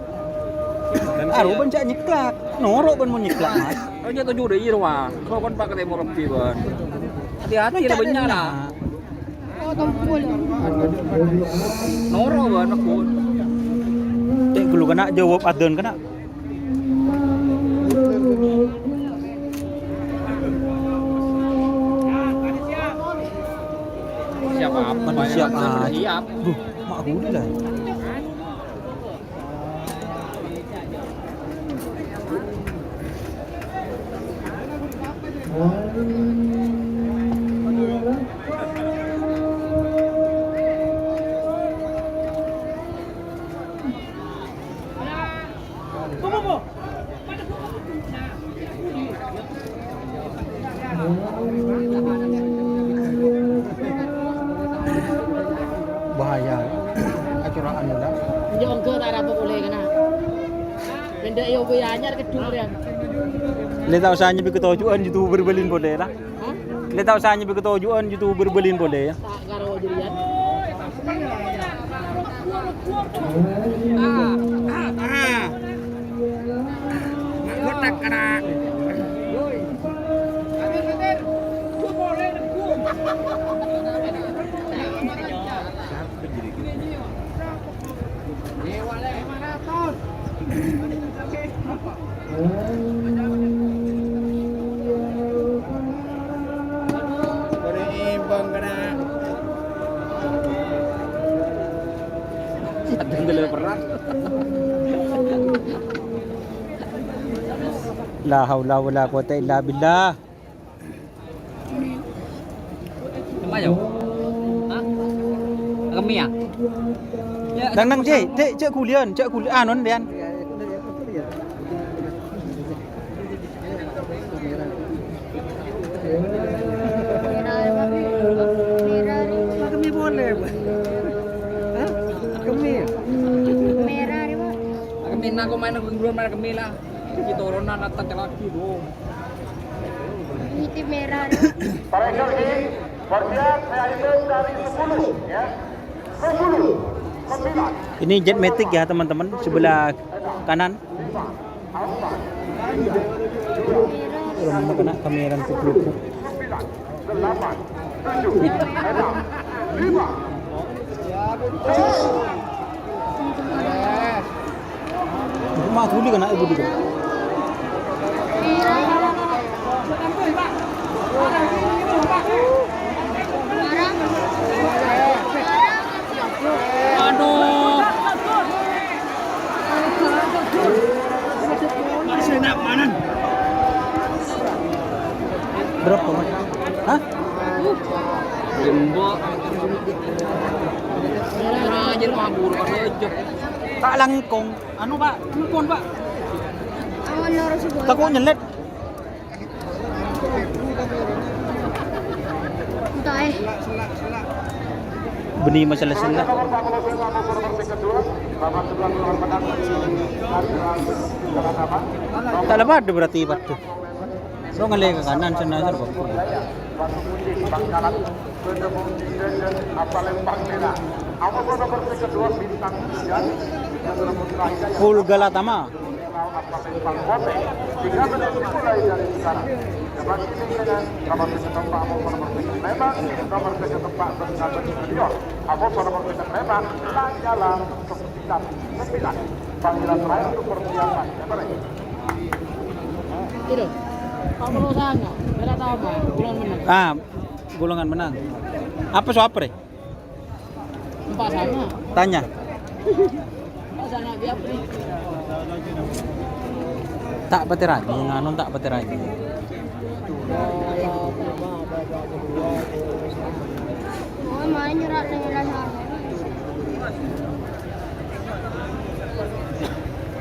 Speaker 2: Aru ban cak nyeklak. Norok ban mun nyeklak Mas.
Speaker 1: Oh nya tujuh deh irwa. Kau kan pakai temo repi ban. Hati-hati lah banyak lah.
Speaker 9: Oh, tumpul.
Speaker 1: Noro ban aku.
Speaker 2: Tek gulu kena jawab adon kena.
Speaker 1: Siapa apa?
Speaker 2: Manusia
Speaker 1: Siap.
Speaker 2: siap. Duh, mak gudi lah. Bahaya. Acuraan dah.
Speaker 7: Jangan ke tak dapat boleh kena. Benda yo gue anyar kedung rian.
Speaker 2: Le tahu sanya bi ketojuan YouTuber Berlin boleh lah.
Speaker 7: Hah?
Speaker 2: Le tahu sanya bi ketojuan YouTuber Berlin boleh ya.
Speaker 7: Tak karo jurian.
Speaker 6: Kotak kena. Berimbang kena.
Speaker 1: Ada yang berat.
Speaker 2: La haula wala quwata illa billah.
Speaker 1: Apa yo? Hah? Kami ya?
Speaker 2: Nang cek kulian anon Dian.
Speaker 9: Merah.
Speaker 5: Kami boleh, Pak. Hah? Kami.
Speaker 9: Merah nih Pak.
Speaker 1: Kami na ko main ng main kami lah. Kita orang na natak lagi do.
Speaker 9: Ini merah nih.
Speaker 3: Para joki, bersiap saya hitung dari 10 ya. 10, 9,
Speaker 2: Ini jet matic ya teman-teman sebelah kanan. Rumah kena kamera untuk peluru.
Speaker 3: 8, 7, 6, 5,
Speaker 2: Mak tuli kena ibu juga.
Speaker 1: Aduh.
Speaker 6: Senap manan.
Speaker 2: Berapa Mas? Hah?
Speaker 1: Limbo. Aja mabur aja.
Speaker 2: Tak langkong. Anu Pak, telepon Pak.
Speaker 9: Awan loro sebuah.
Speaker 2: Takut nyelet.
Speaker 9: Entah
Speaker 2: Benih masalah selak. Tak lepas ada berarti patu. So ngalih ke kanan sana serba.
Speaker 3: Bangkalan, Bedemung, Deden, Palembang Merah. Apa nomor kedua bintang 3
Speaker 2: Full Galatama.
Speaker 3: Palembang Kote. 3 menit dimulai dari sekarang. Debat ini dengan nomor keempat nomor Lembang, nomor keempat Bengawan Junior. Nomor keempat Lanyala 9. Panggilan terakhir untuk persiapan.
Speaker 7: Itu. Kamu sana. Bela tahu mah. Bulan menang.
Speaker 2: Ah, golongan menang. Apa soapre?
Speaker 7: Empat sama.
Speaker 2: Tanya.
Speaker 7: Empat sana dia beri.
Speaker 2: Tak patirani, nganon tak patirani.
Speaker 9: nyurat dengan rasa.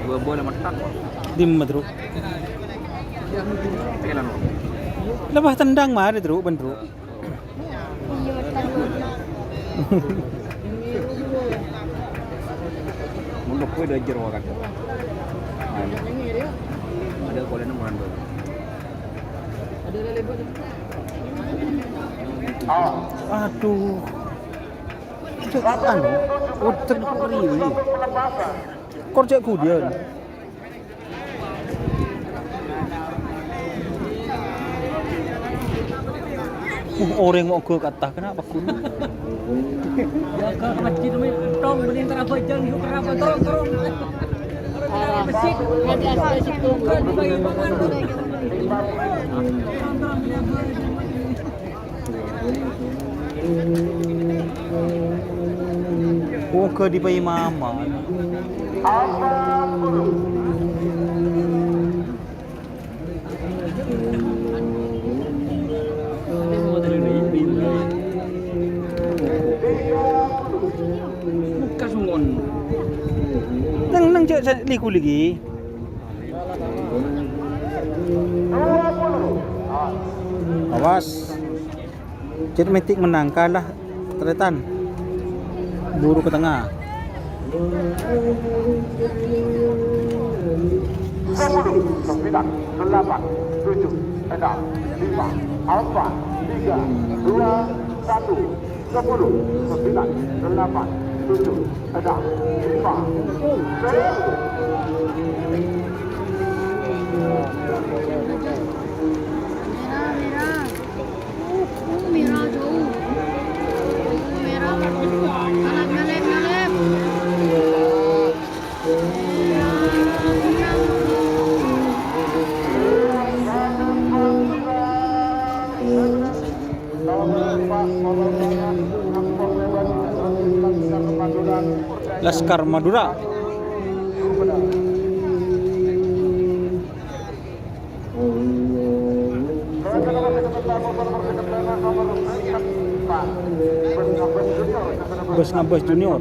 Speaker 1: Gua boleh metak.
Speaker 2: Di Madru.
Speaker 1: Kailan mo?
Speaker 2: Labah tendang mah Dru ben Dru.
Speaker 9: Iya, betul.
Speaker 1: Mundur ko do jero kan. Ada boleh nemuan do.
Speaker 2: Aduh. Cek anu, utek riwi. Kor cek ku dia. Orang mau ke kata kenapa kun?
Speaker 8: Ya ke masjid ini tong bening terapa jang yuk terapa tolong. Masjid hadi asal situ kan bagi makan.
Speaker 2: Oh ke di bayi mama.
Speaker 1: Buka sungon.
Speaker 2: Nang cek liku lagi. Awas. Cek metik menang kalah Tretan. Buru ke tengah.
Speaker 3: 10, 9, 8, 7, 6, 5, 4, 3, 2, 1, 10, 9, 8, 7, 6, 5, 4.
Speaker 9: Merah jauh. Merah. Ngalep.
Speaker 2: Laskar Madura. Bus Ngabas Junior.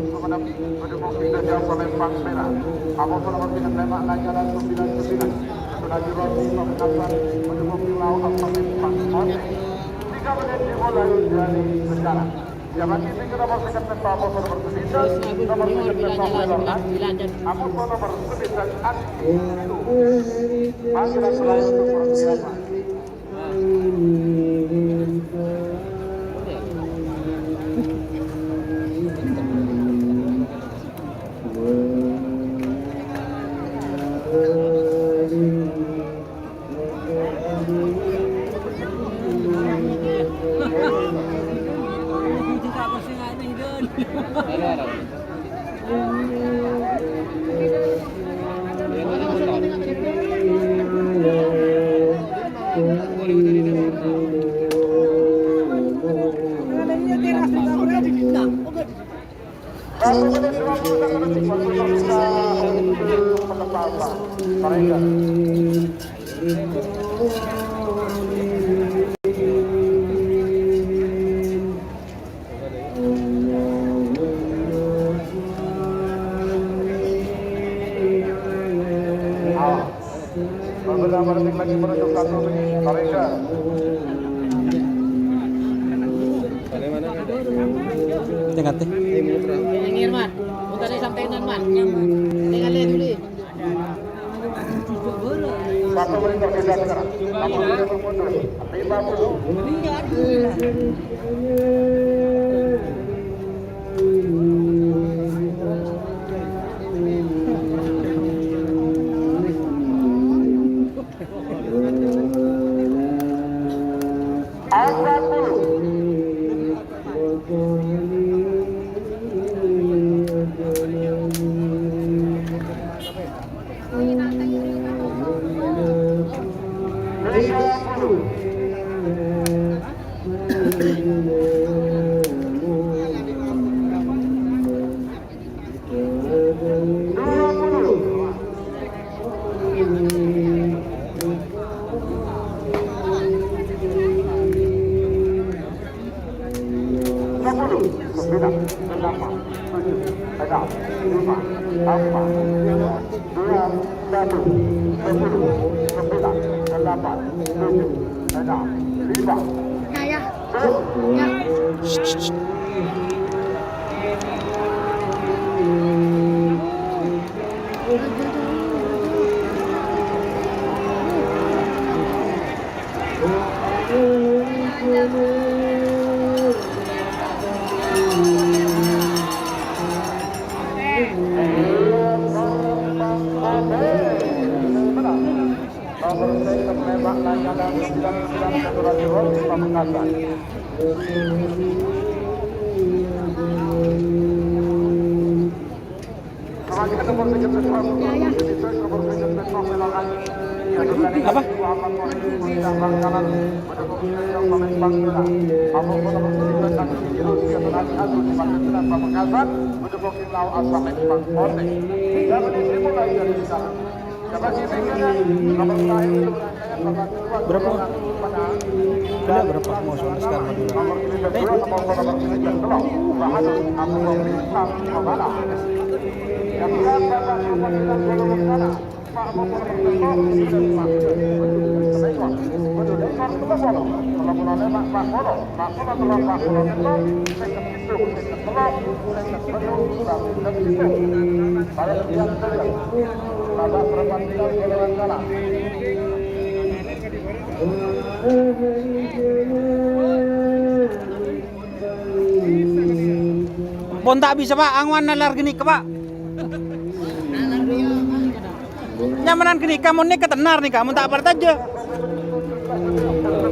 Speaker 3: Beberapa detik lagi menuju kartu mereka.
Speaker 2: Tengah teh.
Speaker 7: Ngir man. Putar sampai nan man. Tinggal lihat dulu.
Speaker 3: Satu menit tersisa sekarang. 60 bermundur. 9, 9, 8, 7, 6, 5, 4, 3, 2, 1, 10, 9, 8, 7, 6, 5,
Speaker 9: Nah ya.
Speaker 3: 10.
Speaker 9: Ya.
Speaker 3: Nomor 6 penembak Lanyala 99 Saudara Rodi Pamekasan. Selanjutnya nomor 3
Speaker 2: Apa? Berapa? Kalian berapa mau soal sekarang? Pon tak bisa pak, angwan nalar gini ke pak. Nyamanan gini, kamu nih ketenar nih kamu tak apa aja.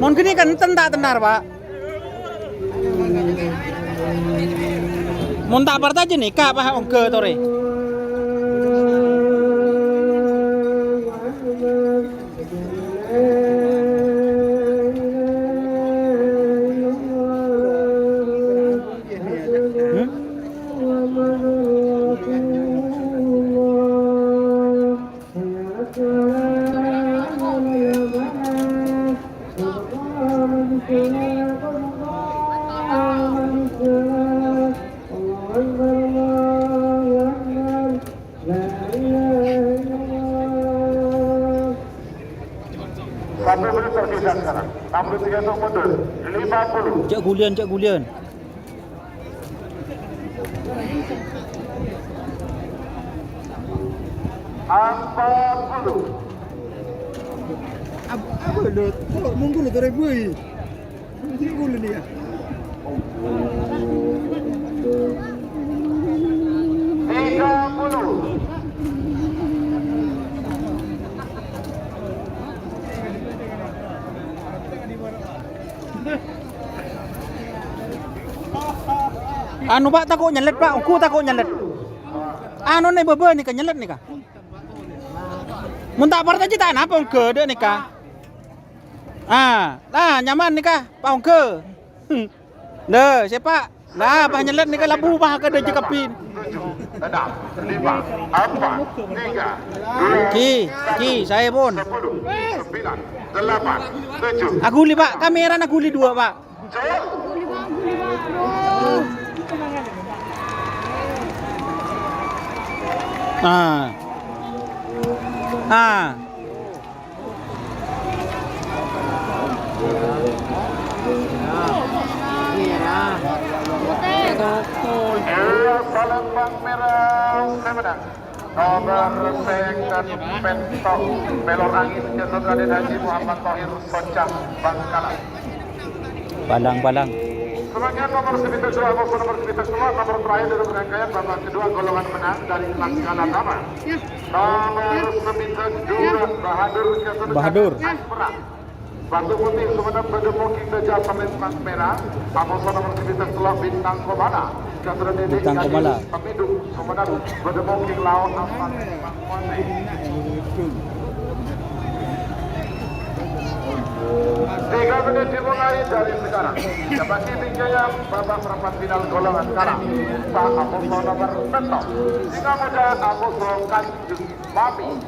Speaker 2: Mon gini kan tak tenar pak. Mon tak apa aja nih kak pak ongke tore.
Speaker 3: Satu menit tersisa sekarang. 63 untuk mundur. 50.
Speaker 2: Cak gulian, cak gulian.
Speaker 6: Apa lo? Kalau mungkin lo tarik gue. Mungkin gue ni ya.
Speaker 3: 30.
Speaker 2: Anu pak takut nyelet pak, aku takut nyelet. Anu nih bebe nih kan nyelet nih kah? Muntah part aja tak apa ongke deh nih kah? Nyaman nih kah, pak ongke. Deh siapa? Lah pak nyelet nih kah labu pak ke deh kapin.
Speaker 3: 6, 5, 4, 3, 2,
Speaker 2: Ki, saya pun.
Speaker 3: 10, 9, 8, 7.
Speaker 2: Aku li pak, kamera aku li 2 pak.
Speaker 3: Palembang Merah Semenang. Nomor Sengkan Pentok Belor Angin Jasad Raden Haji Muhammad Thohir Socah Bangkalan.
Speaker 2: Balang.
Speaker 3: Sebagian nomor 92 nomor 92 nomor terakhir dari rangkaian babak kedua golongan menang dari kelas skala nama. Nomor 92
Speaker 2: Bahadur.
Speaker 3: Perang. Batu Putih Sumeneb Bedemoking Dejal Palembang Merah. Amoso nomor 92 Bintang Komala. Jasad Dede
Speaker 2: Bintang Komala.
Speaker 3: Pemiduk Sumeneb Bedemoking Laut Aman Bangkuane. Tiga menit dimulai dari sekarang. Jabaki Wijaya babak perempat final golongan sekarang. Pak Amoso nomor Pentok. Singa Muda Amoso Kanjeng Mami.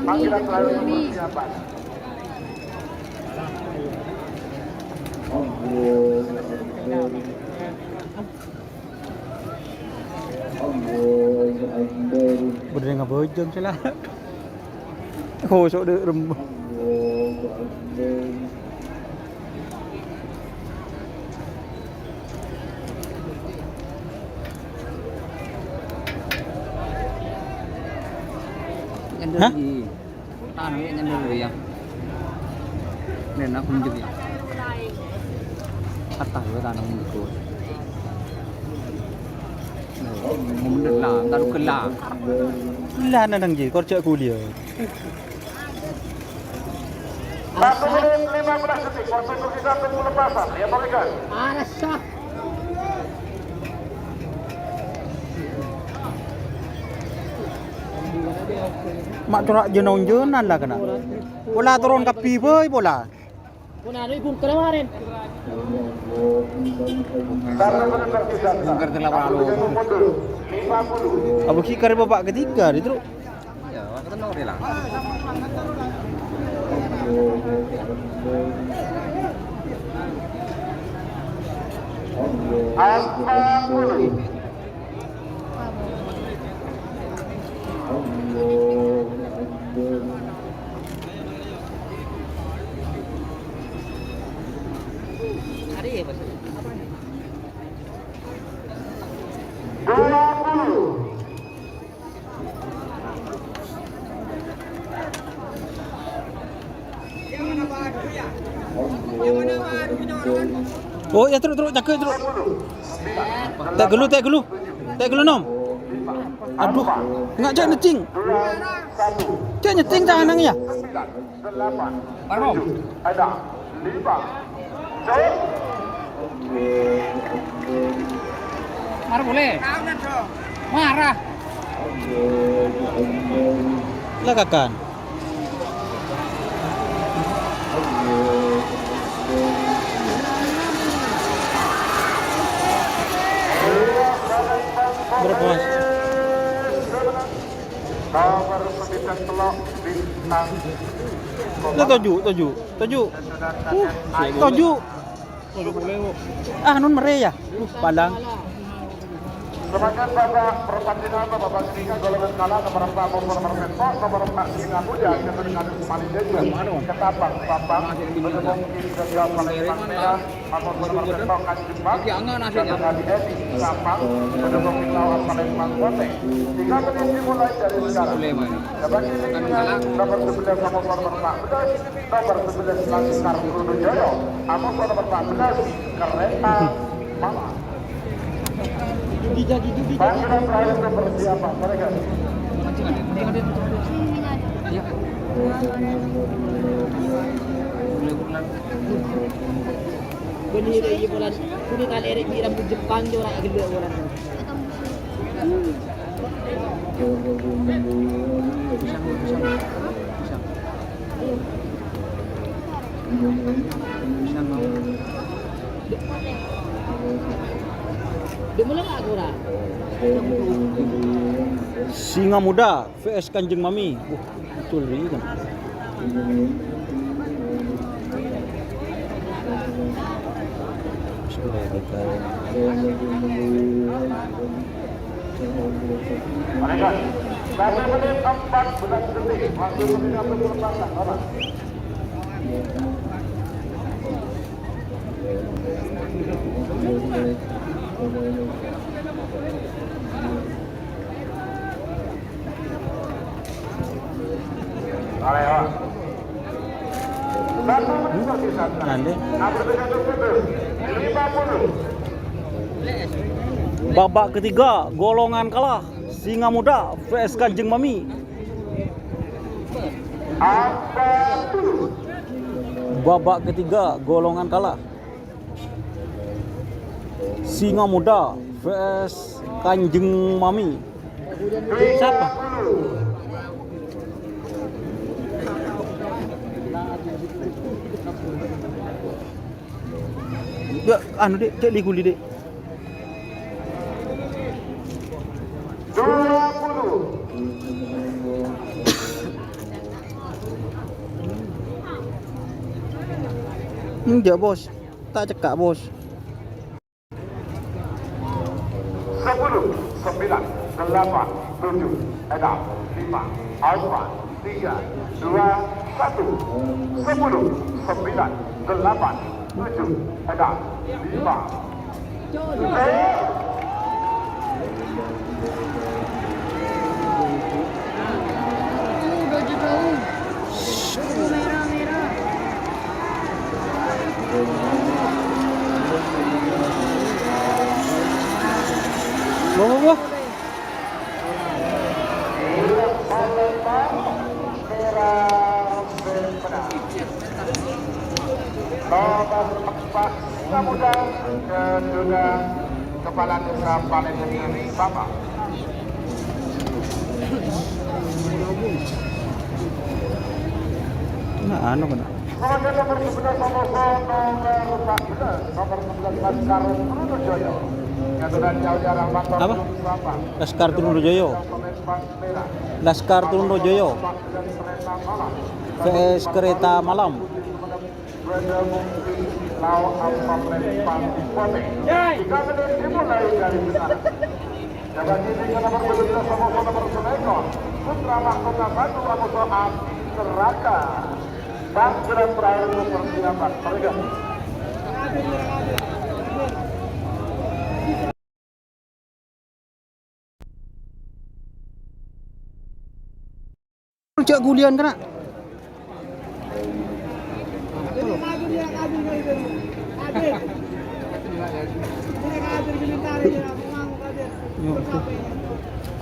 Speaker 3: Panggilan terakhir persiapan.
Speaker 2: Berdiri ngabojong sila. Khosok được rem.
Speaker 1: Nyender
Speaker 2: Hah?
Speaker 1: gì? Ta nói nyender gì ya? Nên nó không chụp ya. Kata gue tanah mulu. Ngomong được là ta đúng là.
Speaker 2: Lah nang gì kor cek kuliah.
Speaker 3: 1 menit 15 detik waktu tersisa tunggu lepasan ya berikan.
Speaker 7: Arasa.
Speaker 2: Mak corak jenon-jenan lah kena. Bola turun kapi boy bola.
Speaker 7: Kunano yung kemarin.
Speaker 1: Bongkar telah lalu.
Speaker 2: Abu kikar babak ketiga itu.
Speaker 1: Ya, kata no dia lah.
Speaker 7: Hari ya, Pak.
Speaker 2: Oh ya terus jaga terus. Tak gelu. Tak gelu nom. Aduh, ngak cak nyecing. Cak nyecing jangan nang ya.
Speaker 3: 8 ada 5
Speaker 7: Marah boleh. Marah.
Speaker 2: Lah kakan. Berapa mas?
Speaker 3: nomor 9 telok bintang
Speaker 2: Lah toju. Toju. Ah nun mere ya. Palang.
Speaker 3: semangat babak pertandingan babak ketiga golongan kalah nomor 4 nomor Menpos nomor 4 Singapura yang dengan kembali jadi ketapang babak berhubung kita jauh paling merah nomor Menpos kan Jepang dengan Edi Sapang berhubung kita paling Mangkote 3 menit dimulai dari sekarang dapat ditinggal nomor 11 nomor 14 nomor 11 Laskar Trunojoyo nomor 14 Kereta Mama. Panggilan terakhir seperti apa mereka?
Speaker 1: Iya.
Speaker 7: Kuni iri bulan, kuni kali iri jiram di Jepang jo orang agak bulan. Dia mulai aku dah.
Speaker 2: Singa muda vs Kanjeng Mami. Betul ni kan.
Speaker 3: Mereka 1 menit 14 detik waktu ketika berlepasan orang. Aleo. 1 menit tersisa.
Speaker 2: Nanti.
Speaker 3: Nomor 50.
Speaker 2: Babak ketiga golongan kalah Singa Muda vs Kanjeng Mami. Babak ketiga golongan kalah Singa Muda vs Kanjeng Mami. Siapa? Ya, anu dek, cek liguli dek.
Speaker 3: 20.
Speaker 2: Enggak bos, tak cekak bos.
Speaker 3: 10, 9, 8, 7, 6, 5, 4, 3, 2, 1, 10, 9, 8, 7, 6, 5, 4.
Speaker 9: Baju jauh. Merah merah.
Speaker 2: Wah.
Speaker 3: Nomor 4 Singa Muda dan juga Kepala Desa Palembang Bapak.
Speaker 2: Nah, anu kena.
Speaker 3: Kemudian nomor 11 nomor 14 nomor 11 Laskar Trunojoyo. Yang sudah jauh jarang motor
Speaker 2: Apa?
Speaker 3: Bapak.
Speaker 2: Laskar Trunojoyo.
Speaker 3: Palembang Merah.
Speaker 2: Laskar Trunojoyo.
Speaker 3: Dan kereta malam.
Speaker 2: VS Kereta Malam.
Speaker 3: Berada di Lau Alfa Palembang Kote. Jika menit dimulai dari sana. Jaga kiri ke nomor 12 nomor Sulekon. Putra Mahkota Batu Amuso Api Seraka. Dan sudah berakhir untuk persiapan. Mereka.
Speaker 2: Cak gulian kena.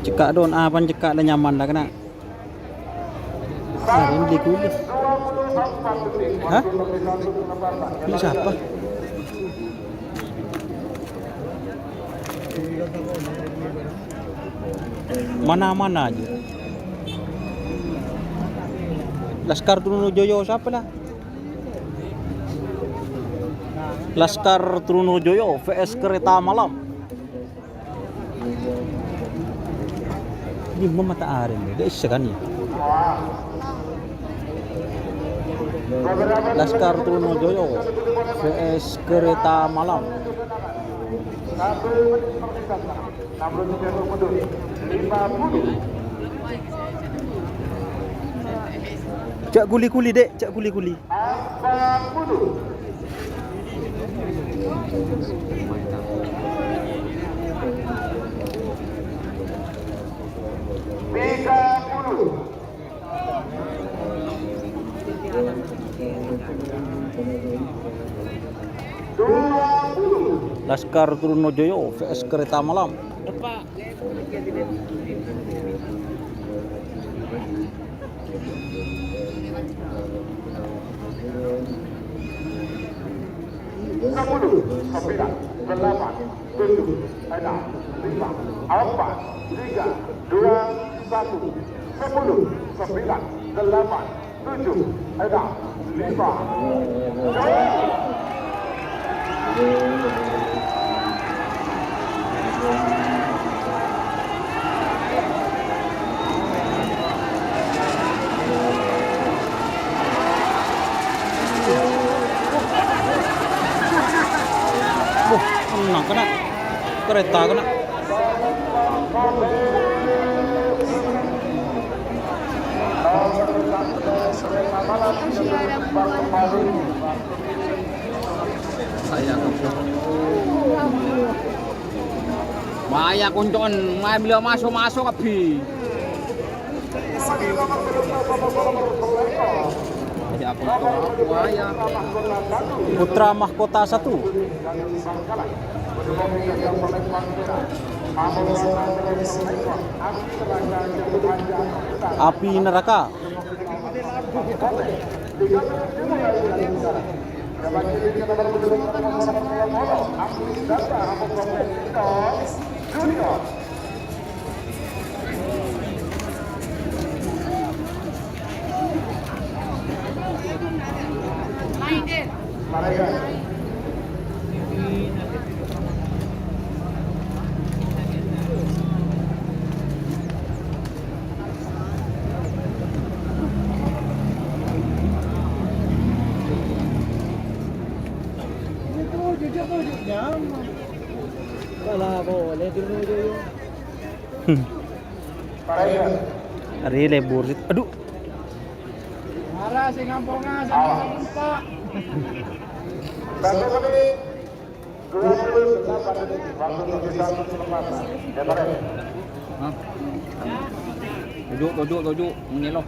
Speaker 2: Cekak don apa cekak dah nyaman dah kena. Hari ini beli kulit. Hah? Ini siapa? Mana-mana aja. Laskar Trunojoyo siapa lah? Laskar Trunojoyo VS Kereta Malam. Ini mata arin deh, dia kan ya. Laskar Trunojoyo VS Kereta Malam. Cak guli-guli dek, cak guli-guli. Laskar Trunojoyo VS Kereta Malam.
Speaker 3: Sepuluh, 9, 8, 7, 6, 5, 4, 3, 2, 1, 10, 9, 8, 7, 6, 5,
Speaker 2: Menang kena. Kereta kena.
Speaker 1: Bahaya kuncon, mai beliau masuk api.
Speaker 2: Putra Mahkota 1. Api Neraka.
Speaker 3: Tiger.
Speaker 2: Relay bursit. Aduh.
Speaker 4: Alah, si ngampurnya sama Pak.
Speaker 3: 1 menit 28 detik waktu tersisa keselamatan. Depare.
Speaker 1: Hah? Tujuk, menyeloh.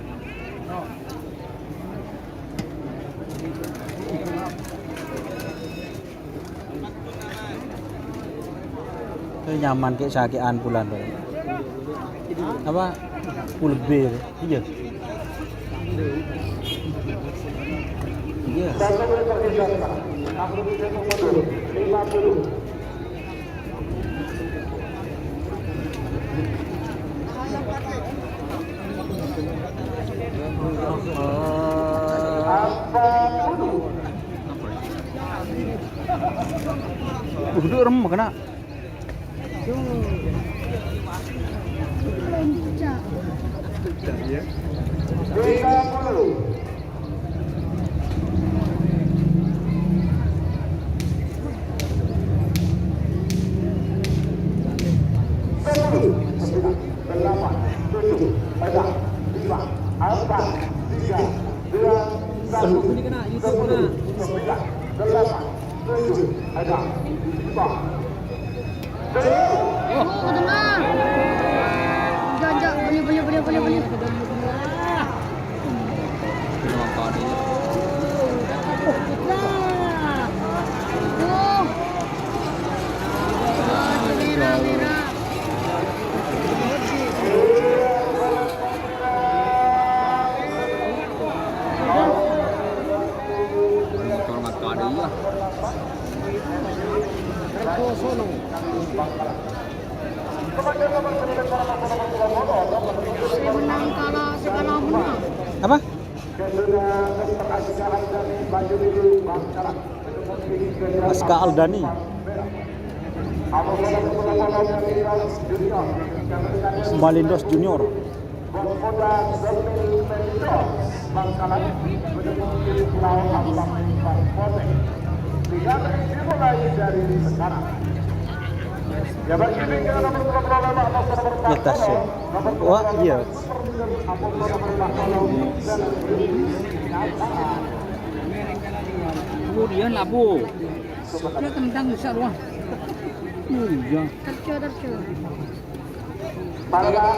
Speaker 2: Nyaman kayak sakian pulan tuh. Apa? Pulbir. Iya. Iya.
Speaker 3: 1 menit tersisa sekarang. 60 mundur. 50.
Speaker 2: Udah rem kena.
Speaker 6: Ya.
Speaker 3: 30.
Speaker 8: Ini kena YouTube kena.
Speaker 9: Oh, tenang. Jangan, boleh. Oh. Merah.
Speaker 1: Motor mata dia.
Speaker 9: Menang kalah segala menang.
Speaker 2: Apa? Aska Aldani. Malindos Junior.
Speaker 3: Dimulai dari sekarang. Jabat kiri ke nomor 28
Speaker 2: Ya tasnya. Wah iya.
Speaker 1: Kemudian labu. Dia tendang besar wah. Iya.
Speaker 9: Tercu.
Speaker 3: Para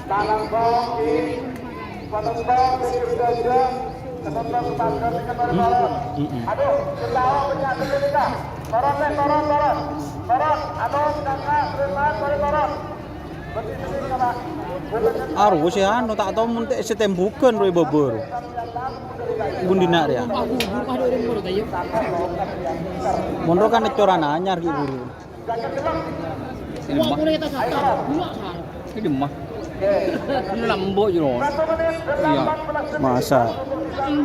Speaker 3: tangan koki, penonton bekerja, penonton tangga di kamar malam. Aduh, ketawa penyatu kita. Toron. Aduh, kakak, toron. Begitu kakak.
Speaker 2: Aru sih anu tak tahu muntik setembukan roy bobor. Bundina ya. Mondro kan coran anyar ki guru.
Speaker 7: Wah, boleh kita satu.
Speaker 1: Cái đùm mà nó làm bộ gì rồi iya
Speaker 2: Masa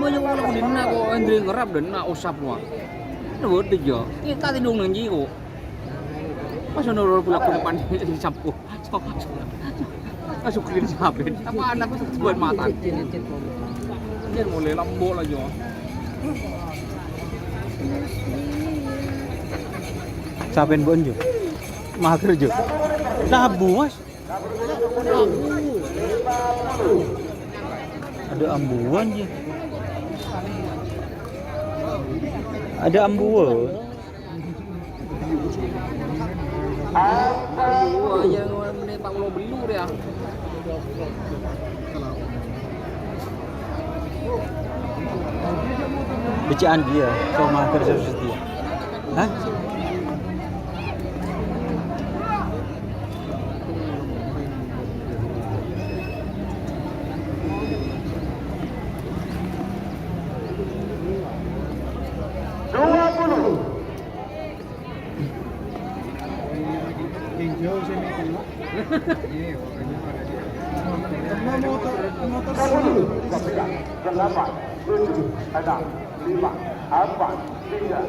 Speaker 1: bao nhiêu là đến na ko Andre ngarap đến na usap wa nó vớt được giờ kita tidung dengan jigo pas ono pula ke depan di sapu masuk ke sapin apa anak buat mata dia mulai lambo lagi wah
Speaker 2: Sapen bonjo. Mager jo. Labu mas. Ada ambuan je. Ada ambuan.
Speaker 1: yang menembak lo belu dia
Speaker 2: Bicaan dia. So mager setia. Hah?
Speaker 6: Jauh sini kan. Iya, makanya pada dia. Motor
Speaker 3: 8, 7, 6, 5, 4, 3,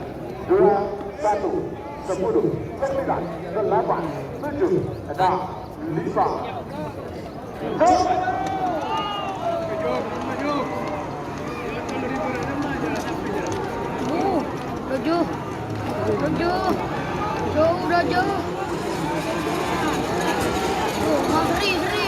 Speaker 3: 2, 1, 10, 9, 8, 7, 6, 5.
Speaker 9: Jauh udah jauh. Oh, seri.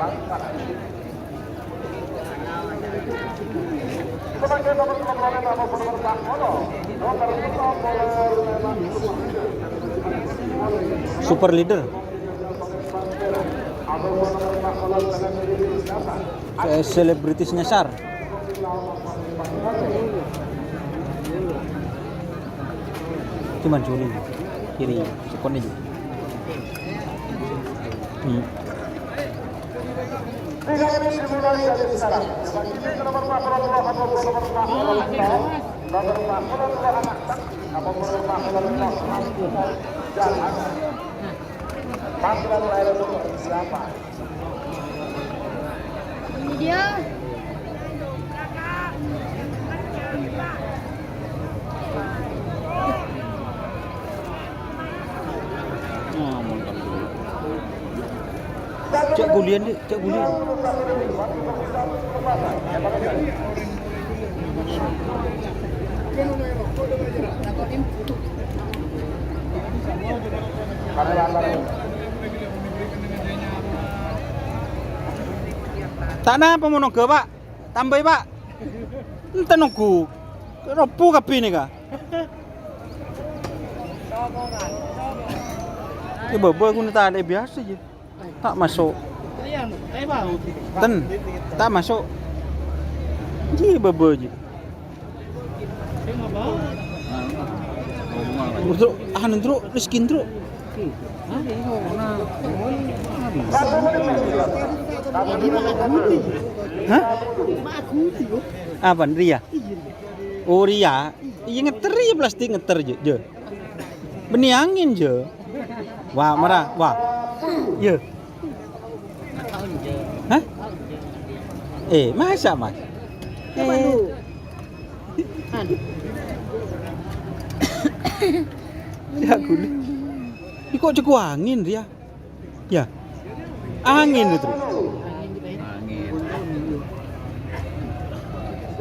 Speaker 3: Lembang Barat. Sebagai nomor komponen nomor Sakono, nomor
Speaker 2: Super leader. Kayak selebritis nyasar. Cuman curi kiri sekonnya juga.
Speaker 3: Tiga menit dimulai dari sekarang. Nomor 40 anak jalan. Panggilan layar untuk siapa?
Speaker 9: Ini dia.
Speaker 2: Cek gulian deh, cek gulian. Tak na pemono ke pak, tambah pak. Entah nunggu, ropu kapi nih kak. Ini bebe aku nih tak ada biasa je, tak masuk. Ten, tak masuk. Ji bebe je. Terus, terus, miskin terus. Hah? Apa Ria? Oh Ria, iya ngeter ya plastik ngeter je. Benih angin je. Wah marah, wah. Ye. Hah? Masa mas? Ya kulit. Ini kok cukup angin dia? Ya. Angin itu.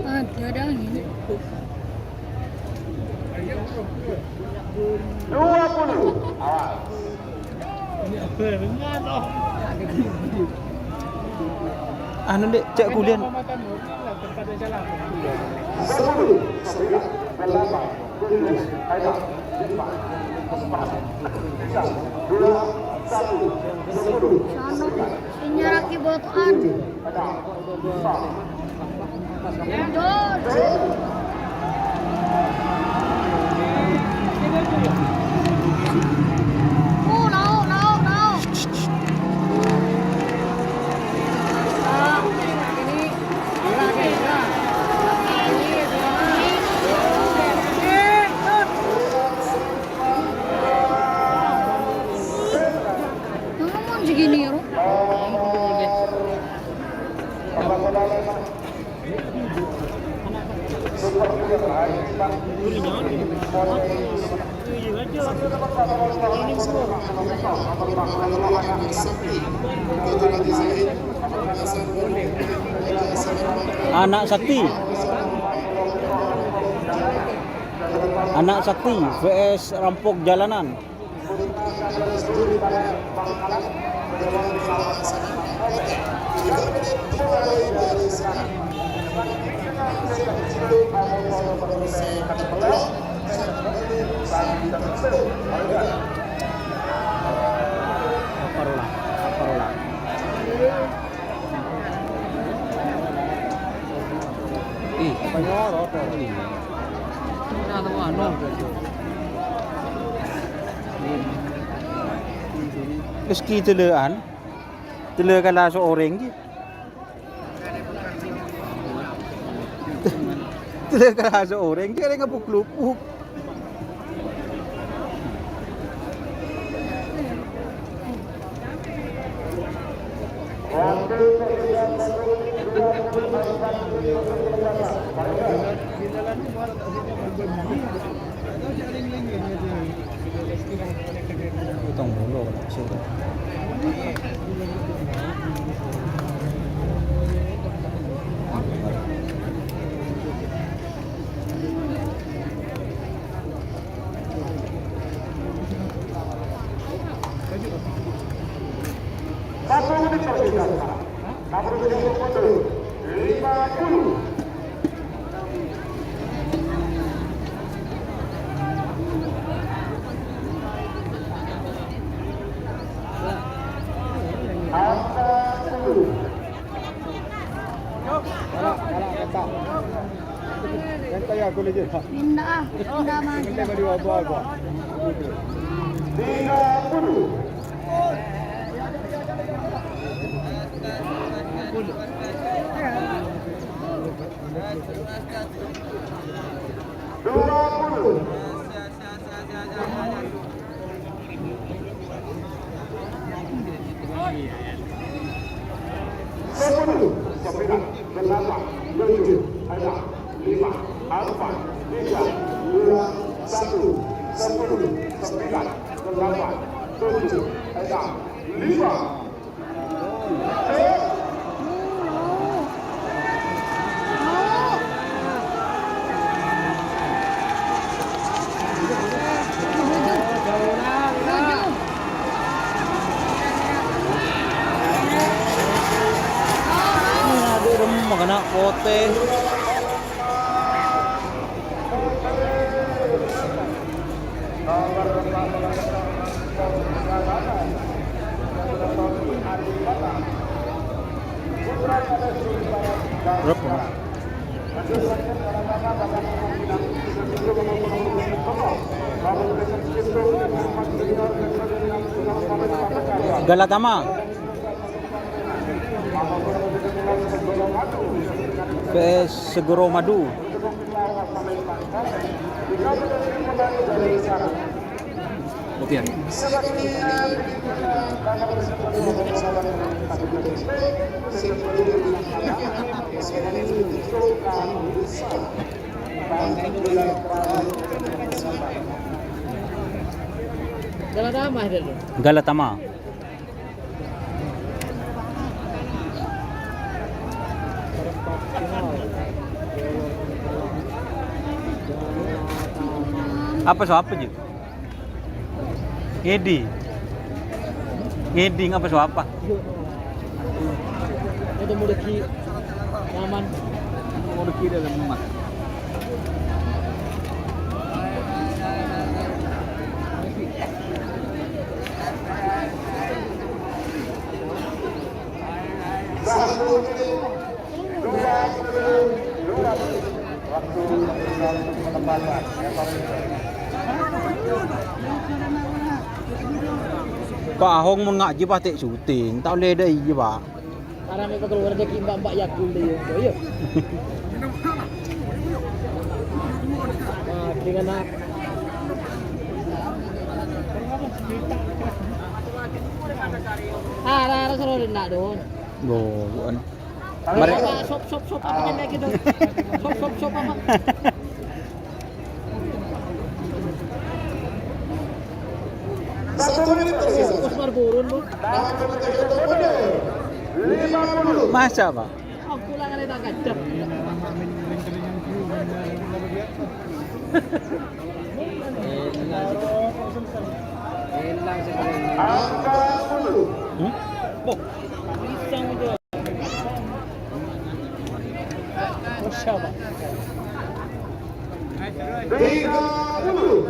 Speaker 9: Ada angin.
Speaker 3: 20. Awas.
Speaker 2: Anu dek, cek kulian.
Speaker 3: 10. 9, 8, 7, 8, 9, 2, 1, 10.
Speaker 9: Sana, inyaraki botoan. Naik. Ngomong segini ya,
Speaker 2: Anak Sakti. Anak Sakti vs rampok jalanan. Aparola. Meski telekan lah seorang je. Telekan lah seorang je, ada ngapuk-lupuk. Potong bulu sudah.
Speaker 3: Satu menit tersisa. Nomor 50.
Speaker 9: Pindah, pindah maju.
Speaker 3: 30.
Speaker 2: Magana pote. Berapa? Galatama. PS Segoro Madu.
Speaker 1: Kopian.
Speaker 7: Galatama dulu.
Speaker 2: Galatama. Apa so apa je? Ngedi. Ngedi apa so apa?
Speaker 7: Itu mudeki nyaman.
Speaker 1: Mudeki dalam rumah.
Speaker 2: Pak Ahong mun ngaji patik syuting, tak boleh dai je pak.
Speaker 7: Karena mereka keluar rezeki mbak Yakul dia. Iya. Nah, dengan nak ada seru nak don.
Speaker 2: Bon.
Speaker 7: Mari sop apa yang lagi don? Sop apa? Usmar burun lu.
Speaker 2: Masa pak?
Speaker 7: Aku lah kali tak kacau. Pisang aja. Siapa?
Speaker 3: 30.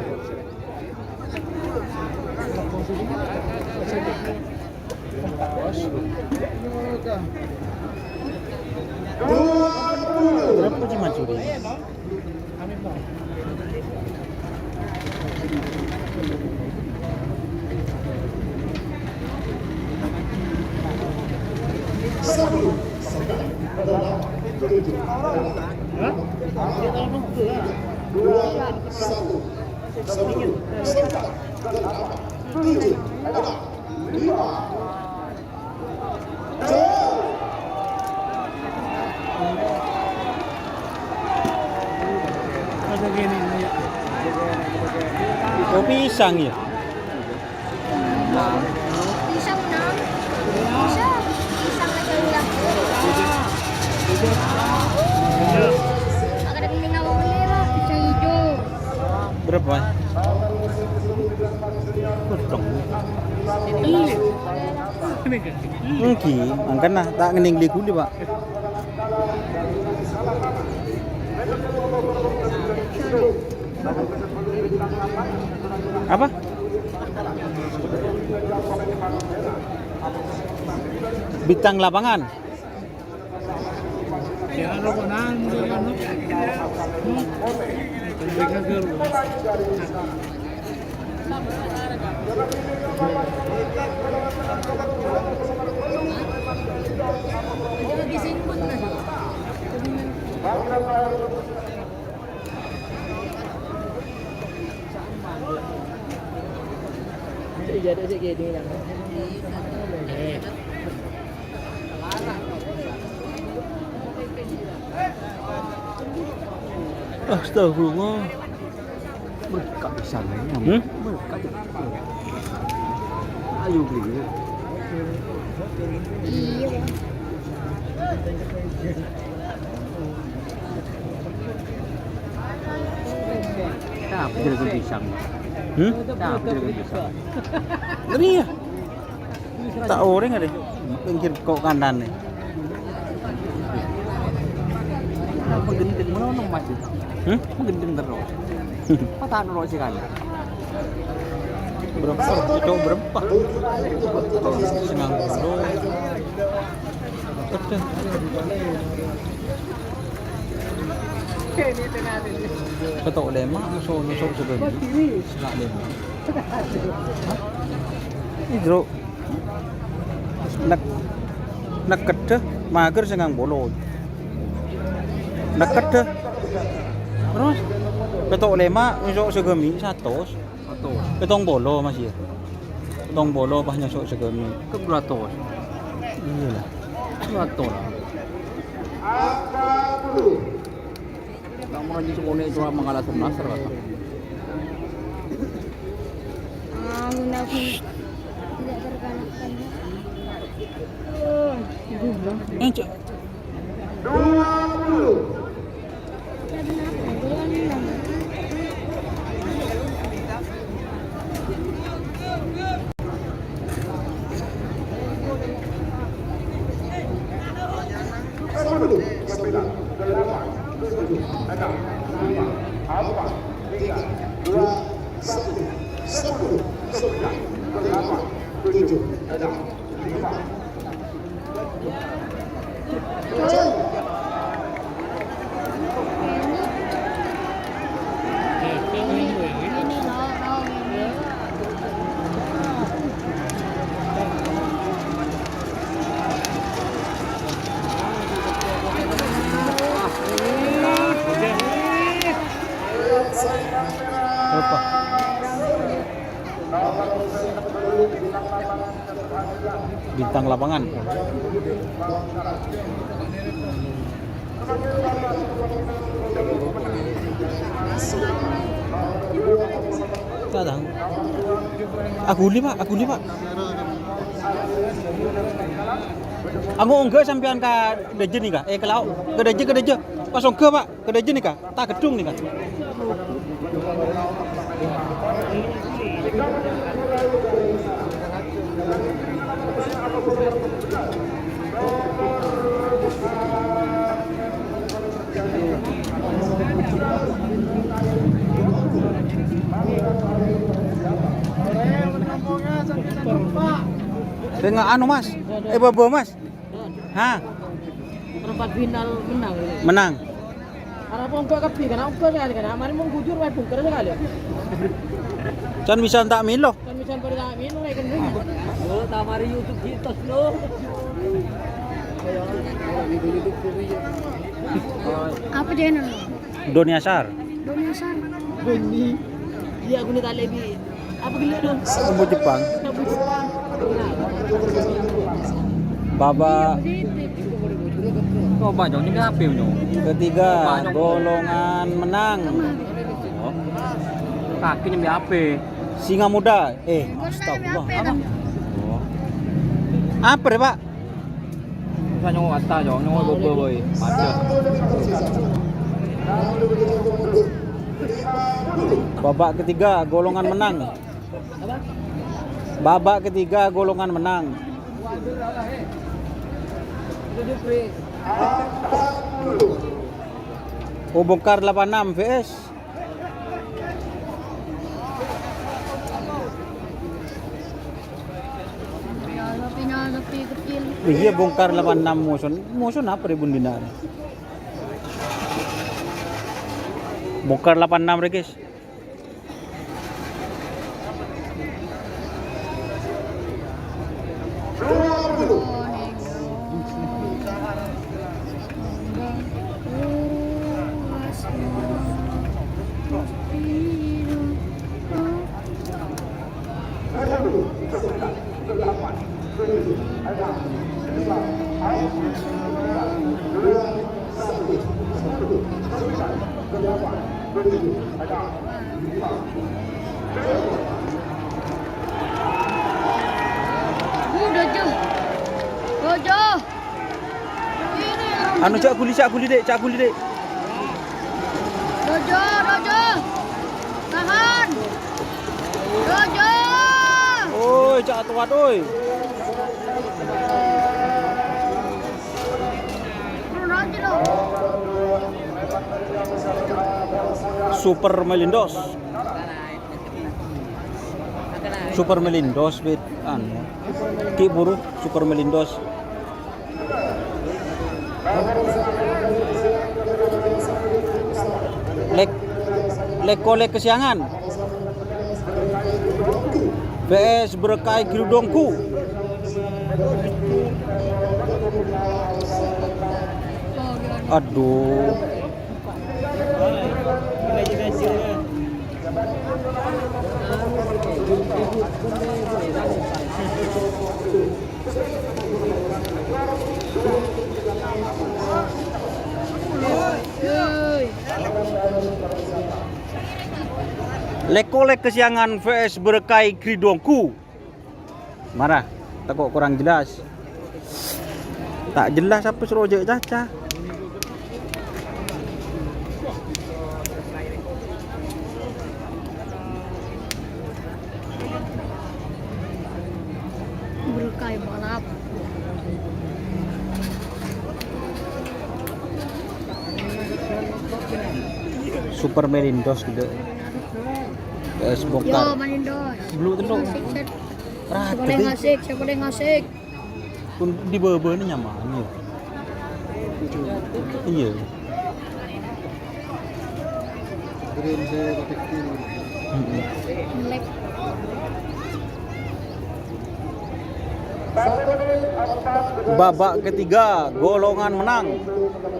Speaker 2: Berapa je Mansuri? Oh pisang ya?
Speaker 9: Pisang dong. Pisang aja udah. Agak ada kening awak beli lah, pisang hijau.
Speaker 2: Berapa?
Speaker 9: Ih.
Speaker 2: Engki, angkan nah tak ngening di kuli pak. Apa? Bintang lapangan.
Speaker 7: Jadi sih gini lah.
Speaker 2: Astagfirullah. Mereka bisa nih. Mereka. Ayo beli.
Speaker 9: Iya.
Speaker 2: Apa jadi pisang? Apa jadi pisang? Ini ya. Tak orang ada. Pinggir kok kanan nih. Apa gendeng mana nong masih? Gendeng terus. Patah nol sih kali. Berapa? Itu berapa? Senang dulu. Ketok lemak nusuk juga. Selak lemak. Hidro. Nak kedeh mager sengang bolo. Nak kedeh. Terus ketok lemak nusuk segemi 100. Ketong bolo masih ya. Ketong bolo pas nyusuk segemi. Ke 200. Iyalah. 200 lah. Kamu lagi sekolah itu mengalah semester kata.
Speaker 9: Tidak terkalahkan.
Speaker 2: Cek. 8. Bintang lapangan. Kadang. Aku li Pak. Aku enggak sampean ka Deje nih kah? Ke lauk. Ke Deje. Pas enggak Pak, ke Deje nih kah? Tak gedung nih kah? Dengan anu Mas, bobo Mas. Hah?
Speaker 7: Perempat final menang.
Speaker 2: Menang.
Speaker 7: Arep engko kepi kan engko kali kan. Mari mung bujur wae bungker sekali.
Speaker 2: Can bisa tak milo.
Speaker 7: Kan bisa tak milo wae kan.
Speaker 8: Oh, tamari YouTube kita lo.
Speaker 9: Apa dia nol?
Speaker 2: Dunia Sar.
Speaker 9: Dunia Sar.
Speaker 7: Beni. Dia guna tak lebih. Apa gila dong?
Speaker 2: Umbu Jepang. Baba.
Speaker 8: Kok banyak ini apa nyo?
Speaker 2: Ketiga, golongan menang.
Speaker 8: Oh. Kaki nyambi apa?
Speaker 2: Singa muda. Astagfirullah. Apa? Oh. Apa deh, Pak?
Speaker 8: Bisa nyong kata nyong bobo boy. Macet.
Speaker 2: Babak ketiga golongan menang. Babak ketiga golongan menang. Oh, bongkar 86 VS.
Speaker 9: Sapi kecil.
Speaker 2: Iya, bongkar 86 muson. Muson apa deh bundina? Bongkar 86 re guys.
Speaker 9: Dojo.
Speaker 2: Anu cak kuli dek.
Speaker 9: Dojo. Tahan. Dojo.
Speaker 2: Oi, cak tuat oi.
Speaker 9: Turun aja dong.
Speaker 2: Super Melindos bet anu. Ki buru Super Melindos. Lek kesiangan. VS Berkai Kerudungku. Aduh. Lek kesiangan VS Berkai Kerudungku. Marah, tak kok kurang jelas. Tak jelas apa serojek caca.
Speaker 9: Berkai balap.
Speaker 2: Super Melindos gitu. VS
Speaker 9: Yo,
Speaker 2: bongkar.
Speaker 9: Manindos.
Speaker 2: Blue telur.
Speaker 9: Siapa yang ngasik?
Speaker 2: Pun di bawah ini nyaman ya. Iya.
Speaker 9: Lek.
Speaker 2: Babak ketiga, golongan menang.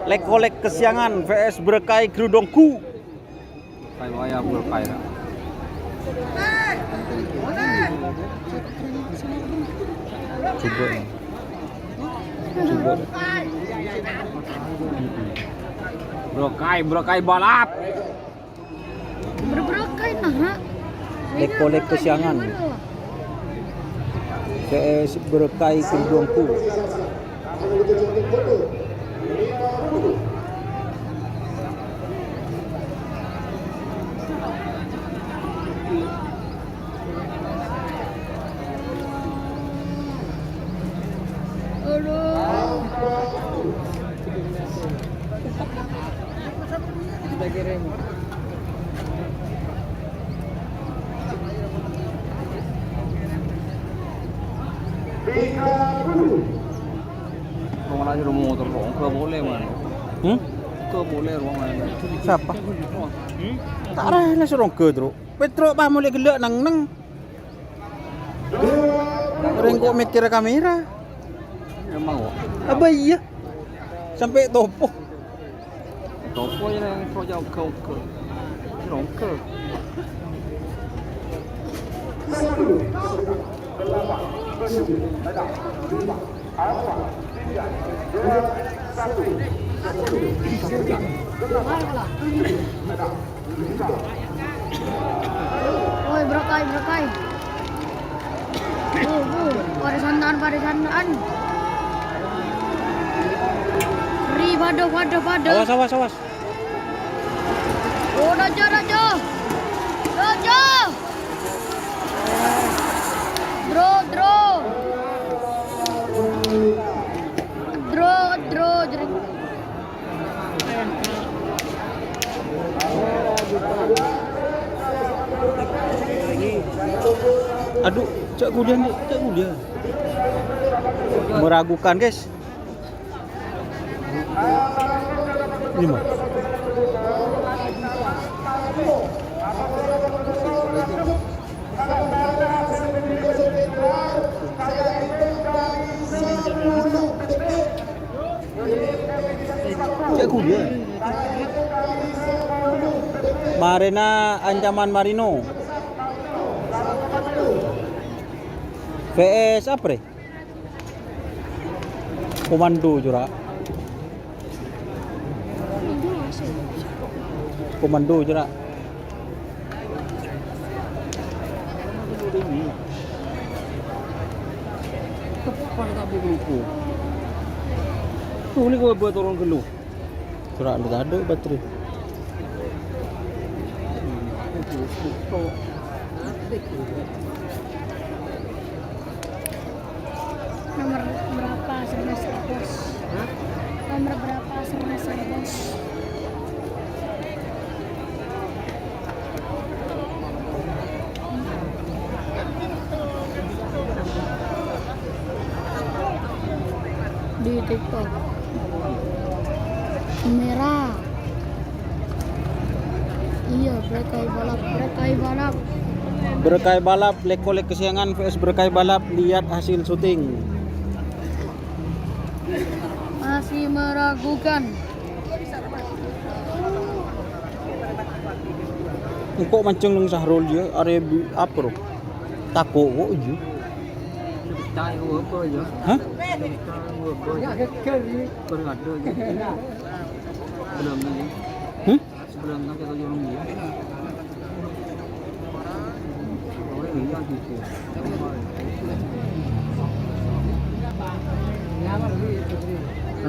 Speaker 2: Lek kesiangan VS Berkai Kerudungku.
Speaker 1: Kayak waya Berkai lah.
Speaker 2: Coba.
Speaker 1: Berkai balap.
Speaker 9: Berkai nah.
Speaker 2: Lek kesiangan VS Berkai Kerudungku.
Speaker 1: Ruang aja rumah motor ruang ke boleh man. Ke boleh ruang mana?
Speaker 2: Siapa? Tak ada lah serong ke teruk. Petro bah mulai gelak nang. Rengkok mikir kamera.
Speaker 1: Emang kok.
Speaker 2: Apa iya? Sampai topo.
Speaker 1: Topo je yang pro jauh ke. Ruang ke.
Speaker 9: Woi, Berkai. Parisan. Ri, pado.
Speaker 2: Awas.
Speaker 9: Oh, Dojo. Draw.
Speaker 2: Aduh, cak kuliah nih, cak kuliah. Meragukan guys. 5. Cak kuliah. Marina Ancaman Marino. VS apa deh? Komando jura. Komando jura. Kapan tak begitu? Tuh ini gue buat orang geluh. Jura ada baterai.
Speaker 9: Nomor berapa semester bos? Nomor berapa semester bos? Di TikTok merah. Iya, berkait balap.
Speaker 2: Berkay balap, lek-kolek kesiangan vs berkay balap, lihat hasil syuting.
Speaker 9: Masih meragukan.
Speaker 2: Kok mancing nang Sahrul je, are apa ro? Tako kok je. Hah?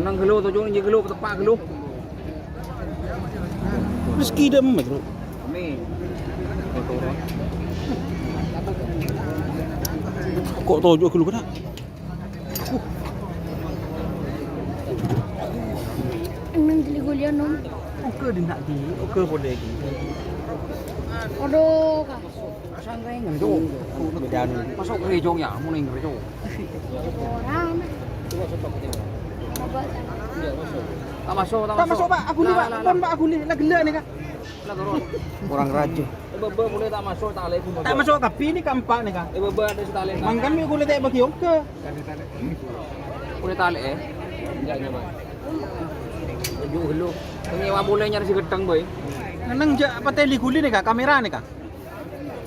Speaker 1: Nang geluh tu jong je geluh tepak geluh.
Speaker 2: Rezeki dah mat bro.
Speaker 1: Amin.
Speaker 2: Kok tojo keluh kena?
Speaker 9: Nang dili kuliah nom.
Speaker 2: Oke di nak di, oke boleh di.
Speaker 9: Aduh, Kak.
Speaker 1: Santai ngejo.
Speaker 2: Bedan.
Speaker 1: Masuk gerejo ya, mau ning gerejo.
Speaker 9: Orang.
Speaker 1: Tak masuk,
Speaker 2: Tak masuk Pak, aku ni Pak, pon Pak aku ni lah gelak ni Kak.
Speaker 1: Lah turun.
Speaker 2: Orang raja.
Speaker 1: Bebe boleh tak masuk tak leh pun.
Speaker 2: Tak masuk tapi ni kampak ni Kak.
Speaker 1: Bebe ada setali.
Speaker 2: Mangkan ni kulit tak bagi oke.
Speaker 1: Boleh tak leh. Enggak nyaman. Tujuh geluh. Penyewa boleh nyari si gedang boy.
Speaker 2: Nang jak apa teli kulit ni Kak, kamera ni Kak.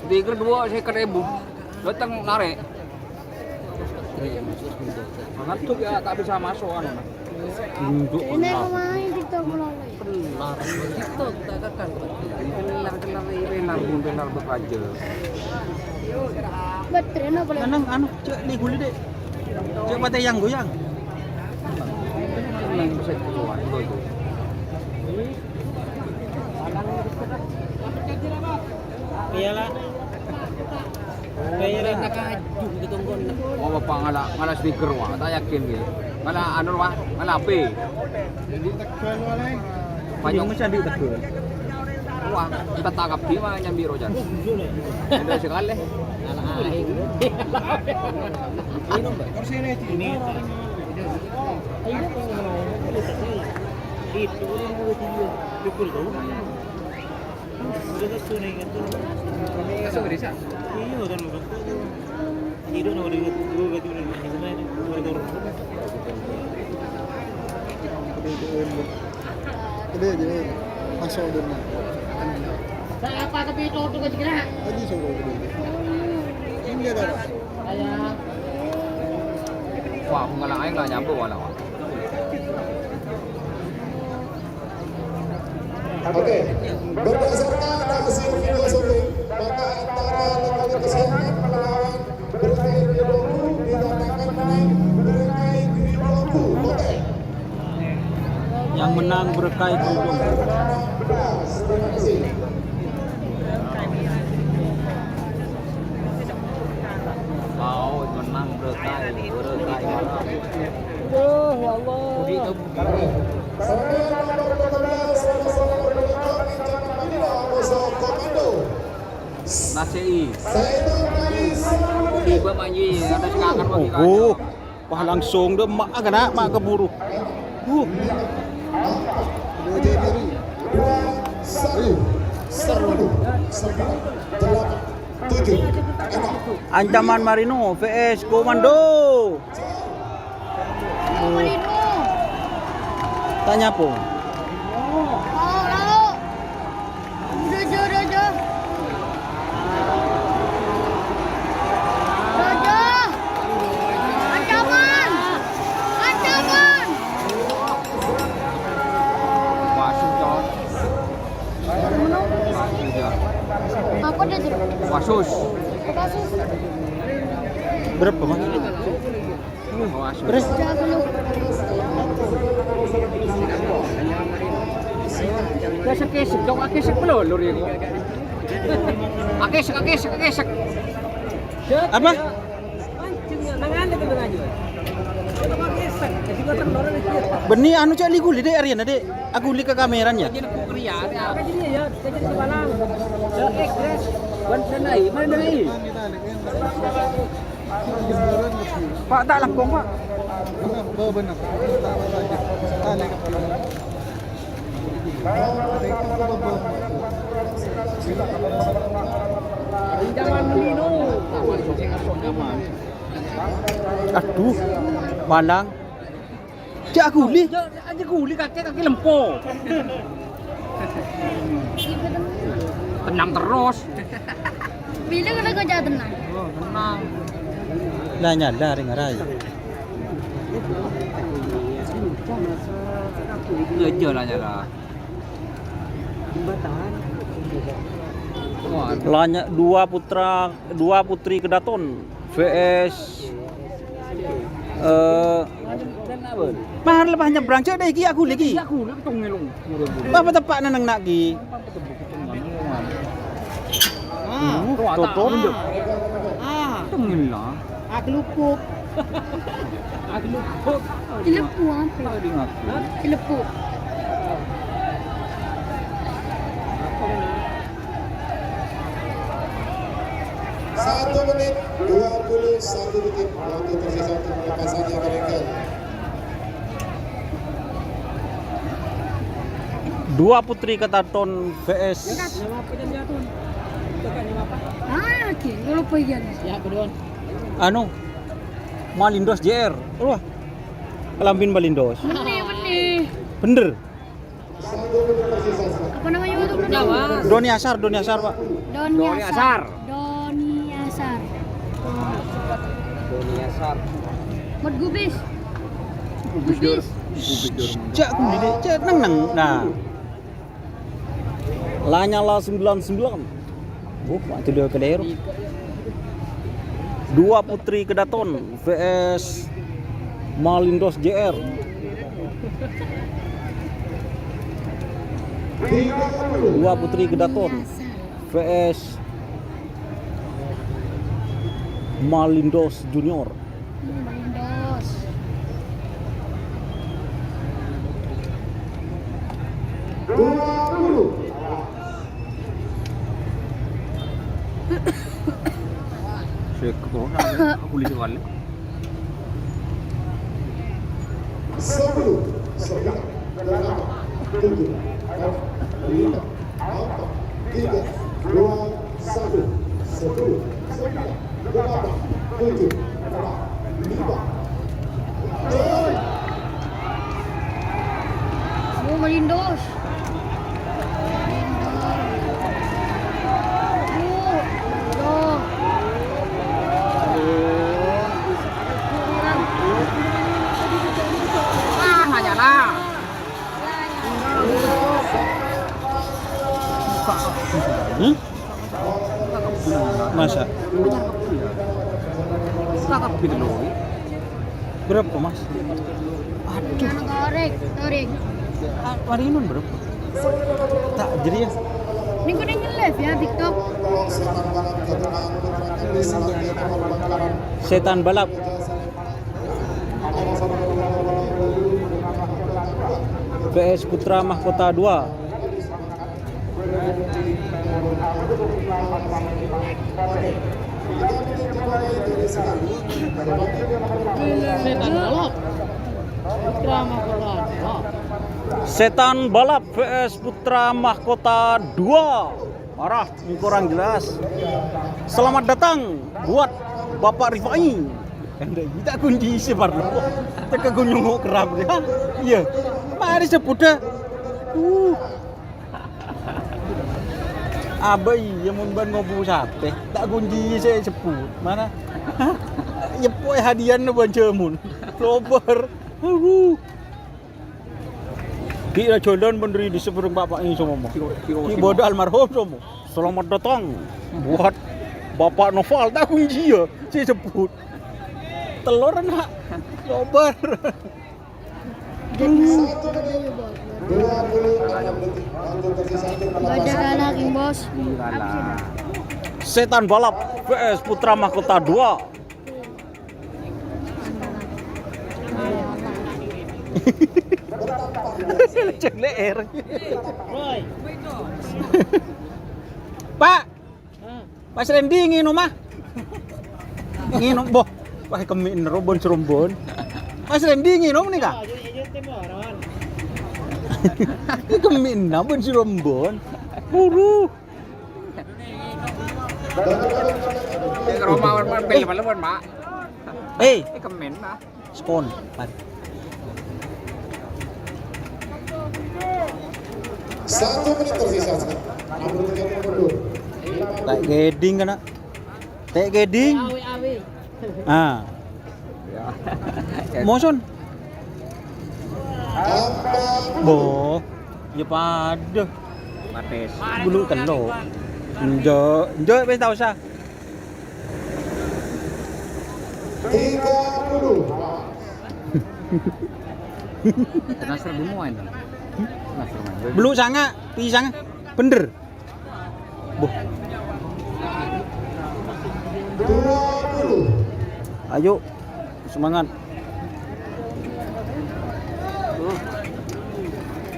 Speaker 1: Di kedua saya 1.000. Datang narik. Ngantuk ya tak bisa masuk anu.
Speaker 2: Duduk
Speaker 9: Ini aku main TikTok melalui.
Speaker 1: Kelar. TikTok tak kan. Kelar benar bekerja.
Speaker 9: Baterai nak boleh.
Speaker 2: Nang anu cek li kulit dek. Cek patai yang goyang.
Speaker 1: Nang bisa keluar itu.
Speaker 2: Iyalah. Iyalah.
Speaker 1: Oh bapak ngala speaker wah, tak yakin dia. Ngala anu wah, ngala HP.
Speaker 2: Banyak macam di Tegal.
Speaker 1: Wah, kita tangkap dia mah nyambi rojan. Ada sekali.
Speaker 2: Ini
Speaker 6: masuk dulu.
Speaker 7: Saya apa tapi itu ke kira?
Speaker 6: Tadi suruh dulu. Ini dia dah.
Speaker 7: Saya
Speaker 1: Wah, ngalang aing lah nyambu wala.
Speaker 3: Oke, berdasarkan hasil video syuting, maka antara lokasi kesehatan melawan berkait Ridolu dinyatakan menang berkait Ridolu. Oke.
Speaker 2: yang menang berkait Ridolu.
Speaker 3: Terima kasih.
Speaker 1: Mau menang berkait malam.
Speaker 7: oh Allah.
Speaker 1: Begitu.
Speaker 3: Sarjana nomor 12 sama-sama berdekat Ancaman Marino Komando.
Speaker 1: Nasei.
Speaker 3: Saya itu
Speaker 8: Gua manji ada sekarang
Speaker 2: Oh, wah langsung deh mak kena mak keburu. Ancaman Marino vs Komando.
Speaker 9: Marino.
Speaker 2: Tanya po.
Speaker 9: Lauk. Udah aja. Ancaman.
Speaker 1: Wasus John.
Speaker 9: Apa dia tuh?
Speaker 1: Wasus.
Speaker 9: Kasus.
Speaker 2: Berapa mas?
Speaker 1: Wasus.
Speaker 2: Beres.
Speaker 9: Jaga lu.
Speaker 8: Kesek-kesek dong, kesek pelulur ya gua. Kesek.
Speaker 2: Apa? Beni anu cak li guli deh Aryan deh. Aku li ke kameranya.
Speaker 8: Jadi aku kriya, jadi ya, jadi sebalang. Ekres, bantai, mana dari?
Speaker 2: Pak tak langkong pak.
Speaker 6: Benar. Tali kepala.
Speaker 8: Jangan Marino.
Speaker 2: Aduh, malang. Cak guli.
Speaker 8: Aja guli kaki lempo. Tenang terus.
Speaker 9: Bila kena kerja tenang.
Speaker 8: Tenang.
Speaker 2: Lah nyadar ngarai.
Speaker 1: Ngejar lah nyala.
Speaker 2: Lanya dua putri Kedaton vs mahar lepas nyebrang cak dah iki aku lagi.
Speaker 8: Aku lebih tong ngelung.
Speaker 2: Apa tepak nang nak gi? Toto.
Speaker 8: Tengil lah.
Speaker 7: Aku lupuk.
Speaker 9: Cilepu apa? Cilepu.
Speaker 3: Satu menit 21 detik waktu tersisa untuk pelepasannya mereka.
Speaker 2: Dua putri Kedaton vs
Speaker 9: Oke, kalau pergi
Speaker 7: Ya, kedua.
Speaker 2: anu Malindos JR. Wah. Kelambin Malindos.
Speaker 9: Benih.
Speaker 2: Bener.
Speaker 9: Apa namanya itu?
Speaker 2: Doni Asar Pak.
Speaker 9: Doni Asar.
Speaker 1: Doni Asar.
Speaker 9: Mod gubis.
Speaker 2: Cak guli deh, cak nang. Nah. Lanyala 99. Waktu dia ke daerah. Dua putri Kedaton vs Malindos JR. Dua putri Kedaton vs Malindos Junior.
Speaker 9: Malindos.
Speaker 1: Aku lihat kali.
Speaker 3: 10, 9, 8, 7, 5, 4, 3, 2, 1, 10, 9, 8, 7, 5.
Speaker 9: Oh, Malindos.
Speaker 2: Masa?
Speaker 1: Kakak gitu loh.
Speaker 2: Berapa mas?
Speaker 9: Aduh. Torek.
Speaker 2: Marinun berapa? Tak jadi ya.
Speaker 9: Ini gue udah nge-live ya TikTok.
Speaker 2: Setan balap. PS Putra Mahkota 2.
Speaker 7: Setan balap vs Putra Mahkota 2. Marah, ini kurang jelas. Selamat datang buat Bapak Rifai. Kita kunci sebar lo. Teka gunung kerap ya. Iya. Mari sebut dah. Abai yang mun ngobu sape. Tak kunci saya sebut. Mana? Ya poe hadiah na ban cemun. Lober. Kira jodoh benderi di seberang bapak ini semua. Ki bodoh almarhum semua. Selamat datang buat Bapak Noval. Tak kunci ya. Saya sebut. Telur nak lober.
Speaker 9: Baca anak bos.
Speaker 7: Setan balap vs Putra Mahkota 2. Cek leer. Pak. Mas Randy nginum mah. Nginum boh. Pakai kemin robon serombon. Mas Randy nginum nih kak. Ini kemin robon serombon. Buru.
Speaker 1: Cái aromaมันเป็นมันแล้วมันมา
Speaker 7: Eh,
Speaker 1: ไอ้คอมเมนต์นะ
Speaker 7: skon. Mari.
Speaker 3: 1 menit tersisa.
Speaker 7: Tak geding kana. Tak geding. Ah. Motion. Boh. Ya pada.
Speaker 1: Mates.
Speaker 7: Bulu telo. Njo wis tau usah.
Speaker 3: 30.
Speaker 1: Nasr semua ini. Nasr main.
Speaker 7: Belu sanga, pisang bener. Boh.
Speaker 3: 20.
Speaker 7: Ayo. Semangat.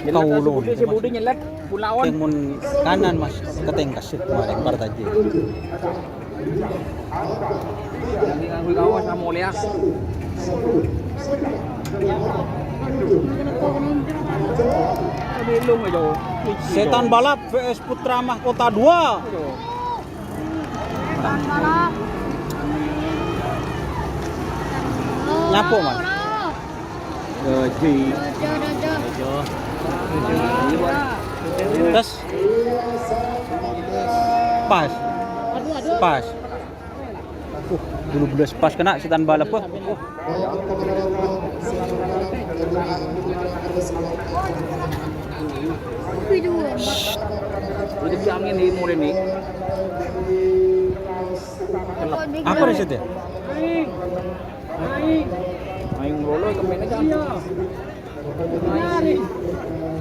Speaker 7: Kau ulun.
Speaker 1: Si Budi nyelet pulawan.
Speaker 7: Tengun kanan mas, keteng kasih kemarin partaji.
Speaker 1: Lagi nganggu kawas sama mulia. Belum aja.
Speaker 7: Setan balap vs Putra Mahkota 2.
Speaker 9: Balap.
Speaker 7: Nyapo, Mas.
Speaker 1: Gaji.
Speaker 7: Terus pas. Pas. Dulu belas pas kena setan balap kok.
Speaker 1: Jadi angin di mulai nih.
Speaker 7: Apa riset ya?
Speaker 1: Main rolo kemen aja.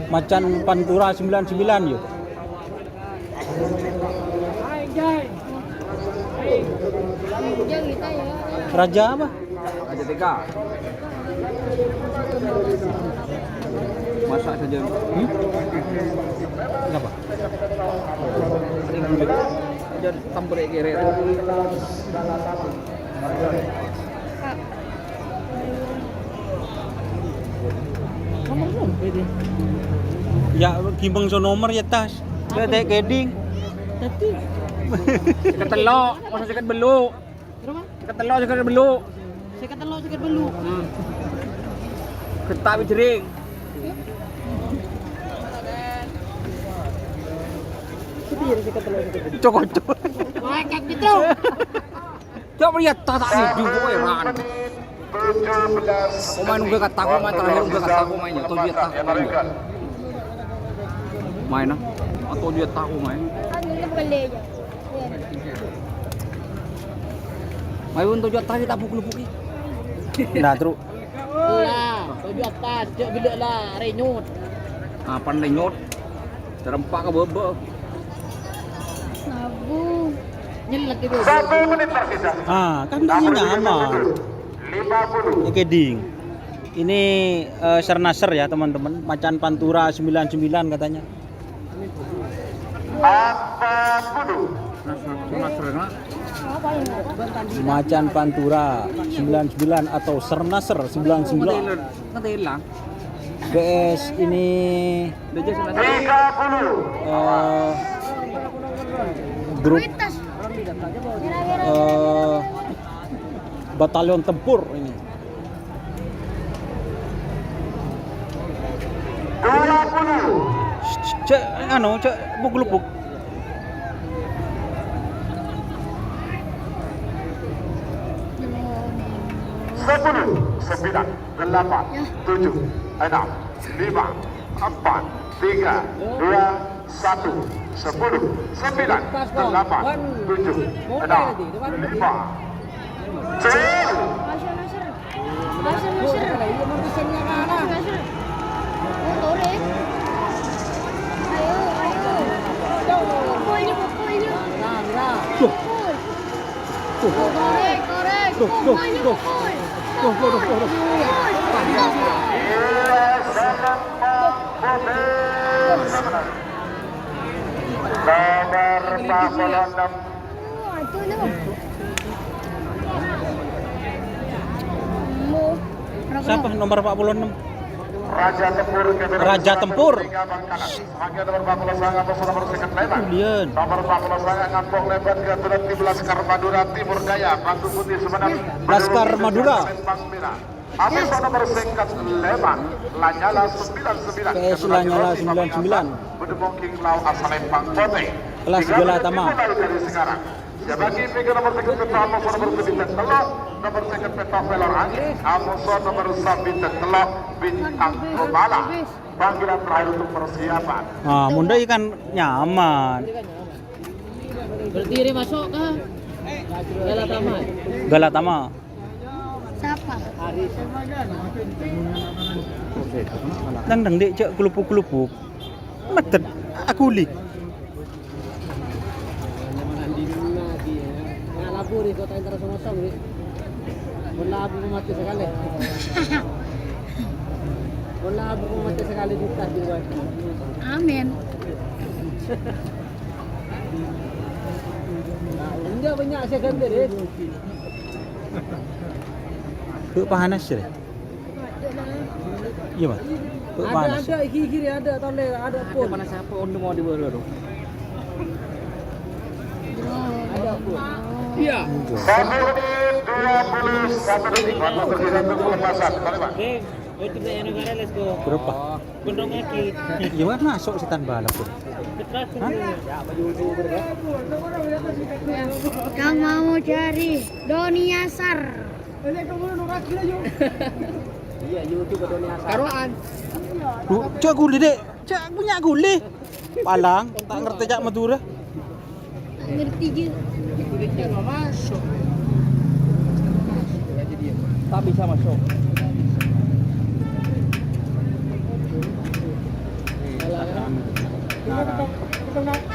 Speaker 7: Macan Pantura 99 yuk.
Speaker 9: Dia kita ya.
Speaker 7: Raja apa?
Speaker 1: Aja tiga. Masak saja.
Speaker 7: Kenapa?
Speaker 1: Ini gulai. Aja tampur kere.
Speaker 7: Ya gimbang so nomor ya tas. Dek geding.
Speaker 1: Sekat telok, masa sekat beluk. Sekat telok, sekat beluk.
Speaker 8: Sekat telur, sekat beluk.
Speaker 1: Ketak jering. Cokok.
Speaker 8: Kayak gitu.
Speaker 1: Coba lihat tak hidup kok ya ran. Main udah kataku main terakhir udah kataku mainnya atau dia taku mainnya. Main ah atau dia taku main.
Speaker 9: Kan ini bukan dia aja.
Speaker 1: Main untuk dia tadi tak pukul-pukul.
Speaker 7: Nah, terus
Speaker 8: Lah, tujuh atas, jauh gila lah, renyut.
Speaker 1: Ah pandai nyot. Terempak ke bebe.
Speaker 9: Nabung.
Speaker 8: Nyelet itu.
Speaker 3: 1 menit tersisa.
Speaker 7: kan dia nyaman.
Speaker 3: 50.
Speaker 7: Geding. Ini Sernaser ya teman-teman, Macan Pantura 99 katanya.
Speaker 3: 40.
Speaker 7: Macan Pantura 99 atau Sernasar 99.
Speaker 1: Nanti hilang.
Speaker 7: PS ini
Speaker 3: 30.
Speaker 7: grup batalion tempur ini.
Speaker 3: 20.
Speaker 7: Cek buk-lupuk.
Speaker 3: Sepuluh, 9, 8, 7, 6, 5, 4, 3, 2, 1, 10, 9, 8, 7, 6, 5. Cek.
Speaker 7: Siapa nomor 46?
Speaker 3: Raja Tempur.
Speaker 7: Raja Tempur.
Speaker 3: Hanya nomor 49 nomor second lebar.
Speaker 7: Kemudian
Speaker 3: Nomor 49 Ngampong Lebar Gaturan Tim Laskar Madura Timur Daya Batu Putih Sumedang.
Speaker 7: Laskar Madura.
Speaker 3: Atas nomor singkat Lebar Lanyala 99.
Speaker 7: PS Lanyala 99.
Speaker 3: Bedemong King Lau Asalempang Pote.
Speaker 7: Kelas Galatama.
Speaker 3: Dari sekarang. Bagi tiga nomor second peta Amoso nomor 9 telok, nomor second peta Velor Angin, Amoso nomor 9 telok Bintang Kepala. Panggilan terakhir untuk persiapan.
Speaker 7: Nah, Munda ikan nyaman.
Speaker 8: Berdiri masuk ke
Speaker 7: Galatama.
Speaker 9: Siapa?
Speaker 7: Dang dek cek kelupuk-kelupuk. Metet aku li.
Speaker 8: Labu di kota internasional Song, berlabu mati sekali. Berlabu mati sekali di tas di luar.
Speaker 9: Amin.
Speaker 8: Enggak banyak sekunder deh.
Speaker 7: Ke panas sih. Iya, Mas. Ke panas.
Speaker 8: Ada kiri ada tanda ada pun.
Speaker 1: Mana siapa untuk mau dibawa dong?
Speaker 8: Ada pun.
Speaker 3: Iya. 1 menit 21 detik waktu tersisa untuk pelepasan. Boleh Pak?
Speaker 8: Itu dari negara let's go.
Speaker 7: Berapa?
Speaker 8: Gondong kaki.
Speaker 7: Iya, kan masuk setan balap tuh.
Speaker 9: Yang mau cari Doni Asar.
Speaker 8: Iya, YouTube Doni Asar. Karuan.
Speaker 7: Cak guli dek. Cak punya guli. Palang, tak ngerti cak Madura.
Speaker 9: Tak ngerti juga.
Speaker 1: Tak bisa masuk.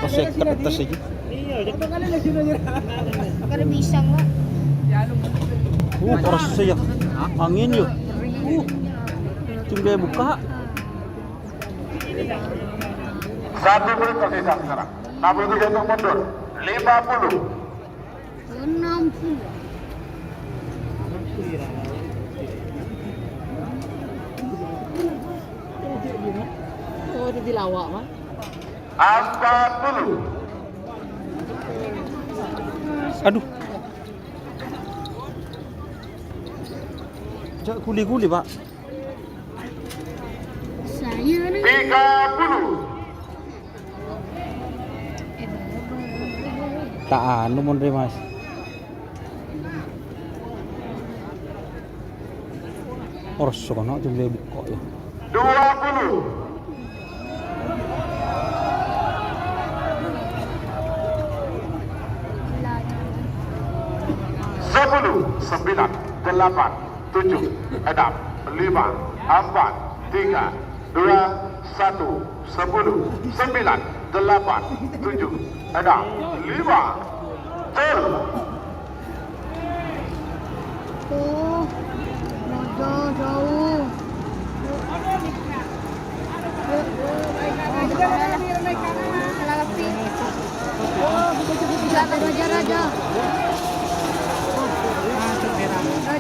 Speaker 7: Kosek terpetes aja.
Speaker 9: Karena bisa nggak?
Speaker 7: Keras saya. Angin yuk. Tinggal buka.
Speaker 3: 1 menit tersisa sekarang. 67 untuk mundur. 50.
Speaker 9: 60.
Speaker 8: Oh, itu di lawak mah.
Speaker 3: 40.
Speaker 7: Aduh. Cak guli-guli, Pak.
Speaker 9: Saya nih.
Speaker 3: 30.
Speaker 7: Tak anu mun Mas. Ors sono jumlah buka ya.
Speaker 3: 20. Sepuluh, 9, 8, 7, 6, 5, 4, 3, 2, 1, 10, 9, 8, 7, 6, 5, tur.
Speaker 9: Oh, jauh. Raja.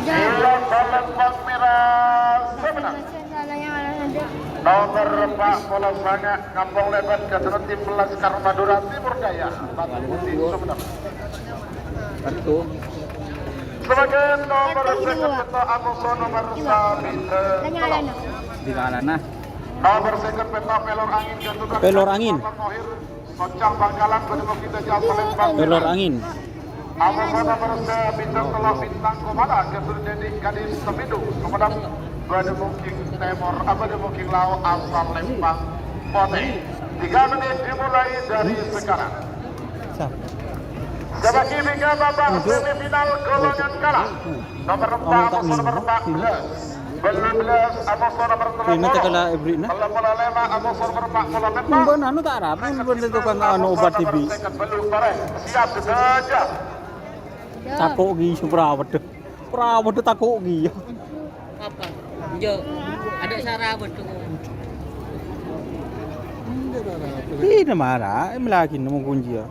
Speaker 3: Gila Palembang merah sebenarnya. Nomor 4 bola sangat Kampung Lebat keturunan tim Laskar Madura Timur Daya. Batu Putih sebenarnya.
Speaker 1: Kan itu.
Speaker 3: Sebagai nomor second peta Amoso nomor Sabit Tolong.
Speaker 1: Di kalana.
Speaker 3: Nomor second peta Pelor Angin keturunan
Speaker 7: Pelor Angin.
Speaker 3: Socang Bangkalan kedua kita jauh Palembang.
Speaker 7: Pelor Angin.
Speaker 3: Amoso nomor Bintang Telok Bintang Komala keturunan Dedik Gadis Temidung. Kemudian Bademungking Timur Bademungking Lau asal Lembang Pote. 3 menit dimulai dari sekarang. Sebagai hingga babak semifinal golongan kalah. Nomor 4 Amoso nomor 14. 12 Amoso nomor 13.
Speaker 7: Ini tak kala every na.
Speaker 3: Kalau bola lema Amoso nomor 4
Speaker 7: Mbon anu tak arap, mbon tukang anu obat TB.
Speaker 3: Siap saja.
Speaker 7: Takok gi suprawat. Prawat takok gi.
Speaker 8: Apa? Jo, ada cara betul.
Speaker 7: Ini marah, lagi nemu kunci ya.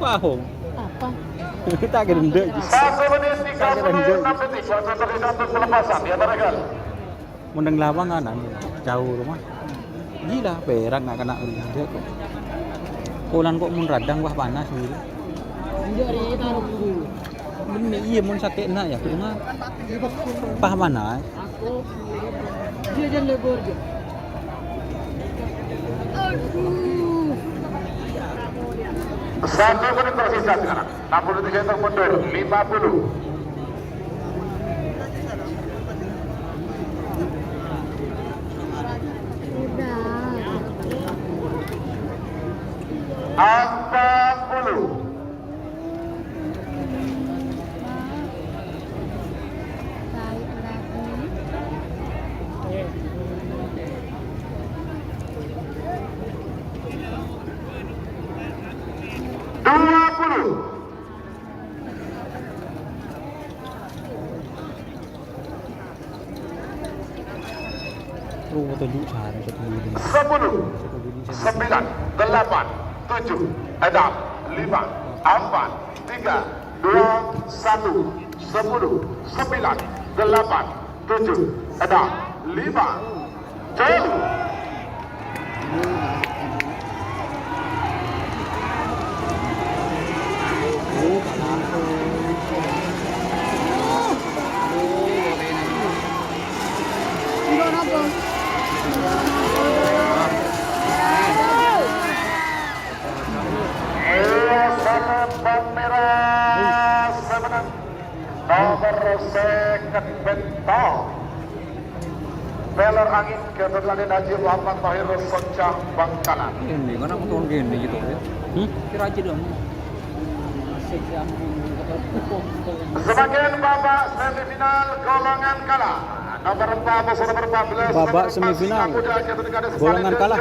Speaker 7: Paham.
Speaker 8: Apa?
Speaker 7: Kita gerendek.
Speaker 3: 1 menit 36 detik waktu tersisa pelepasan di antara rekan.
Speaker 7: Menang lawangan jauh rumah. Gila, perak nggak kena gerendek kok. Ulan kok mun radang wah panas gitu.
Speaker 8: Jadi taruh dulu.
Speaker 7: Bener iya mun sakitna ya cuma paham mana?
Speaker 8: Aku dia jangan lebur je. Aduh.
Speaker 3: 1 menit tersisa sekarang. 60 detik mundur 50.
Speaker 9: Udah.
Speaker 3: 40.
Speaker 7: Lu tunjuk cara sekali.
Speaker 3: 10, 9, 8, 7, 6, 5, 4, 3, 2, 1, 10, 9, 8, 7, 6, 5, jauh. Palembang merah sebenarnya nomor second bentol Pelor Angin kebetulan Haji Muhammad Tahir Socang Bangkalan.
Speaker 1: Ini kan aku tahun gini gitu ya. Kira aja dong.
Speaker 3: Sebagian babak semifinal golongan kalah nomor 4 bersama nomor 14
Speaker 7: Babak semifinal golongan kalah.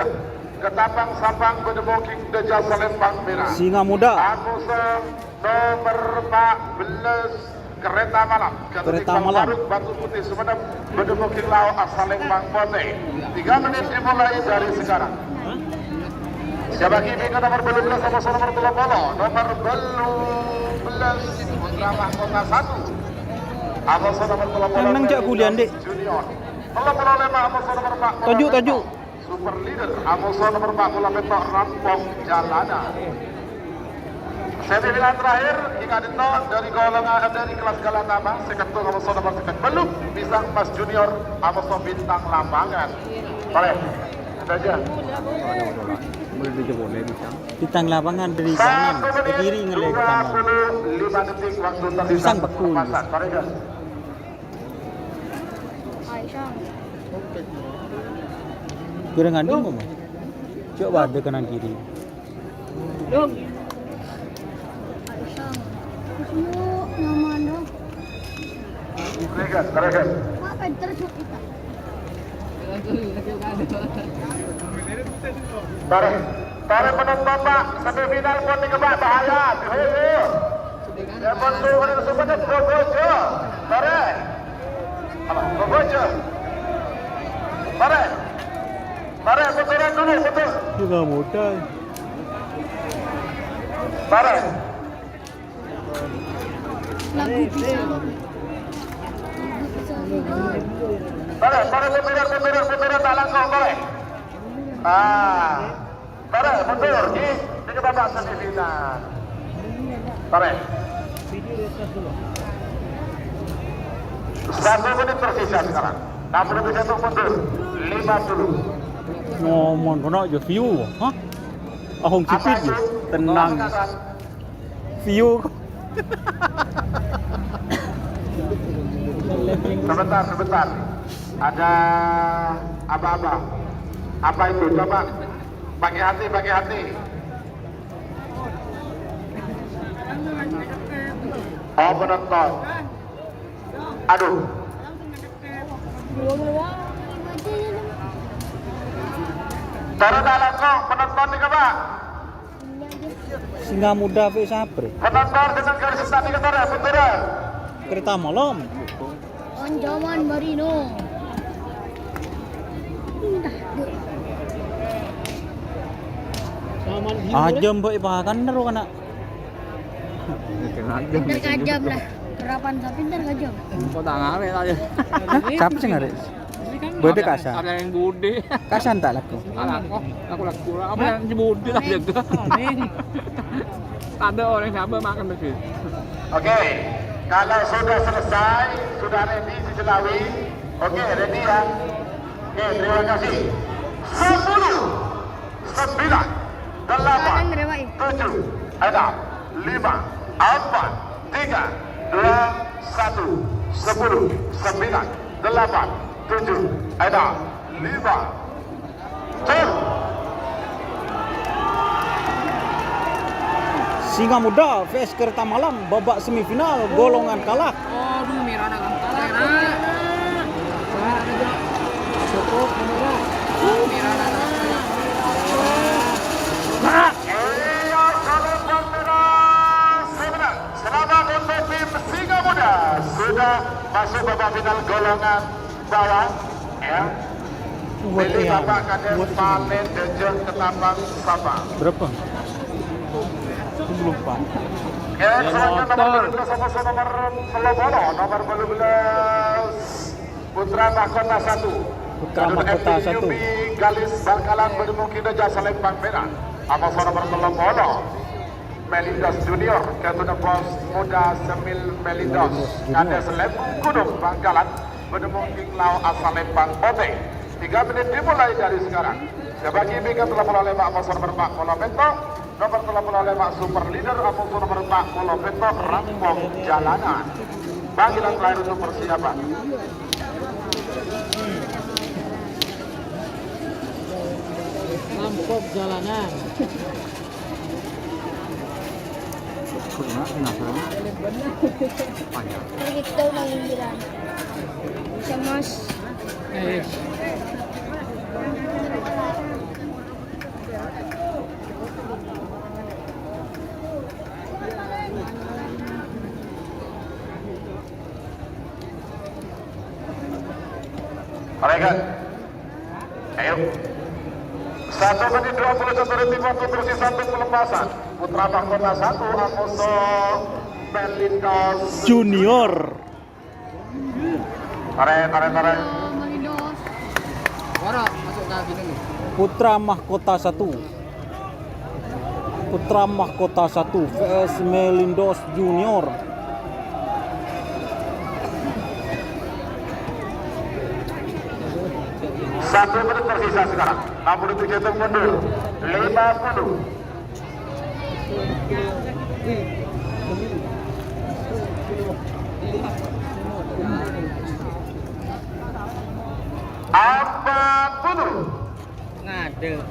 Speaker 3: Ketapang Sabang Bedeboking Deja Palembang merah.
Speaker 7: Singa muda.
Speaker 3: Amusa nomor 14 Kereta Malam.
Speaker 7: Kereta Malam.
Speaker 3: Batu Putih Sumedang Bedeboking Lau Palembang Pote. 3 menit dimulai dari sekarang. Siapa kini ke nomor 12 sama nomor 30. Nomor 12 Putra Mahkota 1. Amusa nomor 30.
Speaker 7: Nang jak kuliah dek.
Speaker 3: Junior. 35 Amusa nomor 4.
Speaker 7: Tajuk.
Speaker 3: Super leader Amuso nomor 40 Petok Rampong Jalana. Semifinal terakhir jika diton dari golongan dari kelas Galatama seketul Amuso nomor sekian belum Pisang Mas Junior Amuso Bintang Lambangan. Boleh, ada aja.
Speaker 1: Boleh boleh bisa.
Speaker 7: Bintang lapangan dari kanan ke kiri ngelek ke kanan.
Speaker 3: 5 detik waktu tersisa.
Speaker 7: Pisang bekul.
Speaker 3: Boleh guys.
Speaker 9: Aisyah.
Speaker 7: Kira ngandi mau mas? Coba ada kanan kiri.
Speaker 8: Dong.
Speaker 9: Aisyah. Semua nyaman dong.
Speaker 3: Boleh guys.
Speaker 9: Apa terus kita?
Speaker 3: Tarik penonton Pak, semifinal pun dikebak bahaya. Hei. Ya bantu orang sebenarnya Bobojo. Tarik. Bobojo. Tarik
Speaker 7: Juga muda.
Speaker 3: Bareng.
Speaker 9: Lagu bisa.
Speaker 3: Bareng tak langsung bareng. Bareng mundur di babak semifinal. Bareng. 1 menit tersisa sekarang. 61 mundur. 50.
Speaker 7: Ngomong kono aja view. Hah? Ahong cipit ya. Tenang. View.
Speaker 3: Sebentar. Ada apa-apa? Apa itu? Coba pakai hati. Oh, penonton. Aduh. Taruh dalam kok, penonton nih Pak.
Speaker 7: Singa muda pe sabre.
Speaker 3: Penonton dengan garis start nih Pak, betul.
Speaker 7: Kereta malam.
Speaker 9: Anjaman Marino.
Speaker 7: Ajam mbak ibakan nero kana.
Speaker 9: Pintar kajam lah. Harapan saya pintar kajam.
Speaker 1: Kok tak ngawe aja.
Speaker 7: Siapa sih ngaris? Bode kasan.
Speaker 1: Ada yang budi.
Speaker 7: Kasan tak laku.
Speaker 1: Aku laku. Apa yang budi lah jaga. Ada orang siapa makan begitu.
Speaker 3: Oke, kalau sudah selesai, sudah ready si Selawi. Oke, ready ya. Oke, terima kasih. 10, 9, 8, 7, 6, 5, 4, 3, 2, 1, 10, 9, 8, 7, 6, 5, 4.
Speaker 7: Singa muda vs Kereta Malam babak semifinal golongan kalah.
Speaker 8: Aduh, merah dah kan. Merah. Cukup merah. Merah dah.
Speaker 3: Selamat untuk tim Singa Muda sudah masuk babak final golongan bawah. Ya. Pilih Bapak Kades Palen Dejeng Ketapang Sabang.
Speaker 7: Berapa? Belum Pak.
Speaker 3: Ya, selanjutnya nomor 12 sama nomor Pelopolo, nomor 12 Putra Mahkota 1.
Speaker 7: Putra Mahkota 1.
Speaker 3: Galis Bangkalan Bermungkin Jasa Lempang Merah. Amal nomor Pelopolo. Melindos Junior, Ketua Pos Muda Semil Melindos. Kades Lempung Gunung Bangkalan Bermungkin Lau Asal Lempang Bote. 3 menit dimulai dari sekarang. Sebagai bingkai telah oleh Pak Amal nomor Pak Polo Bento. Nomor telah oleh Pak Super Leader Amal nomor Pak Polo Bento. Rampung Jalanan. Panggilan terakhir untuk persiapan.
Speaker 8: Rampok jalanan.
Speaker 9: Kita menginjilan. Bisa Mas.
Speaker 3: Mereka, ayo. 1 menit 21 detik waktu tersisa untuk pelepasan. Putra Mahkota 1 Amoso Melindos
Speaker 7: Junior.
Speaker 3: Tarik.
Speaker 9: Melindos.
Speaker 8: Wara masuk ke sini nih.
Speaker 7: Putra Mahkota 1. Putra Mahkota 1 vs Melindos Junior.
Speaker 3: Satu menit tersisa sekarang. 67 detik mundur. 50. Apa dulu?
Speaker 8: Ngade.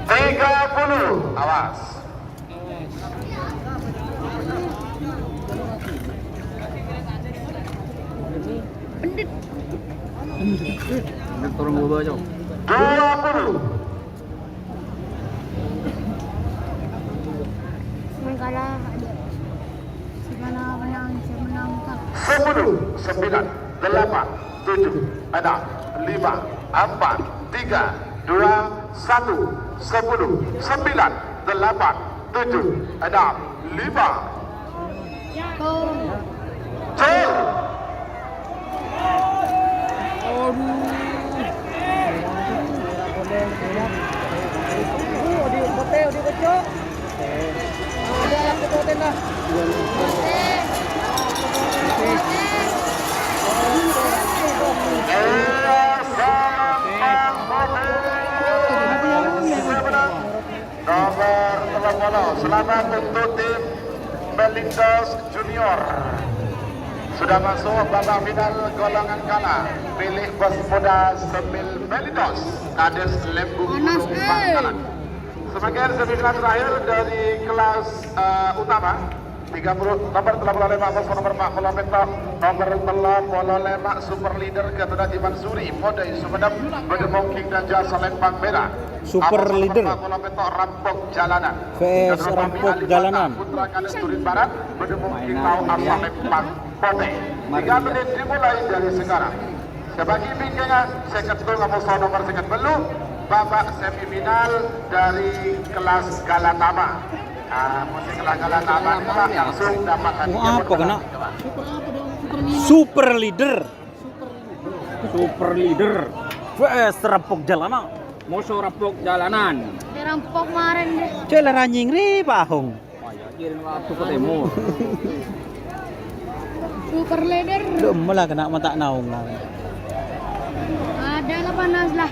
Speaker 3: Tiga 30. Awas.
Speaker 1: Turun gua aja.
Speaker 3: 20.
Speaker 9: Main kalah. Mana menang, saya menangkan.
Speaker 3: 10, 9, 8, 7, 6, 5, 4, 3, 2, 1, 10, 9, 8, 7, 6, 5.
Speaker 9: Gol.
Speaker 3: Cel.
Speaker 8: Di hotel, di kocok. Ada yang ke hotel lah.
Speaker 3: Nomor 30, selamat untuk tim Melindos Junior. Sudah masuk babak final golongan kalah. Pilih bos muda Semil Melindos, Kades Lembu
Speaker 9: Panas,
Speaker 3: Bangkalan. Semakin semifinal terakhir dari kelas utama 30 nomor 35 bos nomor 40 petok nomor 35 super leader Ketua Iman Suri Mode Sumedep Bedemong King dan Jasa Lempang Merah.
Speaker 7: Super leader.
Speaker 3: Rampok Jalanan.
Speaker 7: VS Rampok Jalanan.
Speaker 3: Putra Kades Turin Barat Bedemong King Tau Asal Lempang Pote. 3 menit dimulai dari sekarang. Sebagai bimbingan saya ketua nomor nomor seket belu babak semifinal dari kelas Galatama. Musik kelas Galatama langsung dapat
Speaker 7: Apa kena? Super leader. Super leader. VS Rampok Jalanan.
Speaker 1: Musuh rampok jalanan.
Speaker 9: Dirampok kemarin deh.
Speaker 7: Cela ranjing ri pahong.
Speaker 1: Wah, kirim waktu ke timur.
Speaker 9: Super leader.
Speaker 7: Malah kena mata naung lah.
Speaker 9: Ada lah panas lah.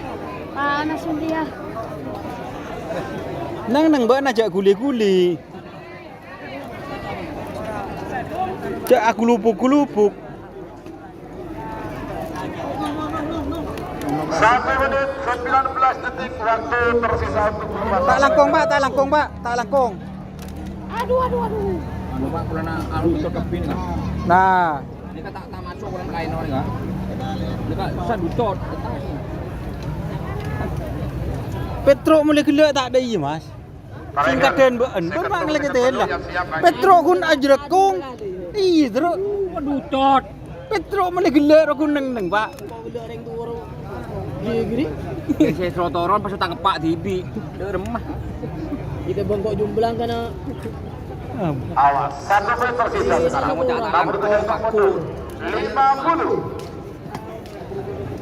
Speaker 9: Panas dia.
Speaker 7: Nang mbak najak guli-guli. Cak aku lupuk-lupuk.
Speaker 3: 1 menit 19 detik waktu tersisa untuk bermasalah.
Speaker 7: Tak langkong, Pak, tak langkong, Pak, tak langkong.
Speaker 9: Aduh.
Speaker 1: Anu Pak kula na anu kepin kan.
Speaker 7: Nah,
Speaker 1: Ini kan tak masuk orang lain orang enggak. Ini kan sadutot.
Speaker 7: Petro mulai gelak tak ada iya, Mas. Singkat dan beun, bang lagi tela. Petro kun ajrekung. Iya, terus.
Speaker 1: Waduh tot.
Speaker 7: Petro mulai gelak kun neng, Pak.
Speaker 1: Saya trotoron pas tangkep Pak Dibi. Dia remah.
Speaker 8: Kita bongkok jumblang karena
Speaker 3: Awas, 1 menit tersisa sekarang.
Speaker 1: Kamu jangan
Speaker 3: Nomor
Speaker 1: takut,
Speaker 3: 50.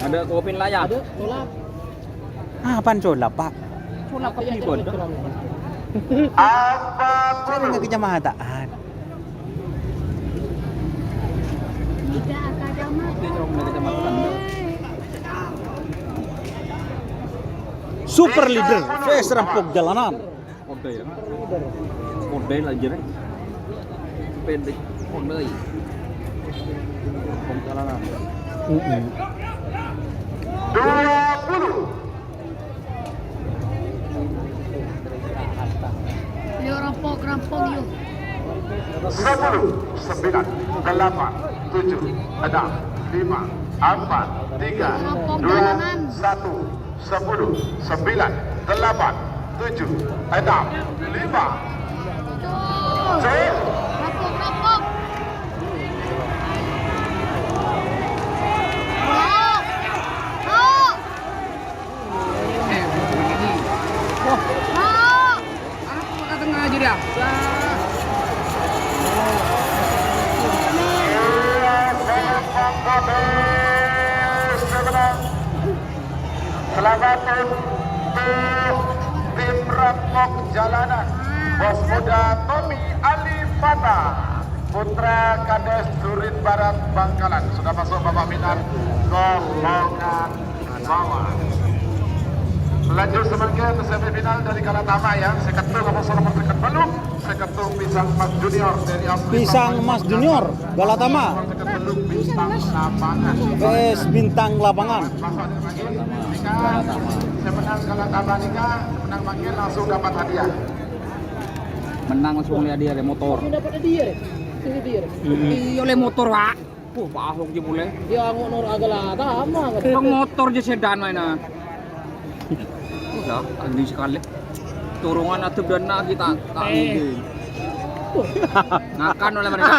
Speaker 1: Ada kopin layak.
Speaker 7: Apaan colap, Pak?
Speaker 1: Sulap ke pibon.
Speaker 3: Apa
Speaker 7: Saya nggak kecamatan.
Speaker 9: Tidak akan damat.
Speaker 7: Super leader, VS Rampok Jalanan.
Speaker 1: Kode ya. Kode lah aja nih. Pendek kode. Jalanan.
Speaker 3: 20.
Speaker 9: Yo rampok yuk.
Speaker 3: 10, 9, 8, 7, 6, 5, 4, 3, 2, 1, 10, 9, 8, 7, 6, 5. Cek.
Speaker 9: Rampok.
Speaker 1: Tengah aja dia.
Speaker 3: Selamat untuk tim Rampok Jalanan. Bos muda Tommy Ali Fata, putra Kades Turin Barat Bangkalan sudah masuk babak final golongan bawah. Lanjut semakin semifinal dari Galatama ya. Seketul nomor seketul belum. Seketul Pisang Mas Junior dari
Speaker 7: Pisang Mas Junior, Galatama.
Speaker 3: Seketul Bintang Lapangan.
Speaker 7: VS Bintang Lapangan.
Speaker 3: Saya menang Galatama Nika, menang makin langsung dapat hadiah.
Speaker 1: Menang langsung lihat dia motor.
Speaker 8: dapat dia deh. Sini dia deh.
Speaker 1: Iya oleh motor Pak. Pak Ahok je boleh.
Speaker 8: Dia ngonor agak lama.
Speaker 1: Bang motor je sedan mainan. Udah, agni sekali. Turungan atau dana kita tak mungkin. Ngakan oleh mereka.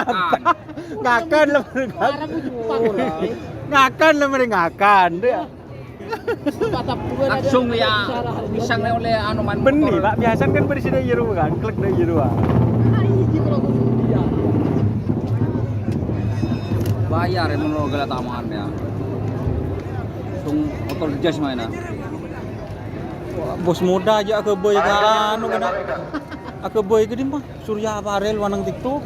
Speaker 2: Ngakan lah mereka. Ngakan lah mereka ngakan dia.
Speaker 1: Langsung ya pisang oleh anu man.
Speaker 2: Benih Pak, biasa kan pada sini jeru kan, klek dari jeru.
Speaker 1: Bayar yang menurut gala taman ya. Tung motor jas mana?
Speaker 2: Bos muda aja ke boy kan, anu kan. Ke boy ke mah Surya Aparel wanang TikTok.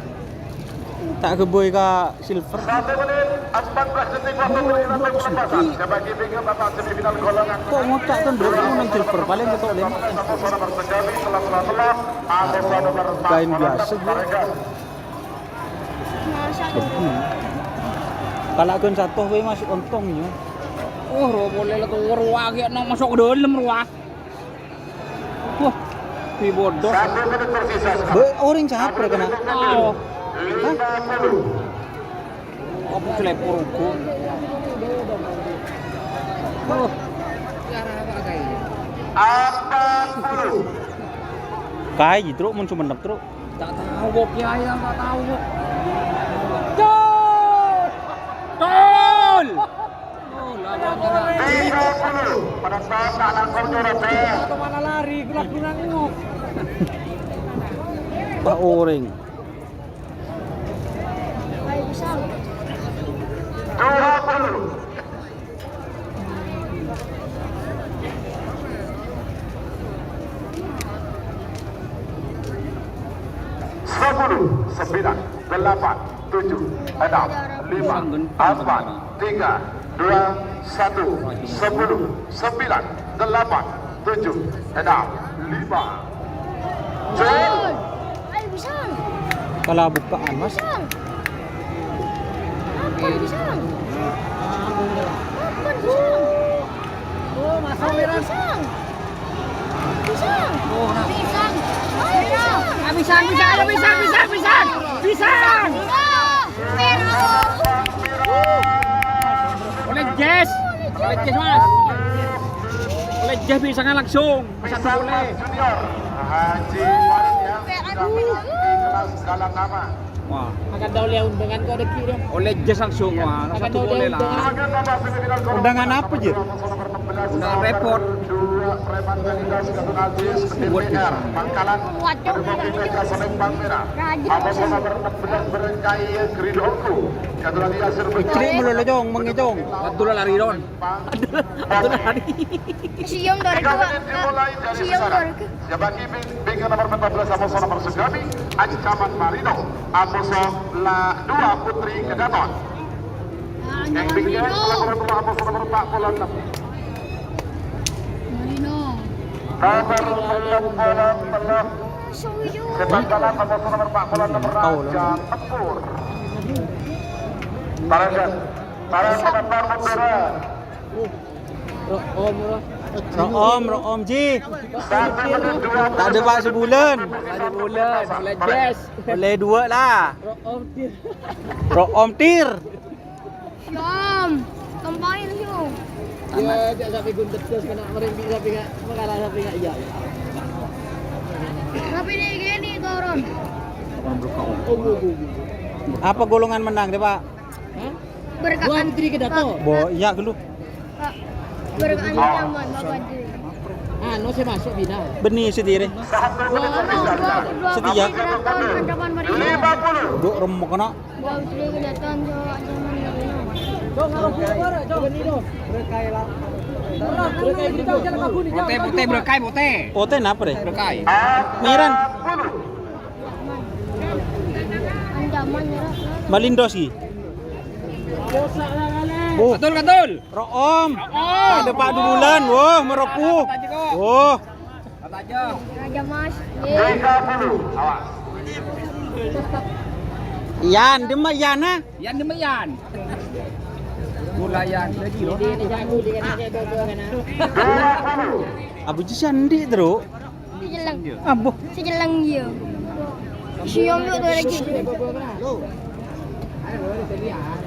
Speaker 2: Tak ke boy ka silver.
Speaker 3: 1 menit 14 detik waktu perjalanan pelepasan sebagai finger babak semifinal golongan
Speaker 2: Kok ngocak kan bro wanang silver paling ketok lem.
Speaker 3: sama-sama bersejati setelah ada nomor 4
Speaker 2: Kain biasa bro. Kalau kan satu we masih untung ya.
Speaker 1: Oh, boleh lah tuh ruah ya masuk ke dalam ruah. Wah, pi bodoh.
Speaker 3: 1 menit tersisa
Speaker 2: Orang capek kena.
Speaker 1: Oh,
Speaker 3: 50
Speaker 1: apa celepor aku? Oh,
Speaker 3: 40
Speaker 2: Kai gitu mun cuma nep truk.
Speaker 1: tak tahu boknya yang tak tahu. Tol! Tol! Oh, lawannya
Speaker 3: 30 pada saat tak langsung juara
Speaker 8: Atau mana lari, gelap-gelap ngok.
Speaker 2: Pak orang.
Speaker 9: Ayo pisang.
Speaker 3: 20 10 9 8 7 6 5 4 3 2 1 10 9 8 7 6 5
Speaker 9: Ayo pisang.
Speaker 2: Kalau bukaan mas.
Speaker 9: Pisang. Apa pisang? Apa pisang?
Speaker 8: Oh, masuk
Speaker 9: Ayo
Speaker 8: merah.
Speaker 9: pisang. Pisang.
Speaker 1: Oh, nak.
Speaker 9: Pisang. Ayo pisang.
Speaker 8: Pisang.
Speaker 9: Pisang. Merah.
Speaker 1: Oleh Jess. Oleh Jess mas. Oleh Jess pisangnya langsung. Satu boleh.
Speaker 3: Junior Haji Farid yang sudah menang di kelas galang nama.
Speaker 1: Wah,
Speaker 8: Akan daw liya undangan ko ada kiri.
Speaker 1: oleh Jess langsung. Wah,
Speaker 8: Akan
Speaker 1: satu
Speaker 8: daw
Speaker 1: boleh
Speaker 8: liya
Speaker 1: lah.
Speaker 8: undangan.
Speaker 2: Undangan apa Jir?
Speaker 1: Undangan repot.
Speaker 3: Dua preman Kanidas Gatun Aziz DPR Pangkalan BPK Selembang Merah. Nomor nomor 16 Berengkai Gridongku Gatun Aziz
Speaker 2: Ciri melolojong mengejong.
Speaker 1: Betul lah lari Don. Betul lari.
Speaker 9: Siang dari
Speaker 3: 3
Speaker 9: gua.
Speaker 3: menit dimulai dari
Speaker 9: Siang
Speaker 3: sekarang.
Speaker 9: dari.
Speaker 3: Jabaki Bingkai nomor 14 Amoso nomor Sugami Ancaman Marino Amoso La 2 Putri Kedaton. Yang Bingkai nomor 2 Amoso nomor 46
Speaker 9: Marino.
Speaker 3: nomor 46
Speaker 9: Suyo.
Speaker 3: Sebangkalan Amoso nomor 46 Raja Tempur. Paragat penonton Mutiara.
Speaker 2: Room Ji.
Speaker 3: 1 menit 2
Speaker 2: Tak ada pak sebulan.
Speaker 1: Ada bulan. Oleh Jess.
Speaker 2: Boleh dua lah. Room tir.
Speaker 9: Siam. Kampain yuk.
Speaker 8: Dia ajak sapi guntet terus kena merempi sapi enggak mengalah sapi enggak iya.
Speaker 9: Tapi ini gini turun.
Speaker 2: Apa golongan menang deh pak?
Speaker 9: Berkat
Speaker 8: Dua putri kedato.
Speaker 2: Bo iya dulu.
Speaker 9: Berkat ancaman bapak Ji.
Speaker 8: Ah, no saya masuk final.
Speaker 2: Benih sendiri.
Speaker 9: Dua
Speaker 2: Setia.
Speaker 9: putri kedaton ancaman Marino.
Speaker 3: 50
Speaker 2: Duk remuk kena.
Speaker 9: Dua putri kedaton so ancaman Marino.
Speaker 8: Dong harus keluar, dong. Beni dong. Berkai lah. Berkai kita jalan aku ni.
Speaker 1: Bote berkai bote.
Speaker 2: Oten apa deh?
Speaker 1: Berkai.
Speaker 2: Miran.
Speaker 9: Ancaman merah.
Speaker 2: Malindosi.
Speaker 8: Bosak lah kali.
Speaker 2: Oh,
Speaker 1: Betul.
Speaker 2: Room. Tak ada pak bulan. Wah, meropuh. Wah.
Speaker 1: Kata aja.
Speaker 9: Raja Mas.
Speaker 3: 30 awas
Speaker 2: Yan, dia mah Yana.
Speaker 1: Yan demian. Mulayan lagi loh.
Speaker 8: Dia ni jago dia kena dia dua kena.
Speaker 3: 20
Speaker 2: Abu ji sandi terus.
Speaker 9: Sejelang.
Speaker 2: Abu.
Speaker 9: Sejelang dia. Siang yuk tu lagi.
Speaker 8: Dua kena. Ada boleh terlihat.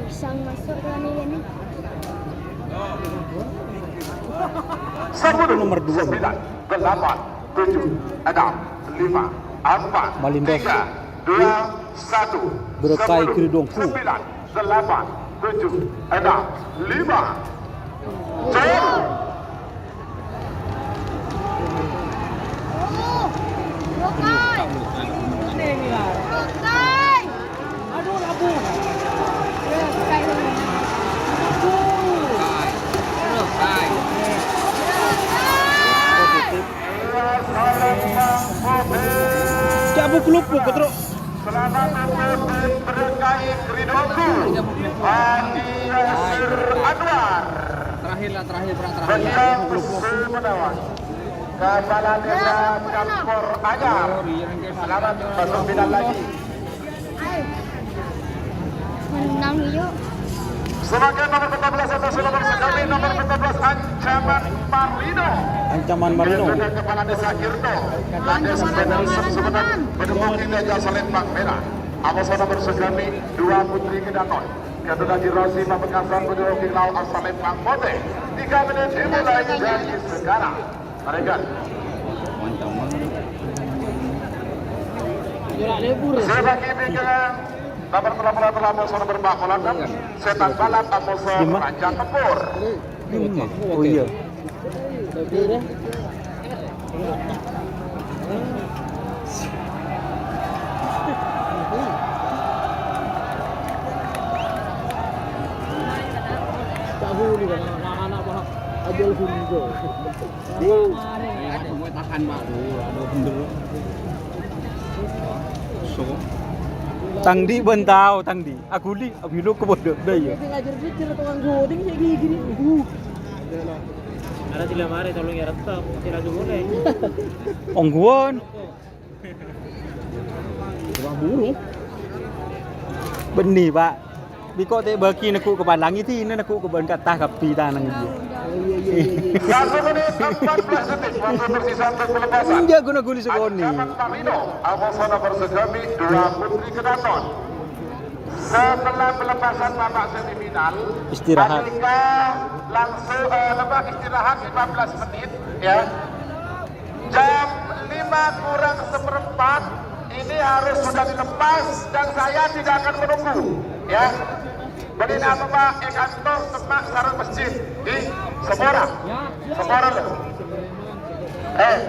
Speaker 9: Pisang masuk ke ni.
Speaker 3: 10
Speaker 2: Nomor 2.
Speaker 3: 9 8 7, 6, 5, 4,
Speaker 7: Malindos.
Speaker 3: 3, 2, 1.
Speaker 7: Berkai
Speaker 3: 10,
Speaker 7: Keridongku.
Speaker 3: 9, 8, 7, 6, 5. Jauh.
Speaker 9: Rokai. Rokai.
Speaker 8: Aduh, labu.
Speaker 9: Rokai.
Speaker 7: Cabuk lupuk ke truk.
Speaker 3: Selamat menuntut berkai Keridongku. Adi Yasir Anwar.
Speaker 1: Terakhir
Speaker 3: Beliau Sumenawan. Kepala Desa Campur Anyar. Selamat masuk final lagi.
Speaker 9: Menang yuk.
Speaker 3: Sebagai nomor 14 atas nomor sekali nomor 14 Ancaman Marino.
Speaker 7: Ancaman Marino.
Speaker 3: Dengan Kepala Desa Kirto. Lades Benar Semenan. Menemukan Gajah Selempang Merah. Amoso nomor sekali 2 Putri Kedaton. Kedua Jirosi Pamekasan menemukan Lau Asalempang Mote. 3 menit dimulai dari sekarang. Mereka. Sebagai bikinan nomor 88 Amoso nomor Bakolatan. Setan Balap Amoso Rancang Tempur.
Speaker 7: Oh iya. Tangdi bentau, tangdi. Aku li, aku lu ke bodoh dah ya.
Speaker 8: Ngajar belajar tukang goding kayak gini. Ada tidak mari tolong ya retap, tidak boleh.
Speaker 7: Ongguan.
Speaker 8: Tukang buru.
Speaker 7: Benih pak. Biko te bagi naku ke palang itu ini naku ke ban katah kapi tanang dia.
Speaker 3: 1 menit 14 detik waktu tersisa untuk pelepasan.
Speaker 7: Inja guna guli segoni.
Speaker 3: Ancaman Marino, Amoso nomor sekali 2 Putri Kedaton. Setelah pelepasan babak semifinal,
Speaker 7: Istirahat.
Speaker 3: Andika langsung istirahat 15 menit ya. Jam 5 kurang seperempat ini harus sudah dilepas dan saya tidak akan menunggu ya. Beri nama Pak Ekanto Semak Sarang Masjid di Semora. Semora loh.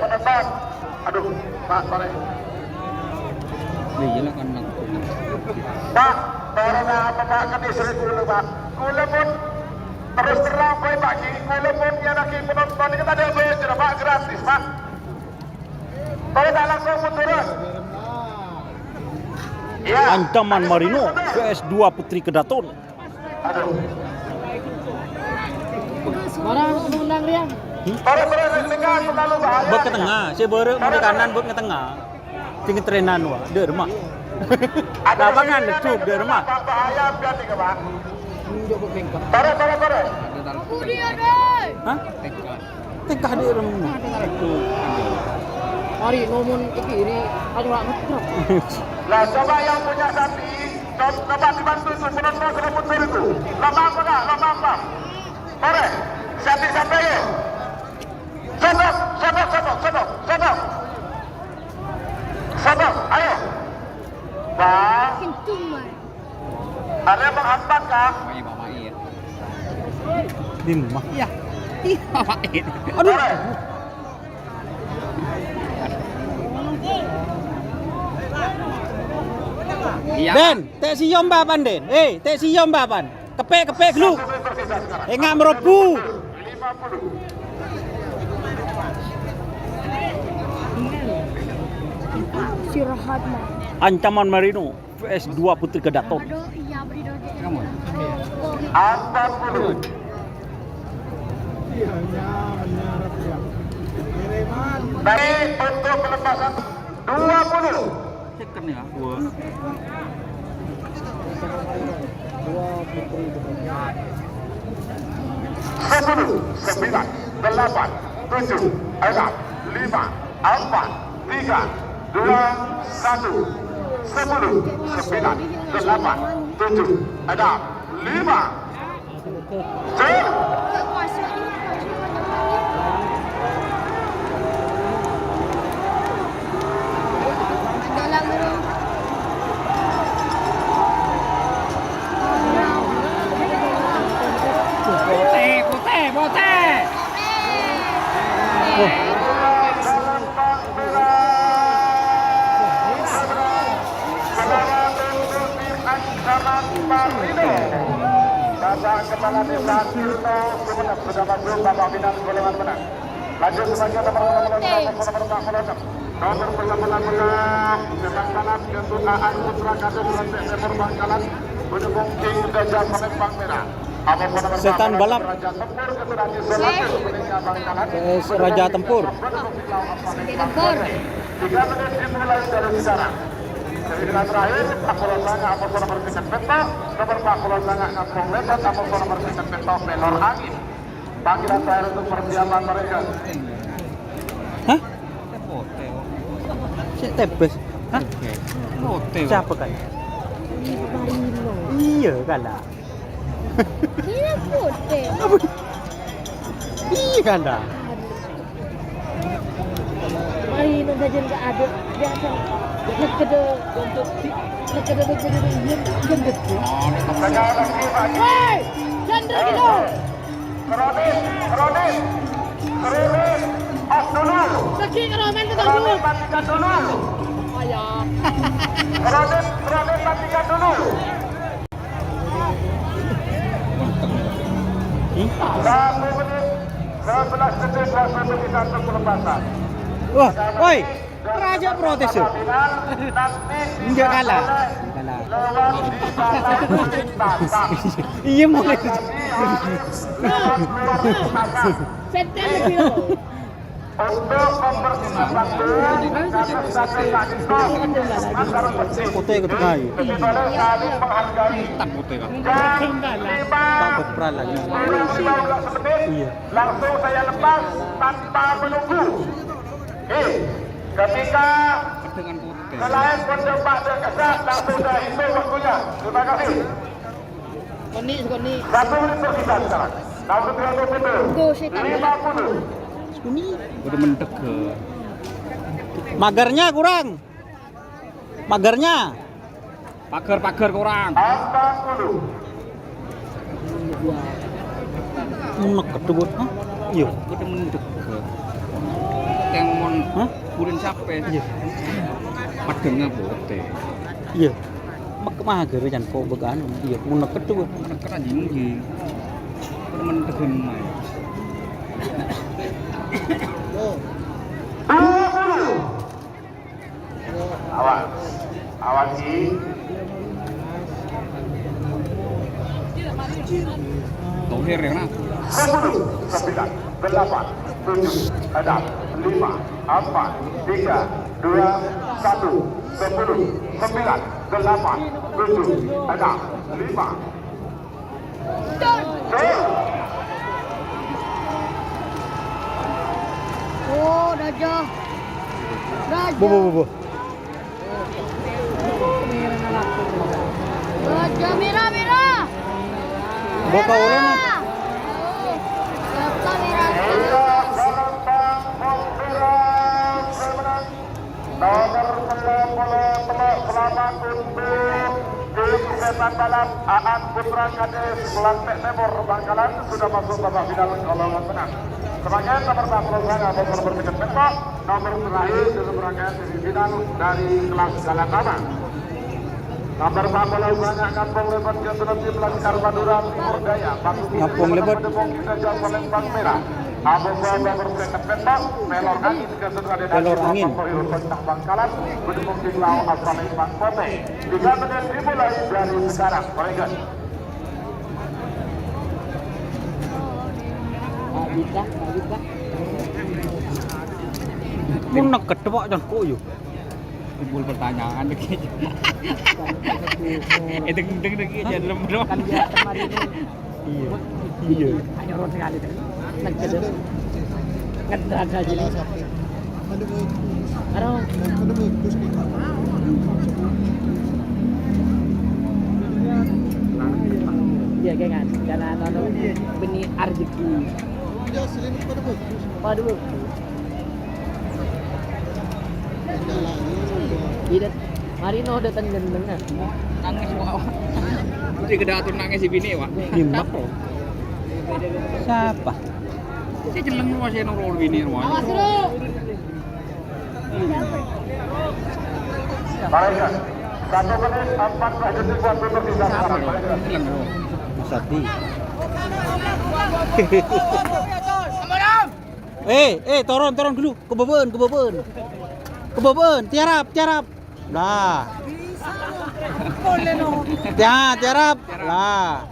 Speaker 3: Penonton. Aduh, Pak, sore. Pak, karena apa Pak kan istri dulu Pak. Kula pun terus terang Pak pagi. Kula pun yang lagi penonton ini kita ada belajar Pak gratis Pak. Kalau tak langsung turun. Ya.
Speaker 7: Ancaman Marino vs 2 Putri Kedaton.
Speaker 3: Aduh.
Speaker 8: Mana menang dia?
Speaker 3: Terus dengan terlalu bahaya.
Speaker 7: Buat ke tengah, saya baru ke kanan buat ke tengah. Tinggal trenan wah, deh rumah. Lapangan cuk deh rumah.
Speaker 3: Bahaya biar nih Pak. Tore.
Speaker 9: Aku dia deh.
Speaker 7: Hah? Tengah deh rumah.
Speaker 8: Mari ngomong ini aja ngetrap.
Speaker 3: Lah coba yang punya sapi, coba dibantu itu penonton serabut itu. Lama apa enggak? Lama apa? Tore, sapi ya. Sodok, ayo. Pak,
Speaker 9: Kentung mah.
Speaker 3: ada yang menghambat kah?
Speaker 7: Di rumah.
Speaker 8: Iya.
Speaker 7: Aduh.
Speaker 3: Tore.
Speaker 7: Den, tek siom bapan Den. Tek siom bapan. Kepek lu.
Speaker 3: Tersisa sekarang.
Speaker 7: Enggak merobu.
Speaker 3: 50.
Speaker 9: Istirahat mah.
Speaker 7: Ancaman Marino vs 2 Putri Kedaton.
Speaker 9: Aduh, iya beri dong.
Speaker 3: 40. Baik untuk pelepasan 20.
Speaker 1: Second ya, gua.
Speaker 3: Sepuluh, 9, 8, 7, 6, 5, 4, 3, 2, 1. 10, 9, 8, 7, 6, 5.
Speaker 8: protes.
Speaker 2: Oh,
Speaker 3: Bapak Kepala Desa Tirto Sumeneb sudah masuk babak final golongan menang. Lanjut sebagai nomor 38 sepak kanan untuk Aan Putra Kades Lantai Timur Bangkalan mendukung King Gajah Palembang Merah.
Speaker 2: Setan balap. Raja Tempur.
Speaker 3: 3 menit dimulai dari sekarang. Jadi dengan terakhir, Pakulo Sanga Aposo nomor 3 Petok, nomor Pakulo Sanga Kampung Lebat, Aposo nomor 3 Petok, Pelor Angin. Panggilan terakhir untuk persiapan mereka.
Speaker 2: Hah? Si Tebes. Hah? Siapa kan? Iya kalah.
Speaker 9: Ini putih.
Speaker 2: Iya kalah.
Speaker 8: Mari nanti jangan ke aduk biasa. Nekede untuk nekede jendek. Hei, jendek gitu.
Speaker 3: Kerodin, off dulu.
Speaker 8: Kaki keromen ke dulu.
Speaker 3: Matikan dulu.
Speaker 8: Ayah.
Speaker 3: Kerodin, matikan dulu. 1 menit, 11 detik, waktu kita untuk pelepasan.
Speaker 2: Wah, woi, Raja protes ya. Enggak kalah. Iya mulai.
Speaker 8: Setel gitu.
Speaker 3: Untuk mempersiapkan
Speaker 2: Foto yang ketika
Speaker 3: saling menghargai.
Speaker 2: takut peran lagi.
Speaker 3: 15 menit,
Speaker 2: Iya.
Speaker 3: langsung saya lepas tanpa menunggu. Ketika selain berjumpa dengan langsung saya hitung waktunya. Terima kasih.
Speaker 8: Koni.
Speaker 3: 1 menit untuk kita sekarang. Langsung kita tutup.
Speaker 9: Go, setan.
Speaker 3: 50.
Speaker 1: Udah mendek ke.
Speaker 2: Magarnya kurang. Magarnya.
Speaker 1: Pagar kurang.
Speaker 3: 40.
Speaker 2: Munek kedua. Hah? Iya.
Speaker 1: Udah mendek ke. Yang mon
Speaker 2: Hah?
Speaker 1: burin siapa?
Speaker 2: Iya.
Speaker 1: Padangnya bote.
Speaker 2: Iya. Mager jan kok began. Iya, munek kedua.
Speaker 1: Mendek anjing iki. Udah mendek main.
Speaker 3: 20. Awasi.
Speaker 1: Tohir ya nak.
Speaker 3: 10, 9, 8, 7, 6, 5, 4, 3, 2, 1, 10, 9, 8, 7, 6, 5.
Speaker 9: Oh, Raja.
Speaker 2: Bu.
Speaker 9: Raja merah.
Speaker 2: Boka ulen.
Speaker 9: Raja merah.
Speaker 3: Selamat untuk tim sepak balap Aan Putra Kades Lantai Timur Bangkalan sudah masuk babak final golongan menang. Sebagai nomor 40 atau nomor 3 Petok, nomor terakhir dalam rangkaian semifinal dari kelas Galatama. Nomor 40 banyak Kampung Lebat Jatuh Tim Laskar Madura Timur Daya.
Speaker 2: Kampung Lebat.
Speaker 3: Kita jauh Palembang Merah. Abu nomor 3 Petok, Pelor Angin
Speaker 2: Pelor Angin.
Speaker 3: Bangkalan mendukung tim Lau Palembang Kote. 3 menit dimulai dari sekarang. Mereka.
Speaker 8: Bisa.
Speaker 2: Munek kedua jan kok yo.
Speaker 1: Timbul pertanyaan lagi. Deng aja belum.
Speaker 8: Kan dia kemarin
Speaker 2: Iya. Iya.
Speaker 8: hanya orang sekali. Nekede. Ngedrag aja. Aduh. Iya kan, karena nonton benih rezeki. Waduh. Iya, Marino datang gendeng.
Speaker 1: Nangis wah. Jadi kedatur nangis si bini wah.
Speaker 2: Nyimak kok. Siapa?
Speaker 1: Si jeleng lu masih nongol ini rumah.
Speaker 9: Awas dulu.
Speaker 3: Mereka 1 menit 14 detik waktu tersisa sekarang.
Speaker 1: Jeleng lu.
Speaker 2: Sati. Turun dulu. Kebeben, tiarap. Lah. Tiarap. Lah.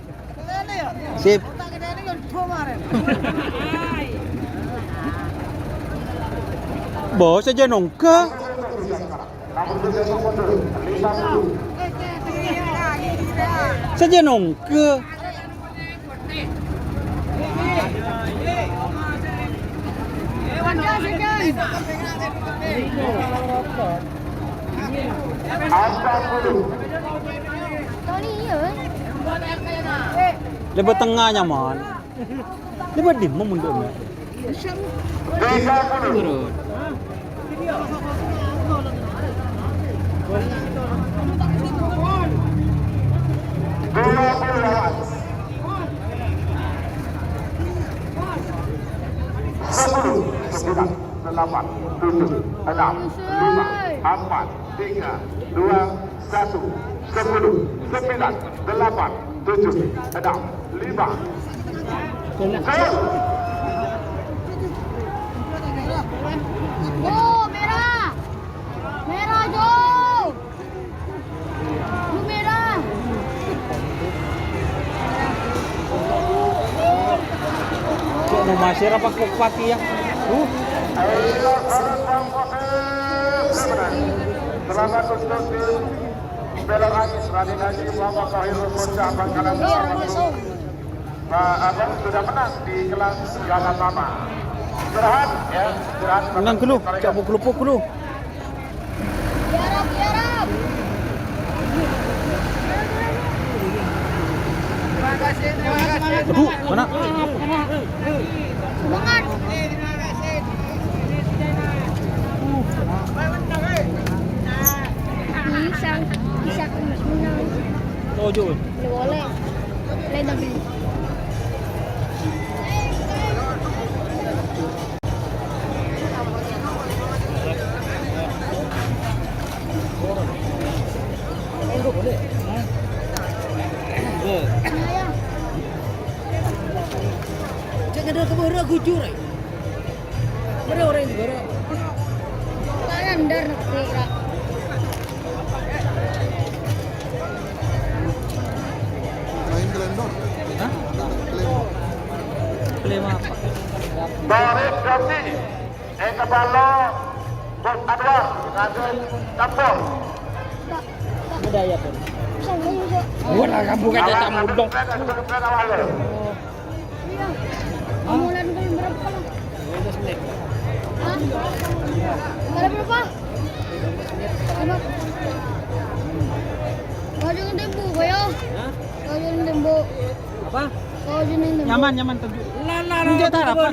Speaker 2: Sip. Bos aja nongke. Saja nongke.
Speaker 9: Tony ya.
Speaker 2: Lebat tengahnya man. Lebat di mana mundurnya?
Speaker 1: Turun.
Speaker 3: Delapan, 7, 6, 5, 4, 3, 2, 1, 10, 9, 8, 7, 6, 5, 10.
Speaker 9: Oh, merah. Merah, Jo. Lu merah.
Speaker 2: Mau masih rapat pati ya?
Speaker 3: Selamat untuk tim Bela Rais Raden Haji Muhammad Tahirul Bocah Bangkalan Pak Abang sudah menang di kelas ganda pertama. Istirahat ya, istirahat.
Speaker 2: Menang dulu, cabut kelupuk dulu.
Speaker 9: Tiarap.
Speaker 4: Terima kasih.
Speaker 2: Aduh, mana?
Speaker 9: Semangat. Bisa menang.
Speaker 2: Tojo.
Speaker 9: Boleh. Boleh tapi.
Speaker 8: Jangan ada kebara gujur. Ada orang yang kebara.
Speaker 9: Kanan dar kira.
Speaker 2: Klaim apa?
Speaker 3: Baris Gati, Kepala Bos Anwar, Raden Kampung.
Speaker 2: Budaya pun.
Speaker 9: Sama juga.
Speaker 1: Wala kamu kata tak mudong.
Speaker 9: Mulai dari berapa?
Speaker 2: 15 menit.
Speaker 9: Hah? Ada berapa? 5. Kau jangan tempo, koyo. Kau jangan tempo.
Speaker 2: Apa?
Speaker 9: Kau jangan tempo.
Speaker 2: Nyaman tujuh. Menjadi tak apa?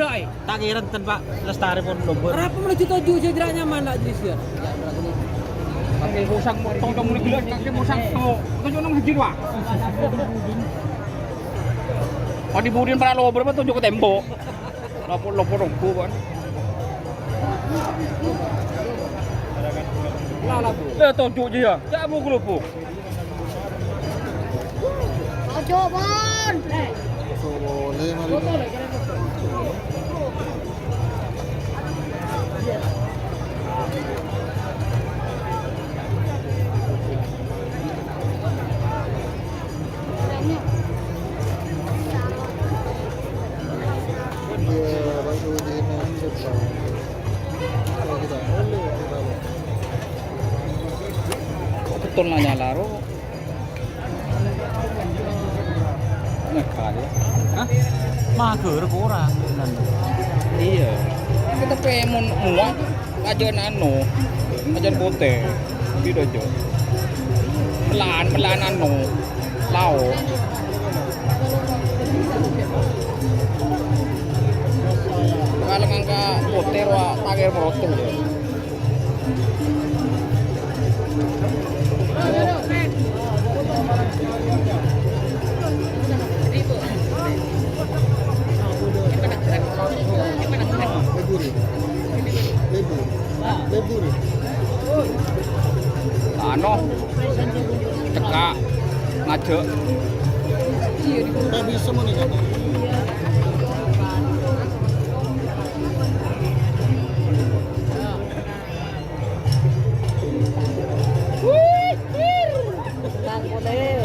Speaker 2: Tak kira tanpa lestari pun lomba.
Speaker 8: Kenapa menuju tujuh saya tidak nyaman nak jadi siar?
Speaker 1: Pakai musang motong kamu ni gila pakai musang to. Tunjuk nang hiji dua. Oh di budin para lo berapa tunjuk ke tembok. Lopo rongku kan.
Speaker 8: Lah bu.
Speaker 1: Tunjuk je ya. Tak mau kelupuk.
Speaker 9: Ojo, Bon.
Speaker 1: Betul nanya laro. Nakal ya.
Speaker 2: Hah? Mager ke orang.
Speaker 1: Iya. Kita pengen muak aja nano. Aja bote. Gitu aja. Pelan nano. Lau. Kalau ngangka bote wa pakai motor ya. Ano cekak ngajak
Speaker 2: Tak bisa mau nih kan.
Speaker 8: Tenang model.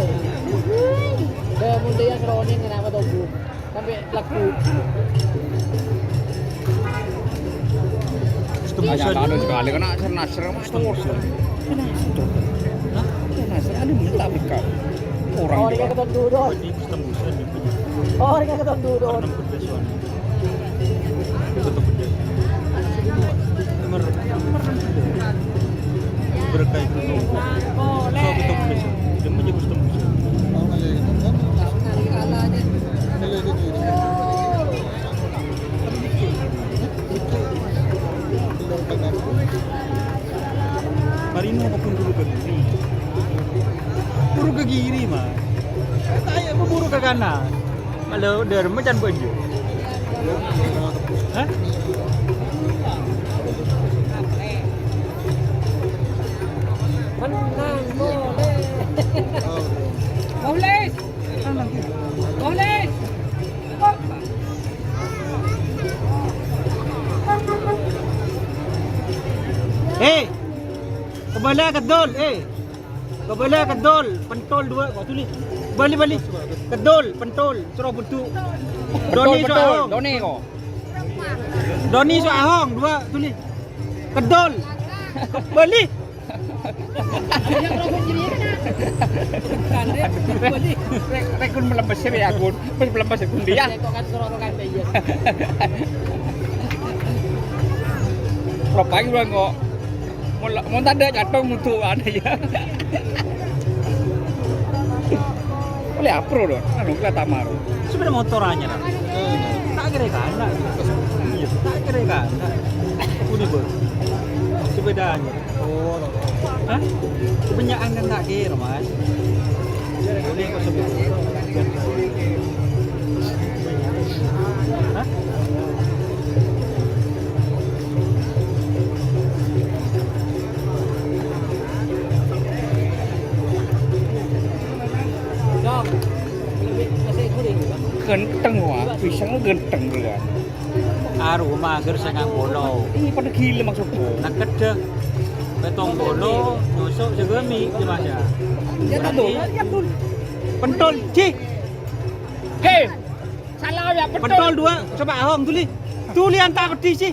Speaker 8: Udah muda yang seronin kenapa tuh bu? Sampai laku.
Speaker 1: Kaya sekali kena nasr mas nasr ada minta mereka orang
Speaker 8: Oh, dia keton dulu. Oh, dia keton dulu.
Speaker 7: Berkait itu. So kita boleh. Dia menjadi tembus. Marino apapun dulu ke kiri. Buru ke kiri mah. Tanya aku buru ke kanan. Kalau derma jangan baju. Hah?
Speaker 8: Menang boleh. Boleh.
Speaker 2: Kebala kedol, Kebala kedol, pentol dua, kau tulis. Bali. Kedol, pentol, suruh bentuk. Doni so ahong.
Speaker 1: Doni kok
Speaker 2: Doni so ahong, dua tulis. Kedol. Bali.
Speaker 1: Rekun melembas ya kun, melembas kun dia. Kalau pagi udah kok, mau tanda jatuh mutu ada ya. Boleh apro dong, anu kita tamar.
Speaker 2: Sebenarnya motor aja lah. Tak kira kan, iya, tak kira kan. Ini ber, sepedanya. Oh, hah? Kebanyakan kan tak kira mas. Boleh kok sebut. Hah?
Speaker 1: Genteng wah, pisang genteng juga.
Speaker 2: Aru mager sangang bolo.
Speaker 1: Ini pada gila maksudku.
Speaker 2: Nak kedeh. Betong bolo, nyosok segemi di mas ya.
Speaker 1: Ya betul.
Speaker 2: Pentol, cik.
Speaker 1: Hei, salah ya betul.
Speaker 2: Pentol dua, coba ahong tuli. Tuli antar peti sih.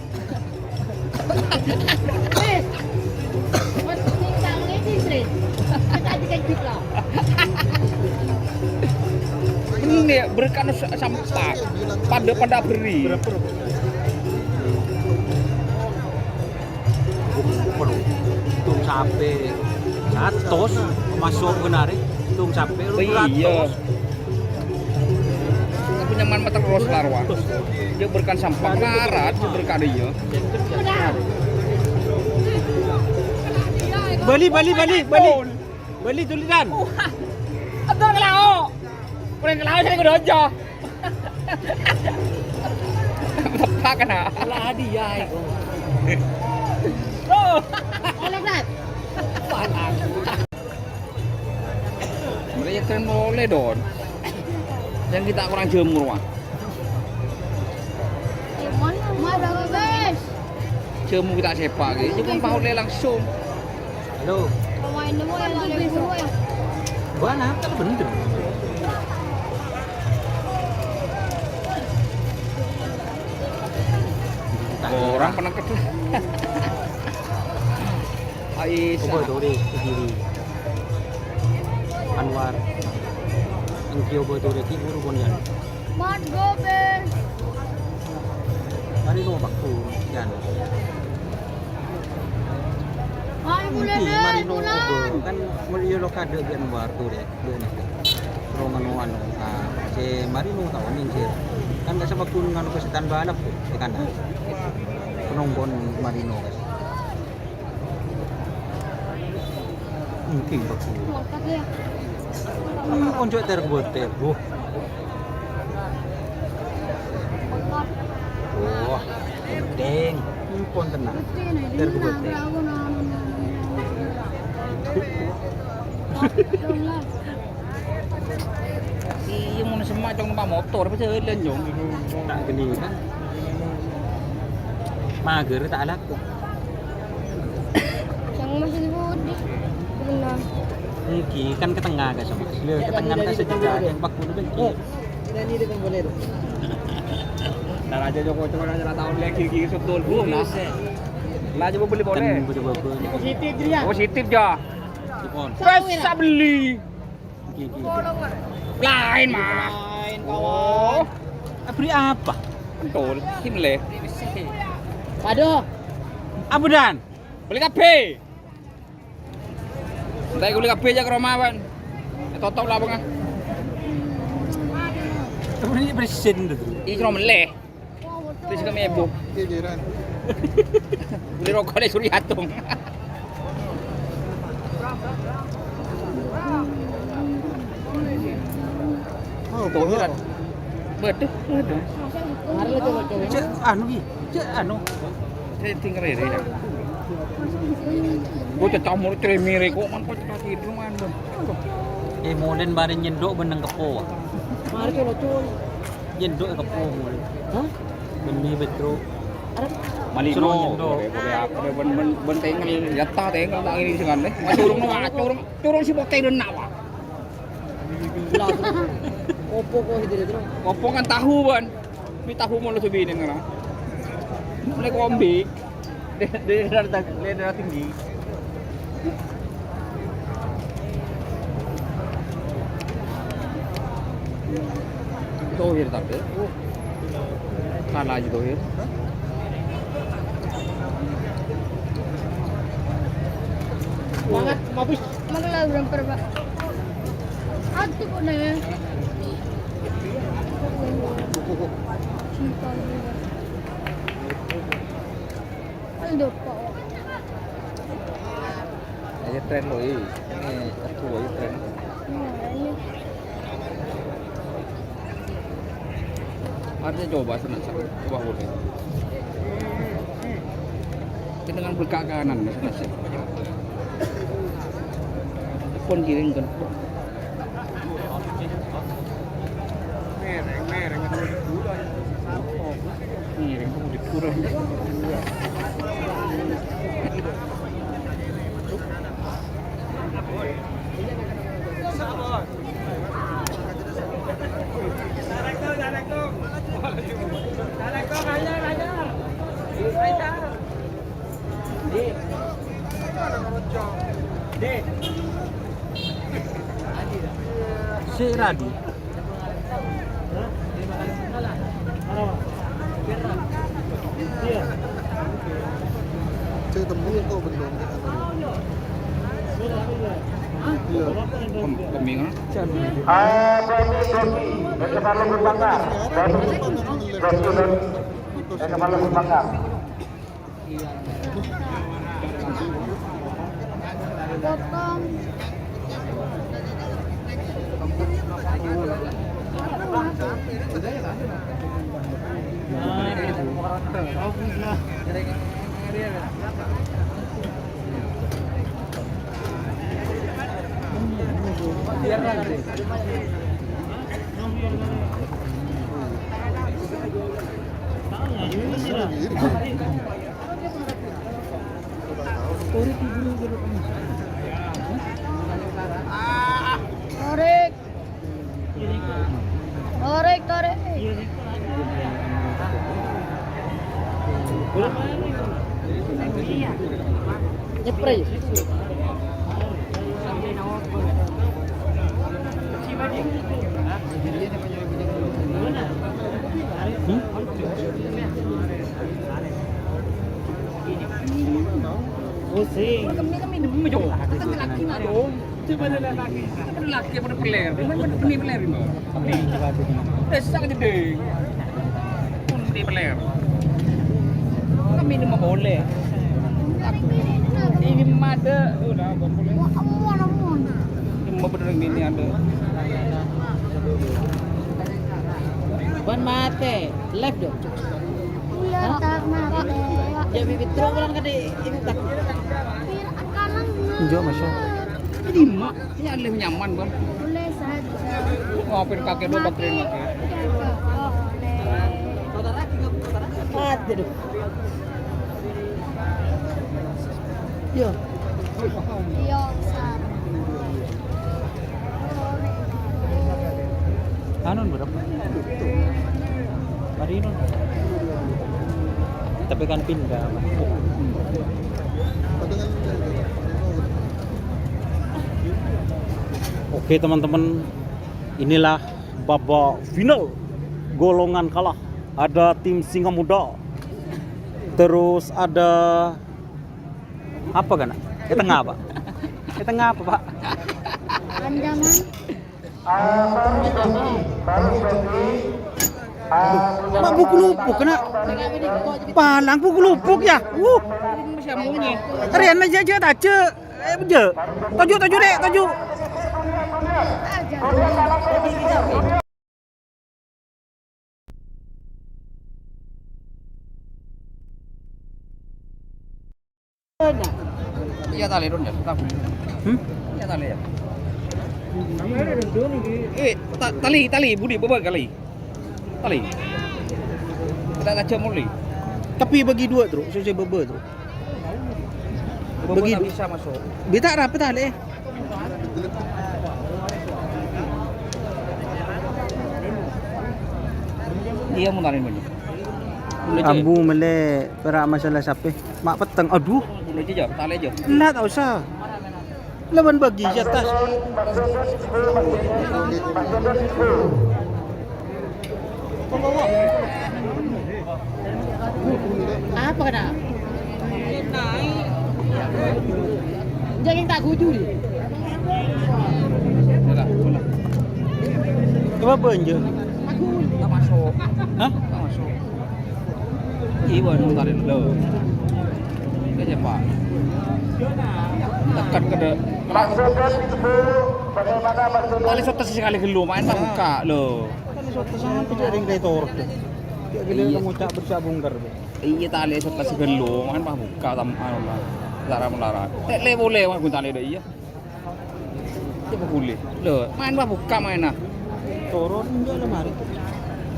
Speaker 1: Ini berkan sampah pada beri.
Speaker 2: Tung sape, ratus masuk benar tung sape
Speaker 1: Iya. Aku nyaman mata terus larwa. Dia berkan sampah karat, dia berkan dia.
Speaker 2: Beli tulisan.
Speaker 1: Atur kelao. Kurang kelao saya kudu aja. Tepak kena.
Speaker 8: Lah hadiah itu.
Speaker 9: Oleh Brad.
Speaker 1: Mereka keren boleh don. Yang kita kurang jemur wah.
Speaker 9: Mana guys?
Speaker 1: Jemur kita sepak gitu. Jangan boleh langsung.
Speaker 2: Halo,
Speaker 9: Pemain demo yang ada dulu ya.
Speaker 2: mana? Kan bener.
Speaker 1: Orang pernah ketemu. Aisyah.
Speaker 2: Coba tuh deh ke kiri. Anwar. Engkau tuh deh kiri buru bonian.
Speaker 9: Mat Gobel.
Speaker 2: Hari lu bakku kan.
Speaker 9: Hai bulan
Speaker 2: Mari no
Speaker 9: bulan.
Speaker 2: kan meliyo lokade di Anwar tuh deh. Roman anu. Ah, si Marino tahu nih sih. Kan gak sama kun nganu kesetan balap tuh di kanan. Penonton Marino guys. Mungkin bakku.
Speaker 9: Mantap ya.
Speaker 2: Onjok terbuat bu. Wah, penting. pon tenang. Tergobete.
Speaker 1: Iya mau semak jong numpak motor apa sih lên jong.
Speaker 2: Tak geni kan. Mager tak laku.
Speaker 9: Yang masih budi. Benar.
Speaker 2: Iki kan ke tengah guys, Mas. Ke tengah kan sejuta yang 40 kan.
Speaker 4: Ini dia kan boleh.
Speaker 1: Nah aja Joko coba aja tahun lagi kiri betul belum lah. Lah coba beli boleh.
Speaker 2: Kan coba
Speaker 4: Positif dia.
Speaker 1: Positif ja. Bisa beli.
Speaker 2: Iki.
Speaker 1: Lain mah.
Speaker 4: Lain kawan.
Speaker 2: Beli apa?
Speaker 1: Betul. Kim le.
Speaker 4: Aduh.
Speaker 2: Apa dan?
Speaker 1: Beli kafe. Saya beli kafe aja ke rumah kan. Totok lah bang.
Speaker 2: Sebenarnya presiden itu.
Speaker 1: Ini cuma meleh. Terus kami ibu. Beli rokok dari Suryatung. Oh, tohiran. Betul.
Speaker 4: Mari lah coba.
Speaker 2: Cek anu ki. Cek anu.
Speaker 1: Saya tinggal ini ya. Gue cecah mulut ceremire kok man kok cecah tidur man.
Speaker 2: Moden bare nyendok beneng kepo.
Speaker 4: Mari coba.
Speaker 2: Nyendok kepo moden.
Speaker 4: Hah?
Speaker 2: Beni betro.
Speaker 1: Malino. Boleh apa ben tengal jatah tengal tak ini sengan deh. Curung si boteng dan nak wah.
Speaker 4: Opo kok hidire terus.
Speaker 1: Kopo kan tahu ban. Mi tahu mau lu subinin kan. Mulai kombik. Darah tinggi. Tohir tapi. Kalah aja tohir.
Speaker 4: Banget, mabus.
Speaker 9: Magla berapa Pak? Atu kok na ya. Aldo po.
Speaker 1: Aja tren lo ini aku aja tren. Ada coba senang coba boleh. Dengan berkak kanan senang. Pun kirim kan. Mereng kamu dikurang.
Speaker 2: Si Radi.
Speaker 6: Chơi tầm mua cô bình luận
Speaker 1: Peming
Speaker 3: Berarti yang kepala berbanggar. Yang kepala berbanggar.
Speaker 9: Potong. Tarik. Tarik.
Speaker 4: Nyepray. Pusing.
Speaker 1: kami demi jo. Kan laki mah jo. Coba laki. Kan laki pada peler. Ini peler ini. Sangat gede. Pun di peler. Kami ini mah boleh. Ini mah ada. Udah boleh. Ini mah bener ini ada.
Speaker 4: Ban mate, left dong.
Speaker 9: Iya, tak mati.
Speaker 8: Ya bibit terus kan kade ibu tak.
Speaker 2: Enggak masya.
Speaker 1: Ini mak, ini ada nyaman kan?
Speaker 9: Boleh saja.
Speaker 1: Ngapin kakek dua baterai kakek.
Speaker 8: Aduh. Yo.
Speaker 9: Iya, Sar.
Speaker 2: Anu berapa? Marino. Tapi kan pindah. Oke teman-teman, inilah babak final golongan kalah. Ada tim Singa Muda, terus ada apa kan? Di tengah apa? Di tengah apa Pak?
Speaker 9: Panjangan.
Speaker 2: Mak buku lupuk kena palang buku lupuk ya.
Speaker 1: Masih amunya.
Speaker 2: Rian aja aja taje. Je. Tajuk dek, tajuk.
Speaker 1: Iya tali dong ya. Iya tali ya. Tali budi beberapa kali. Tali. Kita kaca mulai.
Speaker 2: Tapi bagi dua terus, saya bebe terus.
Speaker 1: Bagi bisa masuk.
Speaker 2: Beta rapat tali.
Speaker 1: Dia mau tarik banyak.
Speaker 2: Ambu mele perak masalah sape. Mak peteng. Aduh.
Speaker 1: Mulai aja, tali aja.
Speaker 2: Lah tak usah. Lawan bagi di atas.
Speaker 8: Apa kena? Jangan tak guju ni.
Speaker 2: Apa benje?
Speaker 1: Tak masuk.
Speaker 2: Hah?
Speaker 1: Tak masuk. Iya, mau tarik dulu. Ini Pak. Tekan ke de. Kali sotas sekali gelu main tak buka lo.
Speaker 2: Kan soto sampai jaring dari torok deh. Dia gila kamu cak bersabungkar.
Speaker 1: Iya tali sotas gelu main tak buka tam anu lah. Larang-larang. Le boleh mah gun tali deh iya. Dia boleh. Lo, main tak buka main nah.
Speaker 2: Torok enggak lemari.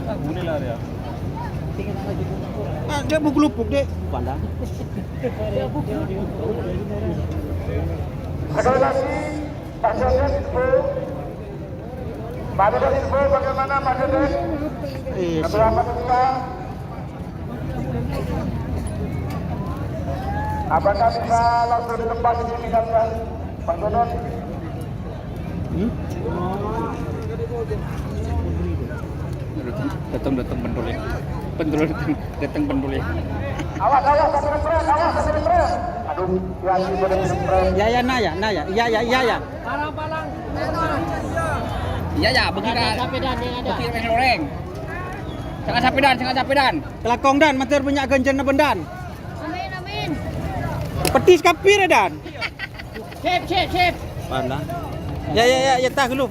Speaker 1: Tak boleh lah dia.
Speaker 2: Ah, dia buku lupuk deh. Pandang.
Speaker 3: Sekali lagi, Pak Jodet info. Pak Jodet info bagaimana Pak Jodet? Keberapa kita? Apakah bisa langsung di tempat ini pindahkan Pak Jodet?
Speaker 1: Datang penduli. Datang penduli.
Speaker 3: Awas, sampai nempel, sampai nempel. Aduh, yang sudah nempel.
Speaker 2: Ya Naya. Ya.
Speaker 8: Palang.
Speaker 1: Iya ya, begini kan.
Speaker 8: Sampai dan yang ada.
Speaker 1: Begini main loreng. Jangan sampai dan.
Speaker 2: Kelakong dan mater punya ganjen na bendan.
Speaker 9: Amin.
Speaker 2: Petis kapir dan.
Speaker 8: Chef.
Speaker 2: Pandang. Ya tah dulu.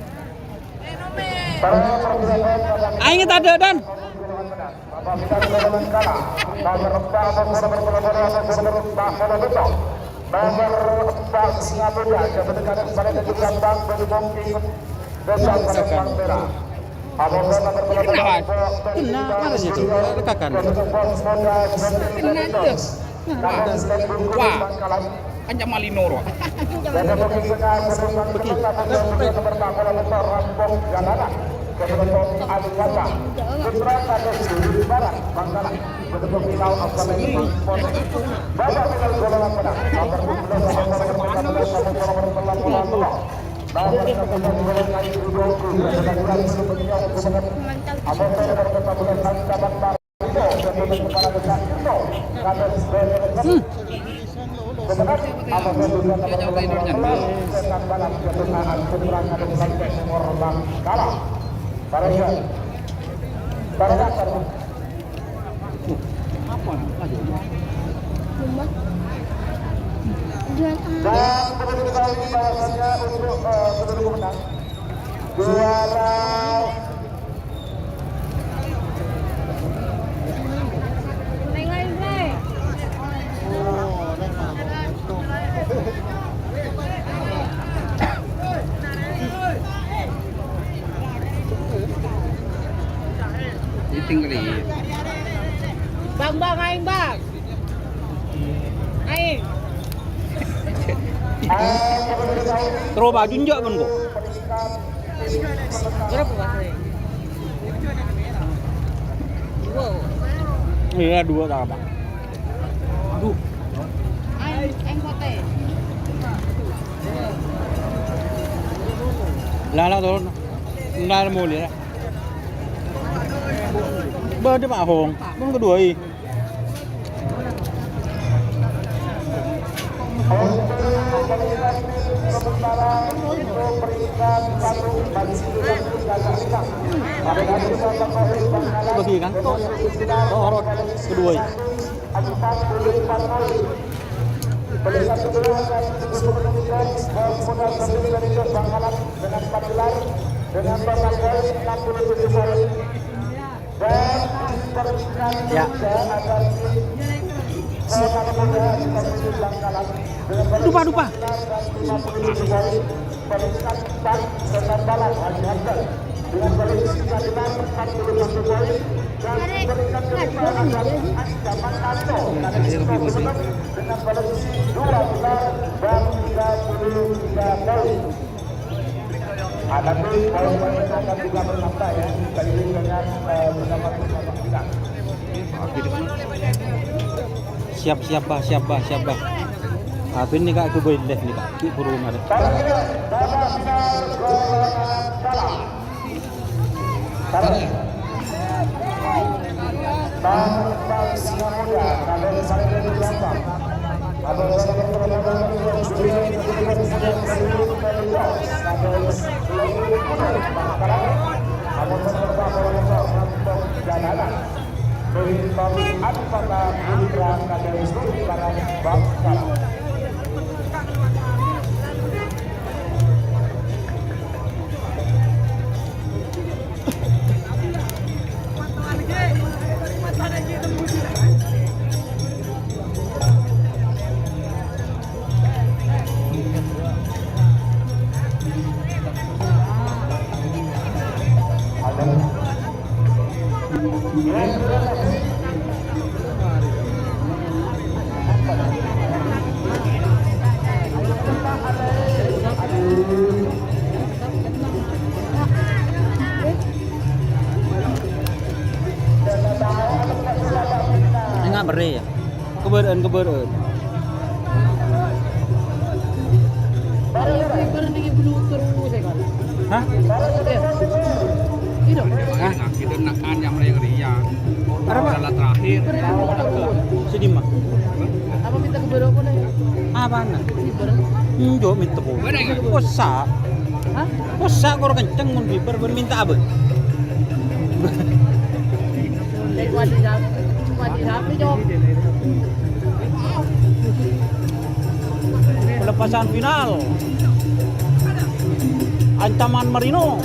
Speaker 2: Aing tak ada dan. Kena makanya tu lekakan.
Speaker 1: Kena itu. Wah. Anjam Malinoro.
Speaker 9: Jual
Speaker 3: Dan perlu diketahui bahwasannya untuk penduduk pemenang juara
Speaker 8: aing, Bang. Aing.
Speaker 7: Terus baju njak kan kok.
Speaker 8: Berapa Bang? Wow.
Speaker 7: Iya 2 tak apa.
Speaker 1: Aduh.
Speaker 8: Aing kote.
Speaker 7: Lah turun. Ntar mau lihat. Bơ Pak Hong, pun kedua i. Bagi kan? Oh, orot kedua i. Ya. Dupa.
Speaker 3: Ada pun poin-poin yang akan juga bertambah ya, seiring dengan bersama kita.
Speaker 7: Siap bah. Tapi ini kak ke boleh nih kak, di burung ada. Enggak beri ya. Kebereun. Hah?
Speaker 1: Hah? Kita nakan yang mereka ria. Adalah terakhir.
Speaker 7: Sedih mah.
Speaker 8: Apa minta ke biro ko na yun?
Speaker 7: Apa nak? Jo minta ko.
Speaker 1: Mana yang?
Speaker 7: Kosa.
Speaker 8: Hah?
Speaker 7: Kosa kor kenceng mun biber minta apa?
Speaker 8: Dari wadi sapi jawab.
Speaker 7: Pelepasan final. Ancaman Marino.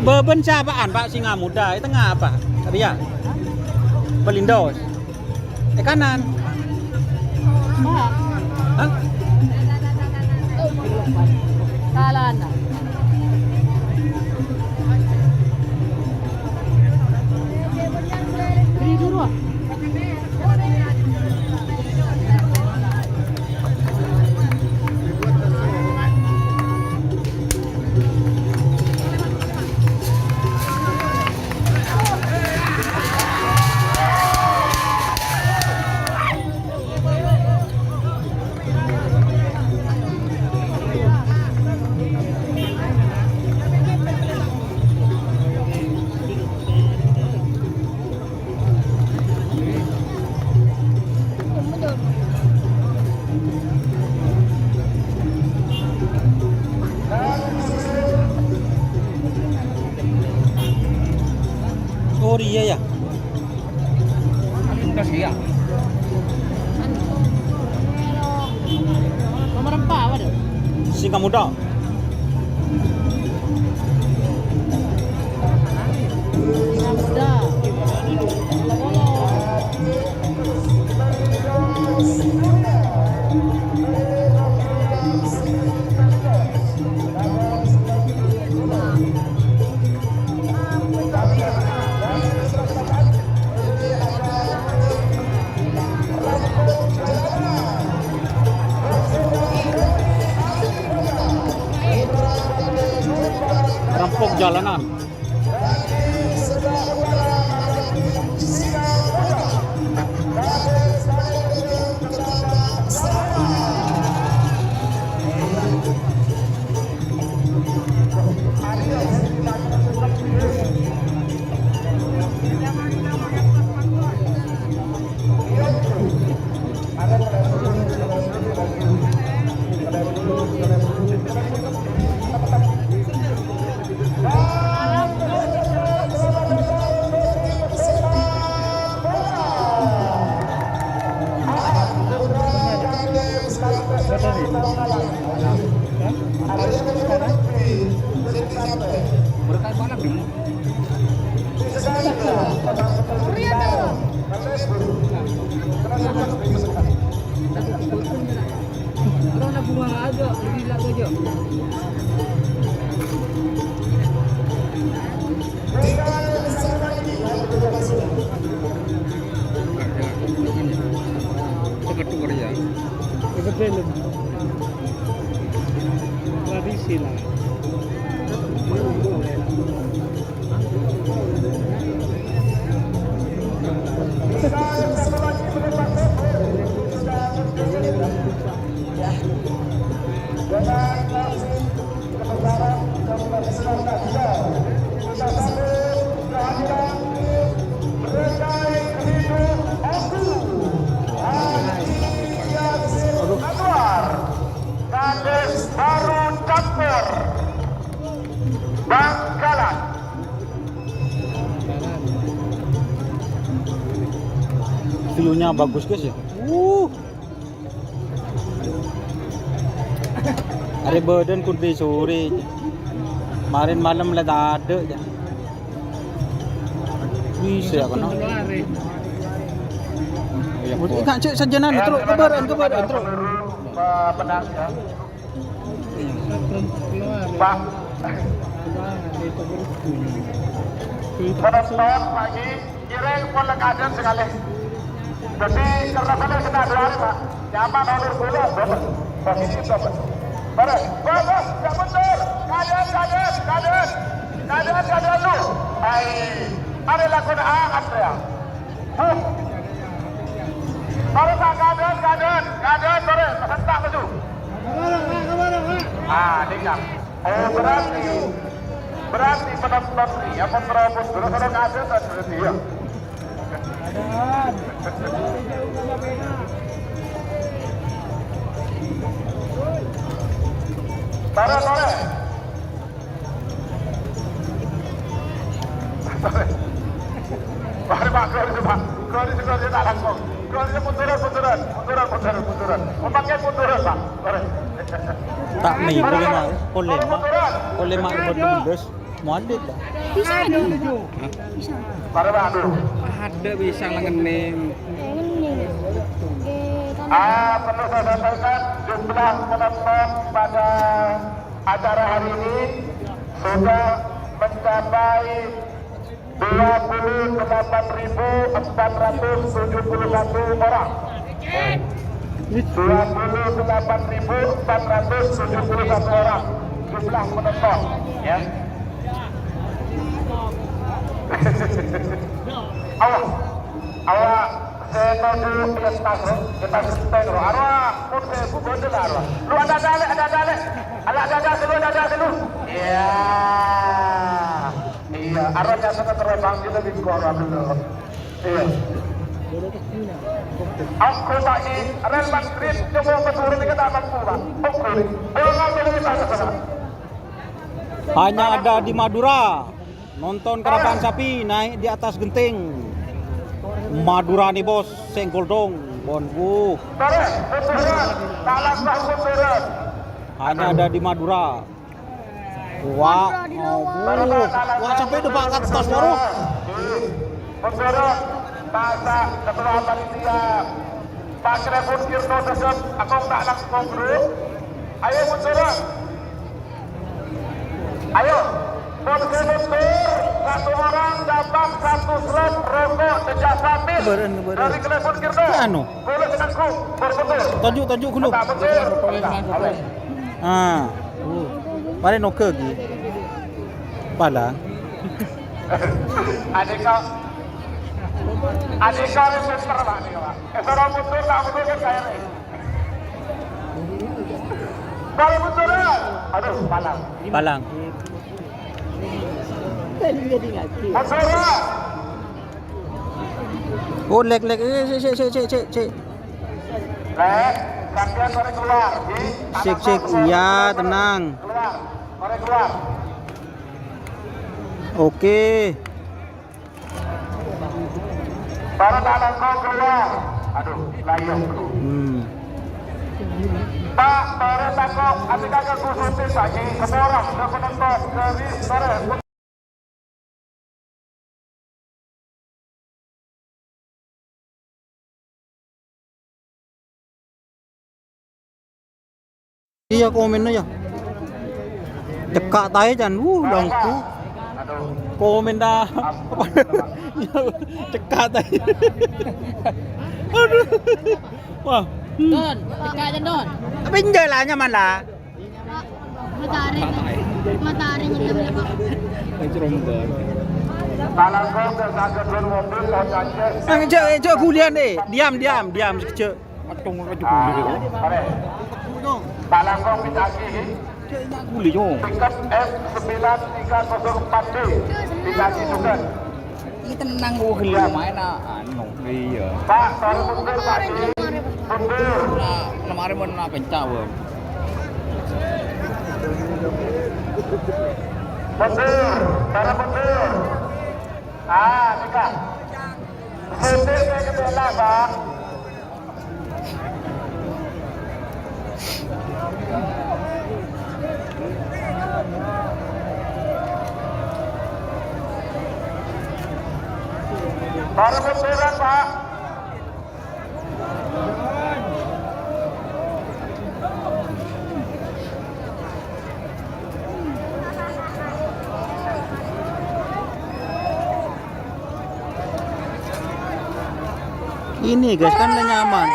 Speaker 7: Beben siapaan Pak Singa Muda? Itu tengah apa? Ria? Belindos? Kanan? Hah?
Speaker 8: Kalan na. Beri dulu ah.
Speaker 1: siang.
Speaker 8: Nomor 4 apa dah?
Speaker 7: Singa muda.
Speaker 8: Muda.
Speaker 7: Rampok jalanan.
Speaker 1: Mereka mana bingung?
Speaker 8: Kalau nak buang aja, lebih lagu aja.
Speaker 1: Tukar-tukar ya.
Speaker 6: Kebetulan tradisi lah.
Speaker 3: Kades baru campur Bangkalan.
Speaker 7: View-nya bagus guys ya. Hari badan kunti sore. Kemarin malam lah tak ada je. Bisa kan? Ikan cek sajanan terus kebaran terus.
Speaker 3: Penang ya. Pak. Penonton pagi kireng pun lekadan sekali. Jadi karena pada kena dua Pak. Nyaman olur bola dapat. Posisi dapat. Bagus, bagus, ya betul. Kaden lu. Hai, ada lakukan Andrea. Kalau tak kaden, sore, sentak maju. Dengar. Oh berarti penonton ya menerobos dulu kalau kaden tak berarti ya. Sore. Mari Pak, keluar tak langsung. Keluar munduran. Memakai munduran Pak. Sore.
Speaker 7: Tak main oleh mak berbendes muadit lah.
Speaker 3: Mari Pak dulu.
Speaker 1: Ada bisa ngening.
Speaker 3: Perlu saya sampaikan jumlah penonton pada acara hari ini sudah mencapai 28.471 orang. 28.471 orang jumlah penonton, ya. Awak setuju kita setengah arwah pun saya bukan arwah. Lu ada dulu. Iya, arwahnya sudah terbang kita di Kuala dulu. Iya. Aku tadi Real Madrid coba berturun ke taman pula. Oke. Ayo ngambil kita sana.
Speaker 7: Hanya ada di Madura. Nonton karapan sapi naik di atas genting. Madura nih bos, senggol dong, bonku.
Speaker 3: Tarik, munduran, tak langkah munduran.
Speaker 7: Hanya ada di Madura. Wah, wah sampai depan atas baru.
Speaker 3: Munduran, masa ketua panitia Pak Krepun Kirto Desem, aku tak langsung bro. Ayo munduran. Ayo, mundur. Satu orang dapat satu slot rokok sejak sambil dari Krepun Kirto.
Speaker 7: Anu,
Speaker 3: Boleh denganku, bermundur.
Speaker 7: tajuk dulu.
Speaker 3: Tak mundur.
Speaker 7: Ah, mari noke lagi. Pala.
Speaker 3: Adik kau ini pintar Pak nih Pak. Orang mundur tak mundur kan kayak ini. Kalau mundur, aduh palang.
Speaker 7: Palang.
Speaker 3: Mundur.
Speaker 7: Oh, lek. Cek.
Speaker 3: Sampean mari keluar.
Speaker 7: Cek. Iya, tenang.
Speaker 3: Keluar. Mari keluar.
Speaker 7: Oke.
Speaker 3: Para dalam kau keluar. Aduh, layang bro. Pak, para takok, adik kakak kusutin lagi, keborong, ke penonton, ke sore.
Speaker 7: Iya komennya ya. Cekak tayo dyan. Dongku. Komen dah. Cekak tayo. Aduh. Wah.
Speaker 8: Don, teka aja Don.
Speaker 7: Tapi jalannya mana?
Speaker 9: Matahari nyelam Pak.
Speaker 3: Kalau kau ke mobil, kau cek.
Speaker 7: Cek kuliah deh. Diam sekejap.
Speaker 3: Kalau kau pitaki, pickup F9304D, pitaki juga.
Speaker 1: Ini tenang gua gila main anu. Iya.
Speaker 3: Pak, baru mundur Pak. Mundur.
Speaker 1: Nah, kemarin mau nak kencang wan.
Speaker 3: Mundur, baru mundur. Ah, nikah. Mundur ke bela, Pak. Baru munduran, Pak.
Speaker 7: Ini guys kan udah nyaman.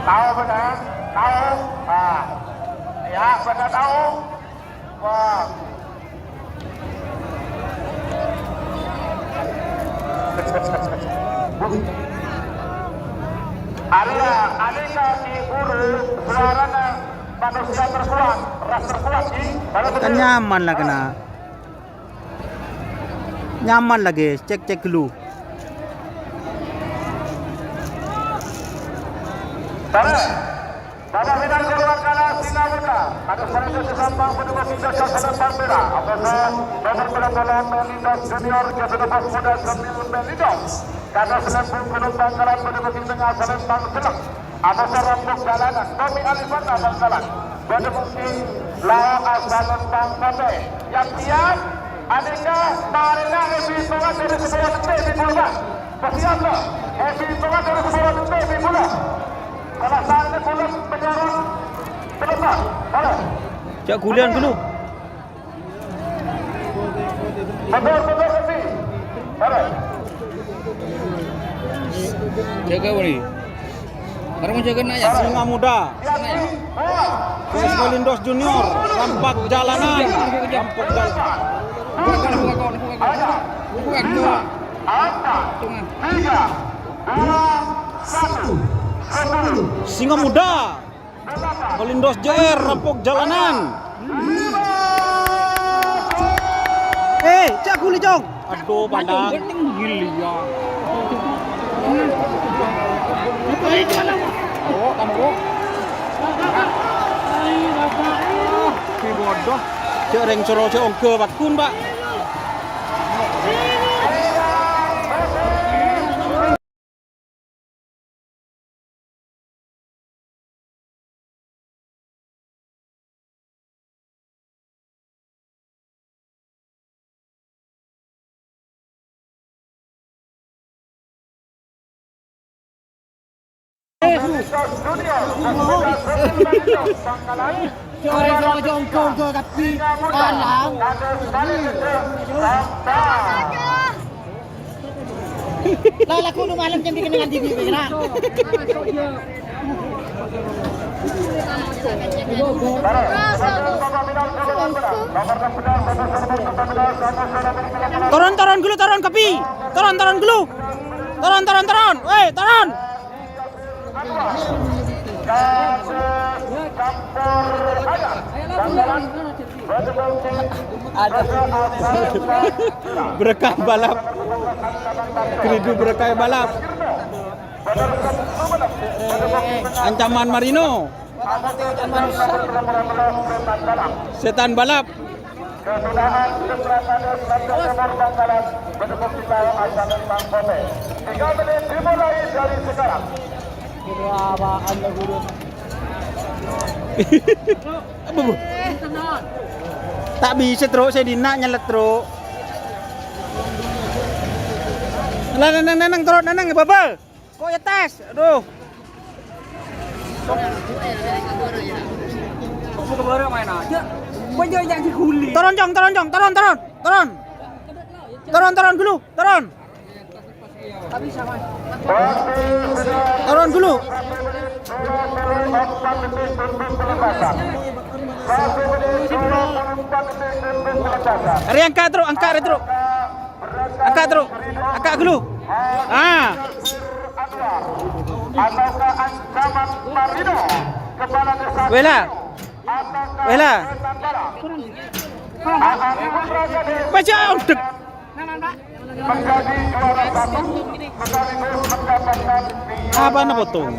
Speaker 3: Tahu benar? Tahu? Ah. Ya, benar tahu. Wah. Alika di guru suaranya manusia terkuat, ras terkuat sih.
Speaker 7: Kan nyaman lah kena. Nyaman lah guys. Cek dulu.
Speaker 3: Bapak Bidang Keluar Kalah Sinabuta, ada selanjutnya Sampang Pendukung Indonesia Sampang Merah, Profesor Nomor Pelaksanaan Melindas Junior Kependudukan Muda Sembilan Melindas, karena Selempung Penumpang Kalah Pendukung Tengah Selempang Seleng, ada Serempuk Jalanan, Tommy Alifana Bangkalan, Pendukung Lau Asalan Bangkate, yang siap, adiknya, Marina Ebi Tungan dari sebuah Tete di Bulungan, bersiap loh, Ebi Tungan dari sebuah Tete di Bulungan. Kalau saatnya pulang penjara, terlepas, boleh.
Speaker 7: Cek kuliah dulu.
Speaker 3: Mundur nanti, boleh.
Speaker 1: Jaga wali. Baru mau jaga naya.
Speaker 7: Singa Muda. Melindas Junior. Rampak jalanan. Rampok jalanan.
Speaker 1: Bukan.
Speaker 3: Dua, tiga, 2, 1.
Speaker 7: Singa Muda. Melindas JR. Rampok jalanan. Cak kuli jong. Aduh, padang. Gili ya. Oh, kamu kok. Ki bodoh. Cek reng coro cek ongke bakun, Pak.
Speaker 4: Orang jongkong ke kaki alang. Lah laku nu malam jam bikin dengan TV kena.
Speaker 7: Turun dulu, turun kopi. Turun dulu. Turun. Woi, turun. Berkah balap. Keridu berkah balap. Ancaman Marino. Setan balap. Tak bisa terus saya dina nyelet terus. Nenang terus nenang baba. Kok ya tes? Aduh.
Speaker 8: Kok buka barang main aja. Banyak yang dikuli.
Speaker 7: Turun dulu, turun. Turun dulu. Angkat dulu. Ah. Wela. Baca udek. Apa na potong?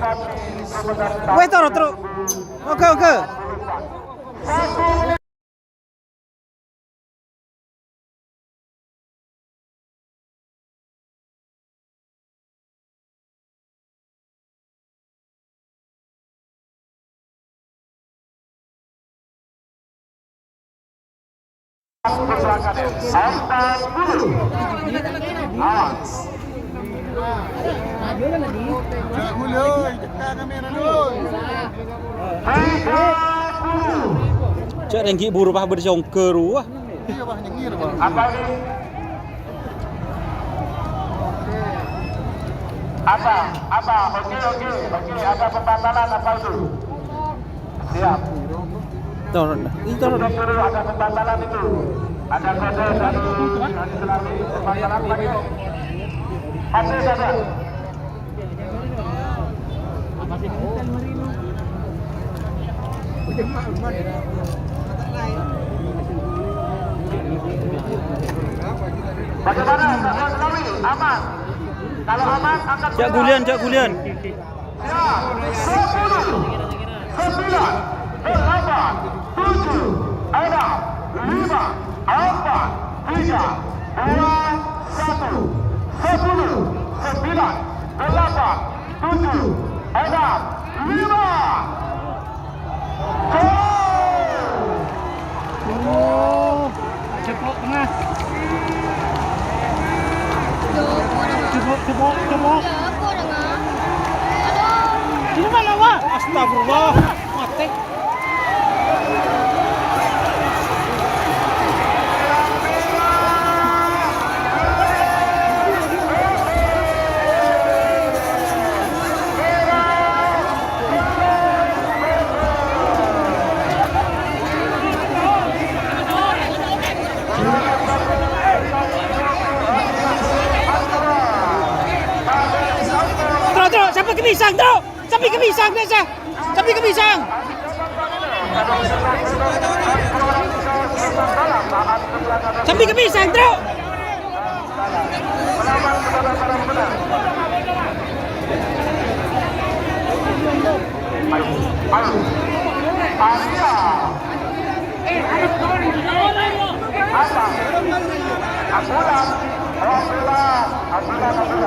Speaker 7: Weh terus. Oke. Cek renggi buru pah bersongker wah.
Speaker 3: Apa? Oke, ada pembatalan apa itu? Siap.
Speaker 7: Turun.
Speaker 3: Ada pembatalan itu. Ada kode dari Selami pembatalan lagi. Masih saja. Bagaimana? Aman. Kalau aman, angkat
Speaker 7: Cak gulian.
Speaker 3: Ya, 10, 9, 8, 7, 6, 5, 4, 3, 2, 1, 10, 9, 8, 7, 6, 5.
Speaker 8: Ceplok tengah. Ceplok. Ini mana wah?
Speaker 7: Astagfirullah.
Speaker 8: Mati.
Speaker 7: Sampai ke pisang desa. Sampai ke pisang. Truk.
Speaker 3: Aman saudara-saudara benar. Ayo. Asia. Apa? Ambulan. Alhamdulillah.